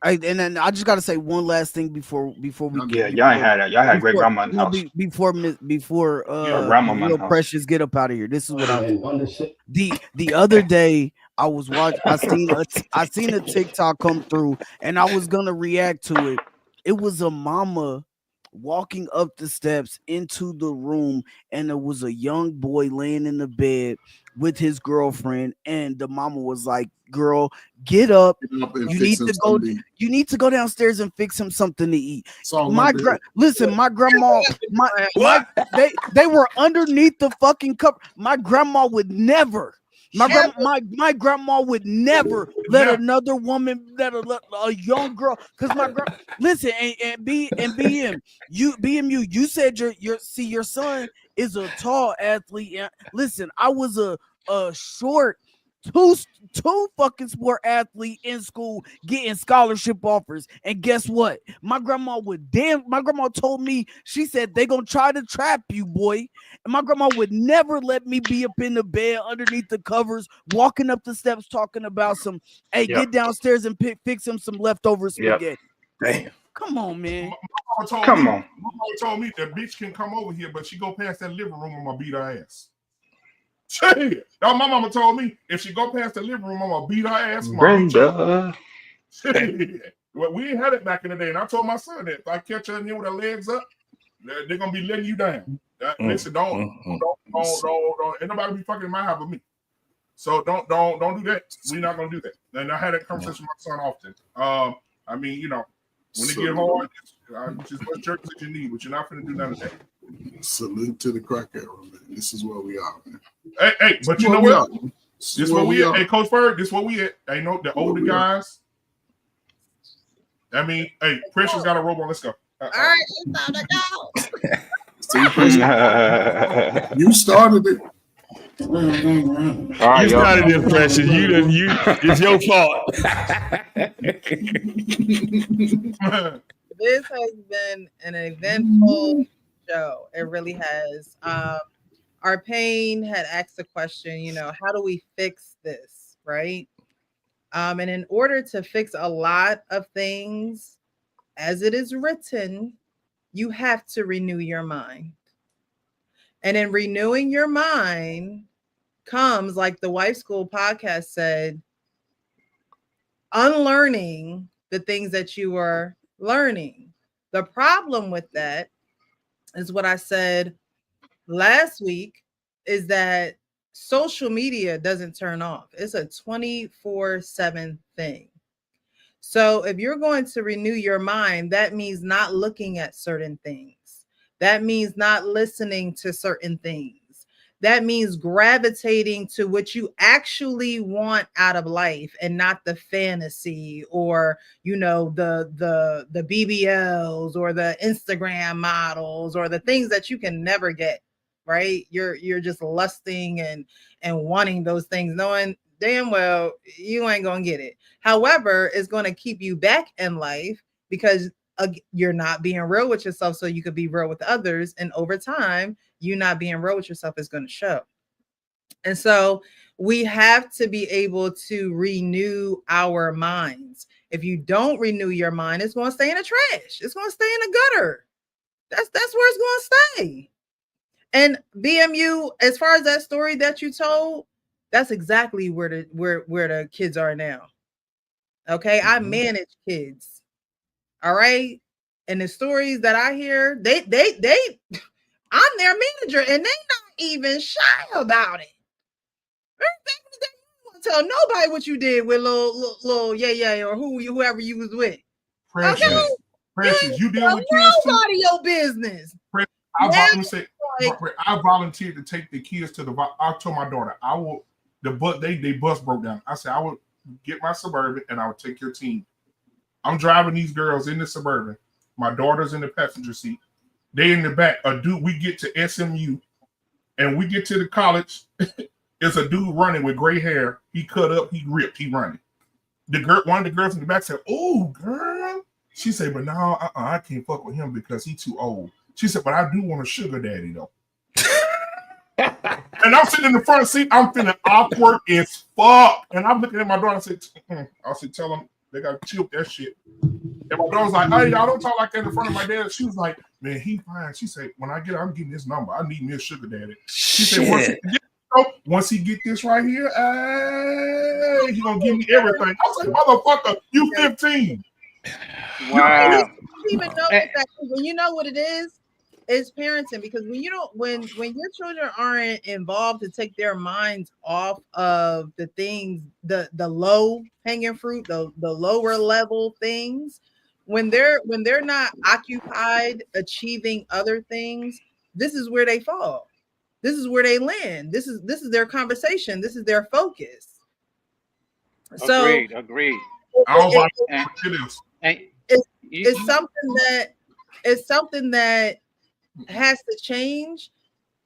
And then I just got to say one last thing before we get. Y'all ain't had that. Y'all had great grandma in the house. Before grandma in the real house. Precious get up out of here. This is what I was. The other day I was watching. I seen a TikTok come through, and I was gonna react to it. It was a mama walking up the steps into the room, and there was a young boy laying in the bed with his girlfriend, and the mama was like, "Girl, get up. You need to go downstairs and fix him something to eat." My grandma, they were underneath the fucking cup. My grandma would never. My grandma would never let another woman, let a young girl, because listen, and BM, you said your son is a tall athlete. And listen, I was a short two fucking sport athlete in school getting scholarship offers, and guess what? My grandma told me, she said, they gonna try to trap you, boy. And my grandma would never let me be up in the bed underneath the covers, walking up the steps talking about some, hey, get downstairs and fix him some leftover spaghetti. Damn. Come on, man. My mama told me that bitch can come over here, but she go past that living room, I'm gonna beat her ass. Shit. My mama told me if she go past the living room, I'm gonna beat her ass. Brenda. Well, we ain't had it back in the day, and I told my son that if I catch her in here with her legs up, they're gonna be letting you down. Listen, don't. Ain't nobody be fucking in my house with me. So don't do that. We're not gonna do that. And I had that conversation with my son often. I mean, you know, when it get hard, just what church that you need, but you're not gonna do none of that. Salute to the crack era, man. This is where we are, man. Hey, but you know what? This where we at. Hey, Coach Bird, this where we at. Hey, no, the older guys. I mean, hey, Precious got a robe on. Let's go. All right, it's time to go. You started it. You started it, Precious. It's your fault. This has been an eventful show. It really has. Our Pain had asked the question, you know, how do we fix this, right? And in order to fix a lot of things, as it is written, you have to renew your mind. And in renewing your mind comes, like the Wife School podcast said, unlearning the things that you are learning. The problem with that is what I said last week, is that social media doesn't turn off. It's a 24/7 thing. So if you're going to renew your mind, that means not looking at certain things. That means not listening to certain things. That means gravitating to what you actually want out of life and not the fantasy or, you know, the BBLs or the Instagram models or the things that you can never get, right? You're just lusting and wanting those things, knowing damn well you ain't gonna get it. However, it's going to keep you back in life because you're not being real with yourself, so you could be real with others. And over time, you not being real with yourself is going to show. And so we have to be able to renew our minds. If you don't renew your mind, it's going to stay in the trash. It's going to stay in the gutter. That's where it's going to stay. And BMU, as far as that story that you told, that's exactly where the kids are now. Okay, I manage kids. All right. And the stories that I hear, I'm their manager and they not even shy about it. Don't tell nobody what you did with little yeah or whoever you was with. Precious, okay? Precious, you deal with kids too. Nobody your business. I volunteered to take the kids to I told my daughter they bus broke down. I said I would get my Suburban and I would take your team. I'm driving these girls in the Suburban. My daughter's in the passenger seat. They in the back. We get to SMU and we get to the college. It's a dude running with gray hair. He cut up, he ripped, he running. One of the girls in the back said, "Oh, girl." She said, "But no, I can't fuck with him because he's too old." She said, "But I do want a sugar daddy though." And I'm sitting in the front seat. I'm feeling awkward as fuck. And I'm looking at my daughter. I said, "Tell them they got to chill that shit." And my daughter was like, "Hey, y'all don't talk like that in front of my dad." She was like, "Man, he fine." She said, "When I get, I'm getting his number. I need me a sugar daddy." She said, once he get this right here, he gonna give me everything. I was like, "Motherfucker, you 15." Wow. You even know that when you know what it is, it's parenting, because when your children aren't involved to take their minds off of the things, the low hanging fruit, the lower level things, when they're not occupied achieving other things, this is where they fall. This is where they land. This is their conversation. This is their focus. So Agreed. It's something that has to change.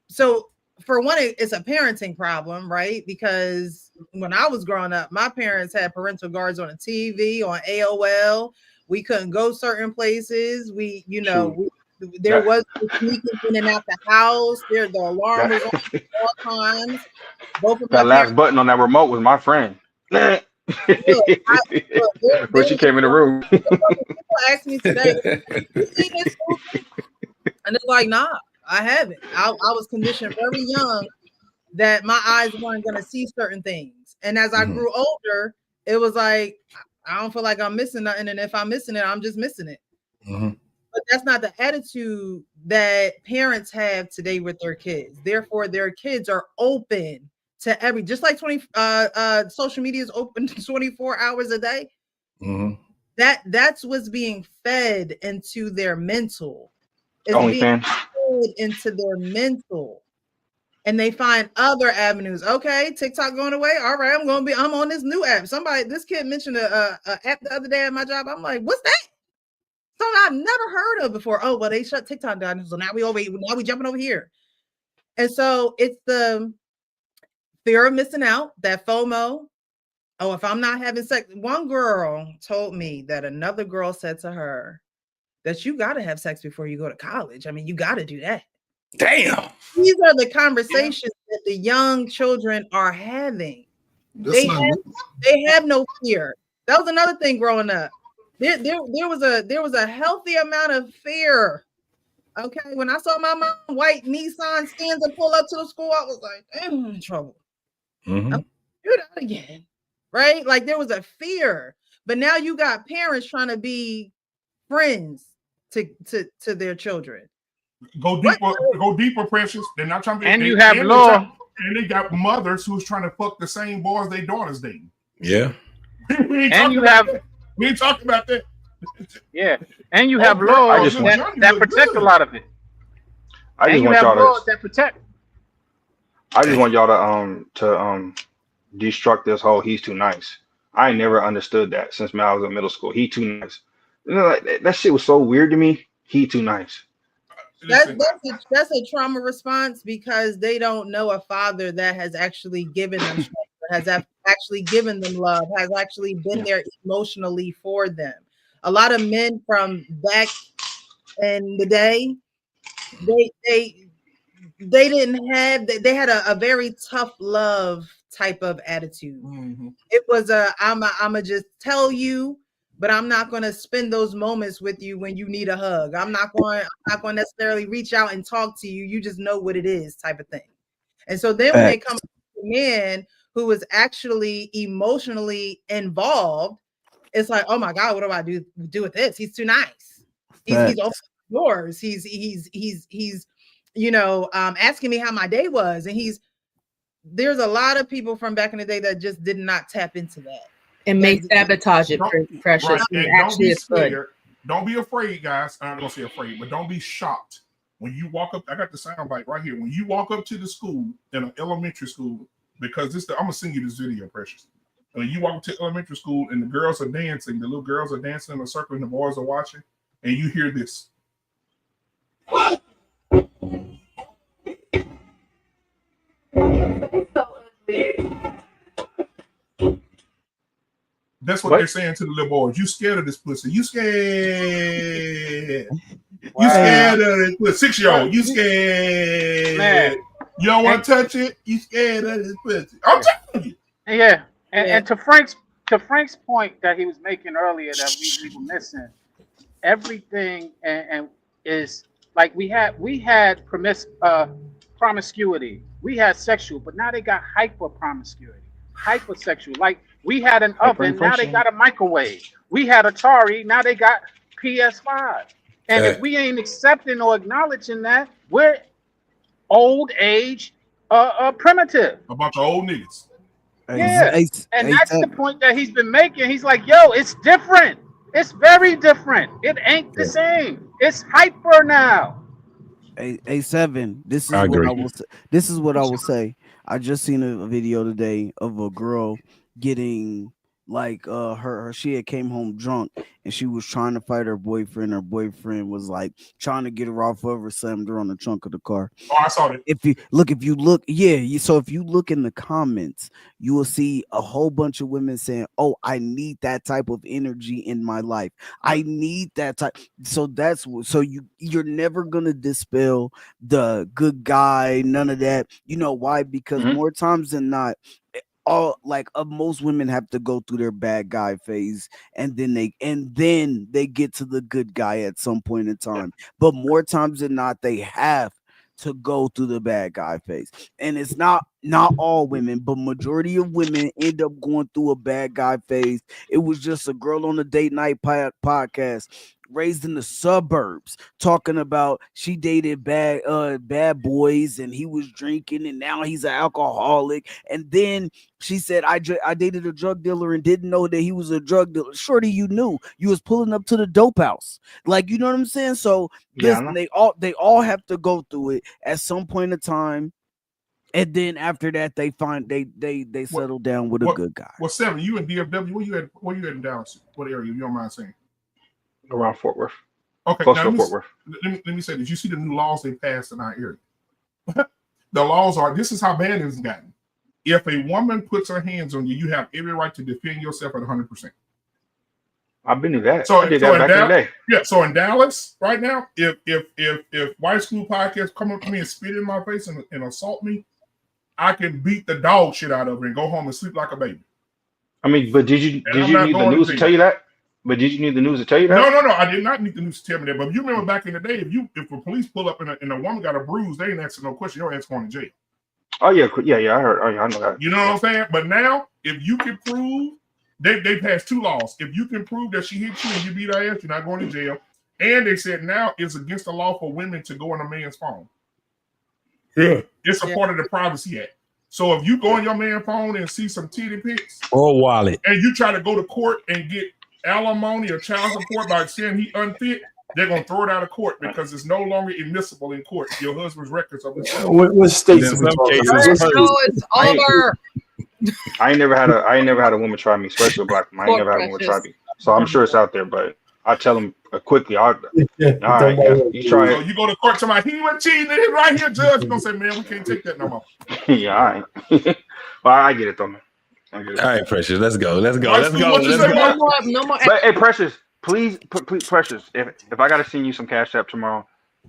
So for one, it's a parenting problem, right? Because when I was growing up, my parents had parental guards on the TV, on AOL. We couldn't go certain places. There was sneaking in and out the house. The alarm was on at all times. That last button on that remote was my friend. When she came in the room. People ask me today, "You see this movie?" And it's like, nah, I haven't. I was conditioned very young that my eyes weren't going to see certain things. And as I grew older, it was like, I don't feel like I'm missing nothing. And if I'm missing it, I'm just missing it. But that's not the attitude that parents have today with their kids. Therefore, their kids are open to just like social media is open 24 hours a day. That's what's being fed into their mental. It's being fed into their mental. And they find other avenues. Okay, TikTok going away. All right, I'm on this new app. This kid mentioned a app the other day at my job. I'm like, what's that? Something I've never heard of before. Oh, well, they shut TikTok down. So now we jumping over here. And so it's the fear of missing out, that FOMO. Oh, if I'm not having sex. One girl told me that another girl said to her that you got to have sex before you go to college. I mean, you got to do that. Damn. These are the conversations that the young children are having. They have no fear. That was another thing growing up. There was a healthy amount of fear. Okay, when I saw my mom white Nissan Stanza pull up to the school, I was like, "I'm in trouble." Do that again, right? Like there was a fear, but now you got parents trying to be friends to their children. Go deeper, Precious. They're not trying to. And you have law. And they got mothers who's trying to fuck the same boys their daughters dating. Yeah. We ain't talking about that. Yeah, and you have laws that protect a lot of it. I just want y'all to destruct this whole "he's too nice." I never understood that since I was in middle school. He too nice. That shit was so weird to me. He too nice. That's a trauma response because they don't know a father that has actually given them strength, has actually given them love, has actually been there emotionally for them. A lot of men from back in the day, they didn't have, they had a very tough love type of attitude. It was I'ma just tell you, but I'm not going to spend those moments with you when you need a hug. I'm not going to necessarily reach out and talk to you. You just know what it is type of thing. And so then when they come to a man who is actually emotionally involved, it's like, oh my God, what do I do with this? He's too nice. He's opening doors. He's asking me how my day was, and there's a lot of people from back in the day that just did not tap into that and may sabotage it, Precious. Right. And And actually, it's good. Don't be afraid, guys. I'm not gonna say afraid, but don't be shocked when you walk up. I got the sound bite right here. When you walk up to the school in an elementary school, because I'm gonna send you this video, Precious. When you walk to elementary school and the girls are dancing, the little girls are dancing in a circle and the boys are watching, and you hear this. That's what they're saying to the little boys. You scared of this pussy. You scared. Wow. You scared of this pussy. 6-year-old. You scared. Man. You don't want to touch it. You scared of this pussy. I'm telling you. Yeah. And to Frank's point that he was making earlier that we were missing, everything and is like we had promiscuity. We had sexual, but now they got hyper promiscuity, hypersexual. Like we had an oven, now they got a microwave. We had Atari, now they got PS5. And if we ain't accepting or acknowledging that, we're old age, primitive. A bunch of old niggas. Yeah, and that's the point that he's been making. He's like, yo, it's different. It's very different. It ain't the same. It's hyper now. A7. This is what I will say. I just seen a video today of a girl getting like she had came home drunk and she was trying to fight her boyfriend. Her boyfriend was like trying to get her off of her, slammed her on the trunk of the car. Oh, I saw that. If you look, so if you look in the comments, you will see a whole bunch of women saying, "Oh, I need that type of energy in my life. I need that type." So you're never gonna dispel the good guy, none of that. You know why? Because more times than not, most women have to go through their bad guy phase and then they get to the good guy at some point in time. But more times than not, they have to go through the bad guy phase. And it's not all women, but majority of women end up going through a bad guy phase. It was just a girl on the date night podcast raised in the suburbs talking about she dated bad boys and he was drinking and now he's an alcoholic. And then she said, I dated a drug dealer and didn't know that he was a drug dealer. Shorty, you knew. You was pulling up to the dope house. Like, you know what I'm saying? So listen, they all have to go through it at some point in time. And then after that, they find they settle down with a good guy. Well, 7, you in DFW, where you at in Dallas? What area? You don't mind saying? Around Fort Worth. Okay, close to Fort Worth. Let me say this. You see the new laws they passed in our area. The laws are, this is how bad it's gotten. If a woman puts her hands on you, you have every right to defend yourself at 100%. I've been to that. So I did that back in the day. Yeah, so in Dallas right now, if White School Podcast come up to me and spit in my face and assault me, I can beat the dog shit out of her and go home and sleep like a baby. I mean, but did you need the news to tell you that? But did you need the news to tell you that? No. I did not need the news to tell me that. But you remember back in the day, if the police pull up and a woman got a bruise, they ain't asking no question. Your ass going to jail. Oh yeah. I heard. Oh, yeah, I know that. You know what I'm saying? But now, if you can prove, they passed 2 laws. If you can prove that she hit you and you beat her ass, you're not going to jail. And they said now it's against the law for women to go on a man's phone. Yeah, it's a part of the Privacy Act. So if you go on your man's phone and see some titty pics or wallet, and you try to go to court and get alimony or child support by saying he unfit, they're gonna throw it out of court because it's no longer admissible in court. Your husband's records of this. What states? In some cases, it's over. I ain't never had a woman try me, especially a black woman. I ain't never had a woman try me. So I'm sure it's out there, but I tell them quickly. All right, you try it. So you go to court, somebody he went cheating, and right here, judge gonna say, man, we can't take that no more. Yeah, all right. Well, I get it though, man. All right, Precious, let's go. No more. But hey, Precious, please, Precious, if I gotta send you some Cash App tomorrow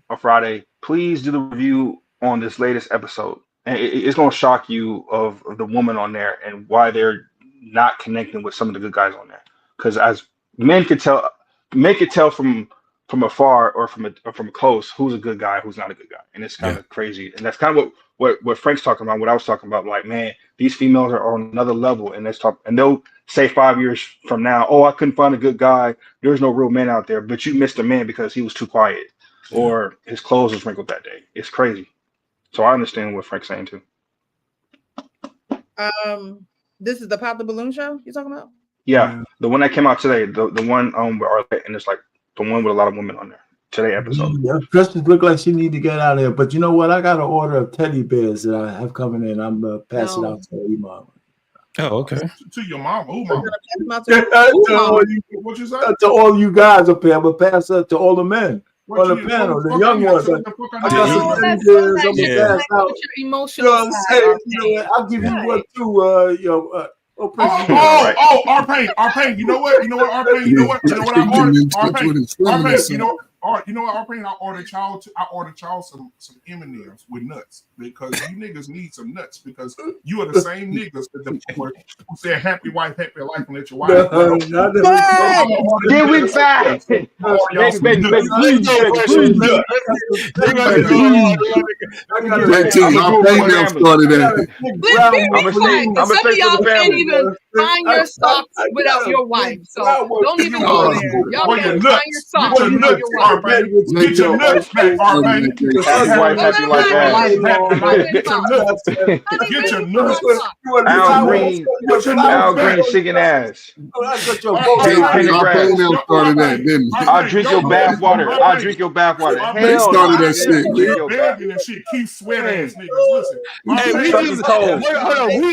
or Friday, please do the review on this latest episode. And it's gonna shock you of the woman on there and why they're not connecting with some of the good guys on there. Because as men could tell from from afar or from close who's a good guy, who's not a good guy, and it's kind of crazy. And that's kind of what Frank's talking about. What I was talking about, like, man, these females are on another level, and they'll say 5 years from now, oh, I couldn't find a good guy. There's no real men out there, but you missed a man because he was too quiet or his clothes was wrinkled that day. It's crazy. So I understand what Frank's saying too. This is the Pop the Balloon show you're talking about? Yeah, the one that came out today, the one with Arlette, and it's like the one with a lot of women on there. Today episode. Yeah, Kristen look like she need to get out of here. But you know what? I got an order of teddy bears that I have coming in. I'm gonna pass it out to your mom. Oh, okay. To your mom. Who mom? What you say? To all you guys up here, I'm gonna pass it to all the men on the panel, the young ones. I got some teddy bears. I'm gonna pass out. Your emotional You know, I'll give you one too. R-Pain. You know what? You know what, R-Pain? You know what I ordered? R-Pain. You know what, R-Pain? I ordered y'all some M&Ms with nuts because you niggas need some nuts because you are the same niggas who said happy wife, happy life and let your wife. Get with that. Some of y'all can't even find your socks without your wife, so don't even go there. Y'all can't find your socks without your wife. Get your nuts back, R-Pain. Happy wife, happy life. Get your nuts. Al Green shaking ass. I'll drink your bath water. I'll drink your bath water. They started that shit. Keep sweating ass niggas. Listen.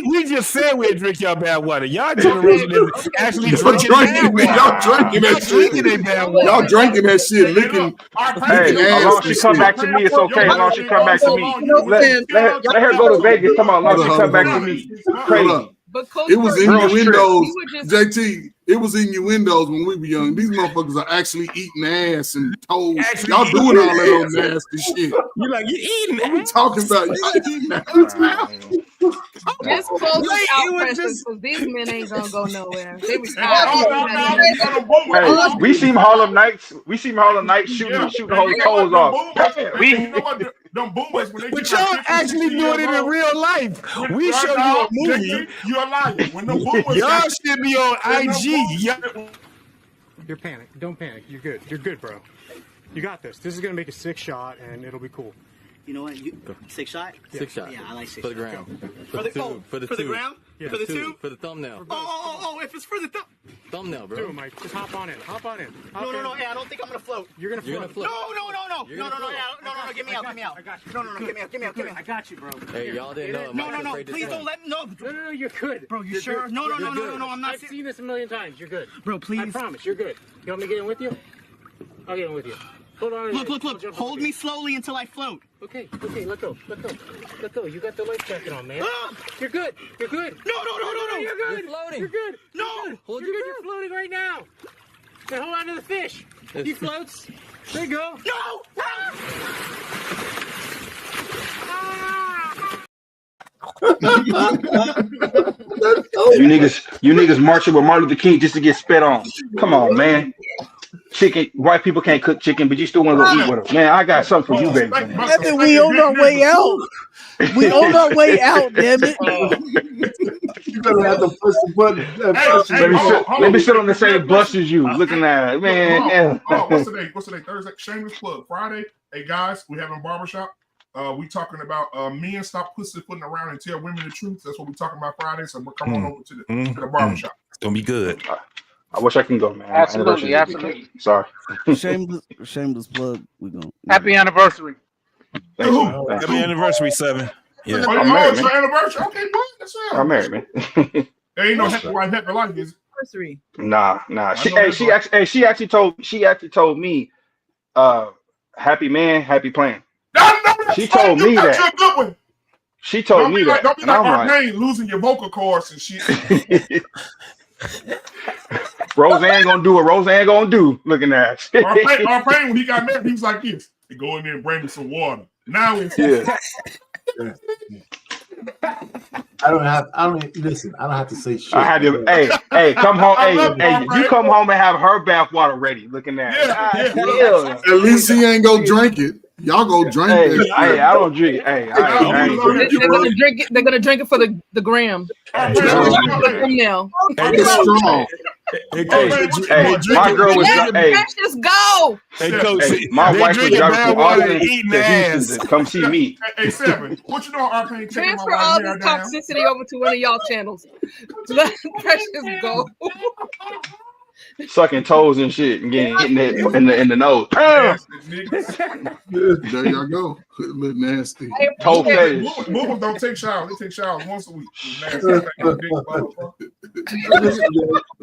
We just said we'd drink your bath water. Y'all generation is actually drinking Y'all drinking that shit. Y'all drinking that shit. Licking. Hey, as long as she come back to me, it's okay. As long as she come back to me. Let her go to Vegas. Come on, as long as she come back to me. Crazy. It was in your windows, JT. It was in your windows when we were young. These motherfuckers are actually eating ass and toes. Y'all doing all that old nasty shit. You like you eating? What we talking about? Y'all eating ass. Just close it out, Precious, because these men ain't gonna go nowhere. They Hey, we seen Harlem Nights. Shooting whole toes off. You know what? Them boomers, when they but y'all actually doing it in real life. We show you a movie. You're lying. When the boomers y'all should be on IG. You're panicked. Don't panic. You're good. You're good, bro. You got this. This is gonna make a 6 shot, and it'll be cool. You know what? 6 shot? 6 shot. Yeah, I like 6 for the ground. For the ground? Yeah. For the tube? For the thumbnail. Oh, if it's for the thumbnail, bro. Do it, Mike. Just hop on in. No. Hey, I don't think I'm gonna float. You're gonna float. No. Get me out. I got you. No, get me out. I got you, bro. Hey, y'all didn't know. No. Please don't let me. No, you're good. Bro, you sure? No. I'm not. I've seen this a million times. You're good. Bro, please. I promise. You're good. You want me to get in with you? I'll get in with you. Hold on. Look. Hold me slowly until I float. Okay. Let go. You got the life jacket on, man. You're good. No. You're good. You're floating. You're good. No. Hold your breath. You're floating right now. Now hold on to the fish. He floats. There you go. No. You niggas marching with Martin Luther King just to get spit on. Come on, man. Chicken. White people can't cook chicken, but you still want to go eat with them. Man, I got something for you, baby. We on our way out. We on our way out, damn it. You're gonna have to push the button. Let me sit on the same bus as you, looking at it, man. What's today? Thursday. Shameless plug. Friday. Hey guys, we having barbershop. We talking about men stop pussyfooting around and tell women the truth. That's what we talking about Friday. So we're coming on over to the barbershop. It's gonna be good. I wish I can go, man. Absolutely. Sorry. Shameless plug. We going. Happy anniversary. Happy anniversary, 7. Yeah. I'm married, man. Anniversary. Okay, boy. That's right. I'm married, man. There ain't no happy wife, happy life, is it? Nah. She actually told me, happy man, happy plan. She told me that. She told me that. Don't be like R-Pain losing your vocal cords and shit. Roseanne gonna do what Roseanne gonna do. Looking at R-Pain when he got married, he was like this. He go in there and bring me some water. Now it's I don't listen. I don't have to say shit. I had to. Hey, come home. Hey, you come home and have her bathwater ready. Looking at. At least he ain't go drink it. Y'all go drink it. Hey, I don't drink. Hey, They're gonna drink it for the gram. Now. It's strong. Hey, my girl was. Just go. Hey, Coach, my wife was driving from Austin to ass. Houston to come see me. Hey, Seven, what you know? Arcane transfer all this toxicity over to one of y'all channels. Let Precious go. Sucking toes and shit and getting it in the nose. There y'all go. A little nasty. Toe fetish. Movers don't take showers. They take showers once a week. It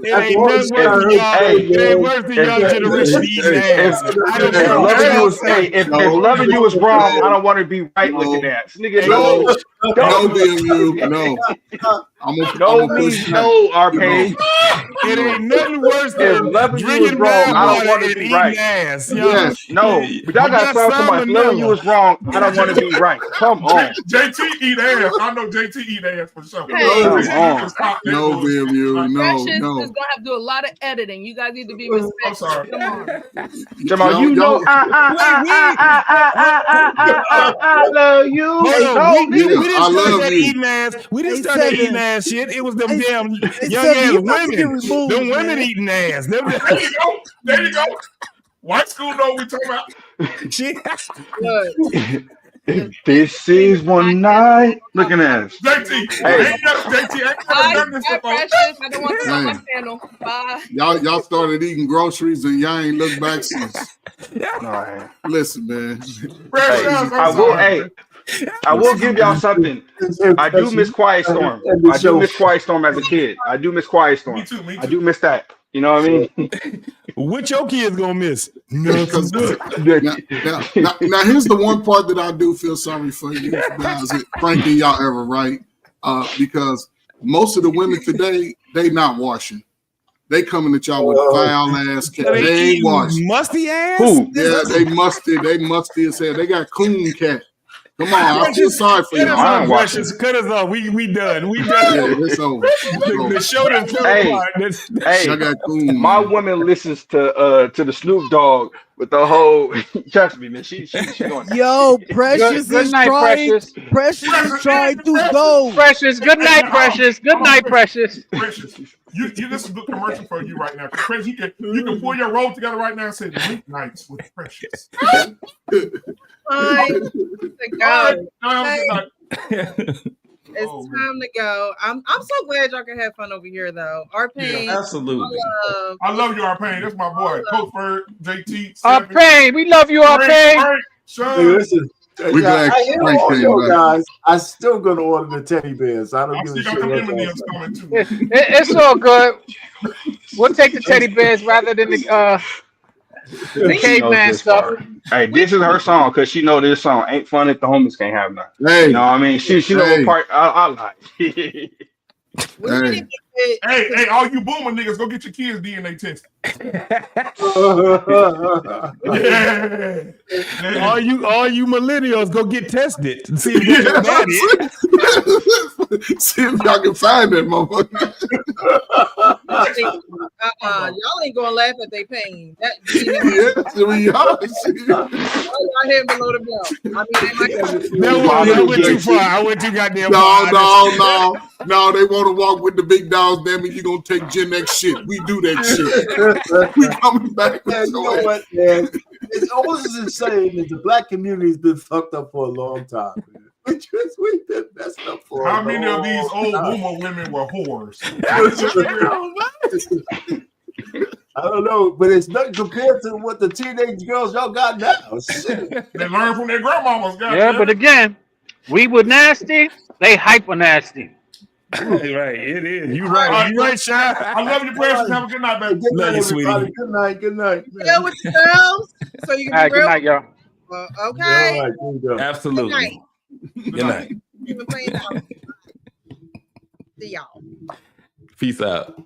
ain't worth it, y'all generation eating ass. If loving you was wrong, I don't want to be right looking at. Nigga, no, Arcane. It ain't nothing worse than drinking wrong. I don't want to be right. Ass. Yes, no, but y'all got something like loving you was wrong. I don't want to be right. Come on. JT eat ass. I know JT eat ass for sure. Hey. No, Precious is gonna have to do a lot of editing. You guys need to be respectful. I'm sorry. Jamal, you know I love you. We didn't start that eating ass. We didn't start that eating ass shit. It was them damn young ass women. Them women eating ass. There you go. White school know what we talking about. This is one night. Looking at us. JT. Hey. Bye, Precious. I don't want this on my channel. Bye. Y'all started eating groceries and y'all ain't looked back since. Right. Listen, man. I will give y'all something. I do miss Quiet Storm. I do miss Quiet Storm as a kid. I do miss Quiet Storm. Me too. I do miss that. You know what I mean? What your kids gonna miss? No. Now, here's the one part that I do feel sorry for you guys, Frankie, y'all ever right? Because most of the women today, they not washing. They coming at y'all with foul ass cat. They ain't washing. Musty ass? Who? Yeah, they musty. They musty as hell. They got coon cat. Come on, I feel sorry for you. Precious, cut us off. We done. We done. Yeah, it's over. The show done fell apart. My woman listens to the Snoop Dogg with the whole. Trust me, man. She going. Yo, Precious Good is night, trying. Precious. Precious is trying to go. Precious. Good night, Precious. Good night, Precious. Precious. This is a good commercial for you right now. Precious, you can pull your roll together right now and say late nights with Precious. It's time to go. I'm so glad y'all can have fun over here, though. Arcane, absolutely. I love you, Arcane. That's my boy, Coach Bird, JT. Arcane, we love you, Arcane. We glad Frank came back. Guys, I'm still gonna order the teddy bears. I don't give a shit. It's all good. We'll take the teddy bears rather than the caveman stuff. Hey, this is her song because she know this song ain't fun if the homies can't have none. Hey, you know what I mean? She know what part I like. Hey, all you boomer niggas, go get your kids DNA tested. Yeah. All you millennials, go get tested and see if your daddy. See if y'all can find that motherfucker. Y'all ain't gonna laugh at their pain. We are. Y'all head below the belt. I went too far. I went too goddamn far. No. They want to walk with the big dogs. Damn it, you gonna take Gen X shit? We do that shit. We coming back. Man, you know what, man? It's always insane that the black community has been fucked up for a long time. Man. We've been messed up for How many of these old boomer women were whores? I don't know, but it's nothing compared to what the teenage girls y'all got now. They learn from their grandmamas. Yeah, but again, we were nasty. They hyper nasty. Right, it is. You right. You right, Shy. I love you, Precious. Have a good night, baby. Love you, sweetie. Good night. Yeah, with the girls. So you can be good night, y'all. Well, okay. All right, absolutely. Good night. See y'all. Peace out.